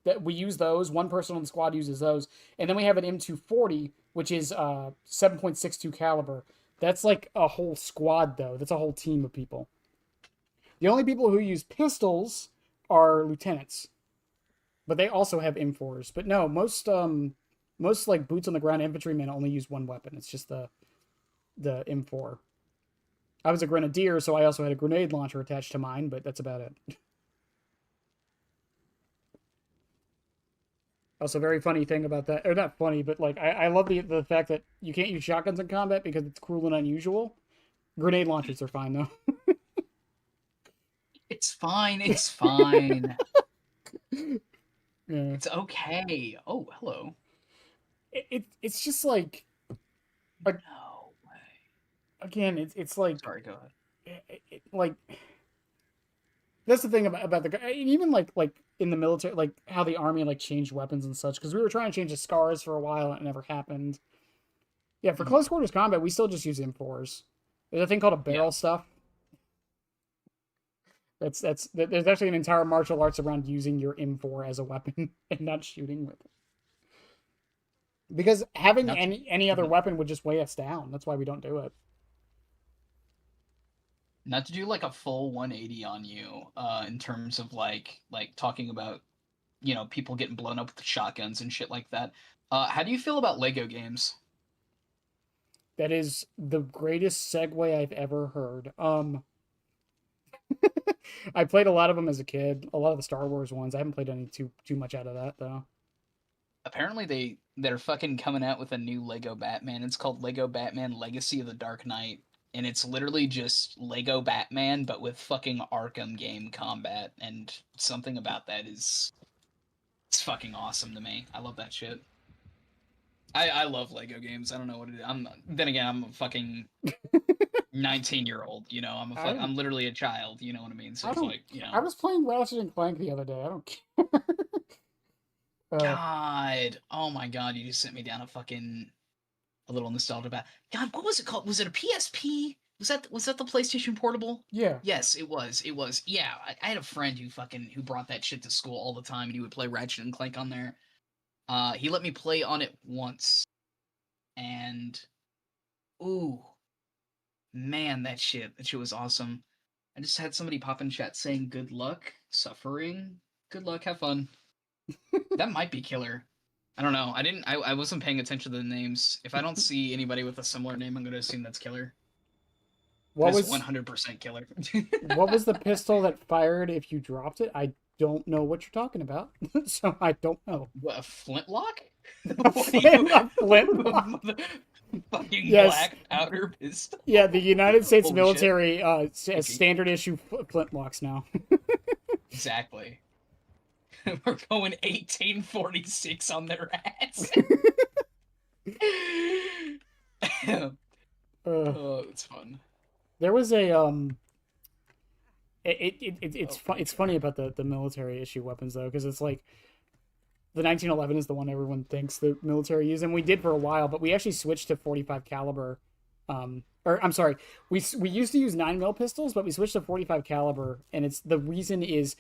That we use those. One person on the squad uses those, and then we have an M240, which is 7.62 caliber. That's like a whole squad, though. That's a whole team of people. The only people who use pistols are lieutenants, but they also have M4s. But no, most like boots on the ground infantrymen only use one weapon. It's just the M4. I was a grenadier, so I also had a grenade launcher attached to mine, but that's about it. Also, very funny thing about that, or not funny, but like I love the fact that you can't use shotguns in combat because it's cruel and unusual. Grenade launchers are fine though. It's fine. It's fine. Yeah, It's okay. Oh, hello. it's just like No way. again, it's like Sorry, go ahead. like that's the thing about the guy. Even like in the military, like how the army like changed weapons and such. Because we were trying to change the scars for a while, and it never happened. Yeah, for Mhm. close quarters combat, we still just use M4s. There's a thing called a Yeah. barrel stuff. There's actually an entire martial arts around using your M4 as a weapon and not shooting with it. Because having Not to. any other Mhm. weapon would just weigh us down. That's why we don't do it. Not to do like a full 180 on you, in terms of like talking about people getting blown up with shotguns and shit like that. How do you feel about Lego games? That is the greatest segue I've ever heard. I played a lot of them as a kid. A lot of the Star Wars ones. I haven't played any too much out of that though. Apparently they're fucking coming out with a new Lego Batman. It's called Lego Batman Legacy of the Dark Knight, and it's literally just Lego Batman but with fucking Arkham game combat, and something about that is it's fucking awesome to me. I love that shit. I love Lego games. I don't know what it is. Then again, I'm a fucking 19-year-old, I I'm literally a child, you know what I mean? So I it's don't. like. I was playing Ratchet and Clank the other day. I don't care. God, oh my God, you just sent me down a little nostalgia about. God, what was it called? Was it a PSP? Was that the PlayStation Portable? Yeah. Yes, it was. It was. Yeah, I had a friend who brought that shit to school all the time, and he would play Ratchet and Clank on there. He let me play on it once, and ooh, man, that shit was awesome. I just had somebody pop in chat saying, "Good luck, suffering. Good luck, have fun." That might be killer. I don't know. I wasn't paying attention to the names. If I don't see anybody with a similar name, I'm gonna assume that's killer. That What is was 100% killer. what was the pistol that fired if you dropped it? I don't know what you're talking about, so I don't know. What, a flintlock? A What are you? flintlock. Fucking Yes, black powder pistol. yeah. The United States Holy shit. military has Icky. standard issue flintlocks now. Exactly. We're going 1846 on their ass. Uh, Oh, it's fun. there was a it's God. funny about the military issue weapons though, because it's like the 1911 is the one everyone thinks the military used, and we did for a while, but we actually switched to 45 caliber. Or I'm sorry, we used to use 9 mil pistols, but we switched to 45 caliber, and it's the reason is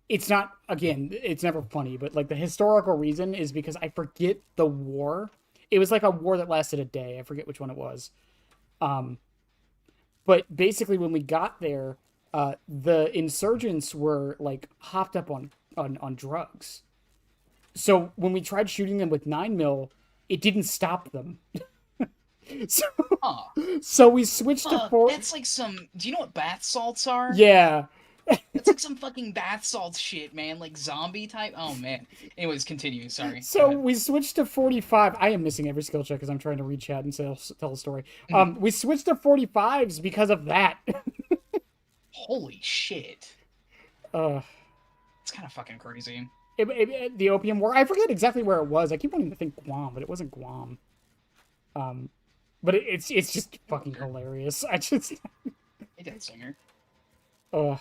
it's not, again, it's never funny, but like the historical reason is because I forget the war. It was like a war that lasted a day. I forget which one it was. Um, but basically, when we got there, the insurgents were like hopped up on drugs. So when we tried shooting them with 9 mil, it didn't stop them. so, Huh. so we switched to four. That's like some. Do you know what bath salts are? Yeah. It's like some fucking bath salt shit, man. Like zombie type. Oh man. Anyways, continue. Sorry. Go So ahead. we switched to 45. I am missing every skill check because I'm trying to read chat and tell a story. Mhm. We switched to 45s because of that. Holy shit. uh, It's kind of fucking crazy. the Opium War. I forget exactly where it was. I keep wanting to think Guam, but it wasn't Guam. Um, but it's just fucking hilarious. I just Hey, Dead Singer. uh,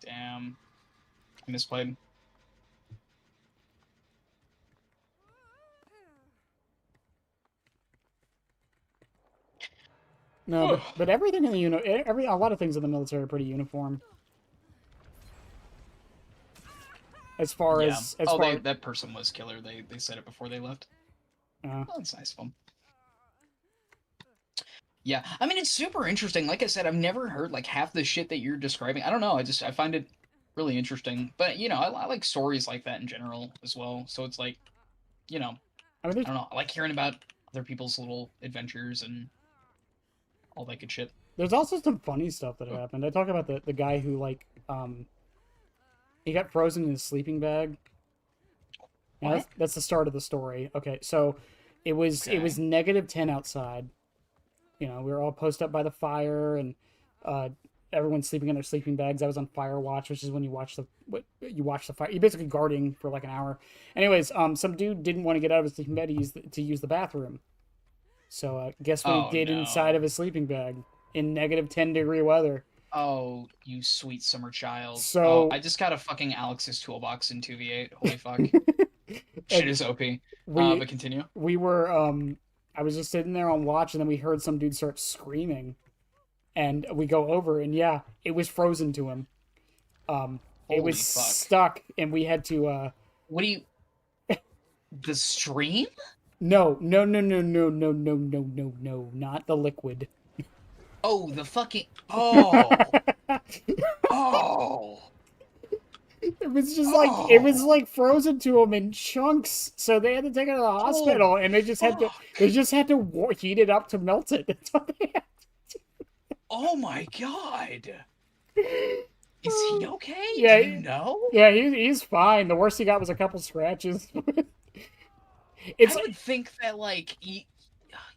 Damn. I misplayed. no, but everything in the every a lot of things in the military are pretty uniform. As far Yeah. as Oh, far that person was killer. They said it before they left. uh, Oh, that's nice of them. Yeah, I mean, it's super interesting. Like I said, I've never heard like half the shit that you're describing. I don't know. I find it really interesting. But you know, I like stories like that in general as well. So it's like, you know, I mean, I don't know. I like hearing about other people's little adventures and all that good shit. there's also some funny stuff that happened. I talk about the guy who like he got frozen in his sleeping bag. Yeah, What? that's the start of the story. Okay, so it was Okay. -10 outside. You know, we were all posted up by the fire, and uh, everyone's sleeping in their sleeping bags. I was on fire watch, which is when you watch the fire. You're basically guarding for like an hour. Anyways, some dude didn't want to get out of his sleeping bed to use the bathroom. So guess what he Oh did inside no. of his sleeping bag in -10-degree weather. Oh, you sweet summer child. Oh, So I just got a fucking Alex's toolbox in 2v8. Holy fuck. Shit and is OP. we But continue. we were I was just sitting there on watch, and then we heard some dude start screaming, and we go over, and yeah, it was frozen to him. It was Holy fuck. stuck, and we had to What do you the stream? no, no, no, no, no, no, no, no, no, no, not the liquid. Oh, the fucking oh. Oh. It was Oh. like frozen to him in chunks, so they had to take it to the Oh, hospital, and fuck. they just had to heat it up to melt it. That's what they had. Oh my god. Is he okay? Do you Yeah, know? yeah, he's fine. The worst he got was a couple scratches. I it's would think that like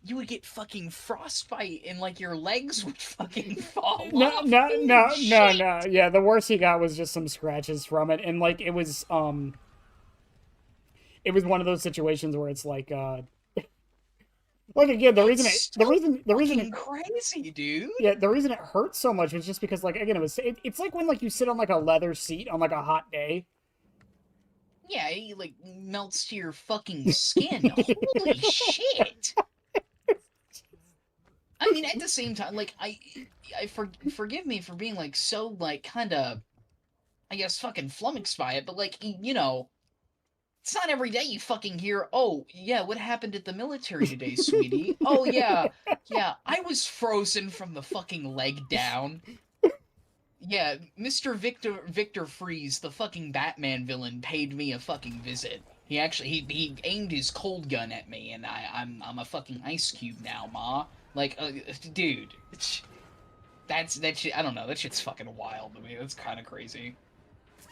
you would get fucking frostbite and like your legs would fucking fall no, off. no, Holy no, no, shit. no. Yeah, the worst he got was just some scratches from it, and like it was one of those situations where it's like again That's so the reason fucking crazy, dude. yeah, the reason it hurt so much was just because like again it's like when like you sit on like a leather seat on like a hot day. Yeah, he like melts to your fucking skin. Holy shit. I mean, at the same time, like forgive me for being like so like kind of, I guess, fucking flummoxed by it, but like you know, it's not every day you fucking hear, oh yeah, what happened at the military today, sweetie? Oh yeah, yeah, I was frozen from the fucking leg down. Yeah, Mr. Victor Freeze, the fucking Batman villain, paid me a fucking visit. He actually he aimed his cold gun at me, and I'm a fucking ice cube now, ma. Like, dude, that shit. I don't know. That shit's fucking wild to me. That's kind of crazy.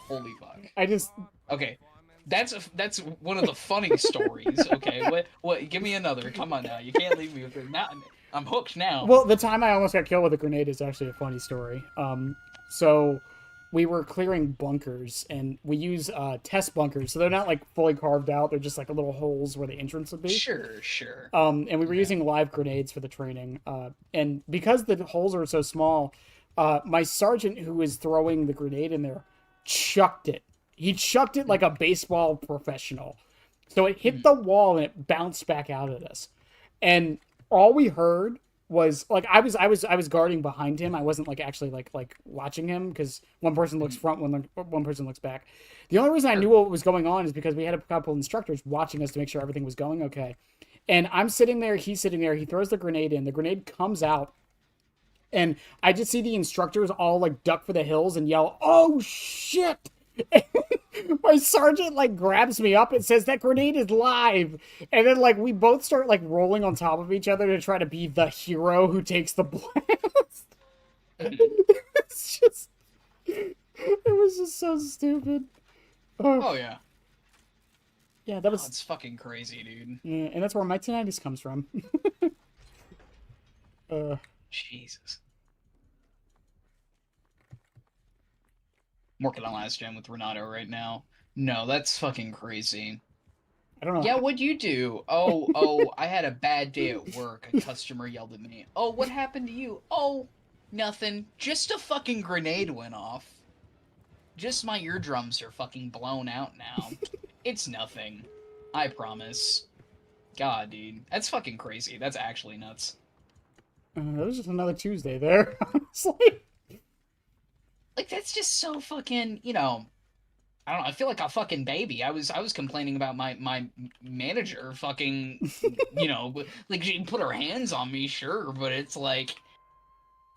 Holy fuck. I just Okay, that's one of the funny stories. Okay, what? Give me another. Come on now. You can't leave me with it. Now I'm hooked now. well, the time I almost got killed with a grenade is actually a funny story. So we were clearing bunkers, and we use test bunkers, so they're not like fully carved out. They're just like little holes where the entrance would be. Sure, sure. And we were using live grenades for the training. And because the holes are so small, my sergeant who was throwing the grenade in there chucked it. He chucked it like a baseball professional. So it hit the wall and it bounced back out at us. And all we heard was like I was guarding behind him. I wasn't like actually like watching him because one person looks front, one person looks back. The only reason I knew what was going on is because we had a couple instructors watching us to make sure everything was going okay. And I'm sitting there, he's sitting there, he throws the grenade in, the grenade comes out, and I just see the instructors all like duck for the hills and yell, "Oh shit!" My sergeant like grabs me up and says that grenade is live, and then like we both start like rolling on top of each other to try to be the hero who takes the blast. It's just, it was just so stupid. Oh, Oh yeah. yeah, that Oh, was, it's fucking crazy, dude. yeah, and that's where my tinnitus comes from. uh, Jesus. I'm working on Last Gen with Renato right now. No, that's fucking crazy. I don't know. Yeah, what'd you do? Oh, I had a bad day at work. A customer yelled at me. Oh, what happened to you? Oh, nothing. Just a fucking grenade went off. Just my eardrums are fucking blown out now. It's nothing. I promise. God, dude. That's fucking crazy. That's actually nuts. It was just another Tuesday there. Honestly. Like, that's just so fucking, I don't know. I feel like a fucking baby. I was complaining about my manager fucking, like she put her hands on me, sure, but it's like,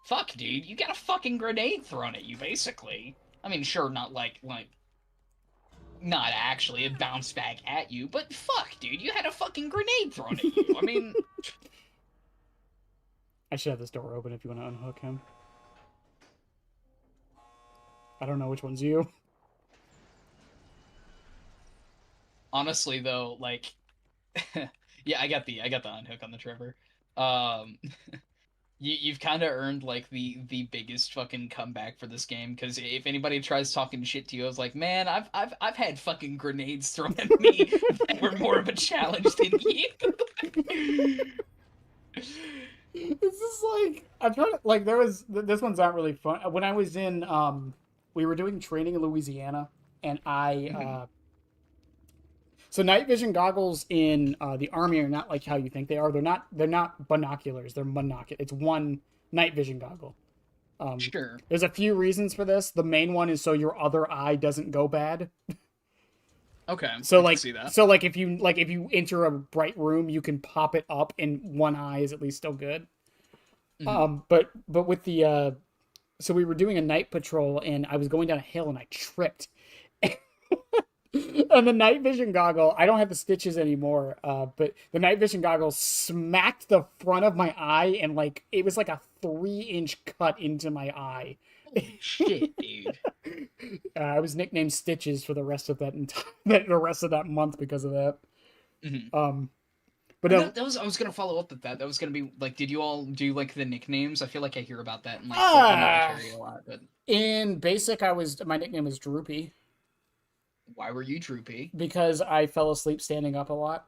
fuck, dude, you got a fucking grenade thrown at you, basically. I mean, sure, not not actually, it bounced back at you, but fuck, dude, you had a fucking grenade thrown at you. I mean, I should have this door open if you want to unhook him. I don't know which one's you. honestly though, like, yeah, I got the unhook on the Trevor. Um, you've kind of earned like the biggest fucking comeback for this game because if anybody tries talking shit to you, I was like, man, I've had fucking grenades thrown at me that were more of a challenge than you. It's just like I'm trying to like there was this one's not really fun. When I was in we were doing training in Louisiana and I Mhm. so night vision goggles in the army are not like how you think they are. They're not binoculars. They're monocular. It's one night vision goggle. Sure. There's a few reasons for this. The main one is so your other eye doesn't go bad. Okay, So I can like see that. so like if you enter a bright room, you can pop it up and one eye is at least still good. Mhm. But with the so we were doing a night patrol and I was going down a hill and I tripped. And the night vision goggle, I don't have the stitches anymore, but the night vision goggle smacked the front of my eye and like it was like a 3-inch cut into my eye. Holy shit, dude. I was nicknamed Stitches for the rest of that entire the rest of that month because of that. Mhm. Um, but And that was I was gonna follow up with that. That was gonna be like, did you all do like the nicknames? I feel like I hear about that in like the ah, military a lot, but in basic, my nickname was Droopy why were you droopy? because I fell asleep standing up a lot,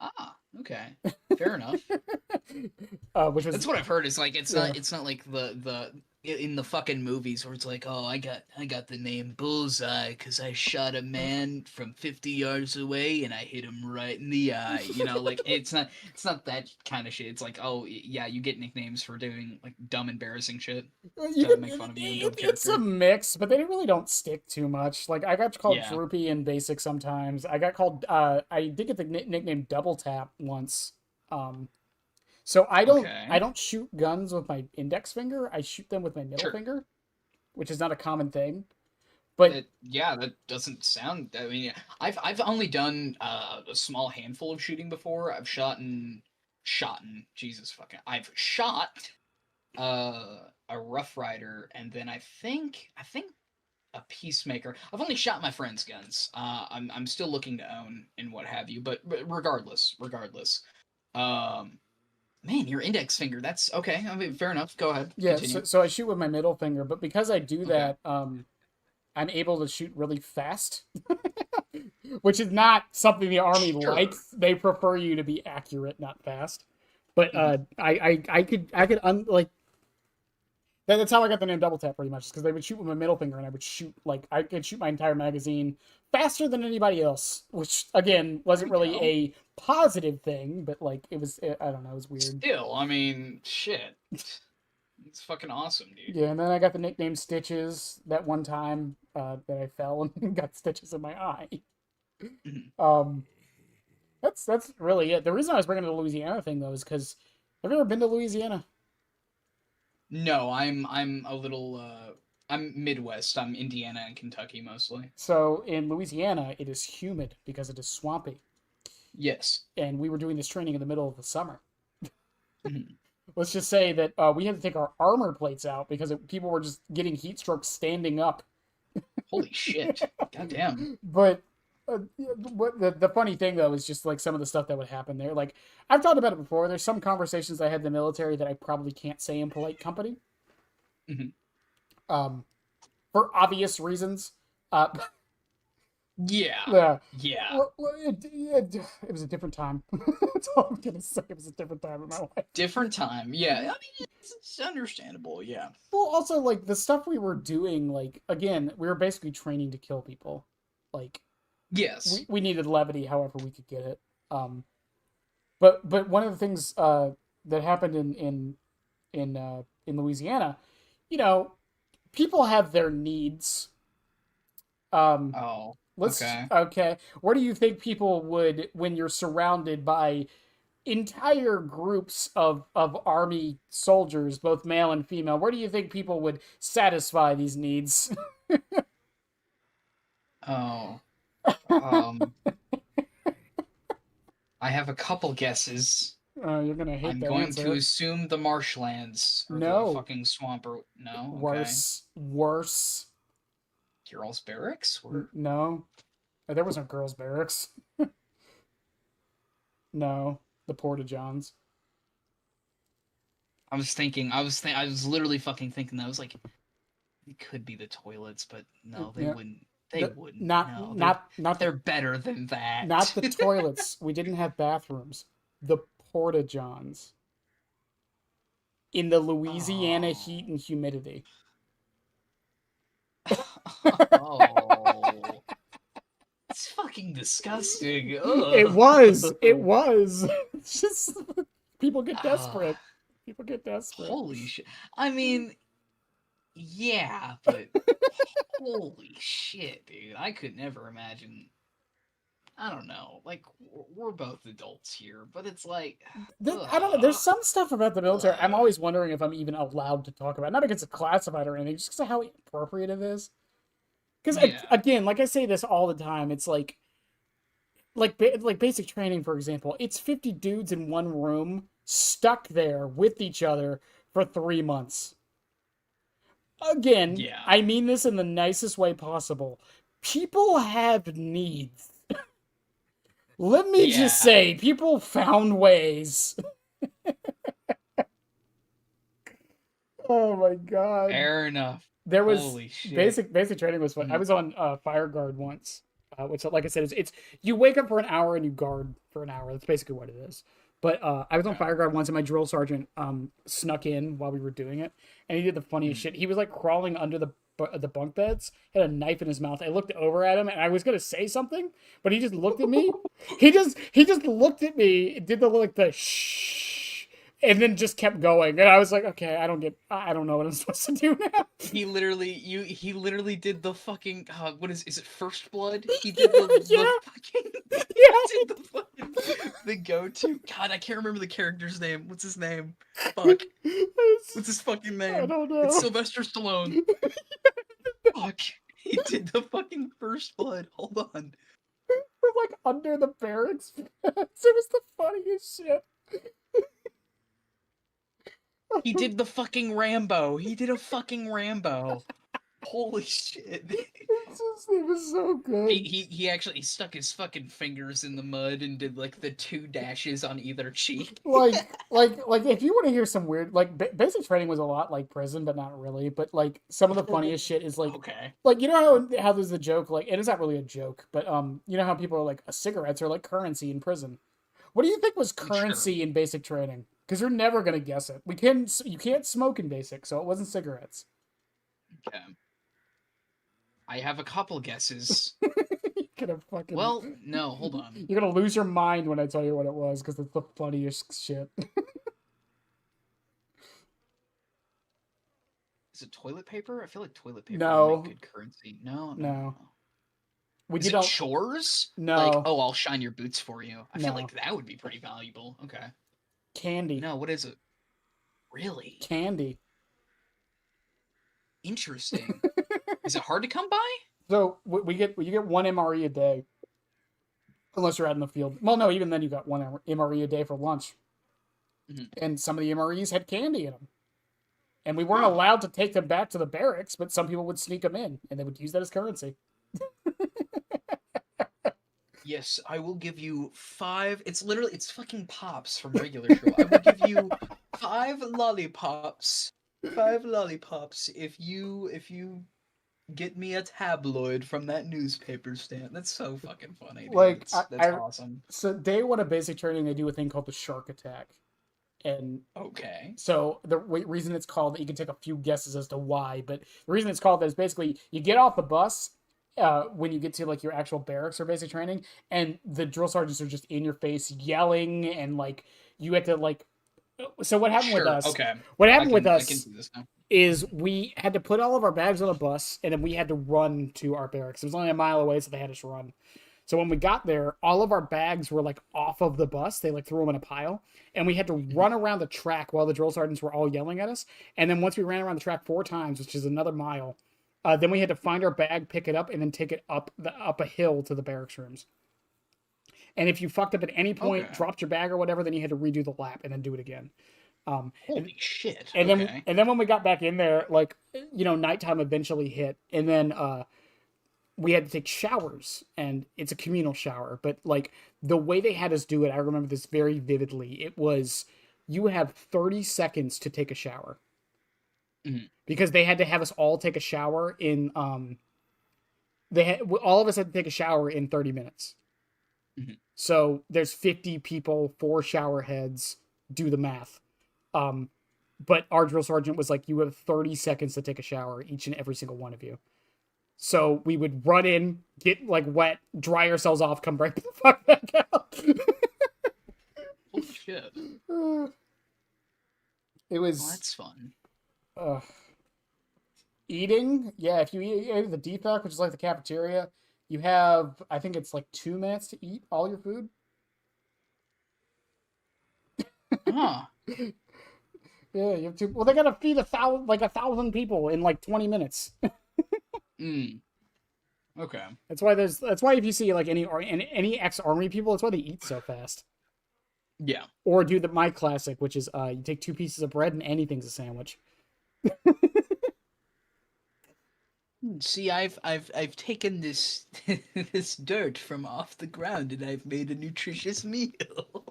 Ah, okay. Fair enough. which was That's what I've heard. Is like yeah. it's not like the in the fucking movies where it's like, oh, I got the name Bullseye because I shot a man from 50 yards away and I hit him right in the eye. Like it's not that kind of shit. It's like, oh yeah, you get nicknames for doing like dumb, embarrassing shit You to can, make fun of you and build it's a character. mix, but they really don't stick too much. Like I got called Yeah. Droopy in basic sometimes. I got called. I did get the nickname Double Tap once. Um, so I don't Okay. I don't shoot guns with my index finger. I shoot them with my middle Sure. finger. which is not a common thing. But Yeah, that doesn't sound. I mean, I've only done a small handful of shooting before. I've Jesus fucking. I've shot a Rough Rider, and then I think a Peacemaker. I've only shot my friends' guns. I'm still looking to own and what have you. But regardless. Um, man, your index finger. That's okay. I mean, fair enough. Go ahead. yeah, Continue. so I shoot with my middle finger, but because I do Okay. that, I'm able to shoot really fast, which is not something the army Sure. likes. They prefer you to be accurate, not fast. But Mhm. like that's how I got the name Double Tap pretty much, because they would shoot with my middle finger and I would shoot like I could shoot my entire magazine faster than anybody else, which again There wasn't we really go. a positive thing, but like it was I don't know, it was weird. Still, I mean, shit. It's fucking awesome, dude. Yeah, and then I got the nickname Stitches that one time that I fell and got stitches in my eye. Mhm. Um, that's really it. The reason I was bringing the Louisiana thing though is because have you ever been to Louisiana? No, I'm a little I'm Midwest. I'm Indiana and Kentucky mostly. So in Louisiana, it is humid because it is swampy, Yes. and we were doing this training in the middle of the summer. Mhm. Let's just say that we had to take our armor plates out because people were just getting heat strokes standing up. Holy shit. Goddamn. But what the funny thing though is just like some of the stuff that would happen there. Like I've talked about it before. There's some conversations I had in the military that I probably can't say in polite company, Mhm. um, for obvious reasons. Uh, Yeah. yeah, Yeah. it was a different time. That's all I'm gonna say. It was a different time in my life. Different time. Yeah. I mean, it's understandable. Yeah. Well, also like the stuff we were doing, like again, we were basically training to kill people. Like Yes. we needed levity, however we could get it. Um, but one of the things that happened in Louisiana, you know, people have their needs. Um, Oh. let's Okay. okay. What do you think people would when you're surrounded by entire groups of army soldiers, both male and female? Where do you think people would satisfy these needs? Oh. Um. I have a couple guesses. You're gonna hate I'm that going to answer. assume the marshlands or the No, fucking swamp or no. Okay. worse, worse. Ural's barracks or No, there was no girls' barracks. No, the Porta Johns. I was literally fucking thinking that. I was like, it could be the toilets, but no, they Yeah, wouldn't. They wouldn't. not No, not they're better than not that. the toilets. We didn't have bathrooms. The Porta Johns in the Louisiana heat Oh. and humidity. Oh. It's fucking disgusting. It Ugh. was. It was. It's just people get desperate. Ah, People get desperate. holy shit. I mean, yeah, but holy shit, dude. I could never imagine. I don't know. Like, we're both adults here, but it's like, I don't know. There's ugh, some stuff about the military. I'm ugh. always wondering if I'm even allowed to talk about. Not because it's classified or anything, just because of how inappropriate it is. Because Yeah. again, like I say this all the time, it's like basic training, for example. It's 50 dudes in one room stuck there with each other for 3 months. Again, Yeah. I mean this in the nicest way possible. People have needs. Let me just Yeah. say, people found ways. Oh my god. Fair enough. There was Holy shit. basic training was fun. I Mm, was on fire guard once, which like I said is it's you wake up for an hour and you guard for an hour. That's basically what it is. But I was on okay. fire guard once, and my drill sergeant snuck in while we were doing it, and he did the funniest Mm. shit. He was like crawling under the bunk beds, had a knife in his mouth. I looked over at him, and I was gonna say something, but he just looked at me. He just looked at me, did the shh, and then just kept going. And I was like, okay, I don't know what I'm supposed to do now. He literally did the fucking what is it First Blood? He did the Yeah, fucking he yeah. did the fucking the go-to. God, I can't remember the character's name. What's his name? Fuck. What's his fucking I name? don't It's know. Sylvester Stallone. Fuck. He did the fucking first blood. Hold on. From like under the barracks. It was the funniest shit. He did the fucking Rambo. He did a fucking Rambo. Holy shit. It was so good. He actually stuck his fucking fingers in the mud and did like the 2 dashes on either cheek. like if you want to hear some weird, like basic training was a lot like prison, but not really. But like some of the funniest shit is Okay. like you know how there's a joke, like it is not really a joke, but you know how people are like cigarettes are like currency in prison. What do you think was currency in basic training? Because you're never gonna guess it. You can't smoke in basic, so it wasn't cigarettes. Okay. I have a couple guesses. You're gonna fucking. Well, no, hold on. You're gonna lose your mind when I tell you what it was, because it's the funniest shit. Is it toilet paper? I feel like toilet paper No. would make good currency. No. No. Is it chores? No. Like, oh, I'll shine your boots for you. I feel No. like that would be pretty valuable. Okay. Candy. No, what is it? Really? Candy. Interesting. Is it hard to come by? So you get one MRE a day, unless you're out in the field. Well, no, even then you got one MRE a day for lunch, and some of the MREs had candy in them, and we weren't allowed to take them back to the barracks, but some people would sneak them in, and they would use that as currency. Yes, I will give you 5. It's fucking pops from regular show. I will give you 5 lollipops. 5 lollipops if you get me a tabloid from that newspaper stand. That's so fucking funny, dude. Like that's awesome. So day one of basic training, they do a thing called the shark attack, and okay. So the reason it's called that, you can take a few guesses as to why, but the reason it's called that is basically you get off the bus. When you get to like your actual barracks or basic training, and the drill sergeants are just in your face yelling, and like you have to like. So what happened with us? Okay. What happened with us is we had to put all of our bags on a bus, and then we had to run to our barracks. It was only a mile away, so they had us run. So when we got there, all of our bags were like off of the bus. They like threw them in a pile, and we had to run around the track while the drill sergeants were all yelling at us. And then once we ran around the track 4 times, which is another mile. Then we had to find our bag, pick it up, and then take it up a hill to the barracks rooms. And if you fucked up at any point, dropped your bag or whatever, then you had to redo the lap and then do it again. Holy shit! And then when we got back in there, like nighttime eventually hit, and then we had to take showers, and it's a communal shower. But like the way they had us do it, I remember this very vividly. It was you have 30 seconds to take a shower. Because they had to have us all take a shower in all of us had to take a shower in 30 minutes. So there's 50 people, 4 shower heads, do the math. But our drill sergeant was like, you have 30 seconds to take a shower, each and every single one of you. So we would run in, get like wet, dry ourselves off, come right the fuck back out. Holy shit. It was. Well, that's fun. Eating, yeah, if you eat the DFAC, which is like the cafeteria, you have, I think it's like 2 minutes to eat all your food. Huh. Yeah, you have to. Well, they gotta feed 1,000 people in like 20 minutes. Okay. That's why if you see like any ex-army people, that's why they eat so fast. Yeah. Or do my classic, which is you take 2 pieces of bread and anything's a sandwich. See, I've taken this this dirt from off the ground and I've made a nutritious meal.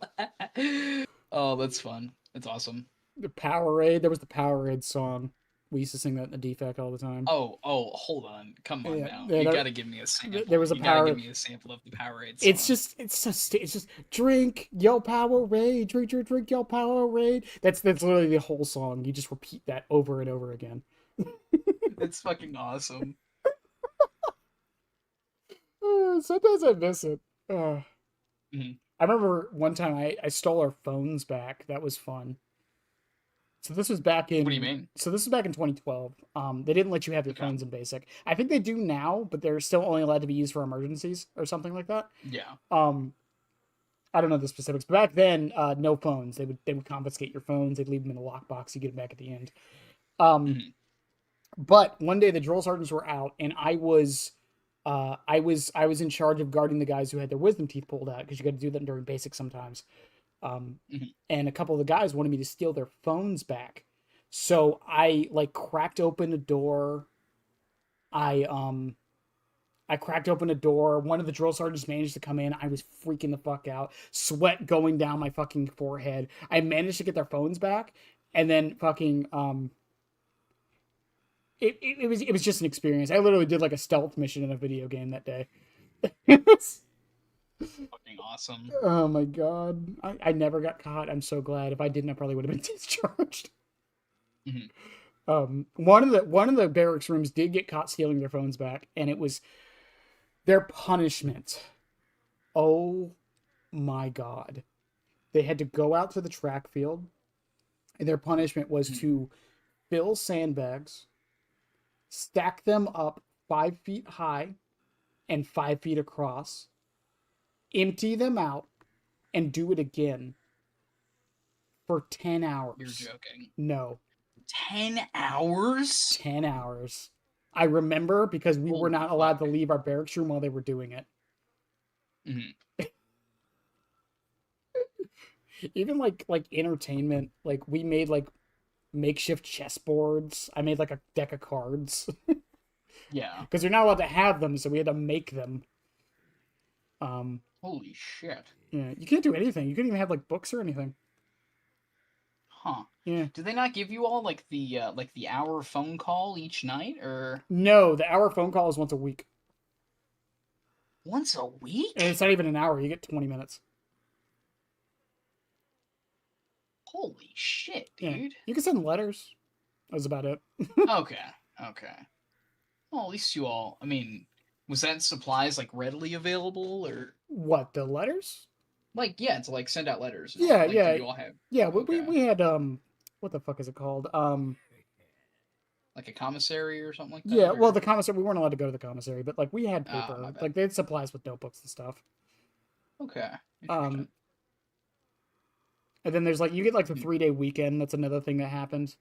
Oh, that's fun. That's awesome. The Powerade. There was the Powerade song. We used to sing that in the DFAC all the time. Oh, hold on. Come on now. You gotta give me a sample. There was a gotta give me a sample of the Powerade song. It's just drink your Powerade, drink your Powerade. That's literally the whole song. You just repeat that over and over again. It's fucking awesome. Sometimes I miss it. I remember one time I stole our phones back. That was fun. So this was back in. What do you mean? So this was back in 2012. They didn't let you have your phones in basic. I think they do now, but they're still only allowed to be used for emergencies or something like that. Yeah. I don't know the specifics, but back then, no phones. They would confiscate your phones. They'd leave them in a lockbox. You get them back at the end. But one day the drill sergeants were out, and I was in charge of guarding the guys who had their wisdom teeth pulled out because you got to do that during basic sometimes. Um, Mhm. and a couple of the guys wanted me to steal their phones back, so I like cracked open a door. I um I cracked open a door. One of the drill sergeants managed to come in. I was freaking the fuck out, sweat going down my fucking forehead. I managed to get their phones back, and then fucking it was just an experience. I literally did like a stealth mission in a video game that day. Fucking awesome. Oh my god. I never got caught. I'm so glad. If I didn't, I probably would have been discharged. Mhm. One of the barracks rooms did get caught stealing their phones back, and it was their punishment. Oh my god. They had to go out to the track field, and their punishment was Mhm. to fill sandbags, stack them up 5 feet high and 5 feet across, empty them out, and do it again for 10 You're hours. joking. No, 10 hours? 10 hours. I remember because we were Holy not allowed to fuck. leave our barracks room while they were doing it. Mhm. Even like entertainment, like we made like makeshift chessboards. I made like a deck of cards Yeah. because you're not allowed to have them, so we had to make them. Um, Holy shit. yeah, you can't do anything. You couldn't even have like books or anything. Huh. Yeah. Do they not give you all like the hour phone call each night or No, the hour phone call is once a week, once a and week? it's not even an hour. You get 20 minutes. Holy shit, Yeah, dude. you can send letters. That's about it. Okay. Okay. Well, at least you all, I mean, was that supplies like readily available or What, the letters? like yeah, to like send out letters and all Yeah, that. Like did yeah, you all have yeah. okay. We had what the fuck is it called? Like a commissary or something like Yeah. that Well, or the commissary. We weren't allowed to go to the commissary, but like we had ah, my paper. bad. Like they had supplies with notebooks and stuff. Okay. Interesting. Um, and then there's like you get like the Hmm. 3 day weekend. That's another thing that happened.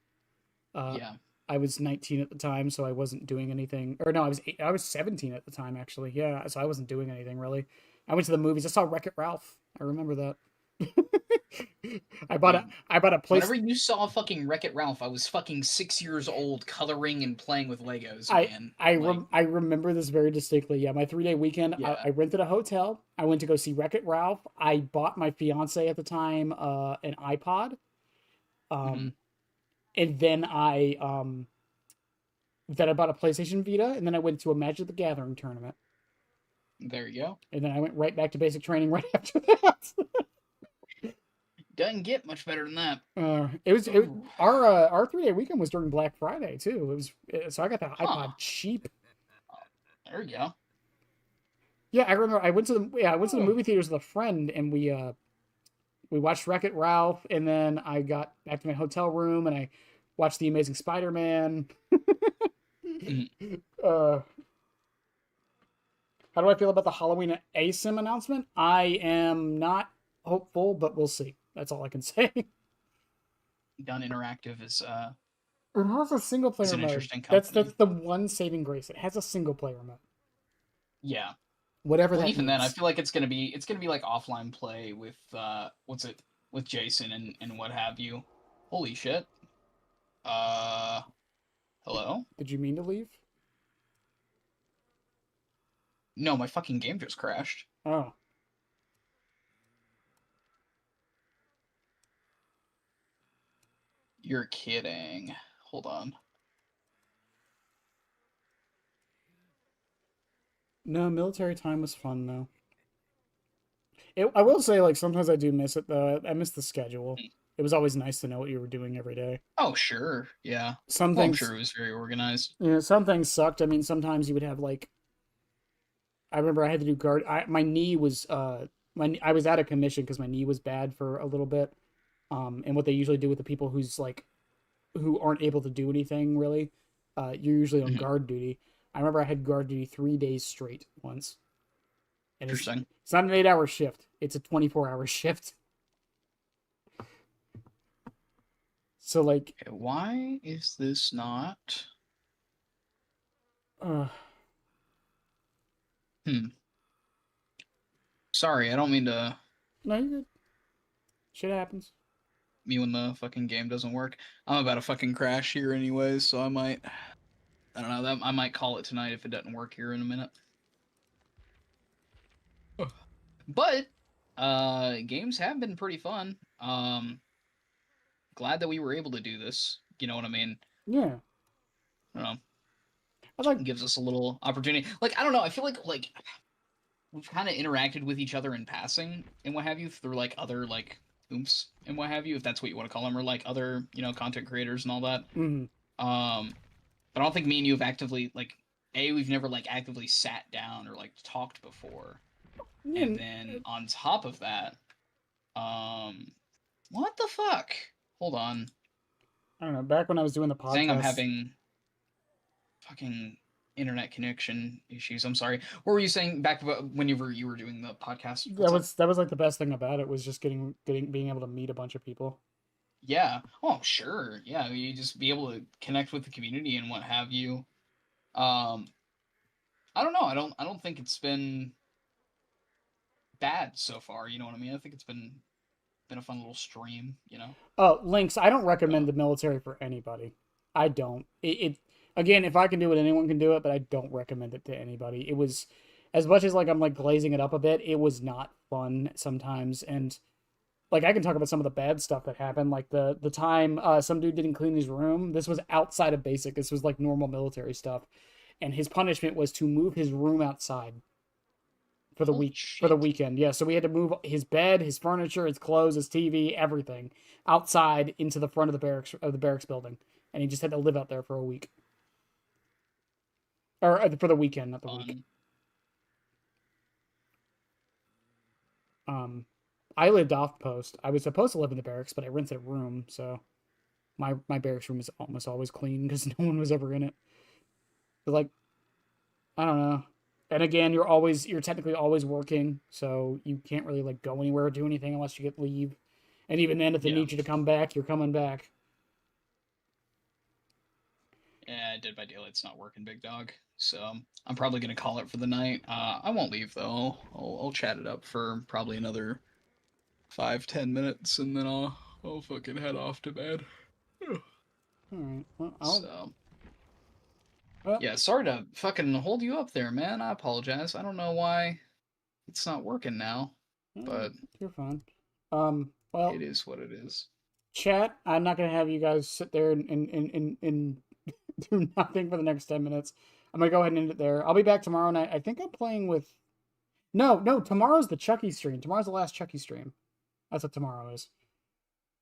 Uh, Yeah. I was 19 at the time, so I wasn't doing anything. Or no, I was 17 at the time actually. Yeah, so I wasn't doing anything really. I went to the movies. I saw Wreck It Ralph. I remember that. Dude, I bought a place. whenever you saw fucking Wreck-It Ralph, I was fucking 6 years old coloring and playing with Legos, I man. Like, I remember this very distinctly. Yeah, my 3 day weekend. yeah. I rented a hotel. I went to go see Wreck It Ralph. I bought my fiance at the time an iPod. Hmm. Um, and then I bought a PlayStation Vita, and then I went to a Magic the Gathering tournament, There you go. and then I went right back to basic training right after that. Doesn't get much better than that. It Ooh. our 3 day weekend was during Black Friday too. It was so I got the Huh. iPod cheap. There you go. Yeah, I remember I went to the Oh. movie theaters with a friend, and we watched Wreck It Ralph, and then I got back to my hotel room and I watched The Amazing Spider-Man. Mhm. uh, how do I feel about the Halloween ASIM announcement? I am not hopeful, but we'll see. That's all I can say. Done Interactive It has a single is player an mode. interesting That's company. the one saving grace. It has a single player mode. Yeah. Whatever Well, that even then, I means. feel like it's gonna be like offline play with what's it with Jason and what have you. Holy shit. Uh, hello? Did you mean to leave? No, my fucking game just crashed. Oh. You're kidding. Hold on. No, military time was fun though. I will say, like, sometimes I do miss it though. I miss the schedule. It was always nice to know what you were doing every day. Oh, sure. Yeah. Some Well, I'm things, sure it was very organized. some things sucked. I mean, sometimes you would have like, I remember I had to do guard. My knee was, I was out of commission because my knee was bad for a little bit. And what they usually do with the people who aren't able to do anything really, you're usually on Mhm. guard duty. I remember I had guard duty 3 days straight once, and Interesting. it's not an 8 hour shift. It's a 24-hour shift. So like Okay, why is this not? Uh, Hmm. Sorry, I don't mean to no, you're good. Shit happens. me when the fucking game doesn't work. I'm about to fucking crash here anyways, so I don't know, that I might call it tonight if it doesn't work here in a minute. Ugh. But games have been pretty fun. Glad that we were able to do this. You know what I mean? Yeah. I don't know. I like. It gives us a little opportunity. Like, I don't know, I feel like we've kind of interacted with each other in passing and what have you through like other like oomph and what have you, if that's what you want to call them, or like other, content creators and all that. Mm, Um, but I don't think me and you have actively like we've never like actively sat down or like talked before. yeah. And then on top of that, um, what the fuck? Hold on. I don't know. Back when I was doing the Saying I'm podcast, having fucking internet connection issues. I'm sorry. What were you saying back when you were doing the podcast? What's up? that was like the best thing about it was just being able to meet a bunch of people. Yeah. Oh, sure. Yeah, you just be able to connect with the community and what have you. Um, I don't know. I don't think it's been bad so far. You know what I mean? I think it's been a fun little stream. Oh, Lynx, I don't recommend So the military for anybody. I don't. It again, if I can do it, anyone can do it, but I don't recommend it to anybody. It was as much as like I'm like glazing it up a bit, it was not fun sometimes. And like I can talk about some of the bad stuff that happened, like the time some dude didn't clean his room. This was outside of basic. This was like normal military stuff. And his punishment was to move his room outside for the holy week for the shit. weekend. Yeah, so we had to move his bed, his furniture, his clothes, his TV, everything outside into the front of the barracks building, and he just had to live out there for a week or for the weekend, not the week. Fun. Um, I lived off post. I was supposed to live in the barracks, but I rented a room, so my barracks room is almost always clean because no one was ever in it. But like I don't know. And again, you're technically always working, so you can't really like go anywhere or do anything unless you get leave. And even then, if they Yeah. need you to come back, you're coming back. Yeah, Dead by Daylight's not working, big dog. So I'm probably gonna call it for the night. I won't leave though. I'll chat it up for probably another 5-10 minutes, and then I'll fucking head off to bed. All right. Well, I'll. So Well, yeah, sorry to fucking hold you up there, man. I apologize. I don't know why it's not working now, but you're fine. Well, it is what it is. chat. I'm not gonna have you guys sit there and do nothing for the next 10 minutes. I'm gonna go ahead and end it there. I'll be back tomorrow night. I think I'm playing with. No. Tomorrow's the Chucky stream. Tomorrow's the last Chucky stream. That's what tomorrow is.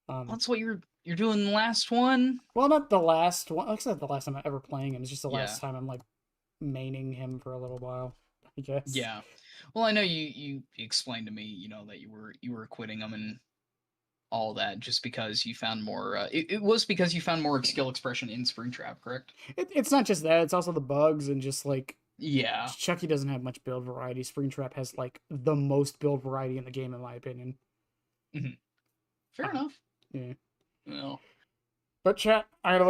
That's what you're doing the last one. Well, not the last one. Like I said, the last time I'm ever playing him. It's just the Yeah, last time I'm like maining him for a little while. I guess. yeah. Well, I know you explained to me, that you were quitting them and all that just because you found more. It was because you found more skill expression in Springtrap, correct? It's not just that. It's also the bugs and just like Yeah. Chucky doesn't have much build variety. Springtrap has like the most build variety in the game, in my opinion. Fair Um, enough. yeah. Well. But chat, I gotta let